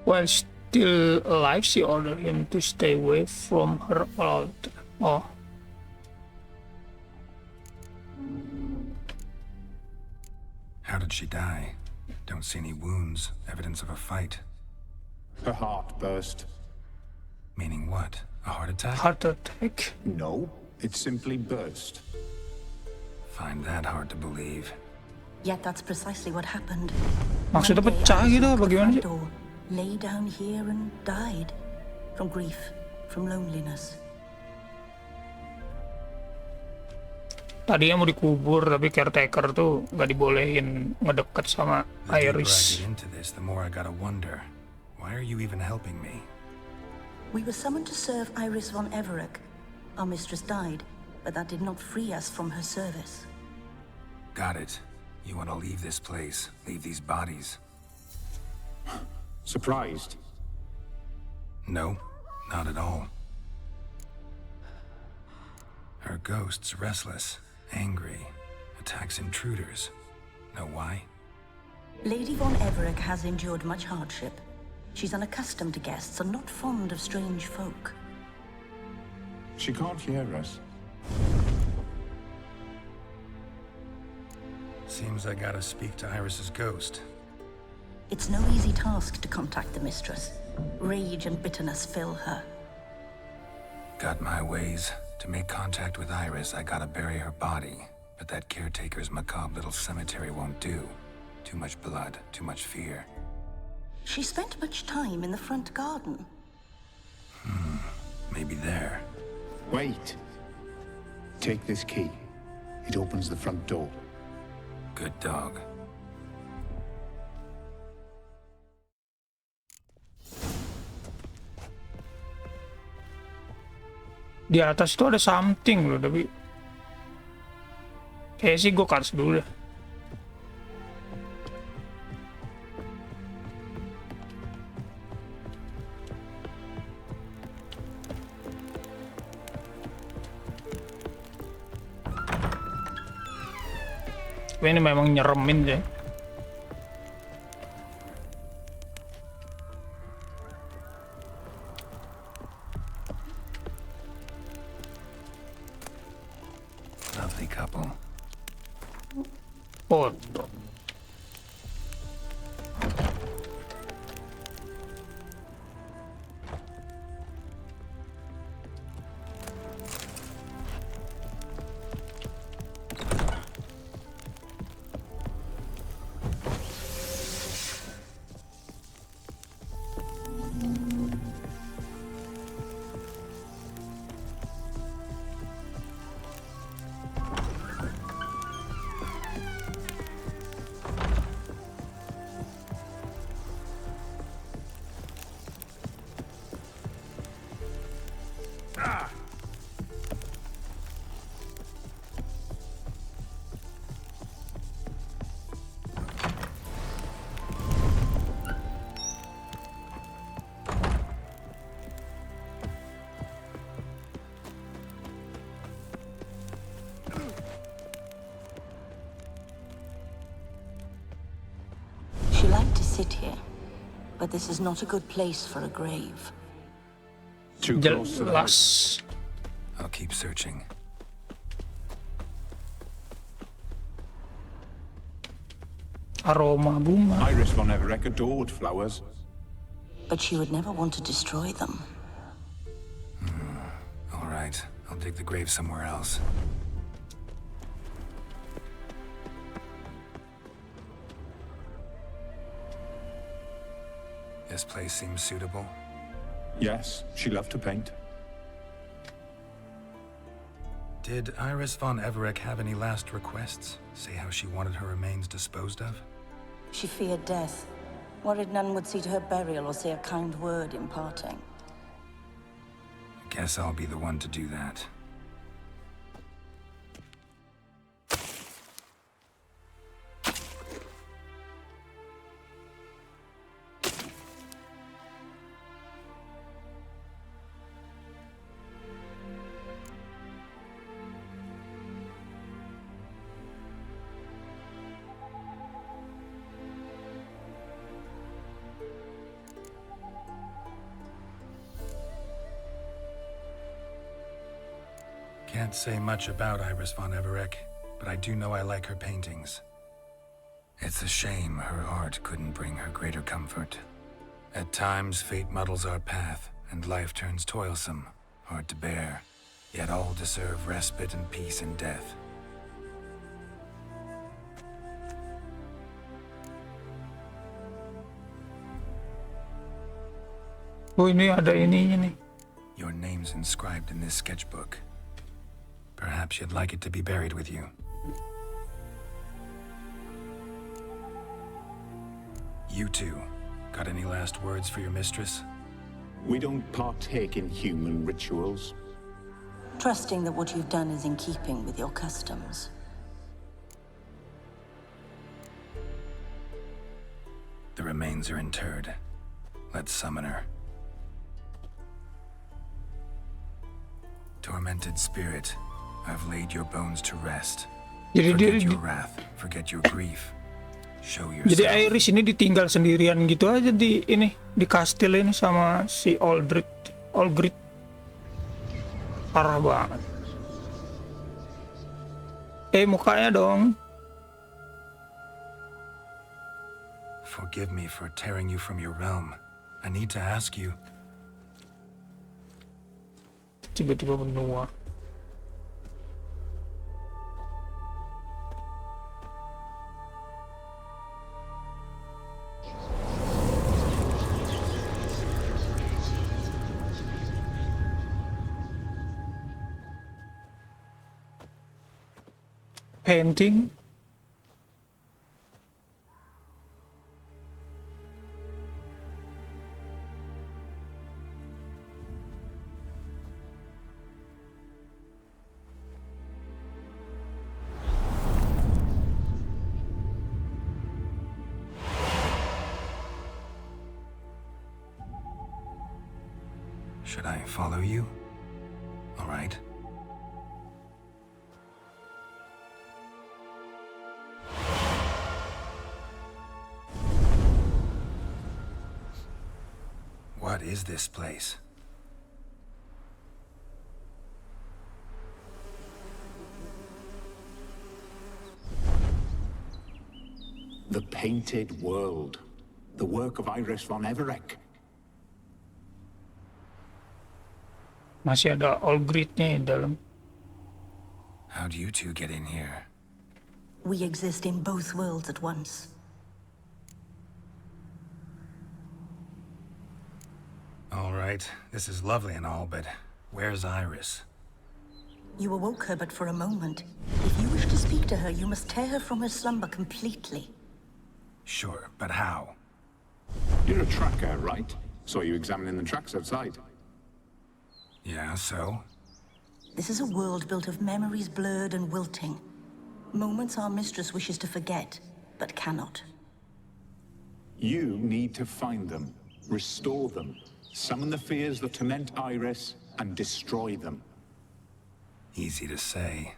While still alive, she ordered him to stay away from her all the time. Oh. How did she die? Don't see any wounds, evidence of a fight. Her heart burst. Meaning what? A heart attack? Heart attack? No, it simply burst. Find that hard to believe. Yet that's precisely what happened. Maksudnya pecah gitu, bagaimana sih? Lay down here and died. From grief, from loneliness. Tadinya mau dikubur, tapi caretaker tuh nggak dibolehin ngedeket sama Iris. The deeper I get into this, the more I gotta wonder. Why are you even helping me? We were summoned to serve Iris von Everec. Our mistress died, but that did not free us from her service. Got it. You want to leave this place, leave these bodies. Surprised? No, not at all. Her ghost's restless, angry, attacks intruders. Know why? Lady von Everec has endured much hardship. She's unaccustomed to guests and not fond of strange folk. She can't hear us. Seems I gotta speak to Iris's ghost. It's no easy task to contact the mistress. Rage and bitterness fill her. Got my ways, To make contact with Iris, I gotta bury her body. But that caretaker's macabre little cemetery won't do. Too much blood, too much fear. She spent much time in the front garden. Maybe there. Wait. Take this key. It opens the front door. Good dog. Di atas itu ada something loh, tapi kayak sih gue cars dulu deh. Tapi ini memang nyeremin sih. Lovely couple. Foto. She liked to sit here, but this is not a good place for a grave. Too close to the house. I'll keep searching. Aroma bunga. Iris von Everett adored flowers. But she would never want to destroy them. All right, I'll dig the grave somewhere else. This place seems suitable. Yes, she loved to paint. Did Iris von Everett have any last requests? Say how she wanted her remains disposed of? She feared death, worried none would see to her burial or say a kind word in parting. Guess I'll be the one to do that. Can't say much about Iris von Everett, but I do know I like her paintings. It's a shame her art couldn't bring her greater comfort. At times, fate muddles our path, and life turns toilsome, hard to bear. Yet all deserve respite and peace in death. Oh, ini ada ininya nih. Your name's inscribed in this sketchbook. Perhaps you'd like it to be buried with you. You two, got any last words for your mistress? We don't partake in human rituals. Trusting that what you've done is in keeping with your customs. The remains are interred. Let's summon her. Tormented spirit, I've laid your bones to rest. Jadi Forget your wrath, forget your grief. Show yourself. Jadi Iris ini ditinggal sendirian gitu aja di kastil ini sama si Aldrich. Parah banget. Mukanya dong. Forgive me for tearing you from your realm. I need to ask you. Tiba-tiba benua. painting. Should I follow you? All right. What is this place? The Painted World. The work of Iris von Everec. Masih ada all grid-nya di dalam. How'd you two get in here? We exist in both worlds at once. All right, this is lovely and all, but where's Iris? You awoke her but for a moment. If you wish to speak to her, you must tear her from her slumber completely. Sure, but how? You're a tracker, right? Saw you examining the tracks outside. Yeah, so? This is a world built of memories blurred and wilting. Moments our mistress wishes to forget, but cannot. You need to find them, restore them, summon the fears that torment Iris, and destroy them. Easy to say.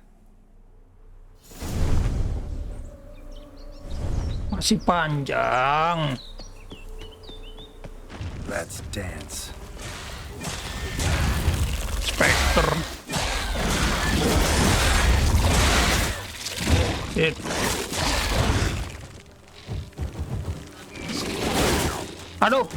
Masih panjang. Let's dance. Spectre. Shit. Aduh.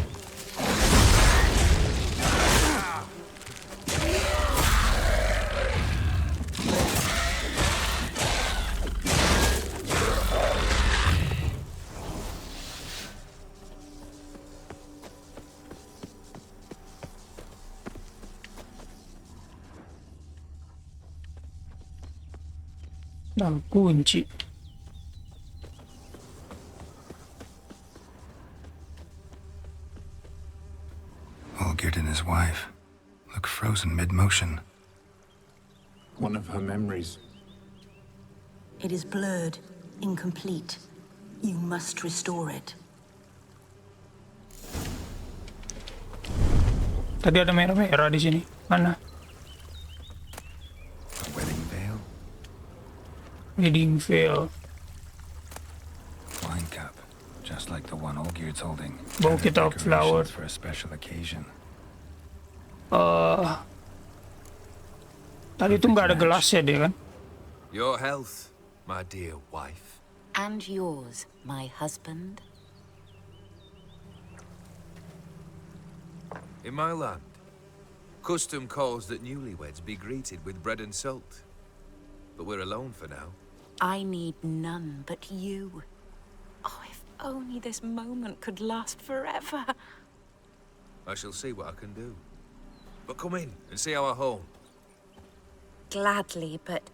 Dan kunci. Olgierd and his wife look frozen mid-motion. One of her memories. It is blurred, incomplete. You must restore it. Tadi ada merah-merah di sini. Mana? Wedding veil. Wine cup, just like the one Olgierd's holding. Bouquet of flowers for a special occasion. Tadi itu nggak ada gelasnya dia kan? Your health, my dear wife. And yours, my husband. In my land, custom calls that newlyweds be greeted with bread and salt. But we're alone for now. I need none but you. Oh, if only this moment could last forever. I shall see what I can do. But come in and see our home. Gladly, but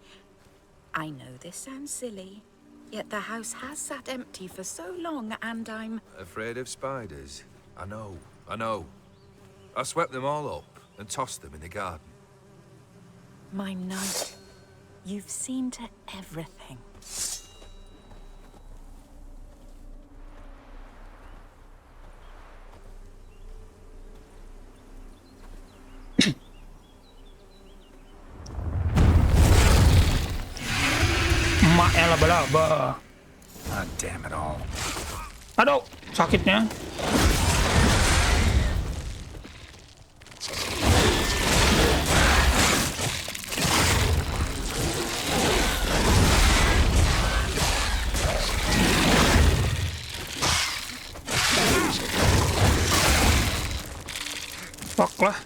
I know this sounds silly, yet the house has sat empty for so long, and I'm... Afraid of spiders? I know. I swept them all up and tossed them in the garden. My knight, you've seen to everything. Emaknya laba-laba. Ah, damn it all. Aduh, sakitnya. Fuck lah.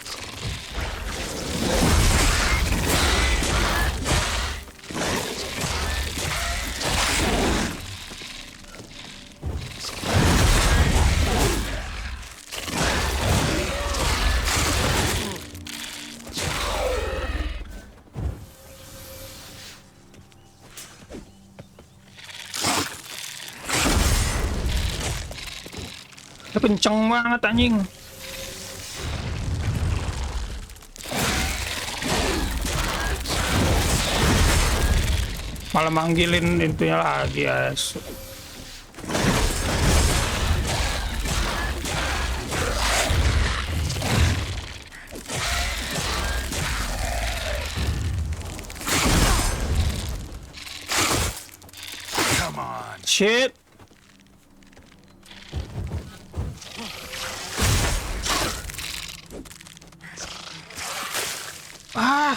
Kenceng banget anjing. Malah manggilin intinya lagi ya. Come on. Shit. Ah.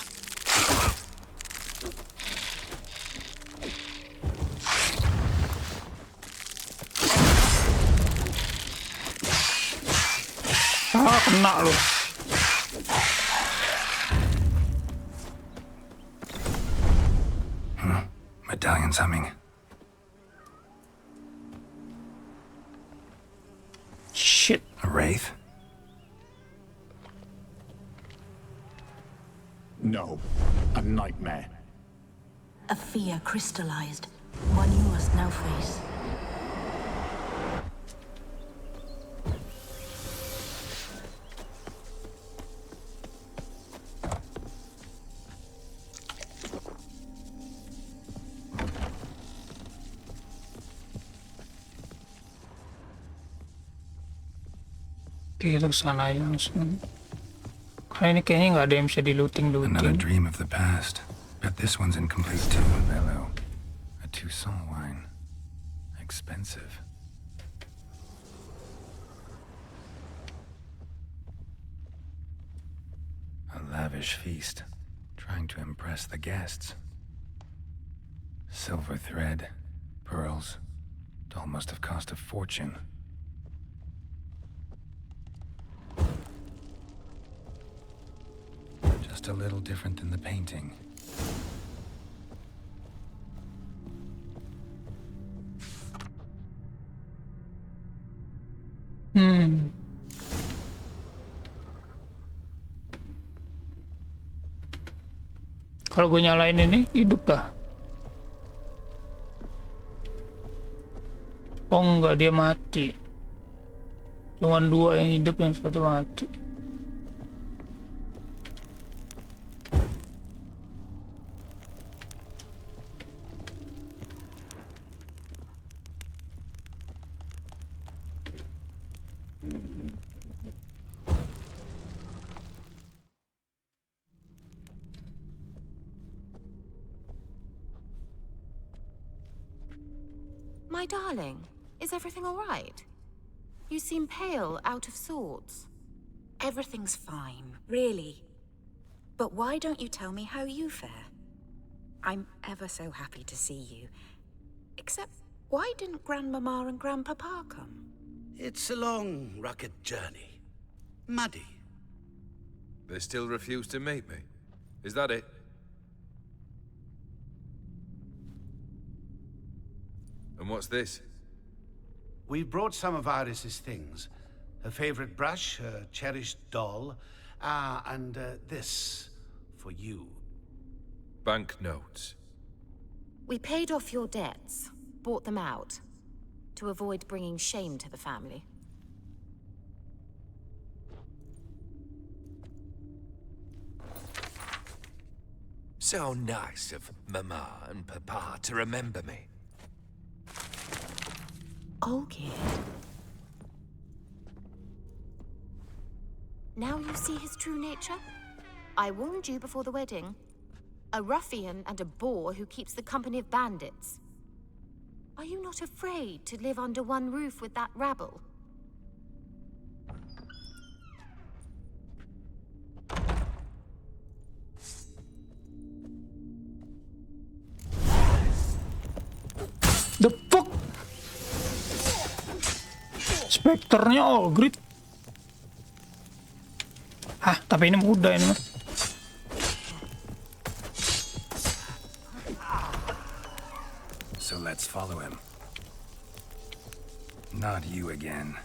Ah, kena lu. Medallion's humming. Shit. A wraith? No, a nightmare. A fear crystallized, one you must now face. Kita kesana aja langsung. Karena ini kayaknya nggak ada yang bisa Another diluting. dream of the past. Bet this one's incomplete too. Hello. A Toussaint wine. Expensive. A lavish feast. Trying to impress the guests. Silver thread. Pearls. Doll must have cost a fortune. Just a little different than the painting. Kalau gue nyalain ini hidup dah. Oh enggak, dia mati. Cuman dua yang hidup, yang satu mati. My darling, is everything all right? You seem pale, out of sorts. Everything's fine, really. But why don't you tell me how you fare? I'm ever so happy to see you. Except, why didn't Grandmama and Grandpapa come? It's a long, rugged journey. Muddy. They still refuse to meet me. Is that it? And what's this? We brought some of Iris's things. Her favorite brush, her cherished doll, and this for you. Banknotes. We paid off your debts, bought them out, to avoid bringing shame to the family. So nice of Mama and Papa to remember me. Olgierd. Now you see his true nature? I warned you before the wedding. A ruffian and a boor who keeps the company of bandits. Are you not afraid to live under one roof with that rabble? The fuck? Spekternya Olgierd. Hah, tapi ini mudah ini mah. So let's follow him. Not you again.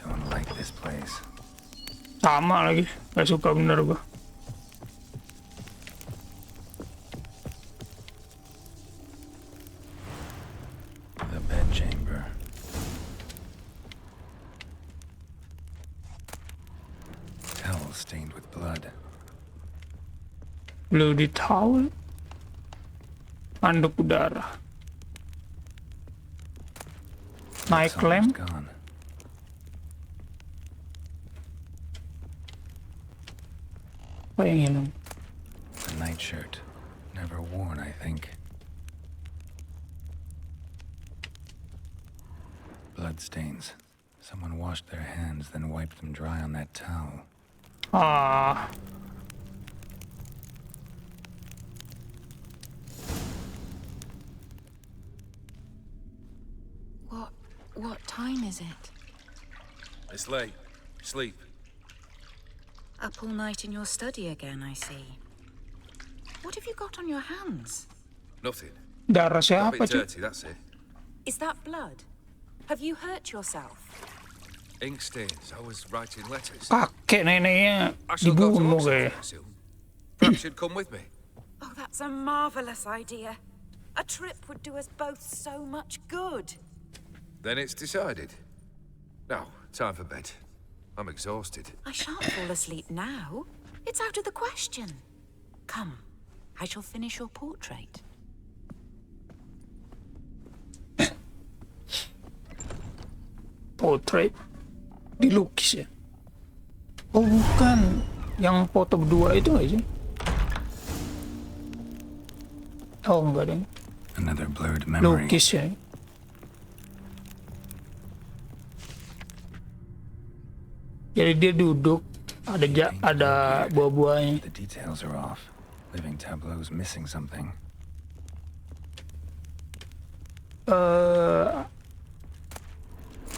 Don't like this place. Sama lagi, gak suka bener gua. The bedchamber. Bloody towel. Handuk udara. Night lamp. Gone. Apa yang hilang? A nightshirt. Never worn, I think. Bloodstains. Someone washed their hands, then wiped them dry on that towel. Ah. What time is it? It's late. Sleep. Up all night in your study again, I see. What have you got on your hands? Nothing. Darah A siapa, bit Cik? dirty, that's it. Is that blood? Have you hurt yourself? Ink stains. I was writing letters. Kakek neneknya I shall go to dibunuh Oxford kayak. soon. Perhaps you'd come with me. Oh, that's a marvelous idea. A trip would do us both so much good. Then it's decided. Now, time for bed. I'm exhausted. I shan't fall asleep now. It's out of the question. Come, I shall finish your portrait. Portrait dilukis ya. Oh bukan, yang foto berdua itu nggak sih? Oh enggak deh. Another blurred memory. Lukis ya. Jadi dia duduk, ada buah-buahnya. The details are off. Living tableau's missing something.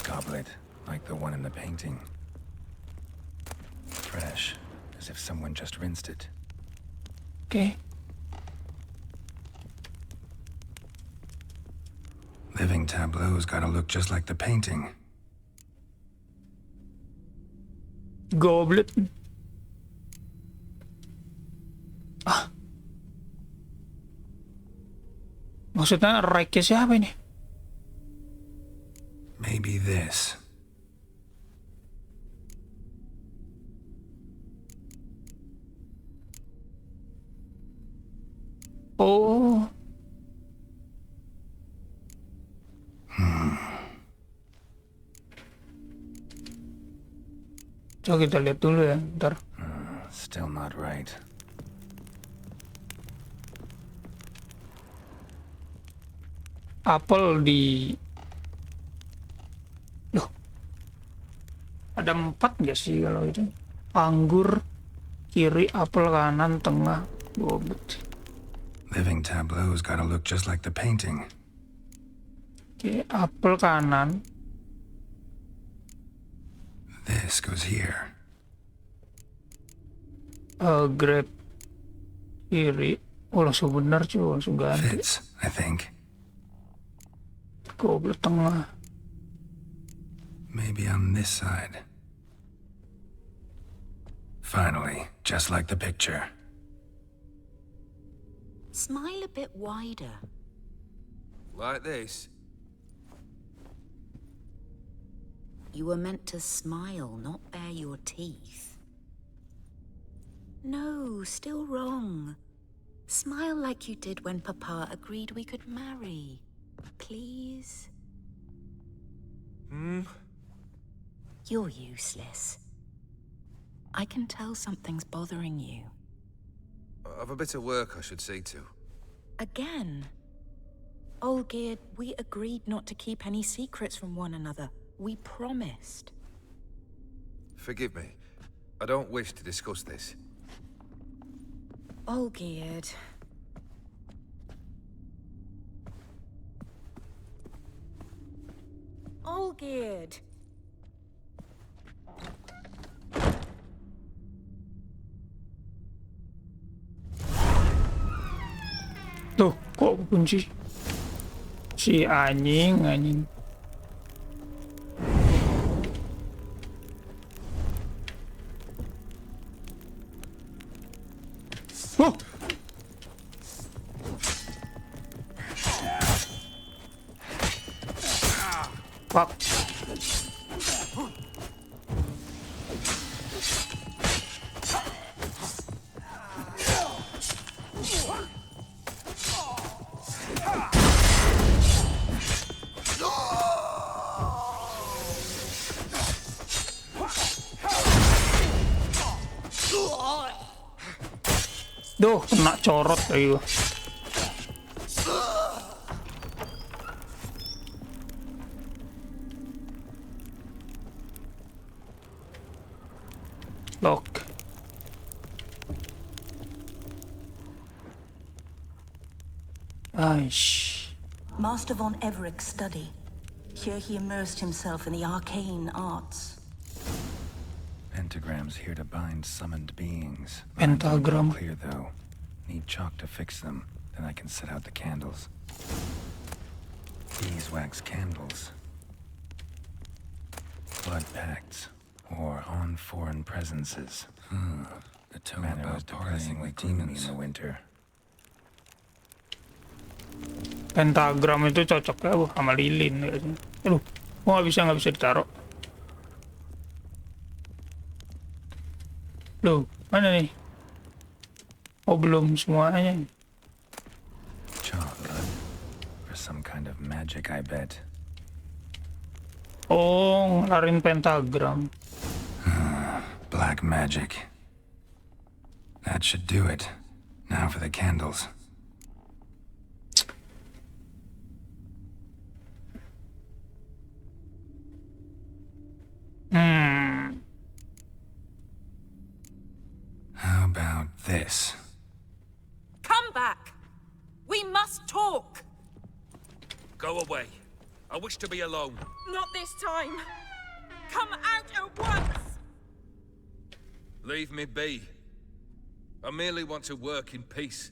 Goblet, like the one in the painting. Fresh, as if someone just rinsed it. Okay. Living tableau's gotta look just like the painting. Goblet. Ah. Maksudnya raiknya siapa ini? Maybe this. Oh. Coba kita lihat dulu ya, ntar. Still not right. Apel di... Loh. Ada 4 nggak sih kalau itu? Anggur, kiri, apel, kanan, tengah, goblet. Living tableau's gotta look just like the painting. Oke, apel kanan. This goes here. Grape kiri. Oh langsung benar cuy, langsung ganti. Fits, I think. Goblet tengah. Maybe on this side. Finally, just like the picture. Smile a bit wider. Like this? You were meant to smile, not bare your teeth. No, still wrong. Smile like you did when Papa agreed we could marry. Please? You're useless. I can tell something's bothering you. I've a bit of work I should see to. Again? Olgierd, we agreed not to keep any secrets from one another. We promised. Forgive me. I don't wish to discuss this. Olgierd. Olgierd. Tuh, kok kunci? Si anjing. Oh. Fuck. Duh, kena corot lagi gua. Lock. Aish. Master von Everett's study. Here he immersed himself in the arcane arts. Pentagrams here to bind summoned beings. Pentagram. Clear though. Need chalk to fix them. Then I can set out the candles. Beeswax candles. Blood pacts. Or on foreign presences. The tone about depressingly gloomy in the winter. Pentagram itu cocoknya sama lilin kayaknya. Aduh, kok nggak bisa ditaruh. Loh, mana nih? Oh, belum semuanya. Chalk. For some kind of magic, I bet. Oh, ngelarin pentagram. Black magic. That should do it. Now for the candles. How about this? Come back! We must talk! Go away. I wish to be alone. Not this time! Come out at once! Leave me be. I merely want to work in peace.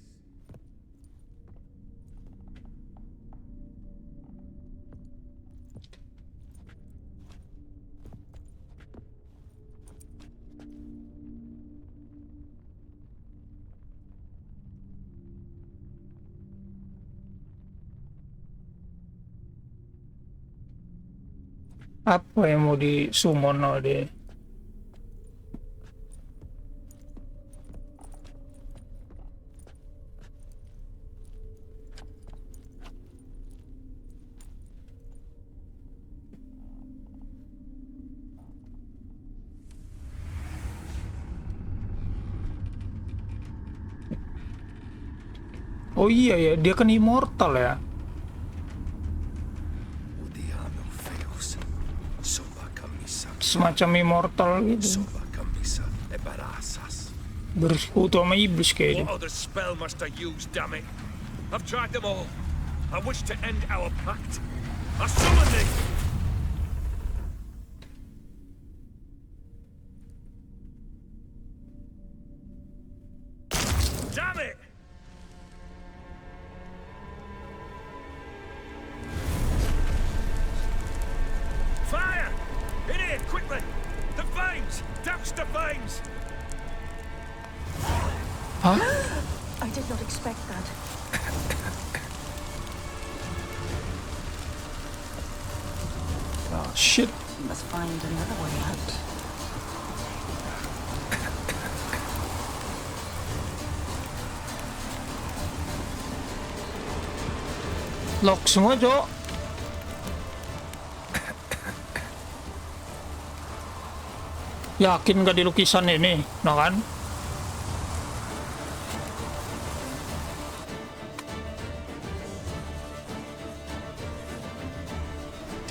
Apa yang mau di-summon oleh dia? Oh iya ya, dia kan immortal ya. Semacam immortal gitu. Bersekutu sama iblis kayaknya. What other spell must I use, damn it? I've tried them all. I wish to end our pact. I summon thee! Damn it! Fire! In here, quickly! The flames! Douse the flames! Huh? I did not expect that. Oh, shit. You must find another way out. Lock semua, Cok. Yakin gak di lukisan ini, no kan?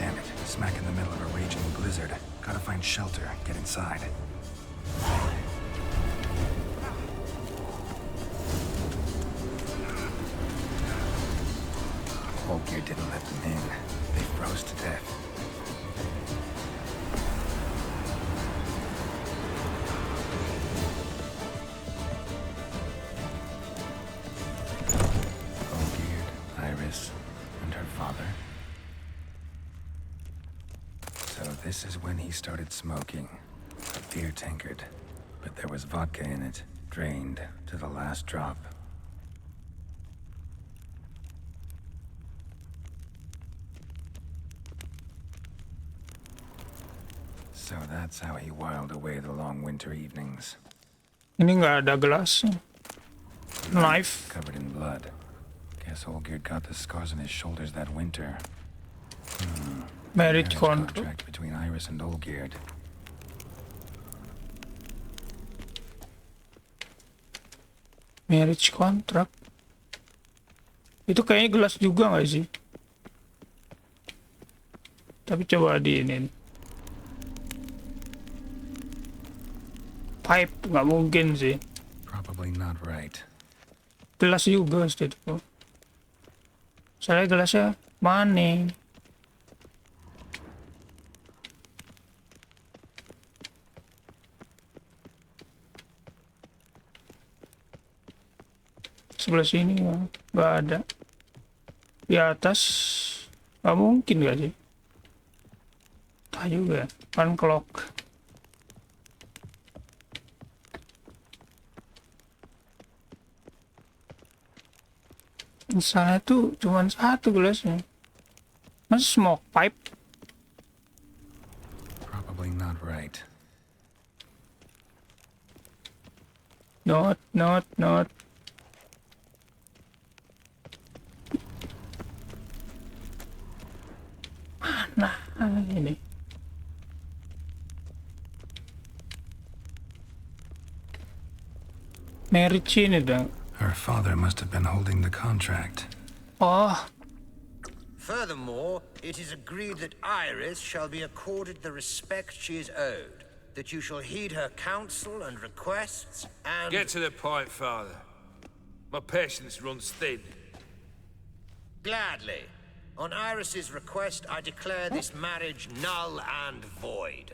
Damn it, smack in the middle of a raging blizzard. Gotta find shelter, get inside. Olgeir didn't let them in. They froze to death. And her father. So this is when he started smoking. A beer tankard. But there was vodka in it, drained to the last drop. So that's how he whiled away the long winter evenings. Ini nggak ada gelas. Knife. Covered in blood. Guess Olgeir got the scars on his shoulders that winter. Marriage contract. Contract between Iris and Olgeir. Marriage contract. Itu kayaknya gelas juga nggak sih? Tapi coba diinin. Pipe nggak mungkin sih. Probably not right. Gelas juga itu. Soalnya gelasnya mana? Sebelah sini nggak ada. Di atas nggak mungkin nggak sih? Tak juga kan clock. Misalnya tuh cuma satu gelasnya. Masa smoke pipe? Probably not right. Not. Mana ini? Marriage ini dong. Her father must have been holding the contract. Oh. Furthermore, it is agreed that Iris shall be accorded the respect she is owed, that you shall heed her counsel and requests, and... Get to the point, Father. My patience runs thin. Gladly. On Iris's request, I declare this marriage null and void.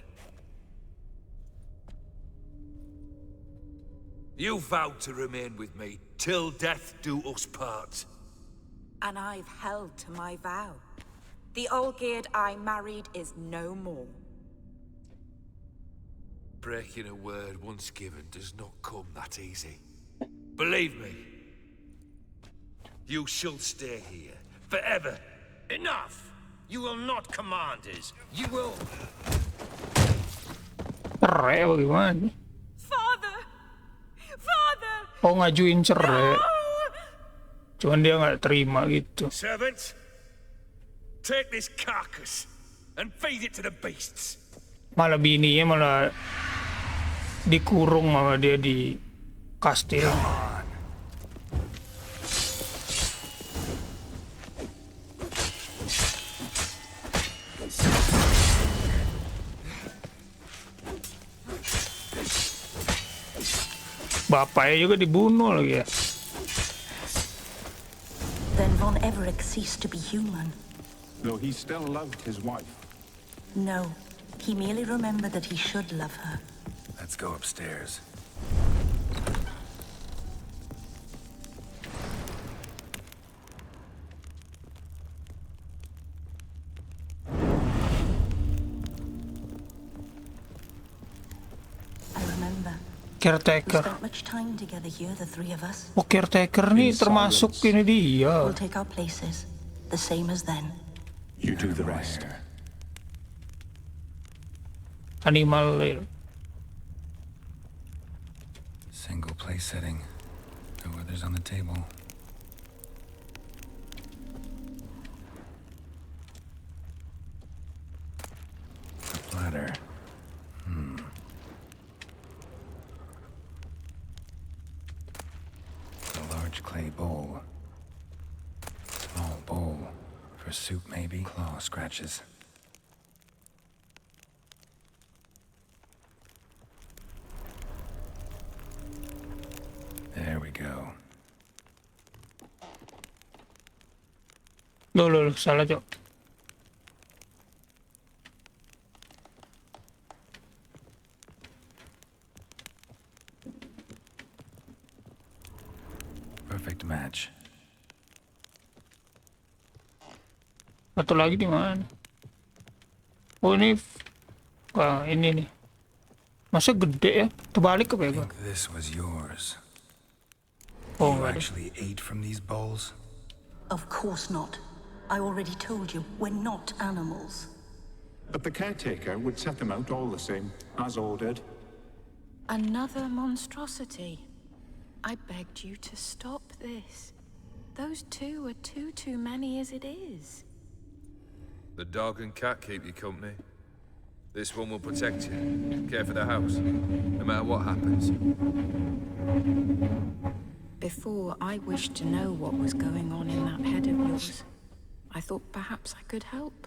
You vowed to remain with me till death do us part. And I've held to my vow. The Olgierd I married is no more. Breaking a word once given does not come that easy. Believe me. You shall stay here, forever. Enough! You will not command us. You will... Cerai bagaimana? Father! Father! Oh, ngajuin cerai. Cuman dia nggak terima gitu. Servants, take this carcass and feed it to the beasts. Malah bininya malah dikurung sama dia di kastil. Bapaknya juga dibunuh lagi ya. Then Von Everett ceased to be human. Though he still loved his wife. No, he merely remembered that he should love her. Let's go upstairs. Caretaker. We spent much time together here, the three of us. Oh, caretaker nih termasuk ini dia. We'll take our places, the same as then. You do the rest. Animal. Single place setting. No others on the table. A platter. Clay bowl. Small bowl. For soup, maybe? Claw scratches. There we go. Loh, salah, Cok. Perfect match. Satu lagi di mana? Oh ini, wah ini nih. Masa gede ya? Terbalik apa ya gua? This was yours. Oh, you actually ate from these bowls? Of course not. I already told you, we're not animals. But the caretaker would set them out all the same, as ordered. Another monstrosity. I begged you to stop this. Those two are too many as it is. The dog and cat keep you company. This one will protect you, care for the house, no matter what happens. Before, I wished to know what was going on in that head of yours. I thought perhaps I could help.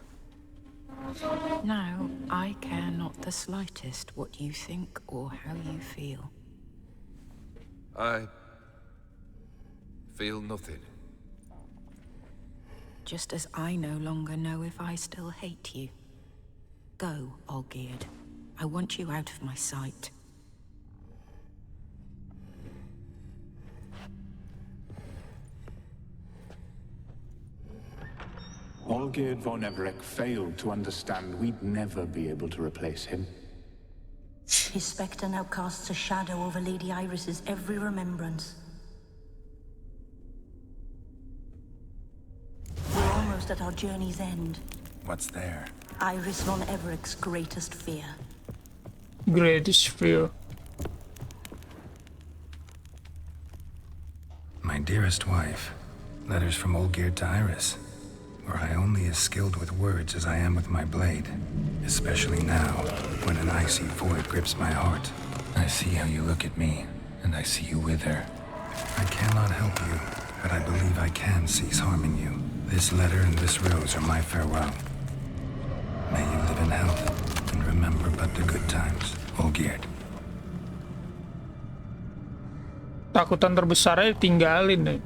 Now, I care not the slightest what you think or how you feel. I feel nothing. Just as I no longer know if I still hate you. Go, Olgierd. I want you out of my sight. Olgierd von Everec failed to understand we'd never be able to replace him. His spectre now casts a shadow over Lady Iris's every remembrance. We're almost at our journey's end. What's there? Iris von Everec's greatest fear. Greatest fear. My dearest wife. Letters from Olgierd to Iris. Were I only as skilled with words as I am with my blade. Especially now, when an icy void grips my heart. I see how you look at me, and I see you with her. I cannot help you, but I believe I can cease harming you. This letter and this rose are my farewell. May you live in health, and remember but the good times, Olgierd. Takutan terbesarnya tinggalin deh.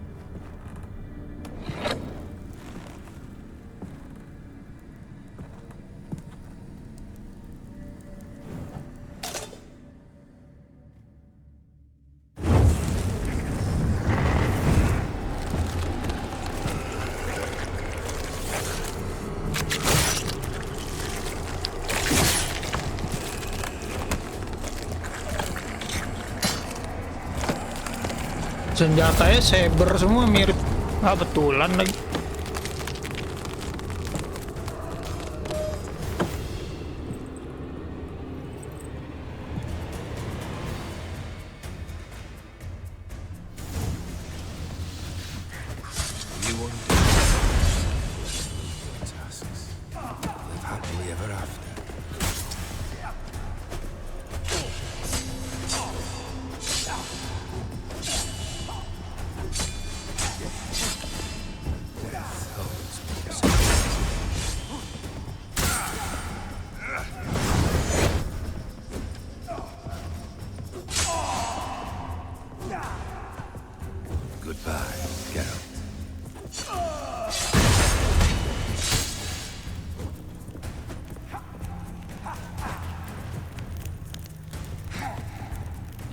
Senjatanya saber semua mirip, betulan lagi. Goodbye, Geralt.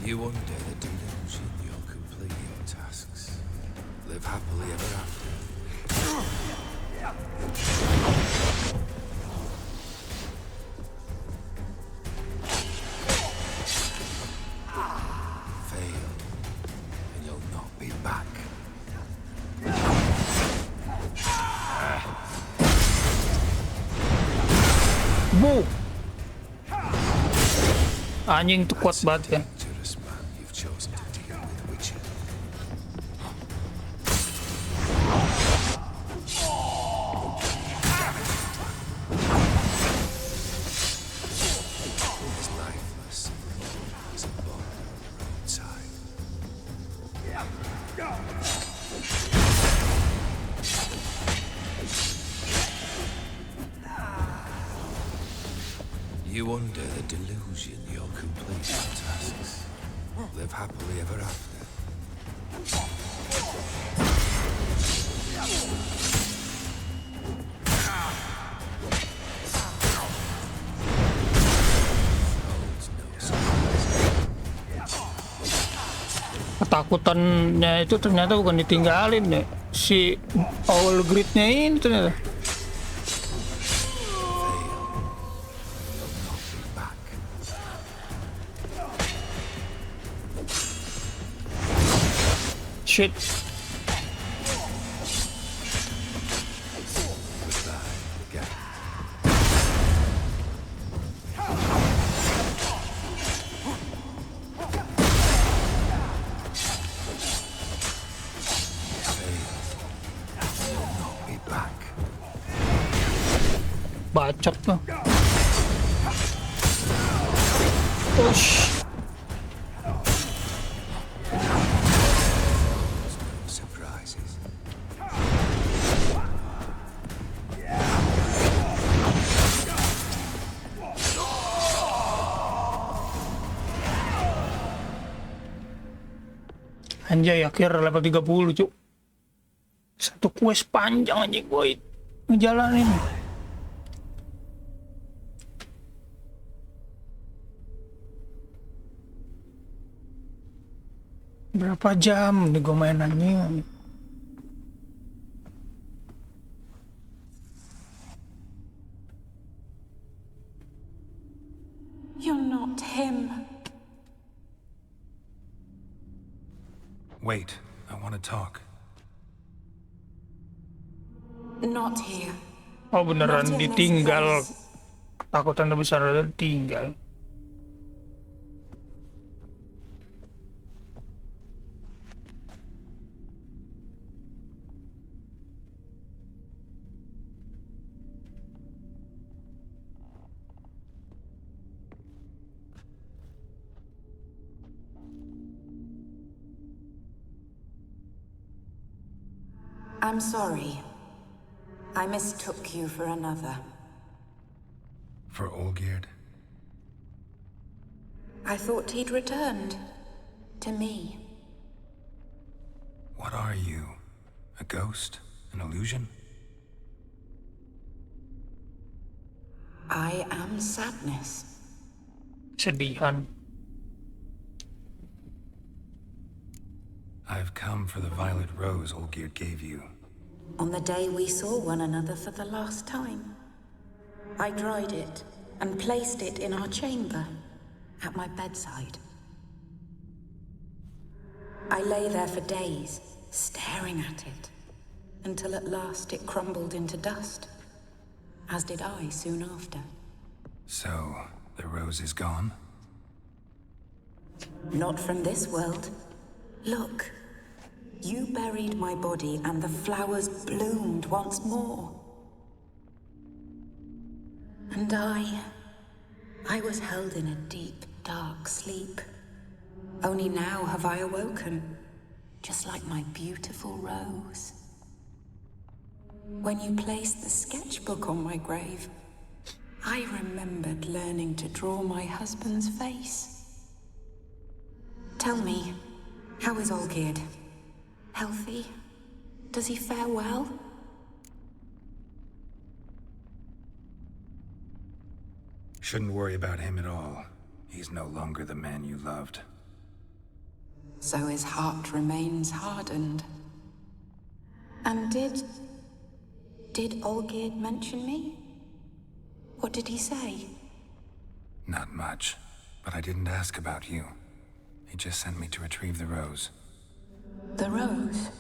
You undo the delusion, you'll complete your tasks. Live happily ever after. Fail, and you'll not be back. Boom! Anjing tuh kuat banget ya. Dangerous man you've chosen to deal with, Witcher. He's lifeless. He's a bone on the roadside. You undo the delusion, you'll complete your tasks. Live happily ever after. Ketakutannya itu ternyata bukan ditinggalin deh. Si Olgierdnya ini ternyata. Shit. Bacot tuh. Push. Anjay, akhir level 30, cuk. Satu quest panjang anjing gue ngejalanin. Berapa jam nih gue mainannya? You're not him. Wait, I want to talk. Not here. Oh beneran Not in this ditinggal. place. Takutan terbesar adalah ditinggal. I'm sorry. I mistook you for another. For Olgierd? I thought he'd returned. To me. What are you? A ghost? An illusion? I am sadness. Sedihan. I've come for the violet rose Olgierd gave you. On the day we saw one another for the last time, I dried it and placed it in our chamber, at my bedside. I lay there for days, staring at it, until at last it crumbled into dust, as did I soon after. So, the rose is gone? Not from this world. Look. You buried my body and the flowers bloomed once more. And I was held in a deep, dark sleep. Only now have I awoken, just like my beautiful rose. When you placed the sketchbook on my grave, I remembered learning to draw my husband's face. Tell me, how is Olgierd? Healthy? Does he fare well? Shouldn't worry about him at all. He's no longer the man you loved. So his heart remains hardened. And did Olgierd mention me? What did he say? Not much, but I didn't ask about you. He just sent me to retrieve the rose. The rose?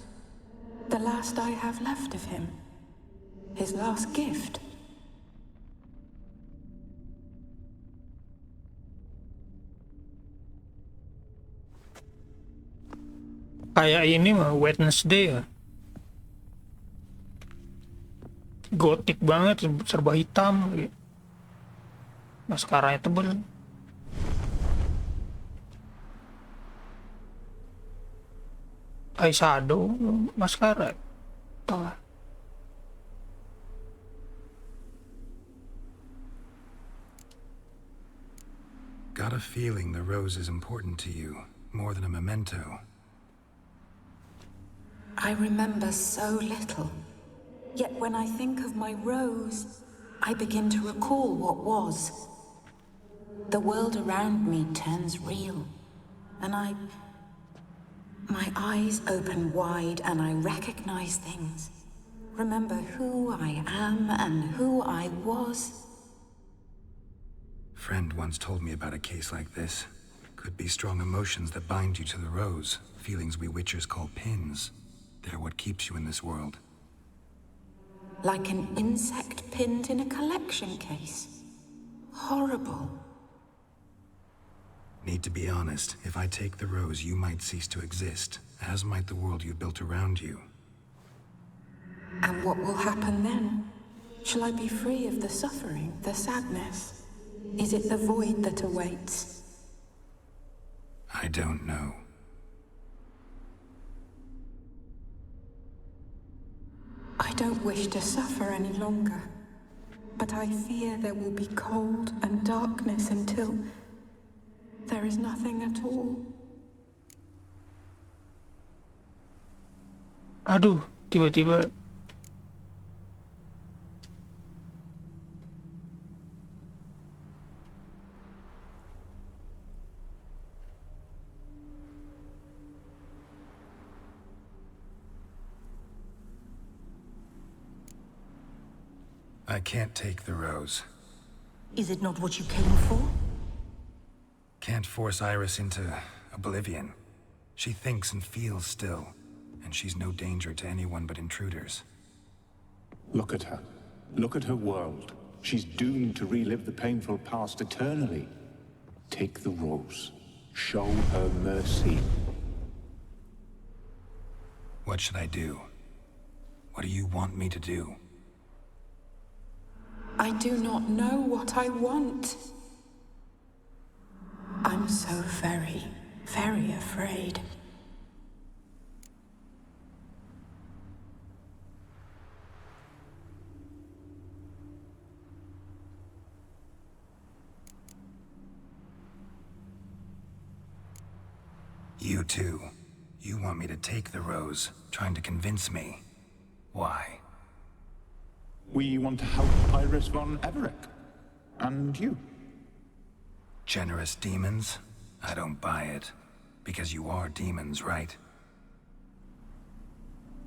The last I have left of him? His last gift? Kayak ini mah Wednesday ya. Gotik banget, serba hitam. Maskaranya tebel. Eyeshadow, maskara. Tahu. Got a feeling the rose is important to you, more than a memento. I remember so little. Yet when I think of my rose, I begin to recall what was. The world around me turns real, and my eyes open wide and I recognize things. Remember who I am and who I was. Friend once told me about a case like this. Could be strong emotions that bind you to the rose, feelings we witchers call pins. They're what keeps you in this world. Like an insect pinned in a collection case. Horrible. Need to be honest, if I take the rose, you might cease to exist, as might the world you built around you. And what will happen then? Shall I be free of the suffering, the sadness? Is it the void that awaits? I don't know. I don't wish to suffer any longer, but I fear there will be cold and darkness until there is nothing at all. Aduh, tiba-tiba I can't take the rose. Is it not what you came for? Can't force Iris into oblivion. She thinks and feels still, and she's no danger to anyone but intruders. Look at her. Look at her world. She's doomed to relive the painful past eternally. Take the rose. Show her mercy. What should I do? What do you want me to do? I do not know what I want. I'm so very, very afraid. You too. You want me to take the rose, trying to convince me. Why? We want to help Iris von Everett. And you. Generous demons? I don't buy it. Because you are demons, right?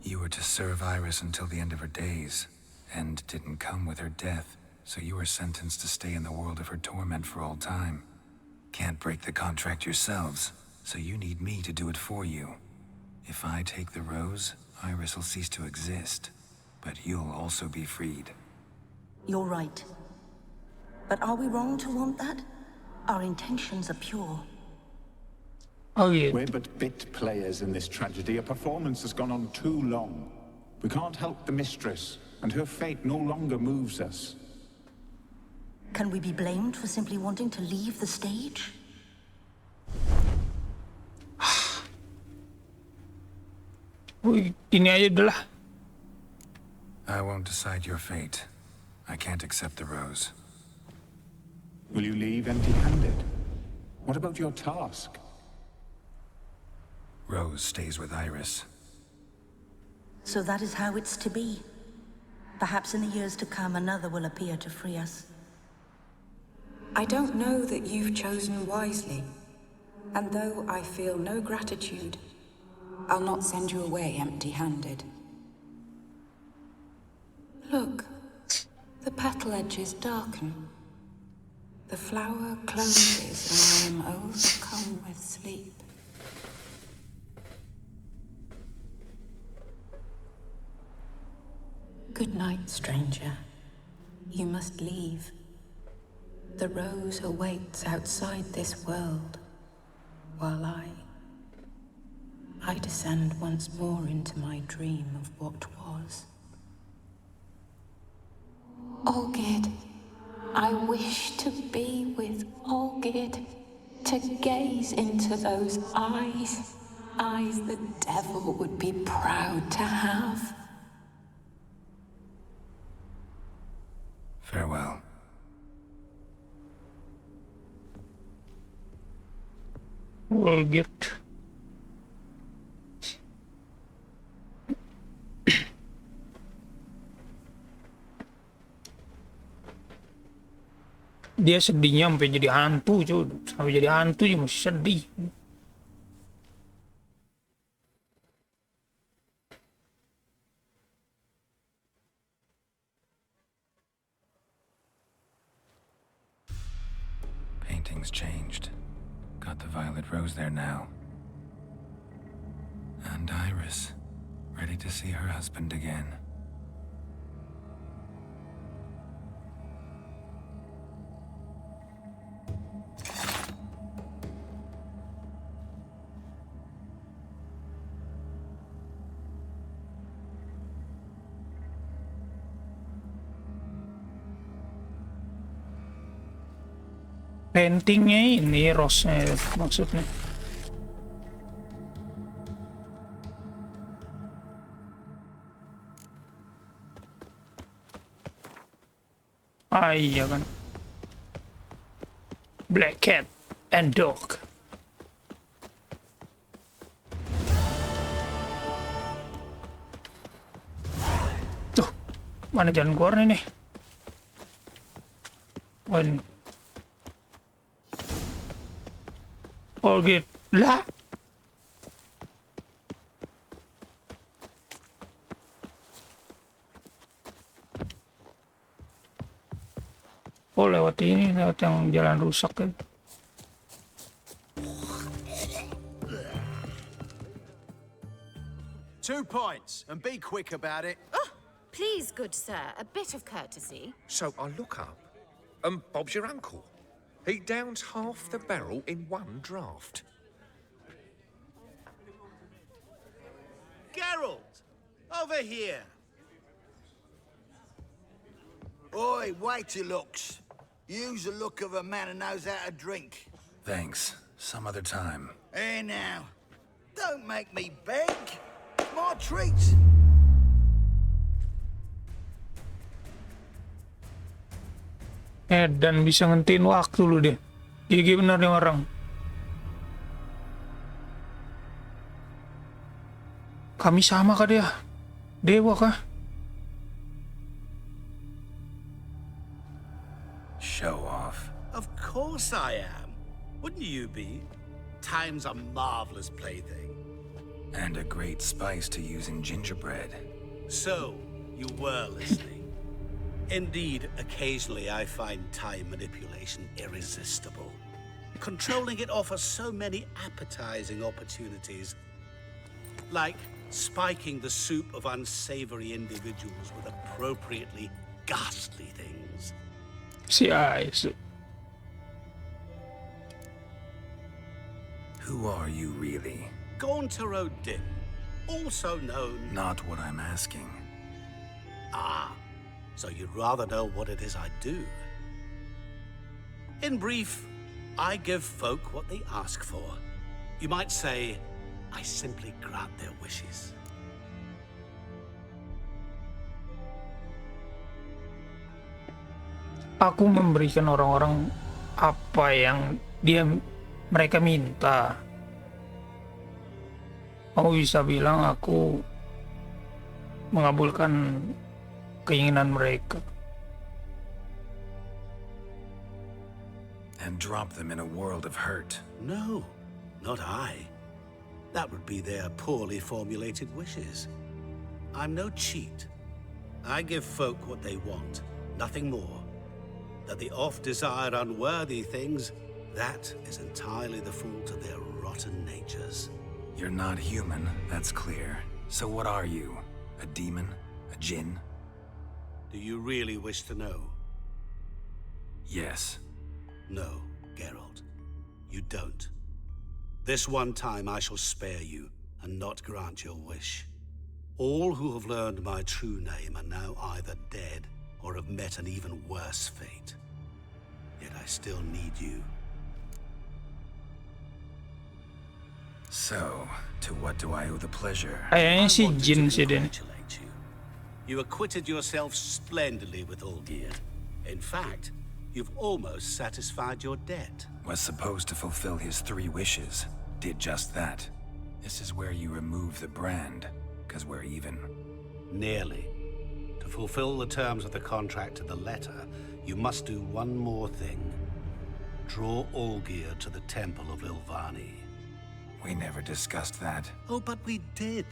You were to serve Iris until the end of her days. End didn't come with her death, so you were sentenced to stay in the world of her torment for all time. Can't break the contract yourselves, so you need me to do it for you. If I take the rose, Iris will cease to exist. But you'll also be freed. You're right. But are we wrong to want that? Our intentions are pure. Oh yeah. We're but bit players in this tragedy. A performance has gone on too long. We can't help the mistress, and her fate no longer moves us. Can we be blamed for simply wanting to leave the stage? Wih, ini aja udah lah. I won't decide your fate. I can't accept the rose. Will you leave empty-handed? What about your task? Rose stays with Iris. So that is how it's to be. Perhaps in the years to come, another will appear to free us. I don't know that you've chosen wisely. And though I feel no gratitude, I'll not send you away empty-handed. Look, the petal edges darken. The flower closes and I am overcome with sleep. Good night, stranger. You must leave. The rose awaits outside this world, while I descend once more into my dream of what was. Olgid, I wish to be with Olgid, to gaze into those eyes the devil would be proud to have. Farewell. Olgid. Dia sedihnya sampai jadi hantu, cuy. Sampai jadi hantu dia masih sedih. Painting's changed. Got the violet rose there now. And Iris, ready to see her husband again. Paintingnya ini rose-nya maksudnya. Ah iya kan. Black cat and dog. Mana jalan keluarnya nih? Oh, ini. Oh gitu. Lah. Oh lewat ini, lewat yang jalan rusak kan. Two pints, and be quick about it. Oh, please, good sir, a bit of courtesy. So I look up, and Bob's your uncle. He downs half the barrel in one draught. Geralt, over here. Oi, wait your looks. Use the look of a man who knows how to drink. Thanks. Some other time. Here now. Don't make me beg. It's my treat. Dan bisa ngentiin waktu lu deh. Gigi bener nih orang. Kami sama kah dia? Dewa kah? Show off. Of course I am. Wouldn't you be? Time's a marvelous plaything. And a great spice to use in gingerbread. So, you were listening. Indeed, occasionally I find time manipulation irresistible. Controlling it offers so many appetizing opportunities. Like spiking the soup of unsavory individuals with appropriately ghastly things. Si Ice. Who are you really? Gauntero Dim, also known... Not what I'm asking. Ah, so you'd rather know what it is I do. In brief, I give folk what they ask for. You might say, I simply grant their wishes. Aku memberikan orang-orang apa yang mereka minta. Kamu bisa bilang aku mengabulkan keinginan mereka. And drop them in a world of hurt. No, not I. That would be their poorly formulated wishes. I'm no cheat. I give folk what they want, nothing more. That they oft desire unworthy things, that is entirely the fault of their rotten natures. You're not human, that's clear. So what are you? A demon? A djinn? Do you really wish to know? Yes. No, Geralt. You don't. This one time I shall spare you, and not grant your wish. All who have learned my true name are now either dead, or have met an even worse fate. Yet I still need you. So, to what do I owe the pleasure? Kayaknya si Jin sih dia. You acquitted yourself splendidly with Olgierd. In fact, you've almost satisfied your debt. Was supposed to fulfill his 3 wishes. Did just that. This is where you remove the brand, because we're even. Nearly. To fulfill the terms of the contract to the letter, you must do one more thing. Draw Olgierd to the Temple of Ilvani. We never discussed that. Oh, but we did.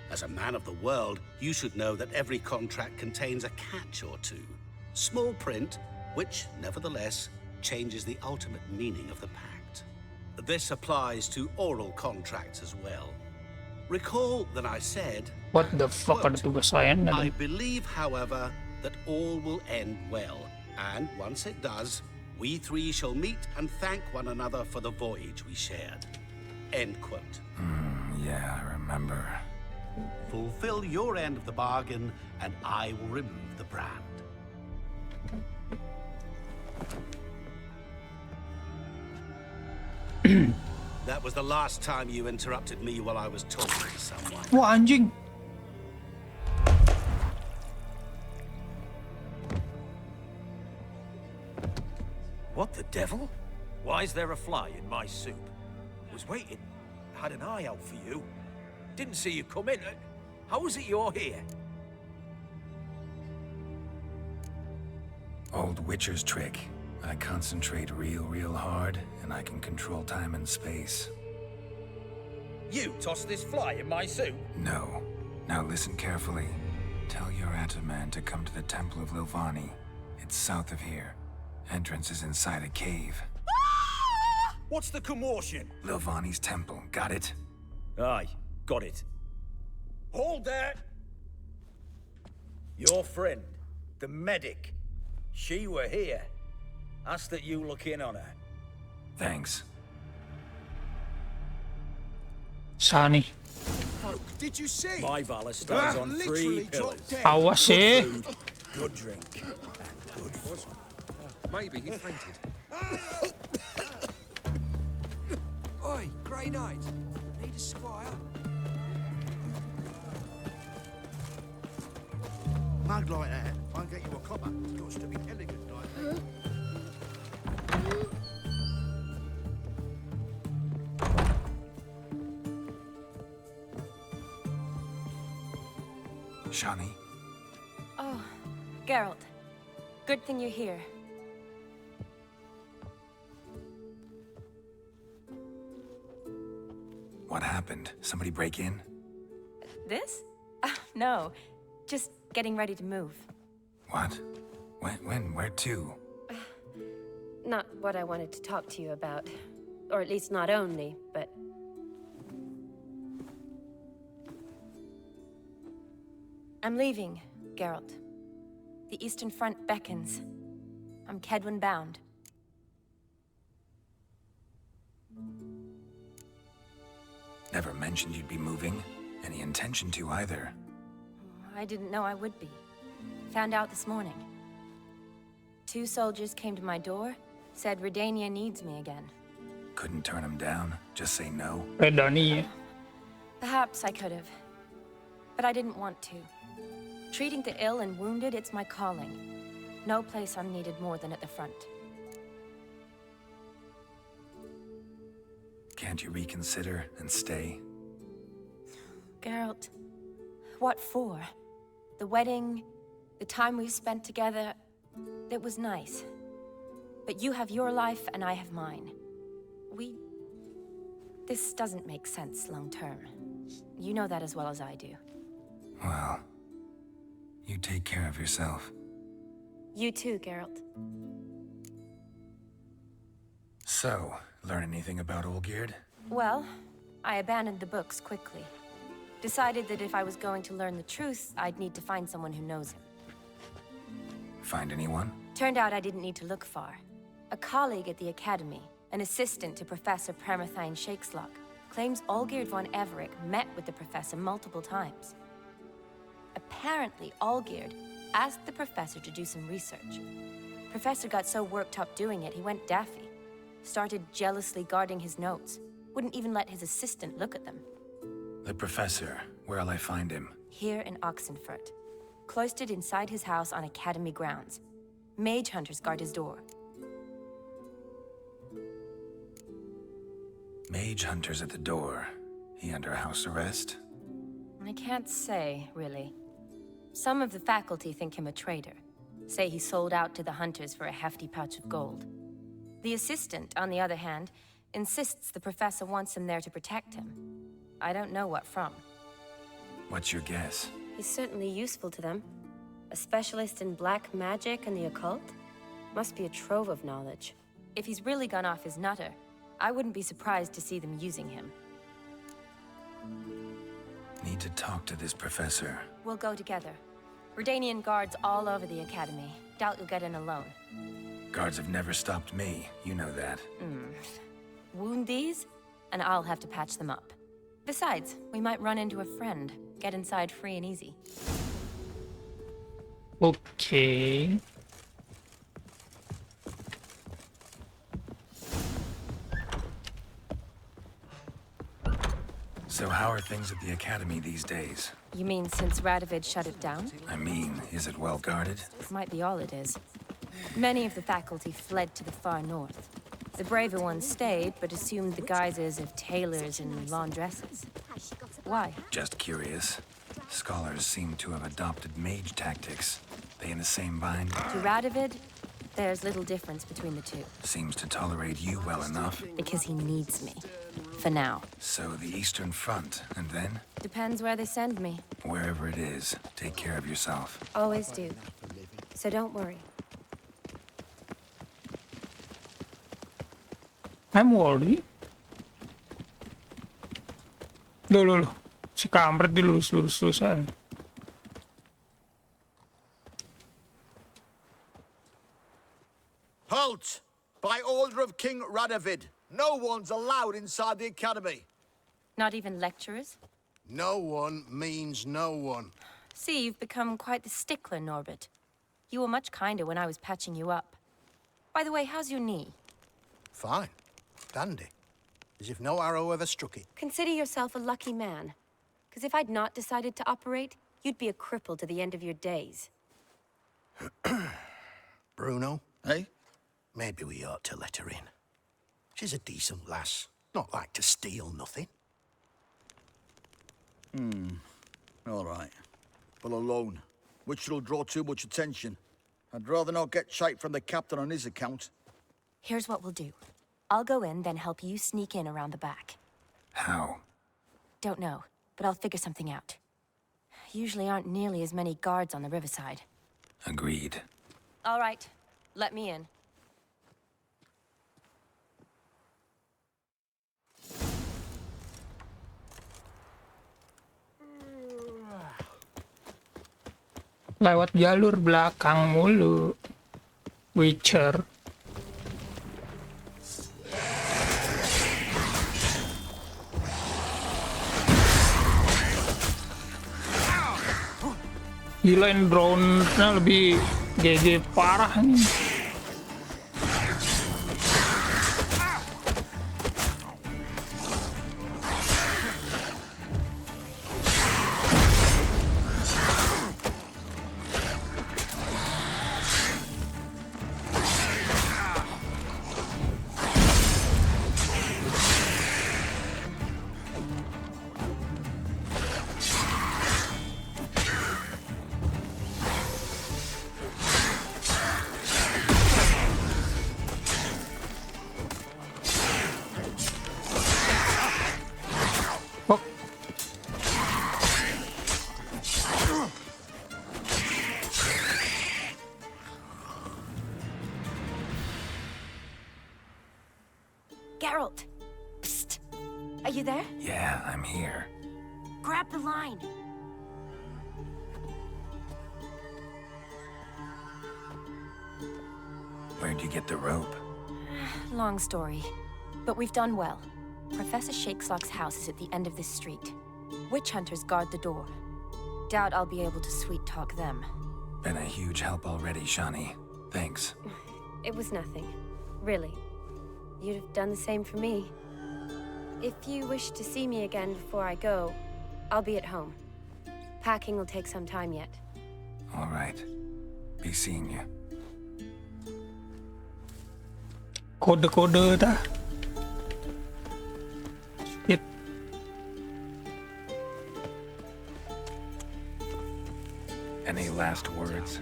As a man of the world, you should know that every contract contains a catch or two. Small print, which, nevertheless, changes the ultimate meaning of the pact. This applies to oral contracts as well. Recall that I said... What the fuck ada tugas saya? I believe, however, that all will end well. And once it does, we 3 shall meet and thank one another for the voyage we shared. End quote. Yeah, I remember. Fulfill your end of the bargain, and I will remove the brand. That was the last time you interrupted me while I was talking to someone. Wah anjing. What the devil? Why is there a fly in my soup? Was waiting. Had an eye out for you. Didn't see you come in. How is it you're here? Old Witcher's trick. I concentrate real hard, and I can control time and space. You tossed this fly in my soup? No. Now listen carefully. Tell your Ataman to come to the Temple of Lilvani. It's south of here. Entrance is inside a cave. What's the commotion? Lilvani's temple, got it? Aye, got it. Hold there! Your friend, the medic, she were here. Ask that you look in on her. Thanks. Sani. Did you see? My valor stands on three pillars. Awas eh. Good food, good drink, and good fun. Maybe he fainted. Oi, Grey Knight. Need a squire? Mug like that, I'll get you a copper. It's got to be elegant like that. Shani? Oh, Geralt. Good thing you're here. What happened? Somebody break in? This? No. Just getting ready to move. What? When? Where to? Not what I wanted to talk to you about. Or at least not only, but... I'm leaving, Geralt. The Eastern Front beckons. I'm Kedwin bound. Never mentioned you'd be moving. Any intention to either. I didn't know I would be. Found out this morning. 2 soldiers came to my door, said Redania needs me again. Couldn't turn him down? Just say no? Redania. Perhaps I could have. But I didn't want to. Treating the ill and wounded, it's my calling. No place I'm needed more than at the front. Can't you reconsider and stay? Geralt, what for? The wedding, the time we've spent together, it was nice. But you have your life and I have mine. This doesn't make sense long term. You know that as well as I do. Well, you take care of yourself. You too, Geralt. So, learn anything about Olgierd? Well, I abandoned the books quickly. Decided that if I was going to learn the truth, I'd need to find someone who knows him. Find anyone? Turned out I didn't need to look far. A colleague at the Academy, an assistant to Professor Permathine Shakeslock, claims Olgierd von Everec met with the professor multiple times. Apparently, Olgierd asked the professor to do some research. Professor got so worked up doing it, he went daffy. Started jealously guarding his notes. Wouldn't even let his assistant look at them. The professor. Where'll I find him? Here in Oxenfurt. Cloistered inside his house on Academy grounds. Mage hunters guard his door. Mage hunters at the door. He under house arrest? I can't say, really. Some of the faculty think him a traitor. Say he sold out to the hunters for a hefty pouch of gold. The assistant, on the other hand, insists the professor wants him there to protect him. I don't know what from. What's your guess? He's certainly useful to them. A specialist in black magic and the occult? Must be a trove of knowledge. If he's really gone off his nutter, I wouldn't be surprised to see them using him. Need to talk to this professor. We'll go together. Redanian guards all over the Academy. Doubt you'll get in alone. Guards have never stopped me. You know that. Wound these, and I'll have to patch them up. Besides, we might run into a friend. Get inside free and easy. Okay. So how are things at the Academy these days? You mean since Radovid shut it down? I mean, is it well guarded? Might be all it is. Many of the faculty fled to the far north. The braver ones stayed, but assumed the guises of tailors and laundresses. Why? Just curious. Scholars seem to have adopted mage tactics. They in the same bind? To Radovid, There's little difference between the two. Seems to tolerate you well enough. Because he needs me. For now. So the Eastern Front, and then? Depends where they send me. Wherever it is, take care of yourself. Always do. So don't worry. I'm worried. Loh. Si kampret dilurus-lurusan. Halt! By order of King Radovid, no one's allowed inside the academy. Not even lecturers? No one means no one. See, you've become quite the stickler, Norbert. You were much kinder when I was patching you up. By the way, how's your knee? Fine. Dandy. As if no arrow ever struck it. Consider yourself a lucky man. Because if I'd not decided to operate, you'd be a cripple to the end of your days. Bruno, eh? Maybe we ought to let her in. She's a decent lass. Not like to steal nothing. All right. But alone, which will draw too much attention. I'd rather not get shite from the captain on his account. Here's what we'll do. I'll go in, then help you sneak in around the back. How? Don't know, but I'll figure something out. Usually aren't nearly as many guards on the riverside. Agreed. All right, let me in. Lewat jalur belakang mulu. Witcher. Gila, ini drone-nya lebih GG parah nih. Geralt! Psst! Are you there? Yeah, I'm here. Grab the line! Where'd you get the rope? Long story. But we've done well. Professor Shakeslock's house is at the end of this street. Witch hunters guard the door. Doubt I'll be able to sweet-talk them. Been a huge help already, Shani. Thanks. It was nothing. Really. You'd have done the same for me. If you wish to see me again before I go, I'll be at home. Packing will take some time yet. All right. Be seeing you. Kode-kode dah. Shit. Any last words?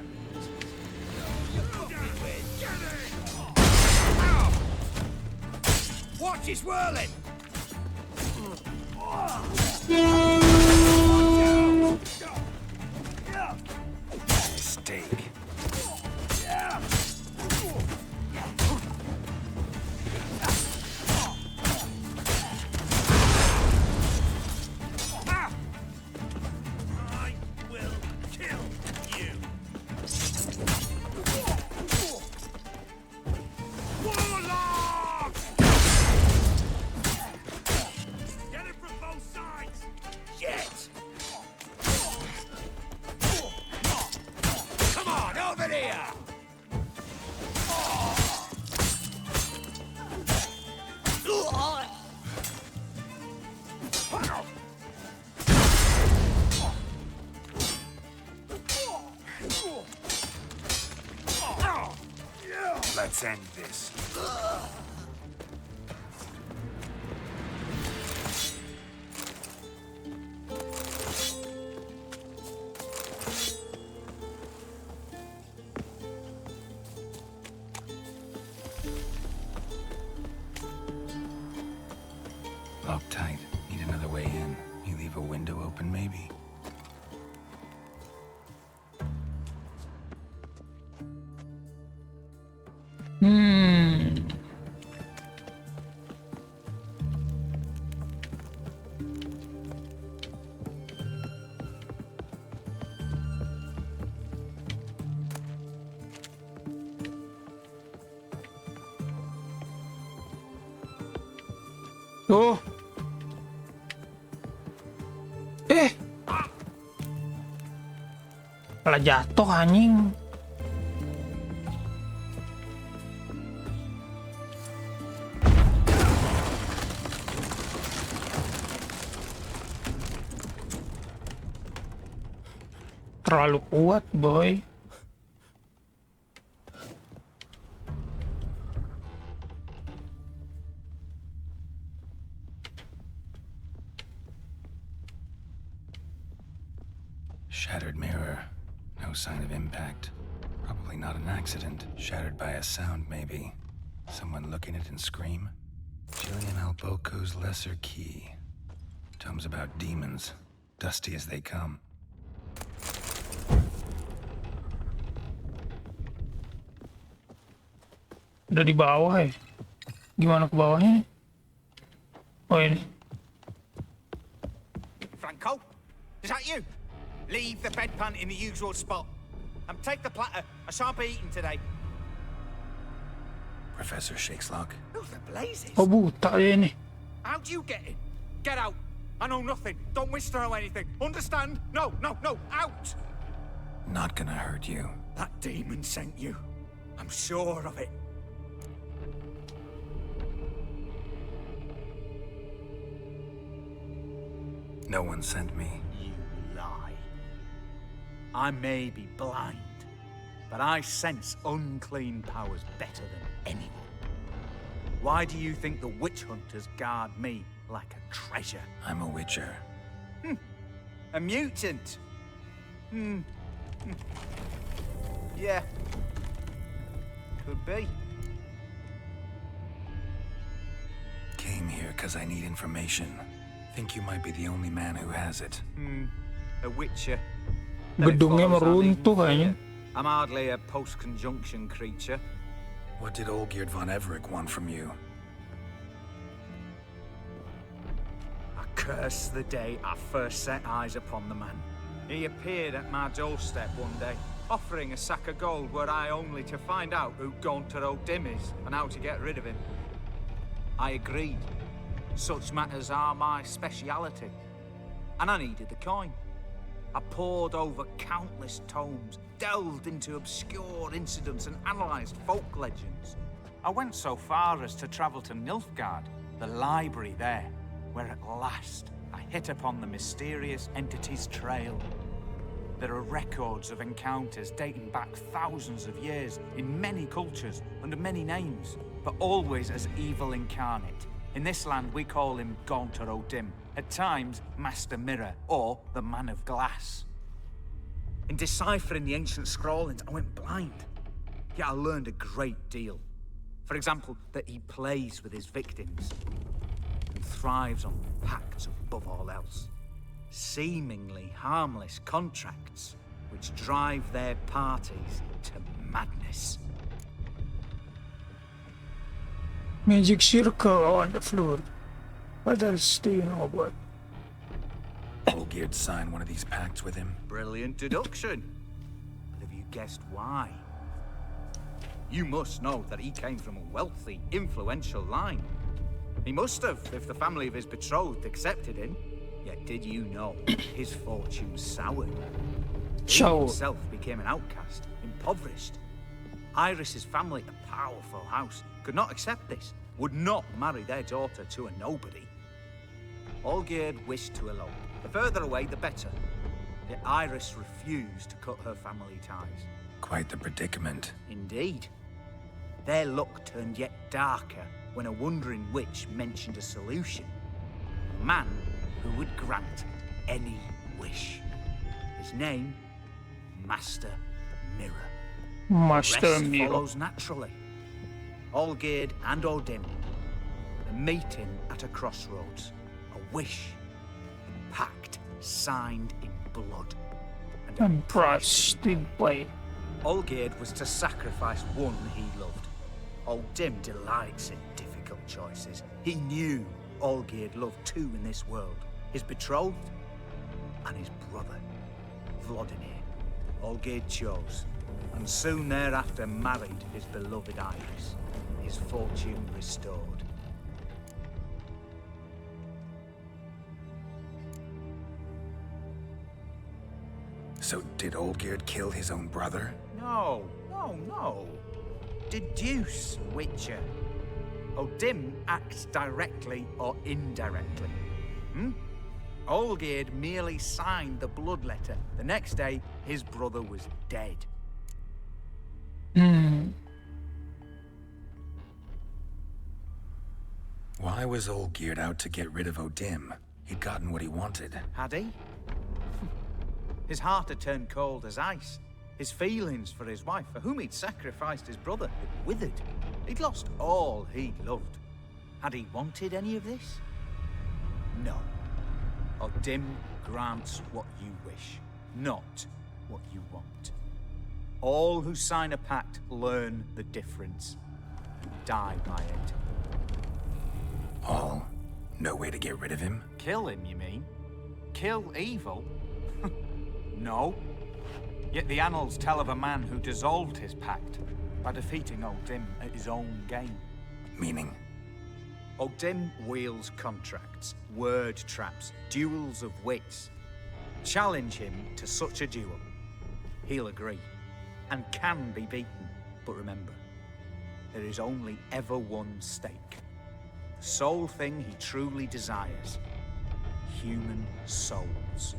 Watch his whirling! Mistake. Let's end this. locked tight. Need another way in. You leave a window open, maybe? Tuh. Malah jatuh anjing. Terlalu kuat, boy. Shattered mirror. No sign of impact. Probably not an accident. Shattered by a sound, maybe. Someone looking at it and scream? Jillian Alboco's lesser key. Tomes about demons. Dusty as they come. Udah di bawah ya. Gimana ke bawahnya? Oh ini. Franco? Is that you? Leave the bedpan in the usual spot. And take the platter. I shan't be eating today. Professor Shakeslock. Who the blazes? Oh buta ya ini. How do you get in? Get out. I know nothing. Don't wish to know anything. Understand? No, no, no. Out! Not gonna hurt you. That demon sent you. I'm sure of it. No one sent me. You lie. I may be blind, but I sense unclean powers better than anyone. Why do you think the witch hunters guard me like a treasure? I'm a witcher. A mutant? Yeah. Could be. Came here because I need information. Think you might be the only man who has it. A witcher. Gedungnya meruntuh kayaknya. I'm hardly a post-conjunction creature. What did Olgierd von Everec want from you? I curse the day I first set eyes upon the man. He appeared at my doorstep one day, offering a sack of gold were I only to find out who Gaunter O'Dim is and how to get rid of him. I agreed. Such matters are my speciality. And I needed the coin. I pored over countless tomes, delved into obscure incidents and analysed folk legends. I went so far as to travel to Nilfgaard, the library there, where at last I hit upon the mysterious entity's trail. There are records of encounters dating back thousands of years in many cultures under many names, but always as evil incarnate. In this land, we call him Gaunter O'Dim, at times Master Mirror, or the Man of Glass. In deciphering the ancient scrawlings, I went blind. Yet I learned a great deal. For example, that he plays with his victims and thrives on pacts above all else. Seemingly harmless contracts which drive their parties to madness. Magic circle on the floor. What else do you know about? Olgierd signed one of these pacts with him. Brilliant deduction. But have you guessed why? You must know that he came from a wealthy, influential line. He must have, if the family of his betrothed accepted him. Yet did you know his fortune soured? He himself became an outcast, impoverished. Iris's family, a powerful house, could not accept this, would not marry their daughter to a nobody. Olgierd wished to elope. The further away, the better. Yet Iris refused to cut her family ties. Quite the predicament. Indeed. Their luck turned yet darker when a wandering witch mentioned a solution. A man who would grant any wish. His name, Master Mirror. Master The rest Mirror follows naturally. Olgierd and O'Dim, a meeting at a crossroads. wish. A pact signed in blood. And price to play. Olgierd was to sacrifice one he loved. Old Dim delights in difficult choices. He knew Olgierd loved two in this world. His betrothed and his brother, Vladimir. Olgierd chose, and soon thereafter married his beloved Iris, his fortune restored. So did Olgierd kill his own brother? No. Deduce, Witcher. Dim acts directly or indirectly. Olgierd merely signed the blood letter. The next day, his brother was dead. Why was Olgierd out to get rid of Odim? He'd gotten what he wanted. Had he? His heart had turned cold as ice. His feelings for his wife, for whom he'd sacrificed his brother, had withered. He'd lost all he'd loved. Had he wanted any of this? No. Odim grants what you wish, not what you want. All who sign a pact learn the difference, die by it. All? No way to get rid of him? Kill him, you mean? Kill evil? No. Yet the annals tell of a man who dissolved his pact by defeating Odim at his own game. Meaning? Odim wields contracts, word traps, duels of wits. Challenge him to such a duel. He'll agree, and can be beaten. But remember, there is only ever one stake. The sole thing he truly desires. Human souls.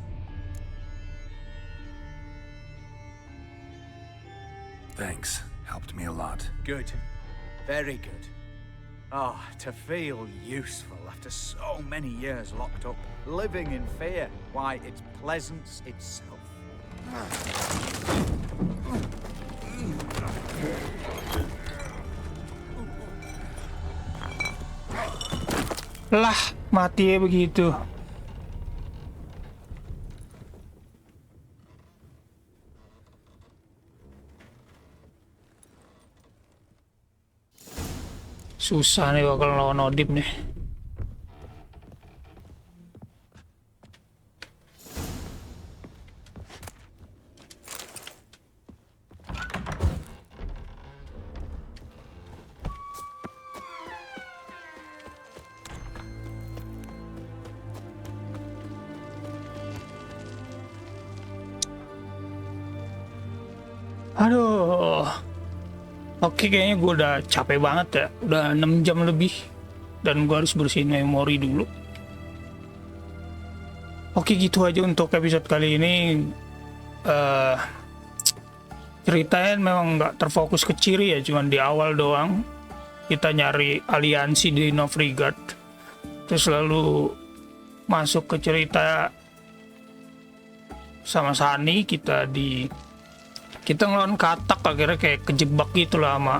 Thanks. Helped me a lot. Good. Very good. Oh, to feel useful after so many years locked up, living in fear. Why, it's pleasance itself. Lah, mati ya begitu. Susah nih bakal lawan Odip nih. Aduh. Oke, kayaknya gue udah capek banget ya. Udah 6 jam lebih. Dan gue harus bersihin memori dulu. Oke, gitu aja untuk episode kali ini. Ceritanya memang nggak terfokus ke Ciri ya. Cuman di awal doang. Kita nyari aliansi di Novrigard. Terus lalu masuk ke cerita sama Sani. Kita ngelawan katak, akhirnya kayak kejebak gitu lah sama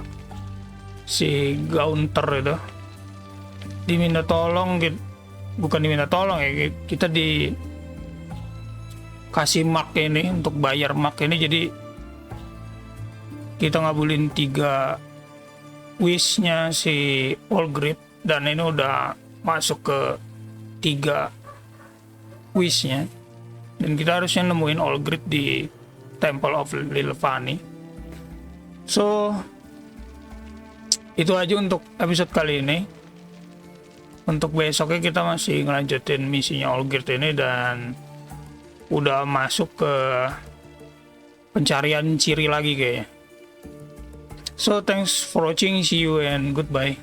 si Gaunter itu. Diminta tolong gitu. Bukan diminta tolong ya, kita dikasih mark ini untuk bayar mark ini, jadi kita ngabulin 3 wishnya si Olgierd, dan ini udah masuk ke 3 wishnya, dan kita harusnya nemuin Olgierd di Temple of Lilfani. So itu aja untuk episode kali ini. Untuk besoknya kita masih ngelanjutin misinya Olgierd ini, dan udah masuk ke pencarian Ciri lagi kayaknya. So thanks for watching, see you and goodbye.